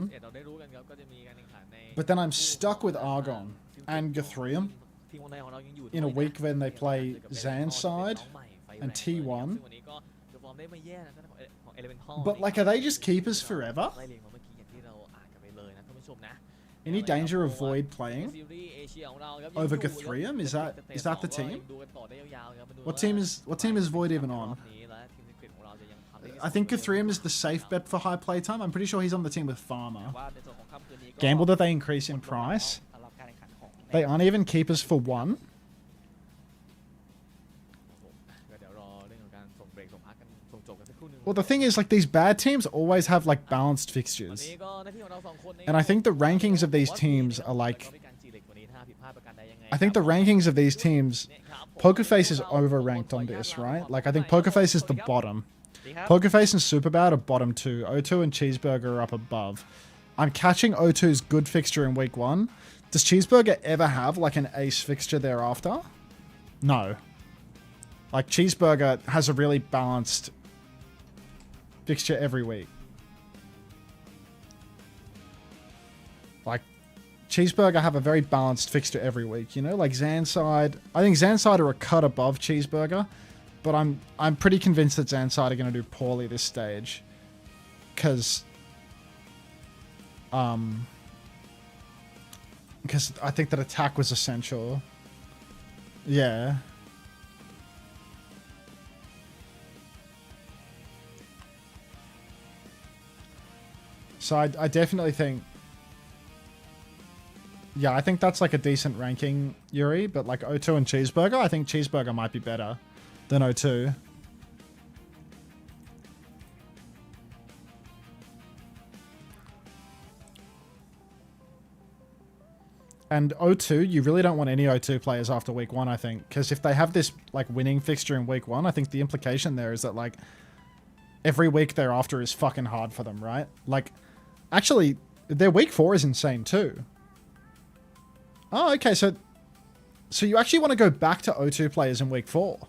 But then I'm stuck with Argon and Guthrium in a week when they play Zan side and T1. But like, are they just keepers forever? Any danger of Void playing over Guthrium? Is that the team? What team is Void even on? I think Guthrium is the safe bet for high playtime. I'm pretty sure he's on the team with Farmer. ว่าในส่วนของค่ำคืนนี้ก็ Gamble that they increase in price. สำหรับการแข่งขันของ They aren't even keepers for 1. ก็เดี๋ยวรอเรื่องของการส่งเบรกส่งพักกันส่งจบกันสักครู่หนึง Well, the thing is, like, these bad teams always have like balanced วัน fixtures. นี้ก็หน้าที่ของเราสองคน And I think the rankings of these teams are like, I think the rankings of these teams, Pokerface is overranked on this, right? Like, I think Pokerface is the bottom. ดีครับ Pokerface and Superbad are bottom 2. O2 and Cheeseburger are up above. I'm catching O2's good fixture in week 1. Does Cheeseburger ever have like an ace fixture thereafter? No. Like, Cheeseburger has a really balanced fixture every week. Like, Cheeseburger have a very balanced fixture every week, you know? Like Zanside, I think Zanside are a cut above Cheeseburger, but I'm pretty convinced that Zanside are going to do poorly this stage. Because I think that attack was essential. Yeah. So I definitely think, yeah, I think that's like a decent ranking, Yuri, but like O2 and Cheeseburger, I think Cheeseburger might be better than O2. And O2, you really don't want any O2 players after week 1, I think, because if they have this like winning fixture in week 1, I think the implication there is that like every week thereafter is fucking hard for them, right? Like, actually, their week 4 is insane too. Oh, okay, so you actually want to go back to O2 players in week 4.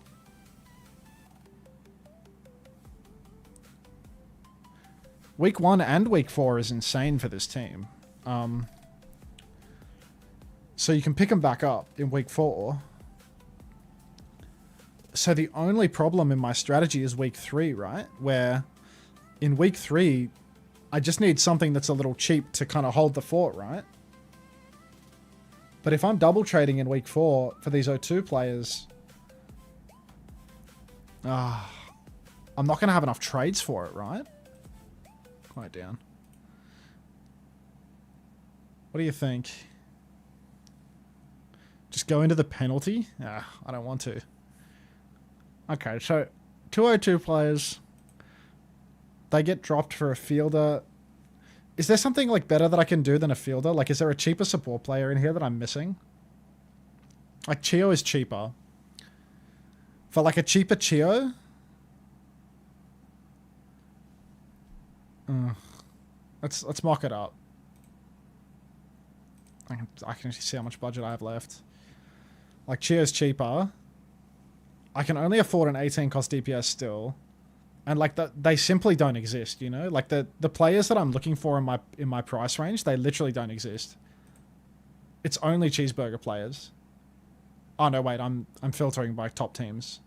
Week 1 and week 4 is insane for this team. So you can pick them back up in week 4. So the only problem in my strategy is week 3, right? Where in week 3, I just need something that's a little cheap to kind of hold the fort, right? But if I'm double trading in week 4 for these O2 players, I'm not going to have enough trades for it, right? Quite down. What do you think? Just go into the penalty? I don't want to. Okay, so 202 players. They get dropped for a fielder. Is there something like better that I can do than a fielder? Like, is there a cheaper support player in here that I'm missing? Like, Chio is cheaper. For like a cheaper Chio? Let's mock it up. I can actually see how much budget I have left. Like, Chio's cheaper. I can only afford an 18 cost DPS still. And like they simply don't exist, you know? Like the players that I'm looking for in my price range, they literally don't exist. It's only cheeseburger players. Oh no, wait, I'm filtering by top teams.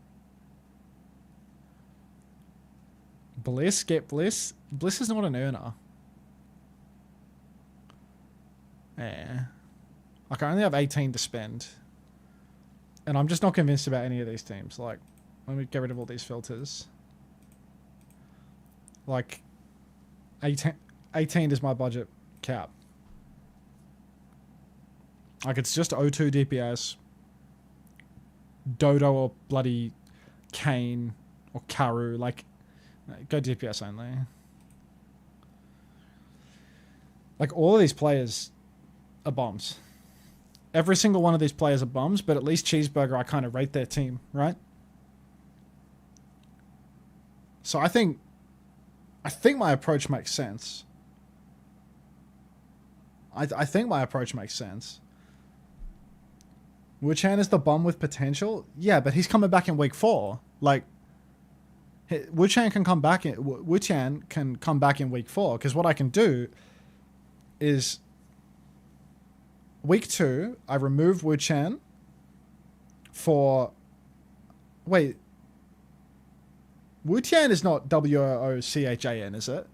Bliss, get Bliss. Bliss is not an earner. Yeah. Like, I only have 18 to spend. And I'm just not convinced about any of these teams. Like, let me get rid of all these filters. Like, 18 is my budget cap. Like, it's just O2 DPS, Dodo or bloody Kane or Karu. Like, go DPS only. Like, all of these players are bombs. Every single one of these players are bombs, but at least Cheeseburger, I kind of rate their team, right? So I think my approach makes sense. I think my approach makes sense. Wu-Chan is the bomb with potential? Yeah, but he's coming back in week 4. Like, Wu-Chan can come back in week 4, because what I can do is week 2, I remove Wu-Chan for... Wait. Wu-Tian is not W-O-C-H-A-N, is it?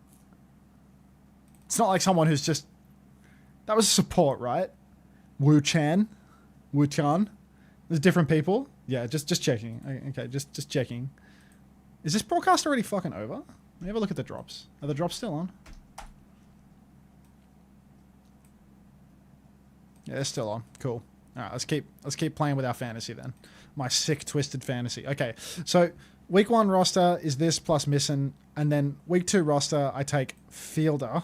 It's not like someone who's just... That was support, right? Wu-Chan. Wu-Tian. There's different people. Yeah, just checking. Okay, just checking. Is this broadcast already fucking over? Let me have a look at the drops. Are the drops still on? Yeah, they're still on. Cool. Alright, let's keep playing with our fantasy then. My sick, twisted fantasy. Okay, so... Week 1 roster is this plus missing, and then week 2 roster, I take fielder.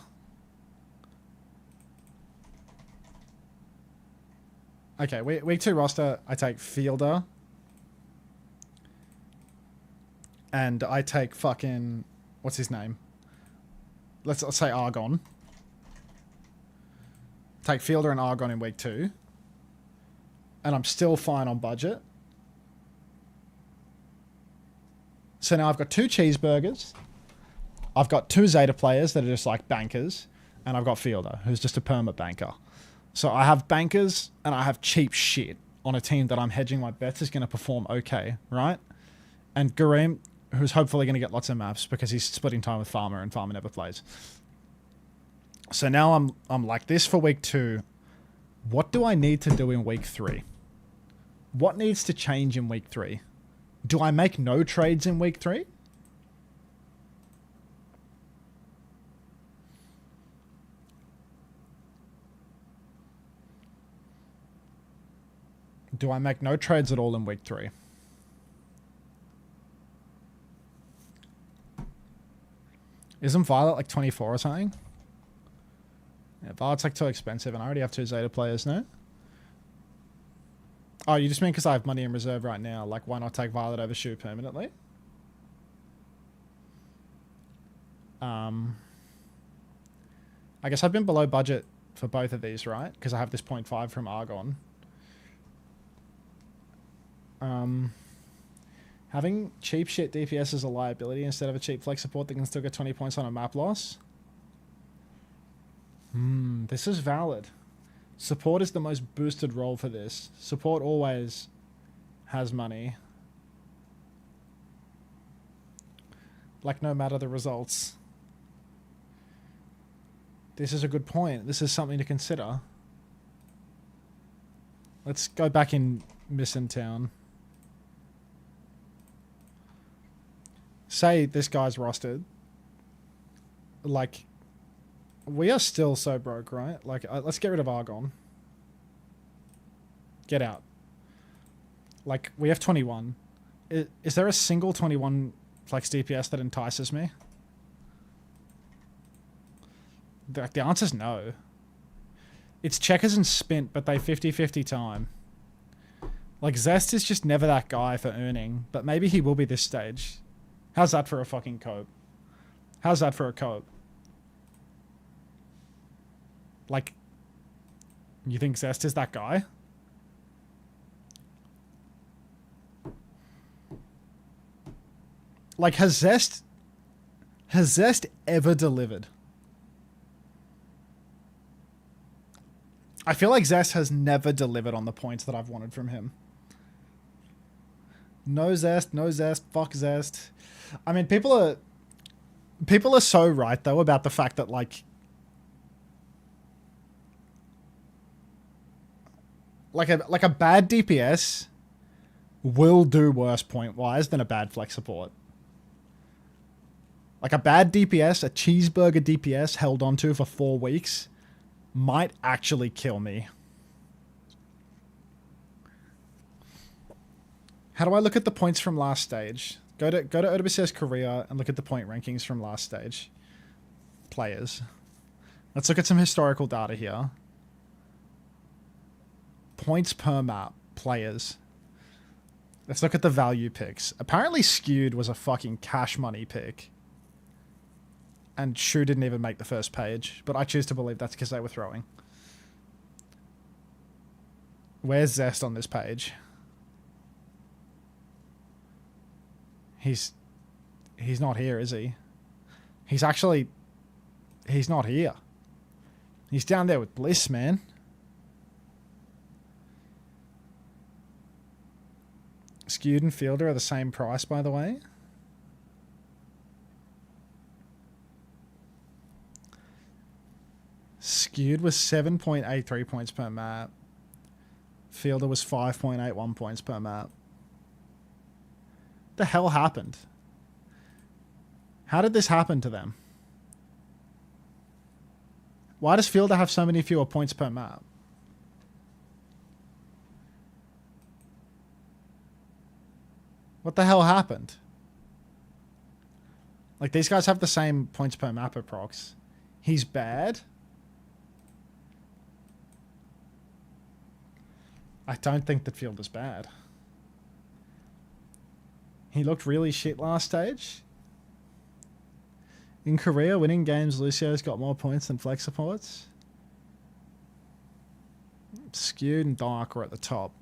Okay, week 2 roster, I take fielder. And I take fucking... What's his name? Let's say Argon. Take fielder and Argon in week 2. And I'm still fine on budget. So now I've got 2 cheeseburgers. I've got 2 Zeta players that are just like bankers. And I've got Fielder, who's just a perma banker. So I have bankers and I have cheap shit on a team that I'm hedging my bets is going to perform okay, right? And Gareem, who's hopefully going to get lots of maps because he's splitting time with Farmer and Farmer never plays. So now I'm like this for week 2. What do I need to do in week 3? What needs to change in week 3? Do I make no trades in week 3? Do I make no trades at all in week 3? Isn't Violet like 24 or something? Yeah, Violet's like too expensive and I already have 2 Zeta players now. Oh, you just mean because I have money in reserve right now? Like, why not take Violet over Shu permanently? I guess I've been below budget for both of these, right? Because I have this 0.5 from Argon. Having cheap shit DPS as a liability instead of a cheap flex support that can still get 20 points on a map loss? This is valid. Support is the most boosted role for this. Support always has money. Like, no matter the results. This is a good point. This is something to consider. Let's go back in Missing Town. Say this guy's rostered. Like, we are still so broke, right? Like, let's get rid of Argon. Get out. Like, we have 21. Is there a single 21 flex DPS that entices me? The answer's no. It's checkers and spint, but they 50-50 time. Like, Zest is just never that guy for earning, but maybe he will be this stage. How's that for a fucking cope? How's that for a cope? Like, you think Zest is that guy? Like, has Zest ever delivered? I feel like Zest has never delivered on the points that I've wanted from him. No Zest, fuck Zest. I mean, people are so right though about the fact that like a bad DPS will do worse point wise than a bad flex support. Like a bad DPS, a cheeseburger DPS held onto for 4 weeks might actually kill me. How do I look at the points from last stage? Go to OWCS Korea and look at the point rankings from last stage. Players. Let's look at some historical data here. Points per map. Players. Let's look at the value picks. Apparently Skewed was a fucking cash money pick. And Shu didn't even make the first page. But I choose to believe that's because they were throwing. Where's Zest on this page? He's not here, is he? He's not here. He's down there with Bliss, man. Skewed and Fielder are the same price, by the way. Skewed was 7.83 points per map. Fielder was 5.81 points per map. The hell happened? How did this happen to them? Why does Fielder have so many fewer points per map? What the hell happened? Like, these guys have the same points per map approx. He's bad? I don't think that Fielder's bad. He looked really shit last stage. In Korea, winning games, Lucio's got more points than flex supports. Skewed and Dark are at the top.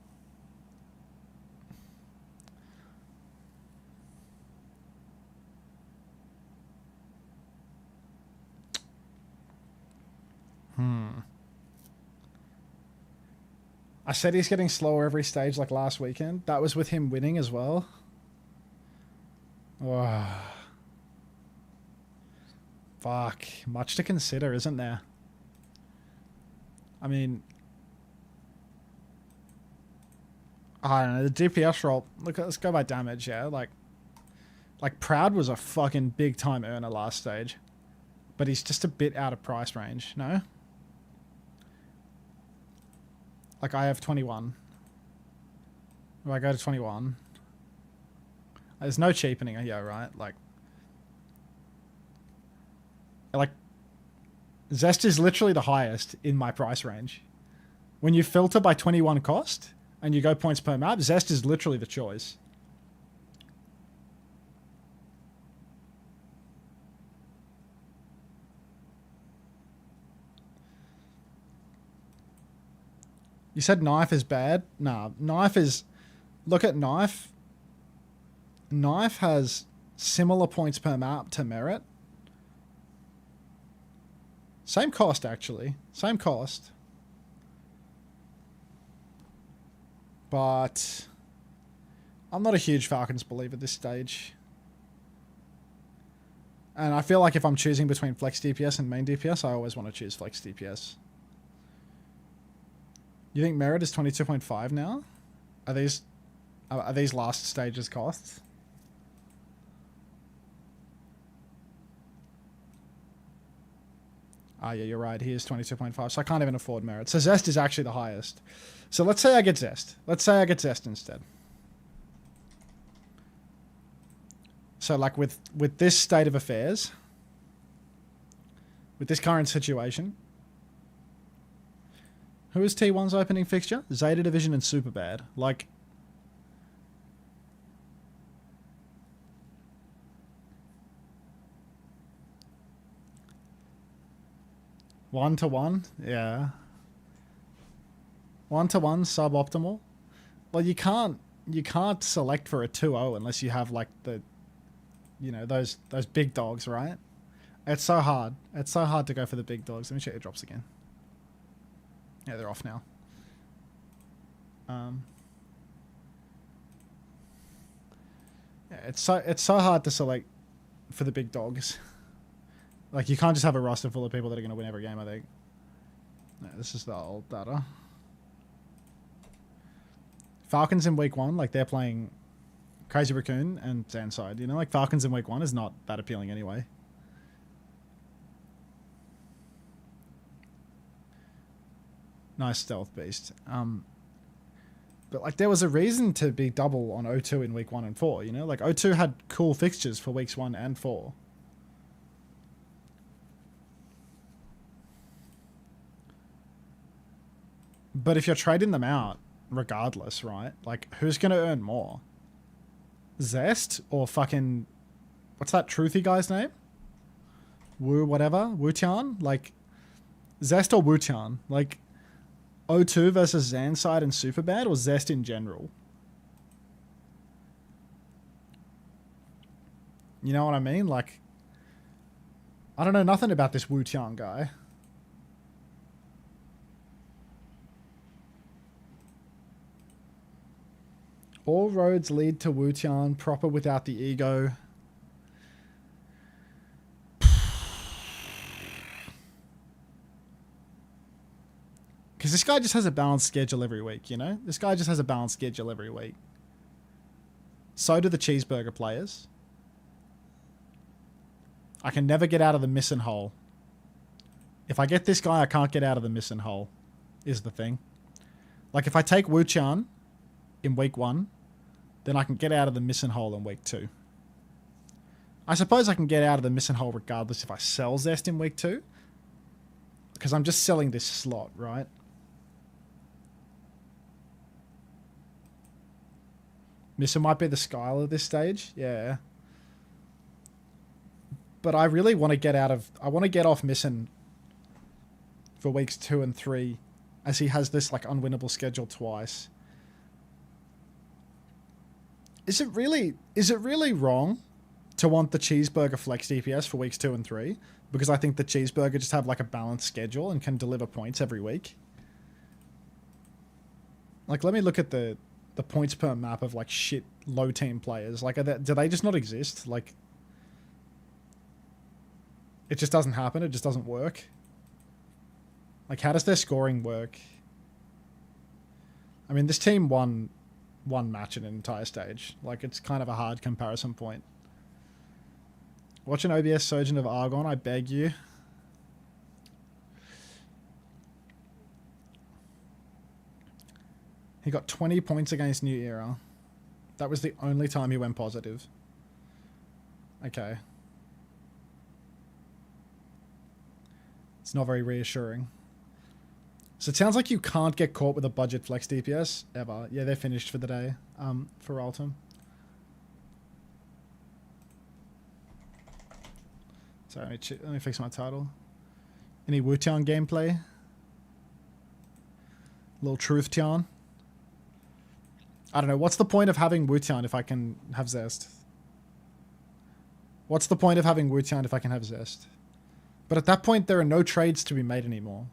I said he's getting slower every stage like last weekend. That was with him winning as well. Oh. Fuck. Much to consider, isn't there? I mean, I don't know. The DPS roll. Look, let's go by damage, yeah? Like Proud was a fucking big time earner last stage. But he's just a bit out of price range, no? Like, I have 21. Do I go to 21? There's no cheapening here, right? Like, Zest is literally the highest in my price range. When you filter by 21 cost, and you go points per map, Zest is literally the choice. You said Knife is bad? Nah, Knife is... Look at Knife. Knife has similar points per map to Merit. Same cost, actually. Same cost. But... I'm not a huge Falcons believer at this stage. And I feel like if I'm choosing between Flex DPS and Main DPS, I always want to choose Flex DPS. You think merit is 22.5 now? Are these last stages costs? Ah, yeah, you're right. He is 22.5, so I can't even afford merit. So Zest is actually the highest. So let's say I get Zest. Let's say I get Zest instead. So like with this state of affairs, with this current situation, who is T1's opening fixture? Zeta Division and Superbad. Like, one to one, yeah. 1-to-1 suboptimal. Well, you can't select for a 2-0 unless you have like the, you know, those big dogs, right? It's so hard. It's so hard to go for the big dogs. Let me check your drops again. Yeah, they're off now. Yeah, it's so hard to select for the big dogs. Like, you can't just have a roster full of people that are going to win every game, I think. No, this is the old data. Falcons in week 1, like, they're playing Crazy Raccoon and Zandside. You know, like, Falcons in week 1 is not that appealing anyway. Nice stealth beast. But, like, there was a reason to be double on O2 in week 1 and 4, you know? Like, O2 had cool fixtures for weeks 1 and 4. But if you're trading them out, regardless, right? Like, who's going to earn more? Zest or fucking... What's that truthy guy's name? Wu whatever? Wu-Tian? Like, Zest or Wu-Tian? Like, O2 versus Zandside and Superbad, or Zest in general? You know what I mean? Like, I don't know nothing about this Wu-Tian guy. All roads lead to Wu-Tian, proper without the ego. Because this guy just has a balanced schedule every week, you know? This guy just has a balanced schedule every week. So do the cheeseburger players. I can never get out of the missing hole. If I get this guy, I can't get out of the missing hole, is the thing. Like, if I take Wu-Tian in week 1, then I can get out of the missing hole in week 2. I suppose I can get out of the missing hole regardless if I sell Zest in week 2. Because I'm just selling this slot, right? Missing might be the Skylar this stage, yeah. But I really want to get out of... I want to get off Missing for weeks 2 and 3, as he has this, like, unwinnable schedule twice. Is it really wrong to want the cheeseburger flex DPS for weeks 2 and 3? Because I think the cheeseburger just have, like, a balanced schedule and can deliver points every week. Like, let me look at the points per map of, like, shit low team players. Like, do they just not exist? Like, it just doesn't happen. It just doesn't work. Like, how does their scoring work? I mean, this team won one match in an entire stage. Like, it's kind of a hard comparison point. Watch an OBS Surgeon of Argon, I beg you. He got 20 points against New Era. That was the only time he went positive. Okay. It's not very reassuring. So it sounds like you can't get caught with a budget flex DPS ever. Yeah, they're finished for the day. For Ultim. Sorry, let me fix my title. Any Wu-Tian gameplay? Little Truth-Tian? I don't know. What's the point of having Wu-Tian if I can have Zest? What's the point of having Wu-Tian if I can have Zest? But at that point, there are no trades to be made anymore.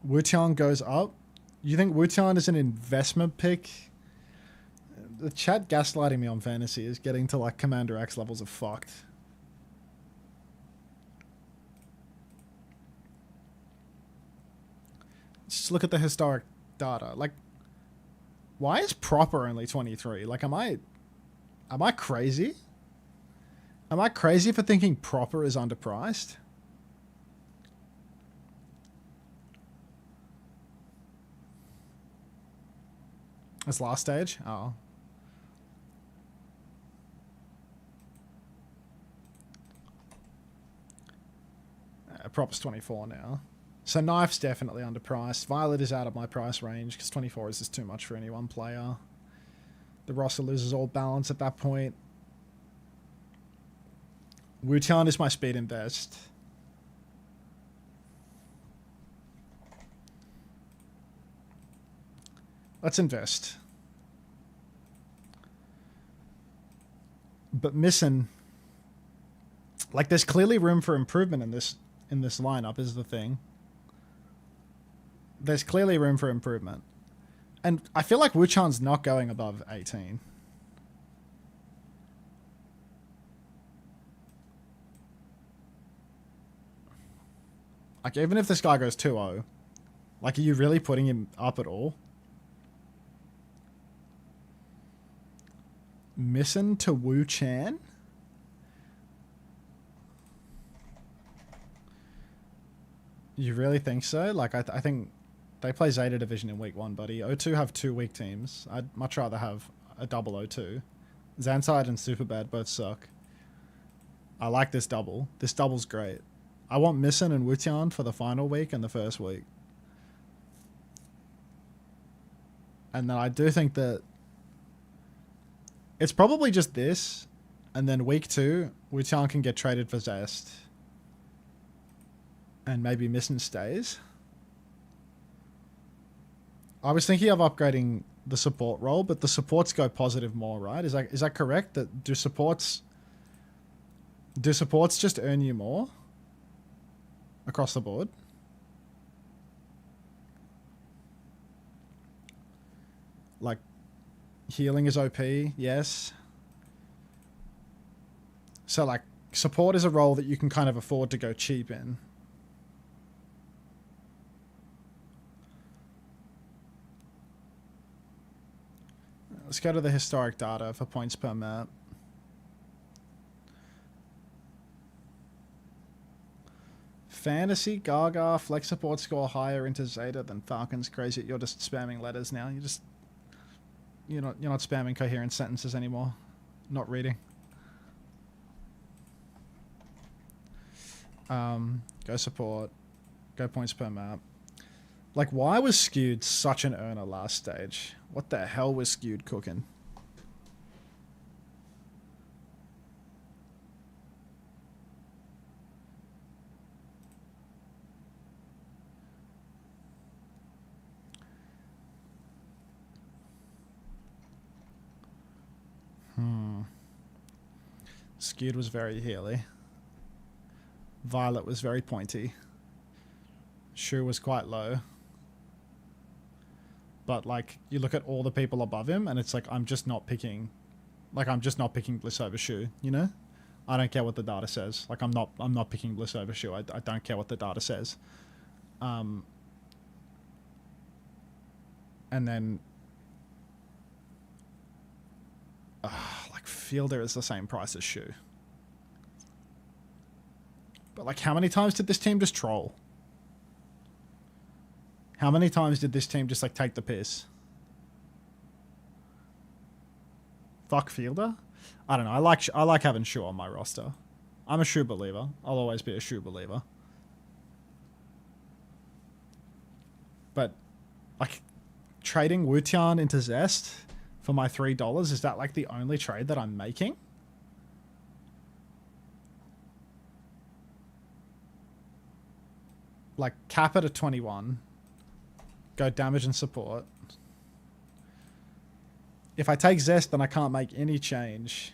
Wu-Tian goes up. You think Wu-Tian is an investment pick? The chat gaslighting me on fantasy is getting to, like, Commander X levels of fucked. Just look at the historic data. Like, why is proper only 23? Like, am I crazy? Am I crazy for thinking proper is underpriced? This last stage? Oh. Proper's 24 now. So Knife's definitely underpriced. Violet is out of my price range because 24 is just too much for any one player. The roster loses all balance at that point. Wu-Tian is my speed invest. Let's invest. But missing, like, there's clearly room for improvement in this lineup is the thing. There's clearly room for improvement. And I feel like Wu-Chan's not going above 18. Like, even if this guy goes 2-0, like, are you really putting him up at all? Missing to Wu-Chan? You really think so? Like, I think they play Zeta Division in week 1, buddy. O2 have 2 weak teams. I'd much rather have a double O2. Zanside and Superbad both suck. I like this double. This double's great. I want Missing and Wu-Tian for the final week and the first week. And then I do think that it's probably just this, and then week 2, Wu-Tian can get traded for Zest. And maybe Missing stays. I was thinking of upgrading the support role, but the supports go positive more, right? Is that correct? That do supports just earn you more across the board? Like, healing is OP, yes. So, like, support is a role that you can kind of afford to go cheap in. Let's go to the historic data for points per map. Fantasy, Gaga, Flex support score higher into Zeta than Falcon's. Crazy. You're just spamming letters now. You're not spamming coherent sentences anymore. Not reading. Go support. Go points per map. Like, why was Skewed such an earner last stage? What the hell was Skewed cooking? Skewed was very healy. Violet was very pointy. Shu was quite low. But, like, you look at all the people above him, and it's like, I'm just not picking Bliss over Shu, you know? I don't care what the data says. Like, I'm not picking Bliss over Shu. I don't care what the data says. And then, like, Fielder is the same price as Shu. But, like, how many times did this team just troll? How many times did this team just, like, take the piss? Fuck Fielder? I don't know. I like having Shu on my roster. I'm a Shu believer. I'll always be a Shu believer. But, like, trading Wu-Tian into Zest for my $3, is that, like, the only trade that I'm making? Like, cap it at 21. Go damage and support. If I take Zest, then I can't make any change.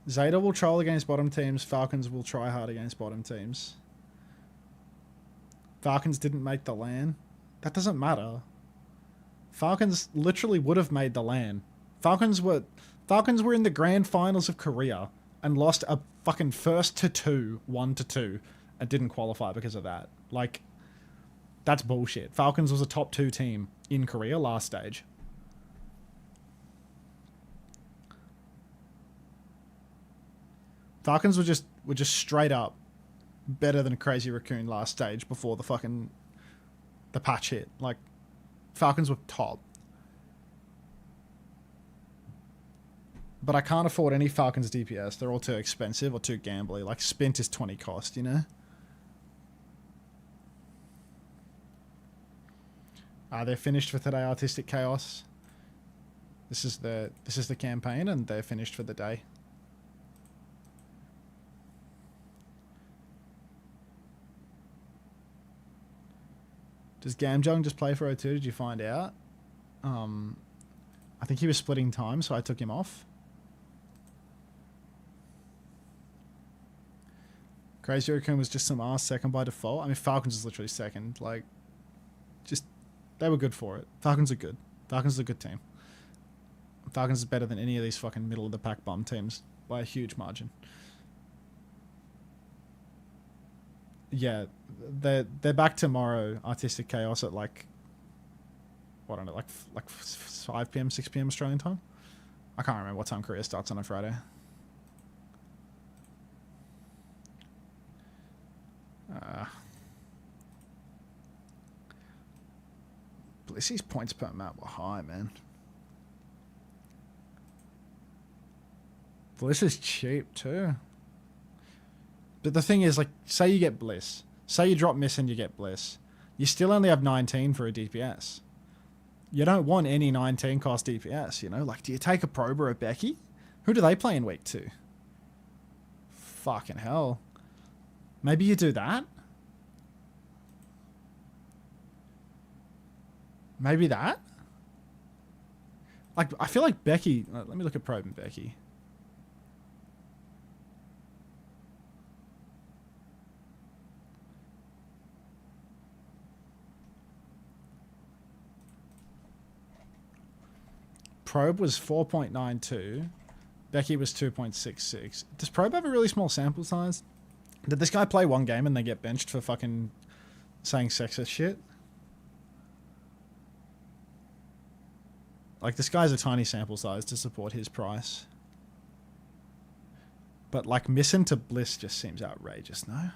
Zeta will troll against bottom teams. Falcons will try hard against bottom teams. Falcons didn't make the LAN. That doesn't matter. Falcons literally would have made the LAN. Falcons were in the grand finals of Korea and lost a fucking first to 2, 1-2, and didn't qualify because of that. Like, that's bullshit. Falcons was a top 2 team in Korea last stage. Falcons were just straight up better than Crazy Raccoon last stage before the patch hit. Like, Falcons were top. But I can't afford any Falcons DPS. They're all too expensive or too gambly. Like, Spint is 20 cost, you know? They're finished for today, Artistic Chaos. This is the campaign, and they're finished for the day. Does Gamjung just play for O2? Did you find out? I think he was splitting time, so I took him off. Crazy Raccoon was just some ass second by default. I mean, Falcons is literally second. Like, just, they were good for it. Falcons are good. Falcons is a good team. Falcons is better than any of these fucking middle of the pack bum teams by a huge margin. Yeah, they're back tomorrow, Artistic Chaos, at like, what, I don't know, like 5 p.m, 6 p.m. Australian time? I can't remember what time Korea starts on a Friday. Blissy's points per map were high, man. Bliss is cheap too. But the thing is, like, say you get Bliss. Say you drop Miss and you get Bliss. You still only have 19 for a DPS. You don't want any 19 cost DPS, you know? Like, do you take a Probe or a Becky? Who do they play in week 2? Fucking hell. Maybe you do that? Maybe that? Like, I feel like Becky... Let me look at Probe and Becky. Probe was 4.92. Becky was 2.66. Does Probe have a really small sample size? Did this guy play one game and they get benched for fucking saying sexist shit? Like, this guy's a tiny sample size to support his price. But, like, missing to Bliss just seems outrageous, no?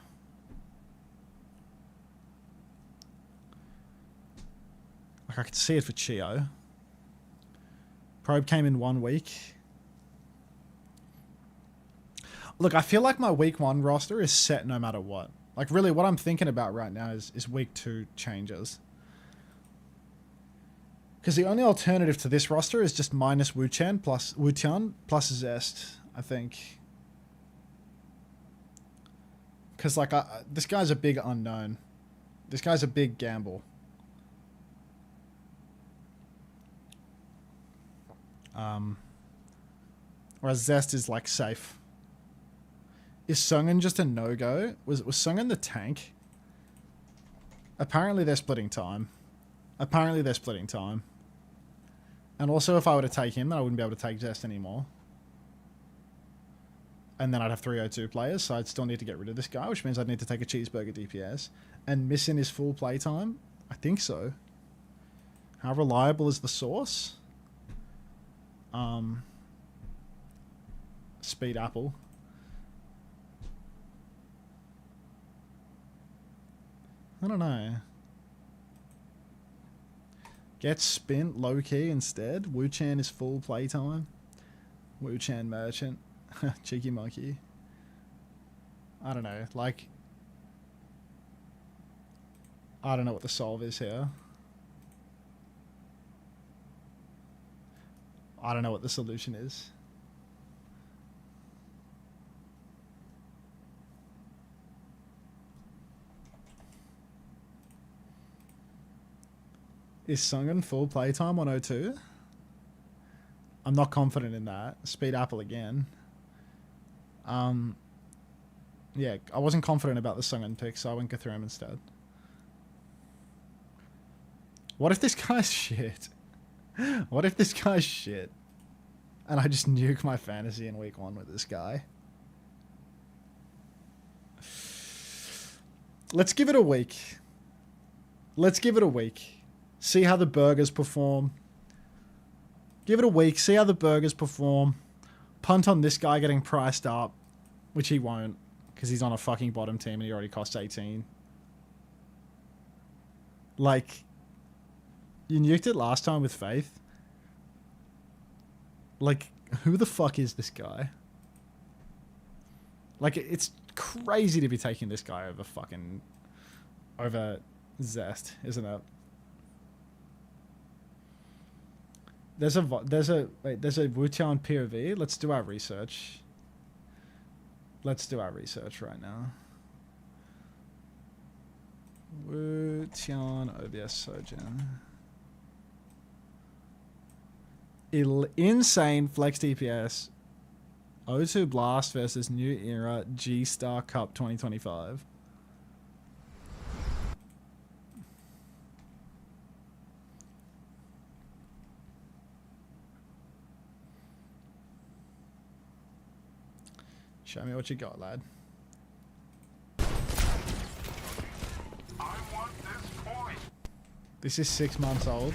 Like, I could see it for Chio. Probe came in 1 week. Look, I feel like my week 1 roster is set no matter what. Like, really, what I'm thinking about right now is week 2 changes. Because the only alternative to this roster is just minus Wu-Tian plus Zest, I think. Because, like, this guy's a big unknown. This guy's a big gamble. Whereas Zest is, like, safe. Is Sungen just a no-go? Was Sungen the tank? Apparently they're splitting time. Apparently they're splitting time. And also, if I were to take him, then I wouldn't be able to take Zest anymore. And then I'd have 302 players, so I'd still need to get rid of this guy, which means I'd need to take a cheeseburger DPS. And missing his full playtime? I think so. How reliable is the source? Speed Apple. I don't know. Get Spint low-key instead. Wu-Chan is full playtime. Wu-Chan Merchant. Cheeky monkey. I don't know. Like, I don't know what the solve is here. I don't know what the solution is. Is Sungen full playtime on O2? I'm not confident in that. Speed Apple again. Yeah, I wasn't confident about the Sungen pick, so I went Gathram instead. What if this guy's shit? What if this guy's shit? And I just nuke my fantasy in week 1 with this guy? Let's give it a week. Let's give it a week. See how the burgers perform. Give it a week. See how the burgers perform. Punt on this guy getting priced up, which he won't, because he's on a fucking bottom team and he already cost 18. Like, you nuked it last time with Faith. Like, who the fuck is this guy? Like, it's crazy to be taking this guy over Zest, isn't it? There's a Wutian POV. Let's do our research. Let's do our research right now. Wutian OBS Sojourn. Insane flex DPS. O2 Blast versus New Era G-Star Cup 2025. Show me what you got, lad. This is 6 months old.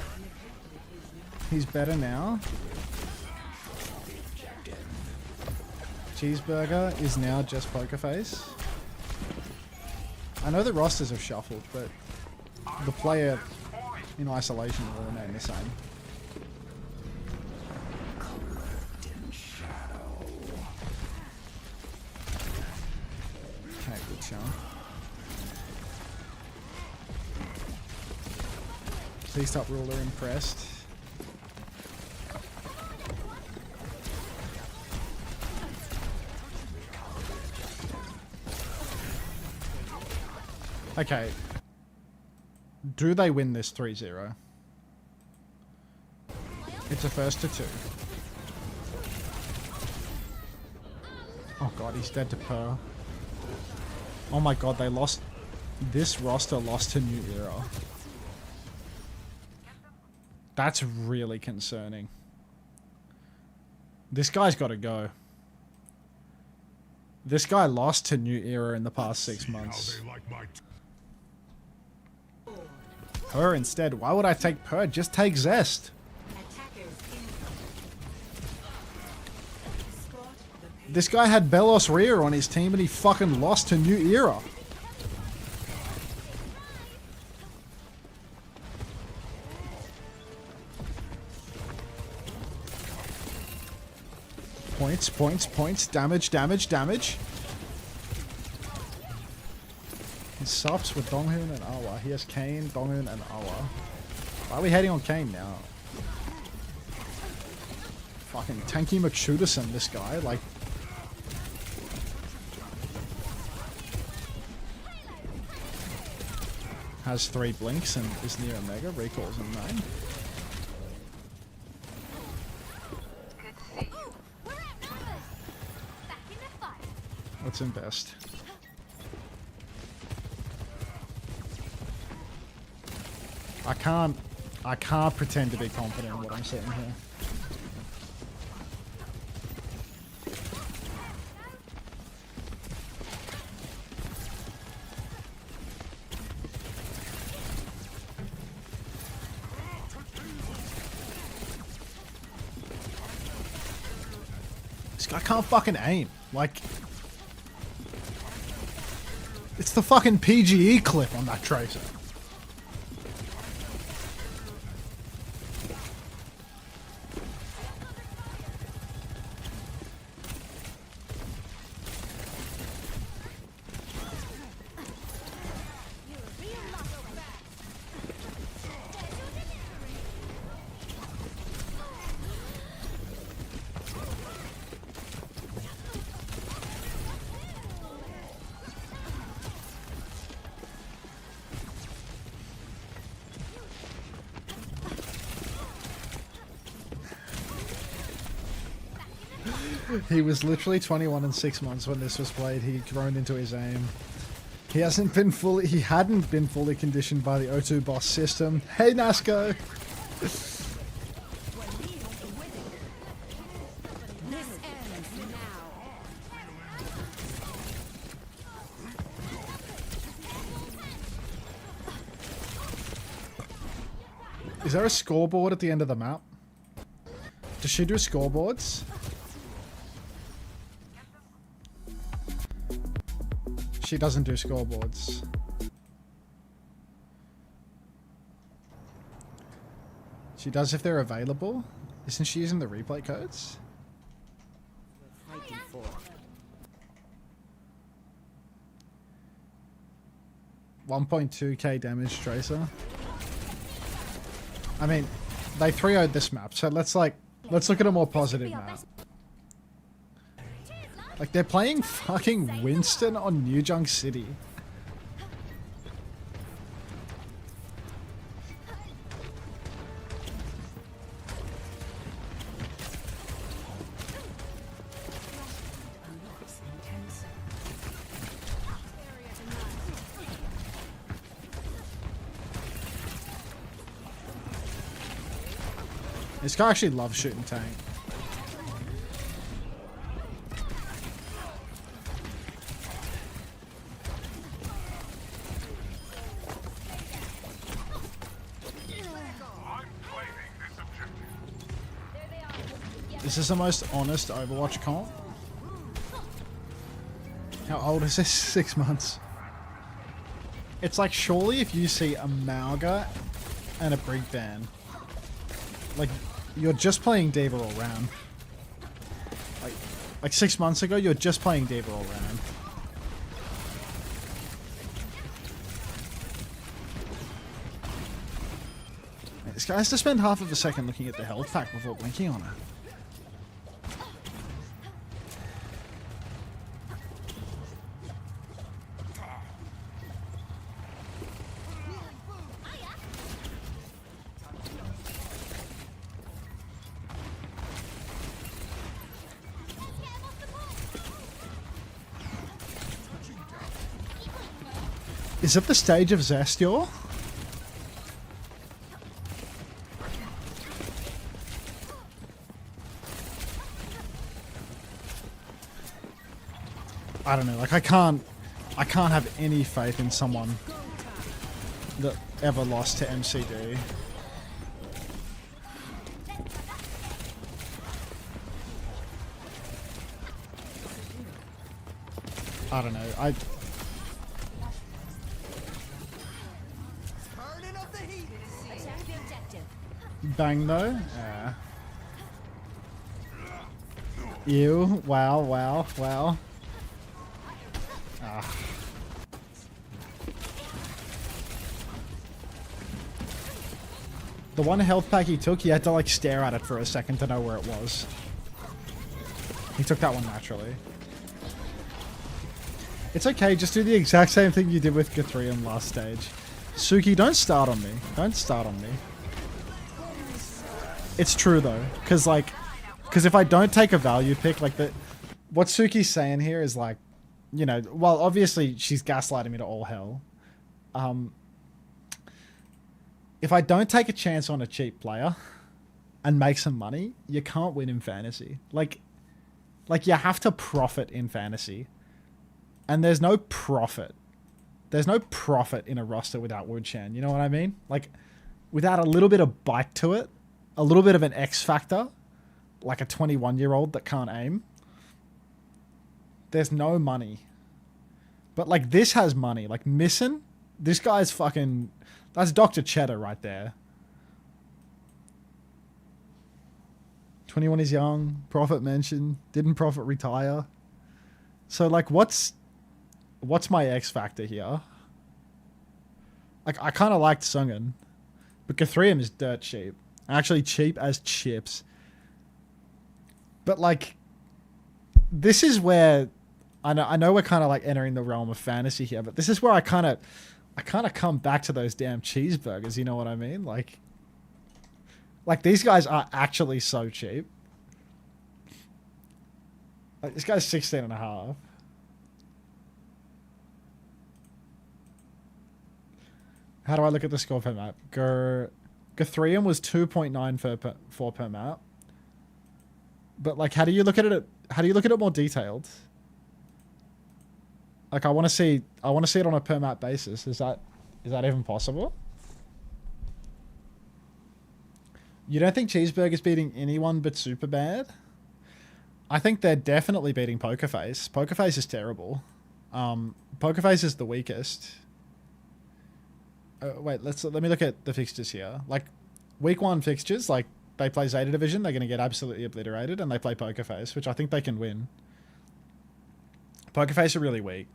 He's better now. Cheeseburger is now just Poker Face. I know the rosters have shuffled, but the player in isolation will remain the same. Okay, good shot. Please stop ruler impressed. Okay. Do they win this 3-0? It's a first to 2. Oh god, he's dead to Pearl. Oh my god, they lost. This roster lost to New Era. That's really concerning. This guy's got to go. This guy lost to New Era in the past 6 months. Per instead. Why would I take Per? Just take Zest. This guy had Belos Ria on his team and he fucking lost to New Era. Points, points, points. Damage, damage, damage. He subs with Donghoon and Awa. He has Kane, Donghoon, and Awa. Why are we hating on Kane now? Fucking Tanky McShooterson, this guy. Like, has 3 blinks and is near Omega. Recalls in main. What's in best? I can't pretend to be confident in what I'm saying here. This guy can't fucking aim. Like, it's the fucking PGE clip on that Tracer. He was literally 21 in 6 months when this was played. He groaned into his aim. He hadn't been fully conditioned by the O2 boss system. Hey, Nasco! Is there a scoreboard at the end of the map? Does she do scoreboards? She doesn't do scoreboards. She does if they're available. Isn't she using the replay codes? 1.2k damage tracer. I mean, they 3-0'd this map, so let's look at a more positive map. Like, they're playing fucking Winston on New Junk City. This guy actually loves shooting tank. This is the most honest Overwatch comp. How old is this? 6 months. It's like, surely if you see a Mauga and a Brig Ban, like, you're just playing D.Va all round. Like 6 months ago, you're just playing D.Va all round. This guy has to spend half of a second looking at the health pack before blinking on it. Is it the stage of Zestior? I don't know, like I can't have any faith in someone that ever lost to MCD. I don't know, Bang though? Yeah. Ew. Wow, wow, wow. Ah. The one health pack he took, he had to like stare at it for a second to know where it was. He took that one naturally. It's okay, just do the exact same thing you did with Gathrium last stage. Suki, don't start on me. Don't start on me. It's true though, because if I don't take a value pick, like what Suki's saying here is like, you know, well, obviously she's gaslighting me to all hell. If I don't take a chance on a cheap player and make some money, you can't win in fantasy. Like you have to profit in fantasy, and there's no profit. There's no profit in a roster without Woodshan. You know what I mean? Like, without a little bit of bite to it. A little bit of an X factor, like a 21-year-old that can't aim. There's no money. But like this has money. Like Missing, this guy's fucking... That's Dr. Cheddar right there. 21 is young. Prophet mentioned. Didn't Prophet retire? So like what's my X factor here? Like I kind of liked Sungen. But Gathrium is dirt cheap. Actually cheap as chips. But like, this is where I know we're kind of like entering the realm of fantasy here, but this is where I kind of come back to those damn cheeseburgers. You know what I mean? Like these guys are actually so cheap. Like this guy's 16 and a half. How do I look at the score per map? Gathrium was 2.9 per map. But like, how do you look at it? How do you look at it more detailed? Like, I want to see it on a per map basis. Is that even possible? You don't think Cheeseburger's beating anyone but Superbad? I think they're definitely beating Pokerface. Pokerface is terrible. Pokerface is the weakest. Wait, let me look at the fixtures here. Like, week 1 fixtures, like, they play Zeta Division, they're going to get absolutely obliterated, and they play Pokerface, which I think they can win. Pokerface are really weak.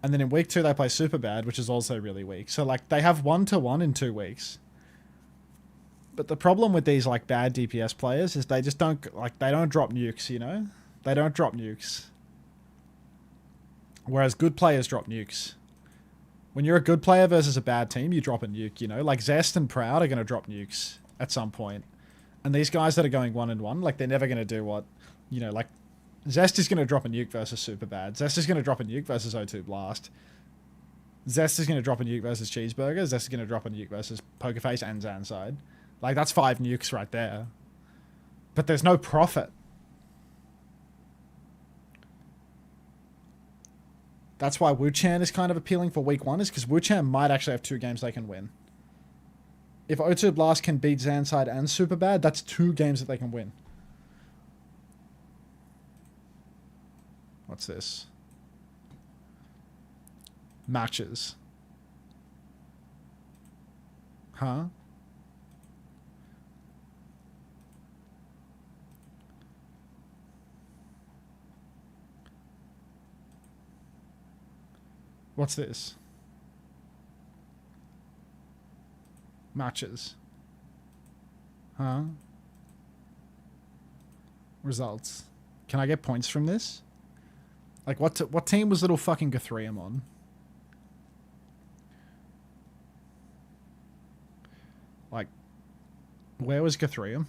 And then in week 2, they play Superbad, which is also really weak. So, like, they have 1-1 in 2 weeks. But the problem with these, like, bad DPS players is they just don't, like, they don't drop nukes, you know? They don't drop nukes. Whereas good players drop nukes. When you're a good player versus a bad team, you drop a nuke, you know? Like, Zest and Proud are going to drop nukes at some point. And these guys that are going 1-1, like, they're never going to do what, you know, like, Zest is going to drop a nuke versus Superbad. Zest is going to drop a nuke versus O2 Blast. Zest is going to drop a nuke versus Cheeseburger. Zest is going to drop a nuke versus Pokerface and Zanside. Like, that's 5 nukes right there. But there's no profit. That's why Wuchan is kind of appealing for week 1, is because Wuchan might actually have 2 games they can win. If O2 Blast can beat Zanside and Superbad, that's 2 games that they can win. What's this? Matches. Huh? What's this? Matches. Huh? Results. Can I get points from this? Like, what team was little fucking Guthrium on? Like, where was Guthrium?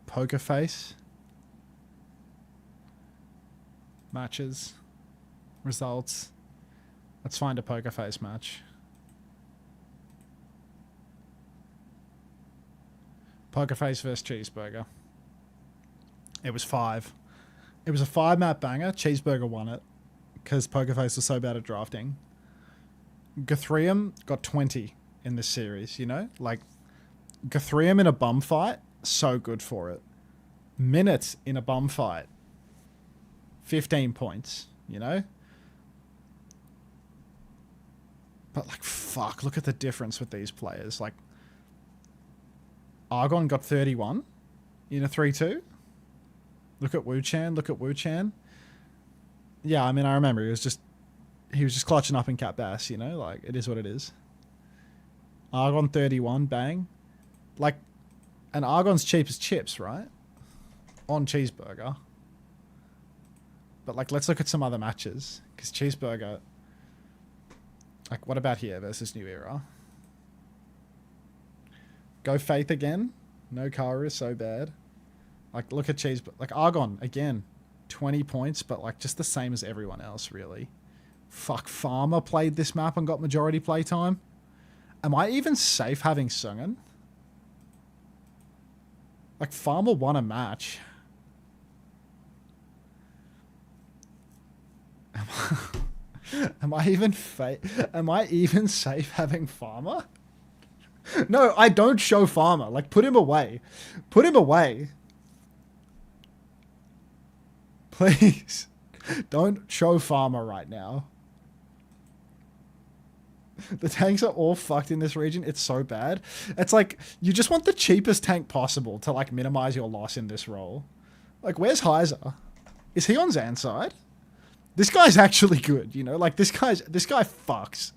Pokerface. Matches. Results. Let's find a Pokerface match. Pokerface versus Cheeseburger. It was 5. It was a 5-map banger. Cheeseburger won it because Pokerface was so bad at drafting. Guthrium got 20 in this series, you know? Like, Guthrium in a bum fight, so good for it. Minute in a bum fight, 15 points, you know? But, like, fuck, look at the difference with these players. Like, Argon got 31 in a 3-2. Look at Wuchan, look at Wuchan. Yeah, I mean, I remember he was just clutching up in Cap Bass, you know? Like, it is what it is. Argon 31, bang. Like, and Argon's cheap as chips, right? On Cheeseburger. But, like, let's look at some other matches. Because Cheeseburger... Like, what about here versus New Era? Go Faith again. No Karu is so bad. Like, look at Cheeseburger. Like, Argon, again. 20 points, but, like, just the same as everyone else, really. Fuck, Farmer played this map and got majority playtime. Am I even safe having Sungen? Like, Farmer won a match. Am I even safe having Farmer? No, I don't show Farmer. Like, put him away. Put him away. Please. Don't show Farmer right now. The tanks are all fucked in this region. It's so bad. It's like, you just want the cheapest tank possible to, like, minimize your loss in this role. Like, where's Heiser? Is he on Zan's side? This guy's actually good, you know? Like, this guy fucks.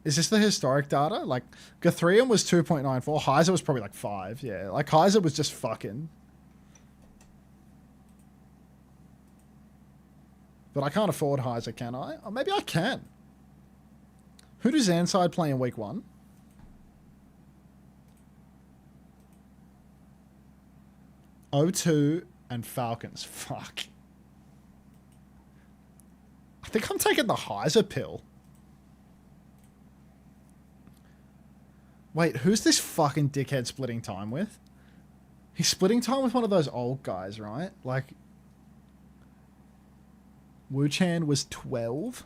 Is this the historic data? Like, Guthrium was 2.94. Heiser was probably like 5. Yeah, like, Heiser was just fucking. But I can't afford Heiser, can I? Or maybe I can. Who does Zanside play in week 1? O2 and Falcons. Fuck. I think I'm taking the Heiser pill. Wait, who's this fucking dickhead splitting time with? He's splitting time with one of those old guys, right? Like, Wu-Chan was 12.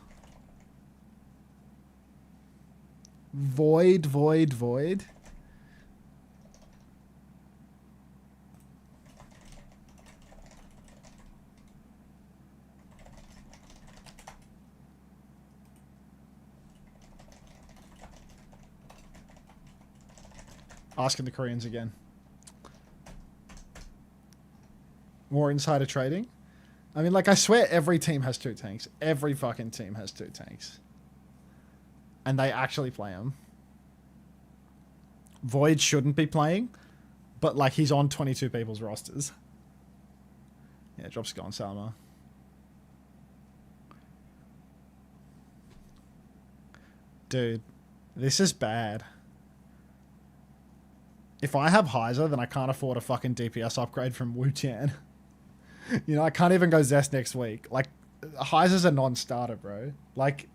Void. Asking the Koreans again. More insider trading? I mean, like, I swear every team has 2 tanks. Every fucking team has 2 tanks. And they actually play them. Void shouldn't be playing, but, like, he's on 22 people's rosters. Yeah, drop's gone, Salma. Dude, this is bad. If I have Heiser, then I can't afford a fucking DPS upgrade from Wu-Chan. You know, I can't even go Zest next week. Like, Heiser's a non-starter, bro. Like,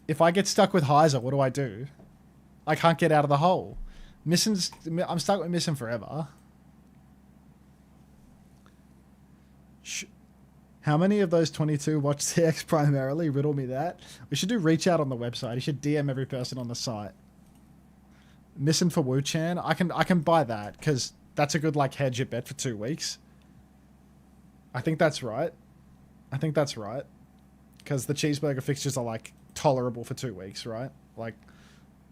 if I get stuck with Heiser, what do I do? I can't get out of the hole. I'm stuck with Missing forever. How many of those 22 watch CX primarily? Riddle me that. We should do reach out on the website. You should DM every person on the site. Missing for Wu-Chan, I can buy that because that's a good like hedge at bet for 2 weeks. I think that's right. Because the cheeseburger fixtures are like tolerable for 2 weeks, right? Like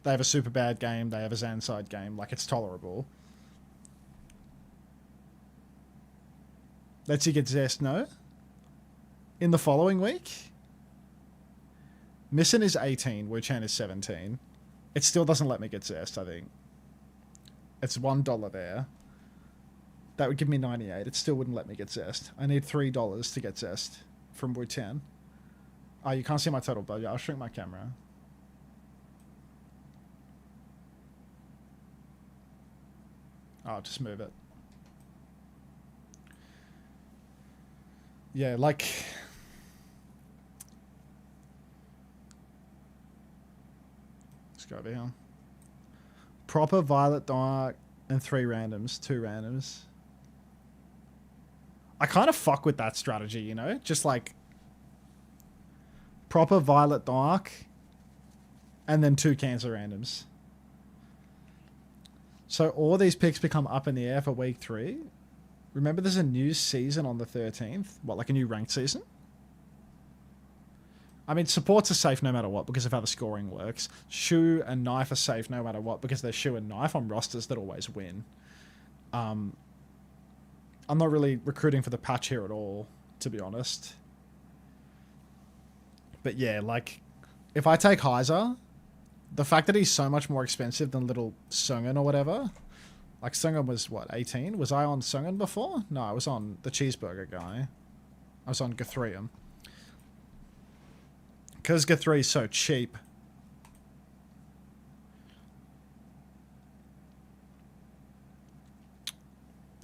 they have a super bad game, they have a Zanside game, like it's tolerable. Lets you get Zest, no? In the following week? Missing is 18, Wu-Chan is 17. It still doesn't let me get Zest, I think. It's $1 there. That would give me 98. It still wouldn't let me get Zest. I need $3 to get Zest from Wu-Chan. Oh, you can't see my total budget. I'll shrink my camera. Oh, just move it. Yeah, like... Go over here. Proper Violet Dark and 3 randoms, 2 randoms. I kind of fuck with that strategy, you know? Just like proper Violet Dark and then 2 Cancer randoms. So all these picks become up in the air for week 3. Remember there's a new season on the 13th? What, like a new ranked season? I mean, supports are safe no matter what because of how the scoring works. Shu and Knife are safe no matter what because they're Shu and Knife on rosters that always win. I'm not really recruiting for the patch here at all, to be honest. But yeah, like, if I take Heiser, the fact that he's so much more expensive than little Sungun or whatever... Like, Sungun was, what, 18? Was I on Sungun before? No, I was on the cheeseburger guy. I was on Guthrium. Because Guthrie is so cheap.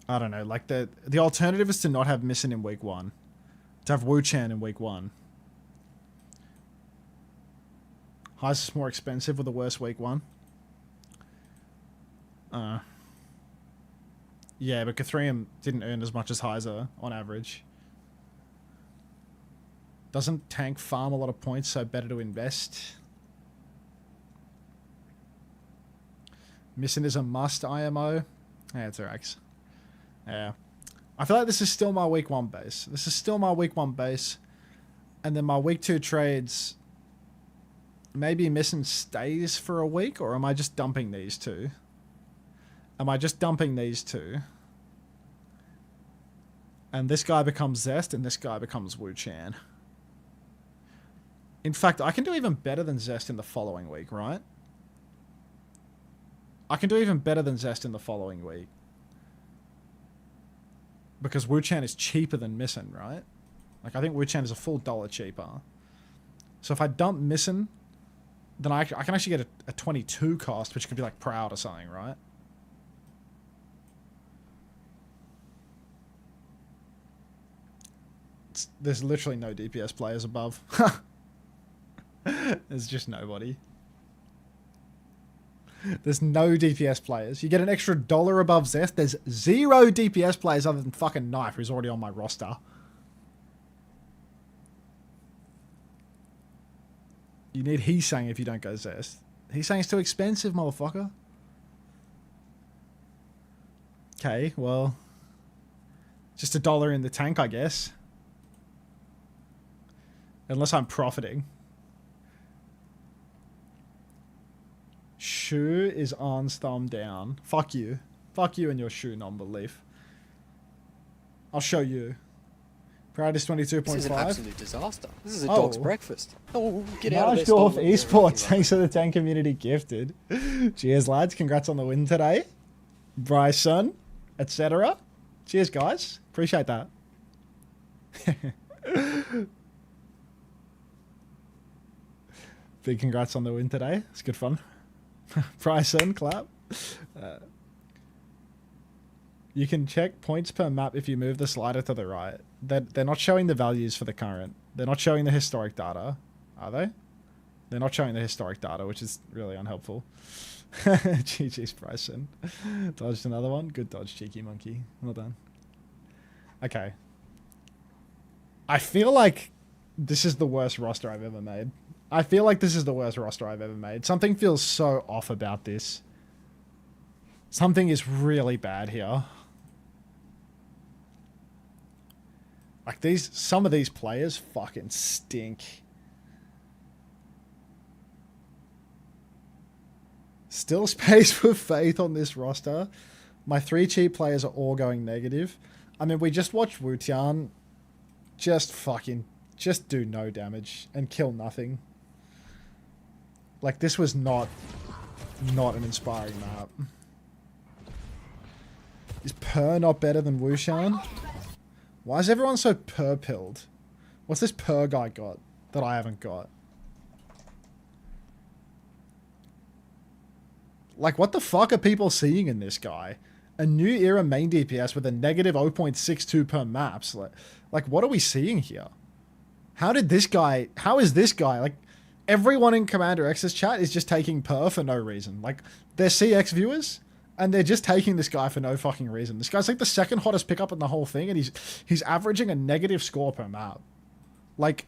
I don't know, like the alternative is to not have Missing in week 1. To have Wu-Chan in week 1. Heiser's more expensive with a worse week 1. Yeah, but Guthrium didn't earn as much as Heiser on average. Doesn't tank farm a lot of points, so better to invest. Missing is a must IMO. Yeah, it's Arax. Yeah. I feel like this is still my week 1 base. This is still my week 1 base. And then my week 2 trades... Maybe Missing stays for a week, or am I just dumping these 2? Am I just dumping these 2? And this guy becomes Zest, and this guy becomes Wu-Chan. In fact, I can do even better than Zest in the following week, right? I can do even better than Zest in the following week. Because Wu-Chan is cheaper than Missing, right? Like, I think Wu-Chan is a full $1 cheaper. So if I dump Missing, then I can actually get a 22 cost, which could be like Proud or something, right? There's literally no DPS players above. There's just nobody. There's no DPS players. You get an extra $1 above Zest. There's 0 DPS players other than fucking Knife, who's already on my roster. You need Heesang if you don't go Zest. Heesang's too expensive, motherfucker. Okay, well, just $1 in the tank, I guess. Unless I'm profiting. Shu is Arn's thumb down. Fuck you. Fuck you and your Shu non-belief. I'll show you. Proudest 22.5. This is an absolute disaster. This is a dog's breakfast. Oh, get out of this. Najdorf Esports, thanks for the 10 community gifted. Cheers, lads. Congrats on the win today. Bryson, etc. Cheers, guys. Appreciate that. Big congrats on the win today. It's good fun. Bryson, clap. You can check points per map if you move the slider to the right. They're not showing the values for the current. They're not showing the historic data, are they? They're not showing the historic data, which is really unhelpful. GG's Bryson. Dodged another one. Good dodge, cheeky monkey. Well done. Okay. I feel like this is the worst roster I've ever made. I feel like this is the worst roster I've ever made. Something feels so off about this. Something is really bad here. Like some of these players fucking stink. Still space for faith on this roster. My 3 cheap players are all going negative. I mean, we just watched Wu Tian just do no damage and kill nothing. Like, this was not an inspiring map. Is Per not better than Wushan? Why is everyone so Per-pilled? What's this Per guy got that I haven't got? Like, what the fuck are people seeing in this guy? A new era main DPS with a negative 0.62 per maps. Like, what are we seeing here? How is this guy, like, everyone in Commander X's chat is just taking Per for no reason. Like, they're CX viewers, and they're just taking this guy for no fucking reason. This guy's like the second hottest pickup in the whole thing, and he's averaging a negative score per map. Like,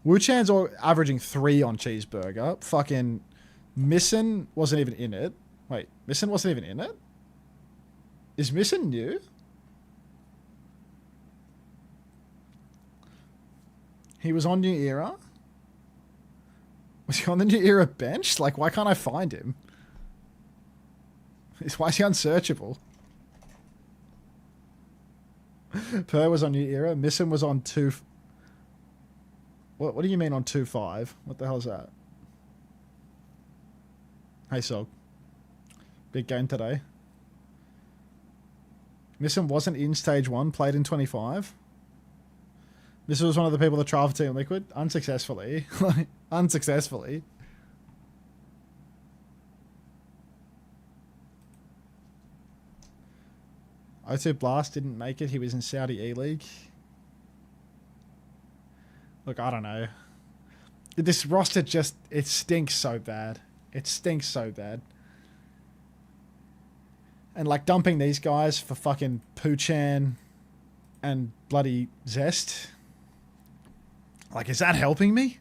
Wu Chan's averaging 3 on Cheeseburger. Fucking Missin wasn't even in it. Wait, Missin wasn't even in it? Is Missin new? He was on New Era? Was he on the New Era bench? Like, why can't I find him? Why is he unsearchable? Per was on New Era. Missin was on 2... What do you mean on 2.5? What the hell is that? Hey, Sog. Big game today. Missin wasn't in stage 1, played in 25. This was one of the people that tried for Team Liquid. Unsuccessfully. Unsuccessfully. O2 Blast didn't make it. He was in Saudi E-League. Look, I don't know. This roster just... It stinks so bad. It stinks so bad. And, like, dumping these guys for fucking Poochan and bloody Zest. Like, is that helping me?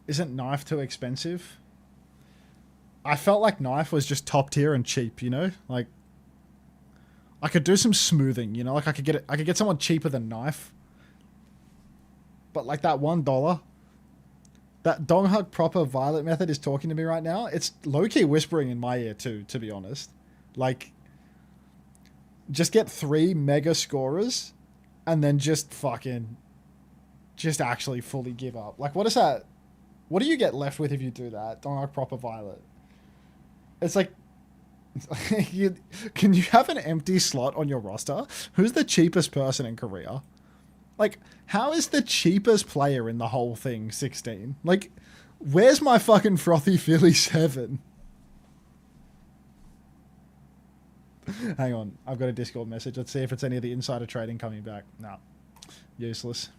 Isn't Knife too expensive? I felt like Knife was just top tier and cheap, you know? Like, I could do some smoothing, you know? Like, I could get someone cheaper than Knife. But, like, that $1... That Dong Hug proper Violet method is talking to me right now. It's low-key whispering in my ear too, to be honest. Like, just get 3 mega scorers and then just actually fully give up. Like, what is that? What do you get left with if you do that? Dong Hug proper Violet. It's like, can you have an empty slot on your roster? Who's the cheapest person in Korea? Like, how is the cheapest player in the whole thing 16? Like, where's my fucking frothy Philly 7? Hang on, I've got a Discord message. Let's see if it's any of the insider trading coming back. Nah, useless.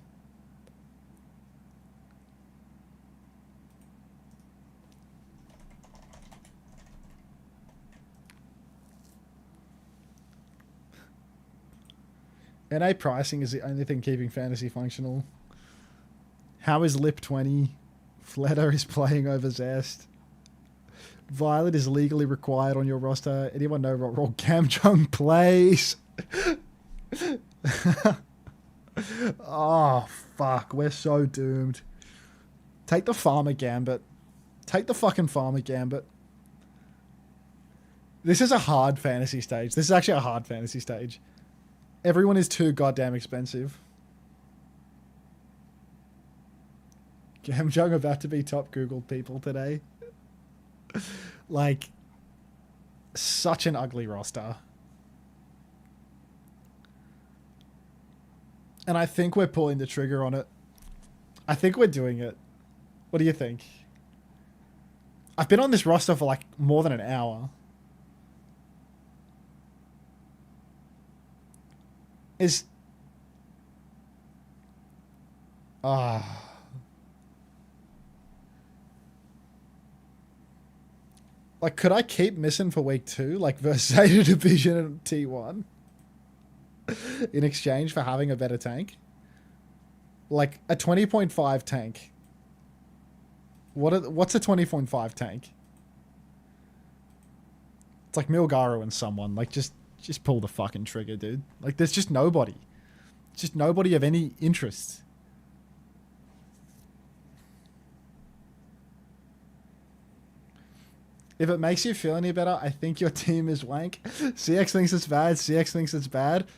NA pricing is the only thing keeping fantasy functional. How is Lip 20? Fleta is playing over Zest. Violet is legally required on your roster. Anyone know what role Gamjung plays? Oh, fuck. We're so doomed. Take the Farmer Gambit. Take the fucking Farmer Gambit. This is a hard fantasy stage. This is actually a hard fantasy stage. Everyone is too goddamn expensive. Gamjung about to be top Googled people today. Like, such an ugly roster. And I think we're pulling the trigger on it. I think we're doing it. What do you think? I've been on this roster for like more than an hour. Like, could I keep missing for week 2? Like, versus Ada Division and T1? In exchange for having a better tank? Like, a 20.5 tank. What's a 20.5 tank? It's like Milgaro and someone. Like, just pull the fucking trigger, dude. Like, there's just nobody. Just nobody of any interest. If it makes you feel any better, I think your team is wank. CX thinks it's bad. CX thinks it's bad.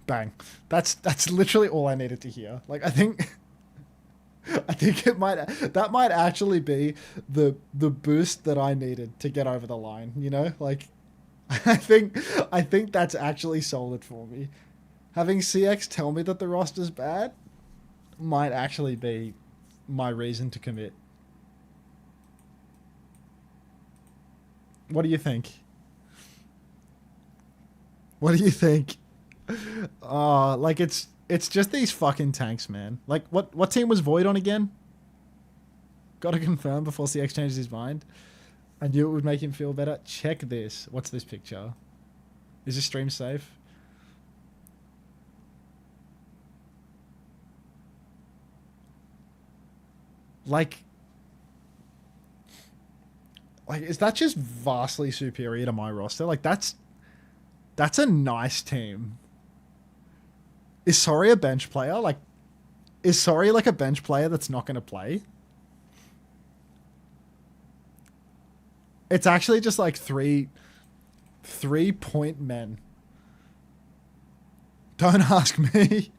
Bang. That's literally all I needed to hear. Like, I think that might actually be the boost that I needed to get over the line, you know? Like, I think that's actually sold it for me. Having CX tell me that the roster's bad might actually be my reason to commit. What do you think? What do you think? Like it's just these fucking tanks, man. Like what team was Void on again? Gotta confirm before CX changes his mind. I knew it would make him feel better. Check this. What's this picture? Is this stream safe? Like, is that just vastly superior to my roster? Like, that's a nice team. Is Sorry a bench player? Like, is Sorry like a bench player that's not going to play? It's actually just like 3-point men. Don't ask me.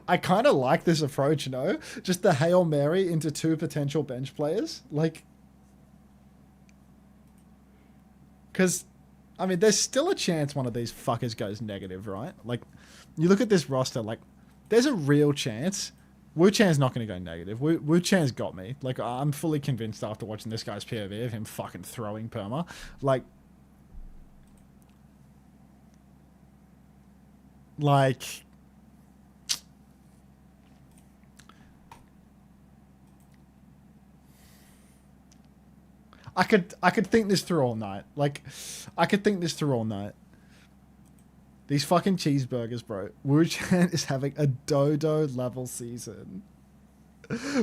I kind of like this approach, no? Just the Hail Mary into 2 potential bench players. Like, because, I mean, there's still a chance one of these fuckers goes negative, right? Like, you look at this roster, like, there's a real chance Wu Chan's not going to go negative. Wu Chan's got me. Like, I'm fully convinced after watching this guy's POV of him fucking throwing perma. Like, I could think this through all night. Like, I could think this through all night. These fucking cheeseburgers, bro. Wu Chan is having a dodo level season.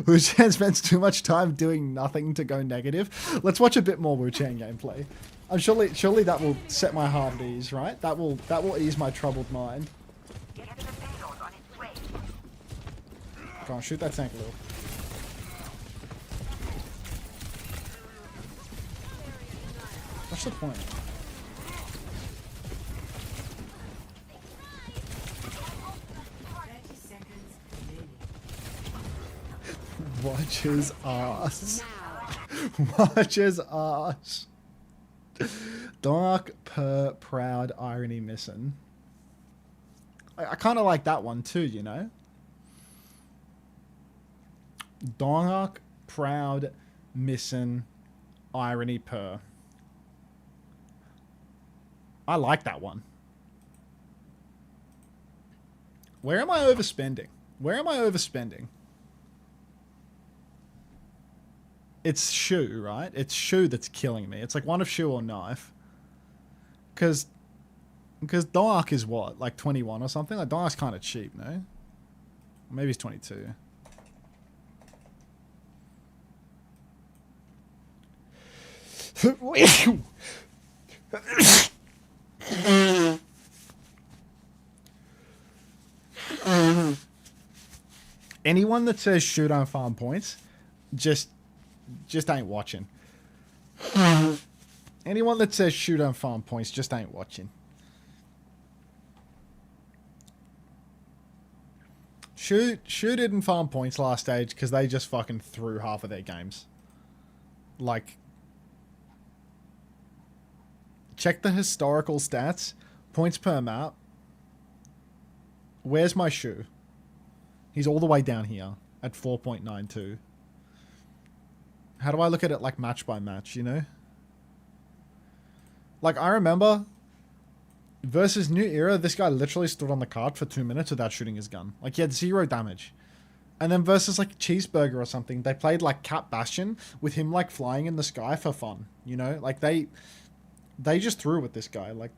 Wu Chan spends too much time doing nothing to go negative. Let's watch a bit more Wu Chan gameplay. I'm surely that will set my heart at ease, right? That will ease my troubled mind. Go on, shoot that tank, Lil. What's the point? Watch his ass. Watch his ass. Dark, proud, irony missing. I kind of like that one too, you know? Dark, proud, missing, irony per. I like that one. Where am I overspending? Where am I overspending? It's Shu, right? It's Shu that's killing me. It's like one of Shu or Knife. Because Because Dark is what, like 21 or something? Like Dark's kind of cheap, no? Maybe he's 22. Anyone that says shoot on farm points, just ain't watching. Anyone that says shoot on farm points just ain't watching. Shoot didn't farm points last stage because they just fucking threw half of their games. Like, check the historical stats. Points per map. Where's my shoe? He's all the way down here at 4.92. How do I look at it like match by match, you know? Like, I remember versus New Era, this guy literally stood on the cart for 2 minutes without shooting his gun. Like, he had 0 damage. And then versus, like, Cheeseburger or something, they played, like, Cap Bastion with him, like, flying in the sky for fun, you know? Like, they just threw with this guy. Like,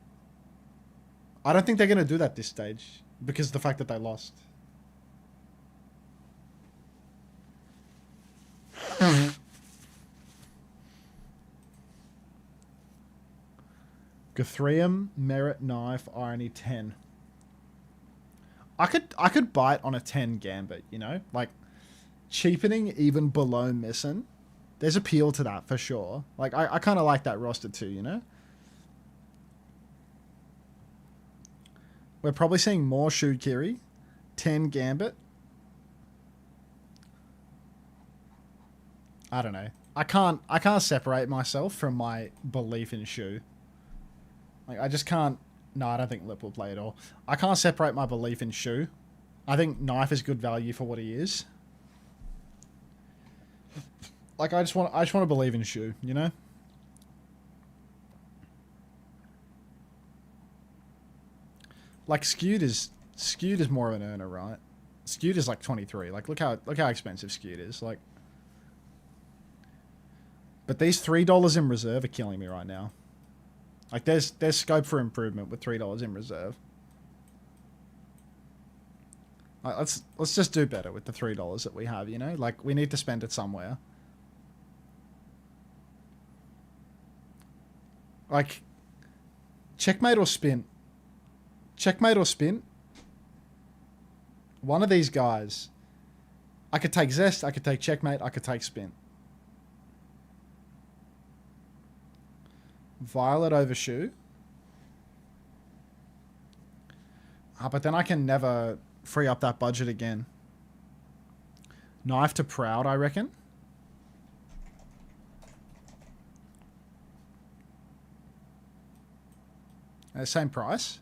I don't think they're going to do that this stage because of the fact that they lost. Guthrium, Merit, Knife, Irony, 10. I could bite on a 10 Gambit, you know? Like, cheapening even below missing. There's appeal to that for sure. Like, I kind of like that roster too, you know? We're probably seeing more Shukiri, 10 Gambit. I don't know. I can't separate myself from my belief in Shu. Like, I just can't... No, I don't think Lip will play at all. I can't separate my belief in Shu. I think Knife is good value for what he is. Like, I just want to believe in Shu, you know? Like, Skewed is more of an earner, right? Skewed is like 23. Like, look how expensive Skewed is. Like, but these $3 in reserve are killing me right now. Like, there's scope for improvement with $3 in reserve. Like, let's just do better with the $3 that we have, you know? Like, we need to spend it somewhere. Like, checkmate or spin. Checkmate or spin. One of these guys. I could take Zest, I could take checkmate, I could take spin. Violet over Shu. But then I can never free up that budget again. Knife to Proud, I reckon. Same price.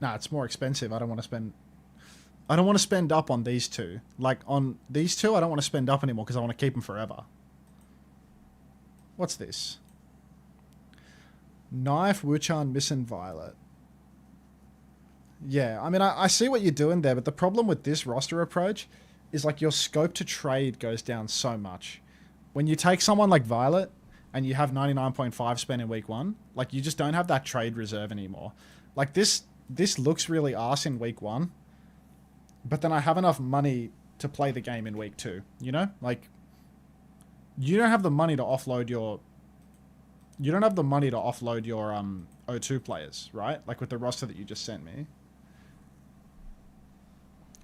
Nah, it's more expensive. I don't want to spend up on these two. Like, on these two, I don't want to spend up anymore because I want to keep them forever. What's this? Knife, Wuchan, Missing, Violet. Yeah, I mean, I see what you're doing there, but the problem with this roster approach is, like, your scope to trade goes down so much. When you take someone like Violet and you have 99.5 spent in week 1, like, you just don't have that trade reserve anymore. Like, this looks really arse in week 1, but then I have enough money to play the game in week 2, you know? Like, you don't have the money to offload your... You don't have the money to offload your O2 players, right? Like, with the roster that you just sent me.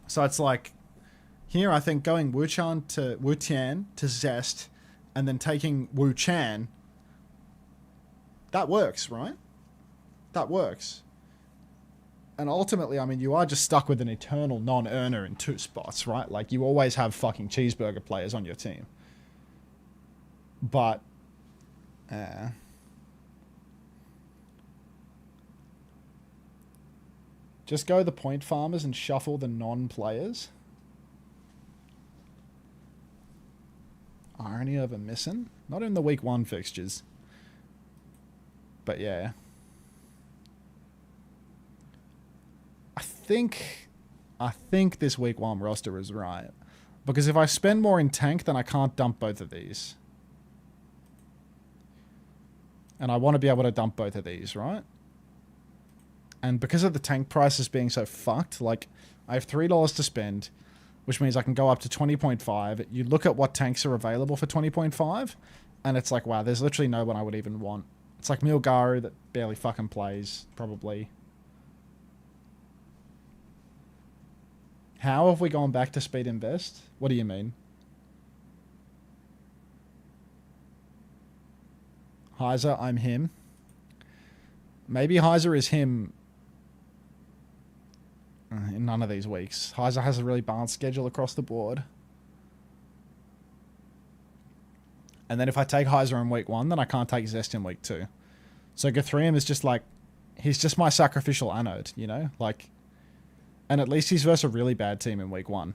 So it's like... Here, I think going Wuchan to Wutian to Zest and then taking Wuchan... That works, right? That works. And ultimately, I mean, you are just stuck with an eternal non-earner in 2 spots, right? Like, you always have fucking cheeseburger players on your team. But, just go the point farmers and shuffle the non-players. Irony over Missing? Not in the week 1 fixtures. But yeah. I think this week 1 roster is right. Because if I spend more in tank, then I can't dump both of these. And I want to be able to dump both of these, right? And because of the tank prices being so fucked, like, I have $3 to spend, which means I can go up to 20.5. You look at what tanks are available for 20.5, and it's like, wow, there's literally no one I would even want. It's like Milgaru that barely fucking plays, probably. How have we gone back to speed invest? What do you mean? Heiser, I'm him. Maybe Heiser is him in none of these weeks. Heiser has a really balanced schedule across the board. And then if I take Heiser in week 1, then I can't take Zest in week 2. So Guthrium is just like, he's just my sacrificial anode, you know? Like, and at least he's versus a really bad team in week 1.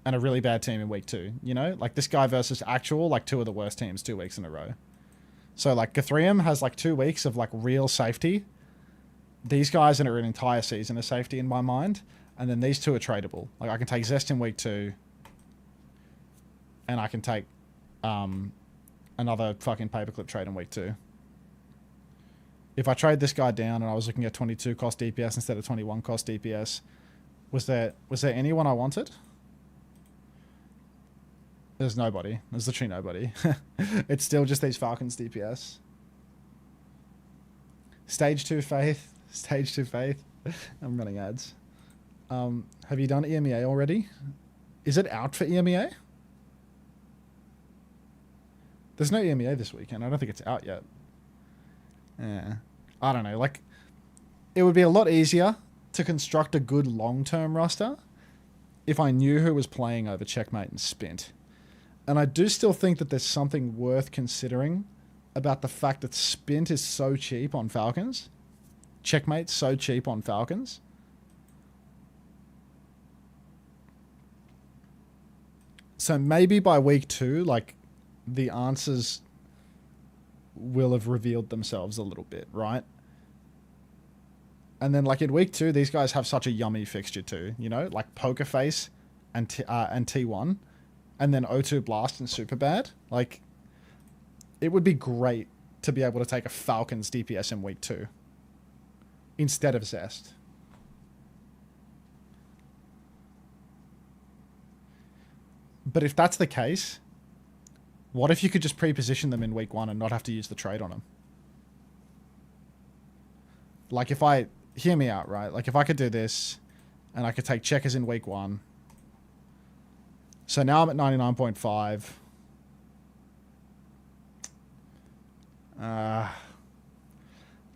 And a really bad team in week 2, you know? Like, this guy versus actual, like, 2 of the worst teams 2 weeks in a row. So, like, Guthrium has, like, 2 weeks of, like, real safety. These guys are an entire season of safety in my mind. And then these 2 are tradable. Like, I can take Zest in week 2. And I can take another fucking paperclip trade in week 2. If I trade this guy down and I was looking at 22 cost DPS instead of 21 cost DPS, was there anyone I wanted? There's nobody. There's literally nobody. It's still just these Falcons DPS. Stage 2 Faith. Stage 2 Faith. I'm running ads. Have you done EMEA already? Is it out for EMEA? There's no EMEA this weekend. I don't think it's out yet. Yeah. I don't know. Like, it would be a lot easier to construct a good long-term roster if I knew who was playing over Checkmate and Spint. And I do still think that there's something worth considering about the fact that Spint is so cheap on Falcons. Checkmate's so cheap on Falcons. So maybe by week 2, like, the answers will have revealed themselves a little bit, right? And then, like, in week 2, these guys have such a yummy fixture too, you know? Like, Poker Face and T1. And then O2 Blast and Superbad. Like, it would be great to be able to take a Falcons DPS in week 2 instead of Zest. But if that's the case, what if you could just pre-position them in week 1 and not have to use the trade on them? Like, if I... Hear me out, right? Like, if I could do this, and I could take checkers in week 1... So now I'm at 99.5.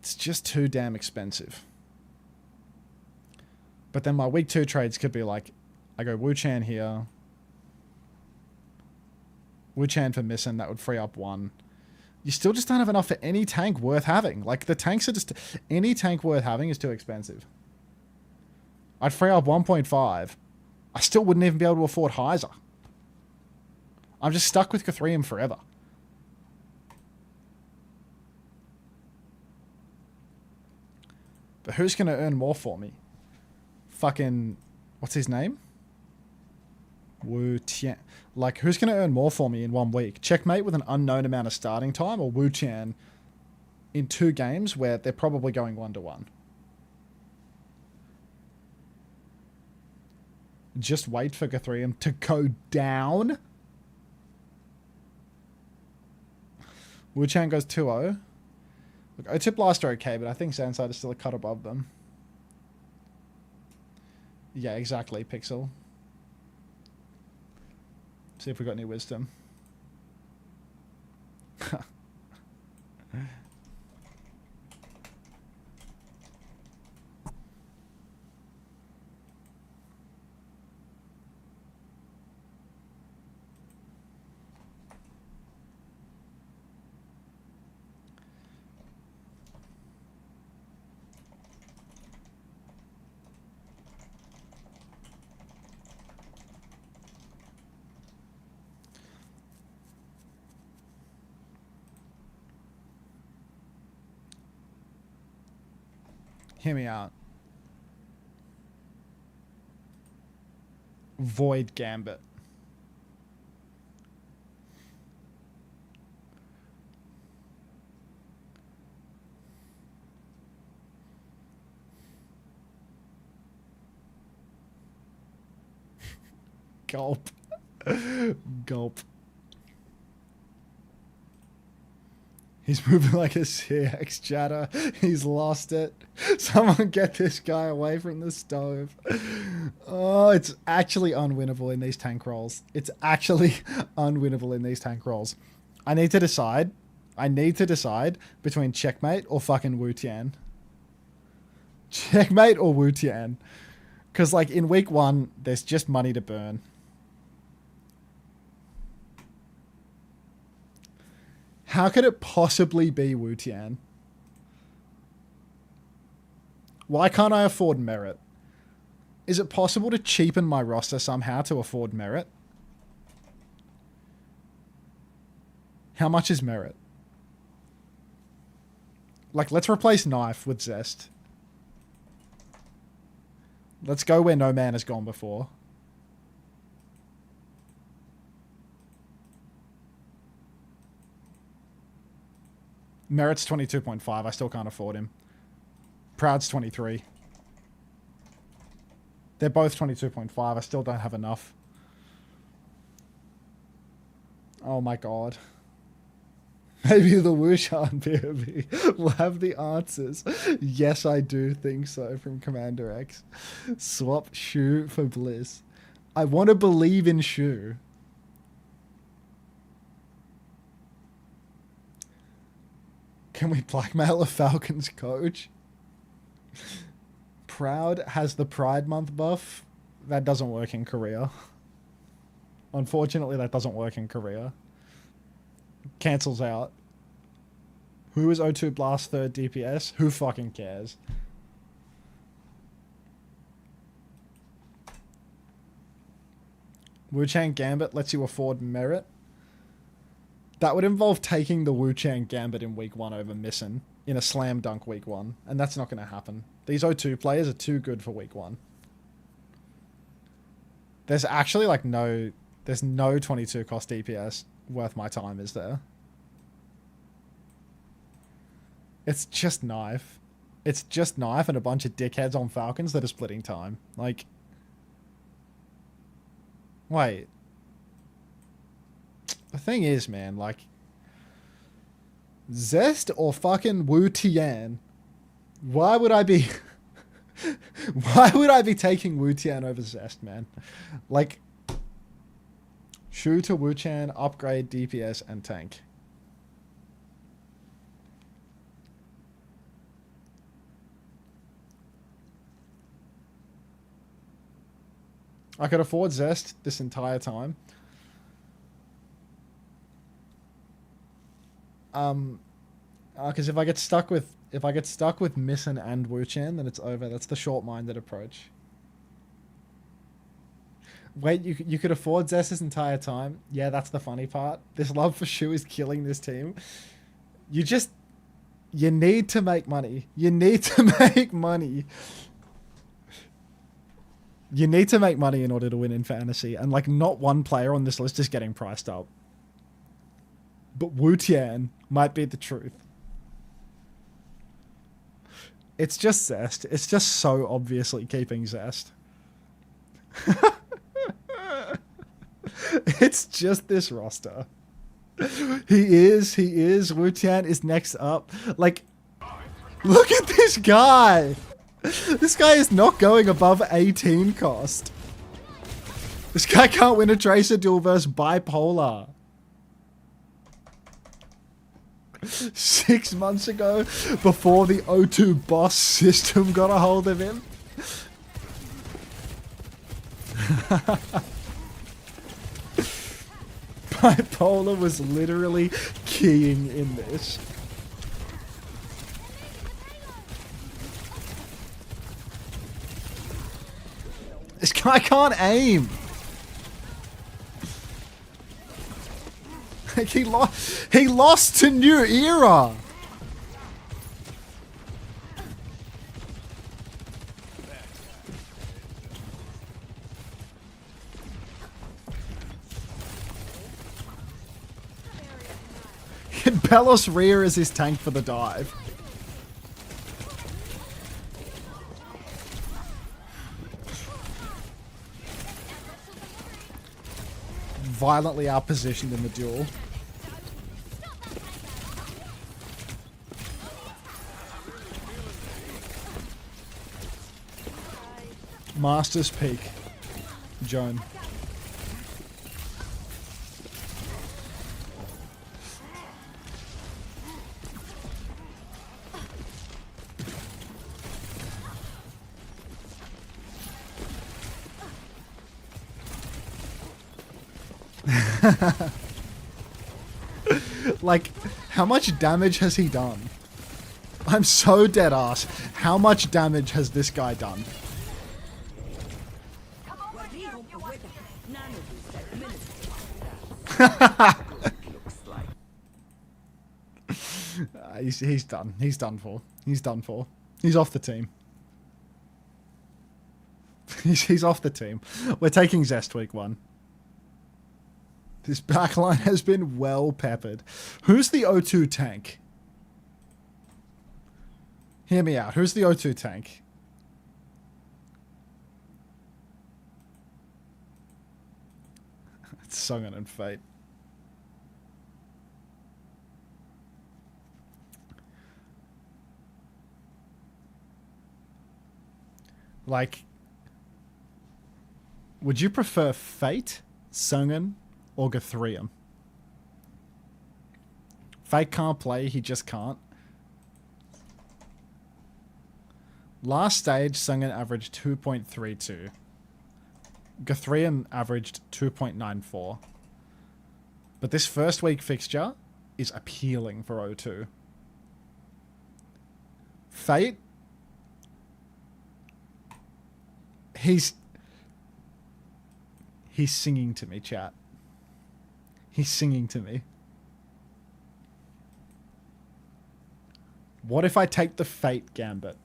It's just too damn expensive. But then my week 2 trades could be like, I go Wu Chan here. Wu Chan for Missin, that would free up 1. You still just don't have enough for any tank worth having. Like, the tanks are just... Any tank worth having is too expensive. I'd free up 1.5. I still wouldn't even be able to afford Heiser. I'm just stuck with Guthrium forever. But who's going to earn more for me? Fucking... What's his name? Wu Tian. Like, who's going to earn more for me in 1 week? Checkmate with an unknown amount of starting time, or Wu Tian in 2 games where they're probably going 1-1? Just wait for Guthrium to go down. Wu Chan goes 2-0. Look, O2 Blast are okay, but I think Zandside is still a cut above them. Yeah, exactly, Pixel. See if we got any wisdom. Hear me out. Void Gambit. Gulp. Gulp. He's moving like a CX chatter. He's lost it. Someone get this guy away from the stove. Oh, it's actually unwinnable in these tank rolls. It's actually unwinnable in these tank rolls. I need to decide. I need to decide between checkmate or fucking Wu Tian. Checkmate or Wu Tian. Because, like, in week 1, there's just money to burn. How could it possibly be Wu Tian? Why can't I afford merit? Is it possible to cheapen my roster somehow to afford merit? How much is merit? Like, let's replace Knife with Zest. Let's go where no man has gone before. Merit's 22.5. I still can't afford him. Proud's 23. They're both 22.5. I still don't have enough. Oh my god. Maybe the Wushan POV will have the answers. Yes, I do think so, from Commander X. Swap Shu for Bliss. I want to believe in Shu. Can we blackmail a Falcons coach? Proud has the Pride Month buff. That doesn't work in Korea. Unfortunately, that doesn't work in Korea. Cancels out. Who is O2 Blast 3rd DPS? Who fucking cares? Wu Chang Gambit lets you afford merit. That would involve taking the Wu Chang Gambit in week 1 over Missin in a slam dunk week 1, and that's not going to happen. These O2 players are too good for week 1. There's actually like there's no 22 cost DPS worth my time, is there? It's just Knife. It's just Knife and a bunch of dickheads on Falcons that are splitting time. Like, wait. The thing is, man, like, Zest or fucking Wu Tian? Why would I be... Why would I be taking Wu Tian over Zest, man? Like, Shu to Wu Chan, upgrade DPS and tank. I could afford Zest this entire time. Because if I get stuck with Missin and Wu Chan, then it's over. That's the short-minded approach. Wait, you could afford Zest this entire time? Yeah, that's the funny part. This love for Shu is killing this team. You need to make money. You need to make money. You need to make money in order to win in fantasy, and like not one player on this list is getting priced up. But Wu Tian might be the truth. It's just Zest. It's just so obviously keeping Zest. It's just this roster. He is. Wu Tian is next up. Like, look at this guy. This guy is not going above 18 cost. This guy can't win a Tracer duel versus Bipolar. 6 months ago, before the O2 boss system got a hold of him. Bipolar was literally keying in this. This guy can't aim. Like he lost to New Era. Belos Rear is his tank for the dive. violently outpositioned in the duel. Master's Peak. Joan. Like, how much damage has he done? I'm so dead ass. How much damage has this guy done? He's done. He's done for. He's done for. He's off the team. He's off the team. We're taking Zest week 1. This backline has been well peppered. Who's the O2 tank? Hear me out. Who's the O2 tank? It's Sungen and Fate. Like, would you prefer Fate, Sungen, or Gathrium? Fate can't play, he just can't. Last stage, Sungen averaged 2.32. Gathrium averaged 2.94. But this first week fixture is appealing for O2. Fate, he's singing to me, chat. He's singing to me. What if I take the Fate Gambit?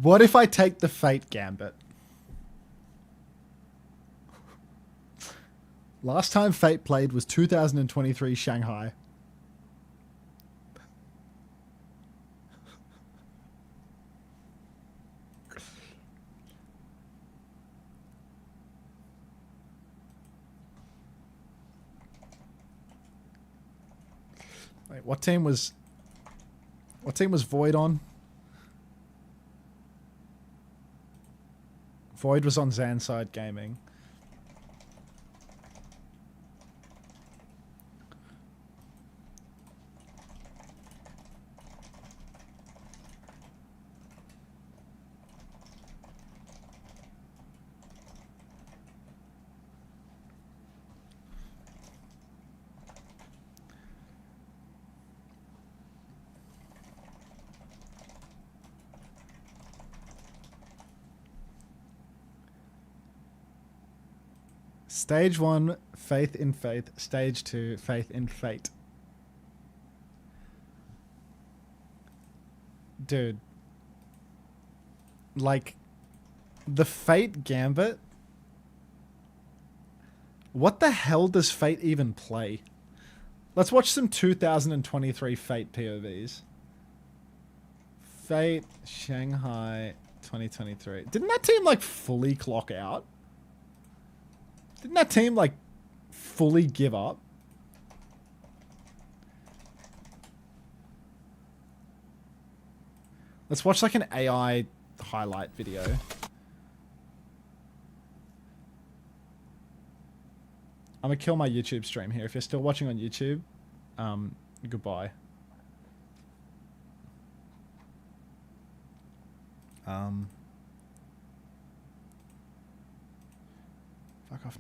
What if I take the Fate Gambit? Last time Fate played was 2023 Shanghai. Wait, what team was Void on? Void was on Zanside Gaming. Stage 1, Faith in Faith. Stage 2, Faith in Fate. Dude. Like, the Fate Gambit? What the hell does Fate even play? Let's watch some 2023 Fate POVs. Fate, Shanghai, 2023. Didn't that team, like, fully clock out? Didn't that team, like, fully give up? Let's watch, like, an AI highlight video. I'm gonna kill my YouTube stream here. If you're still watching on YouTube, goodbye. Fuck off.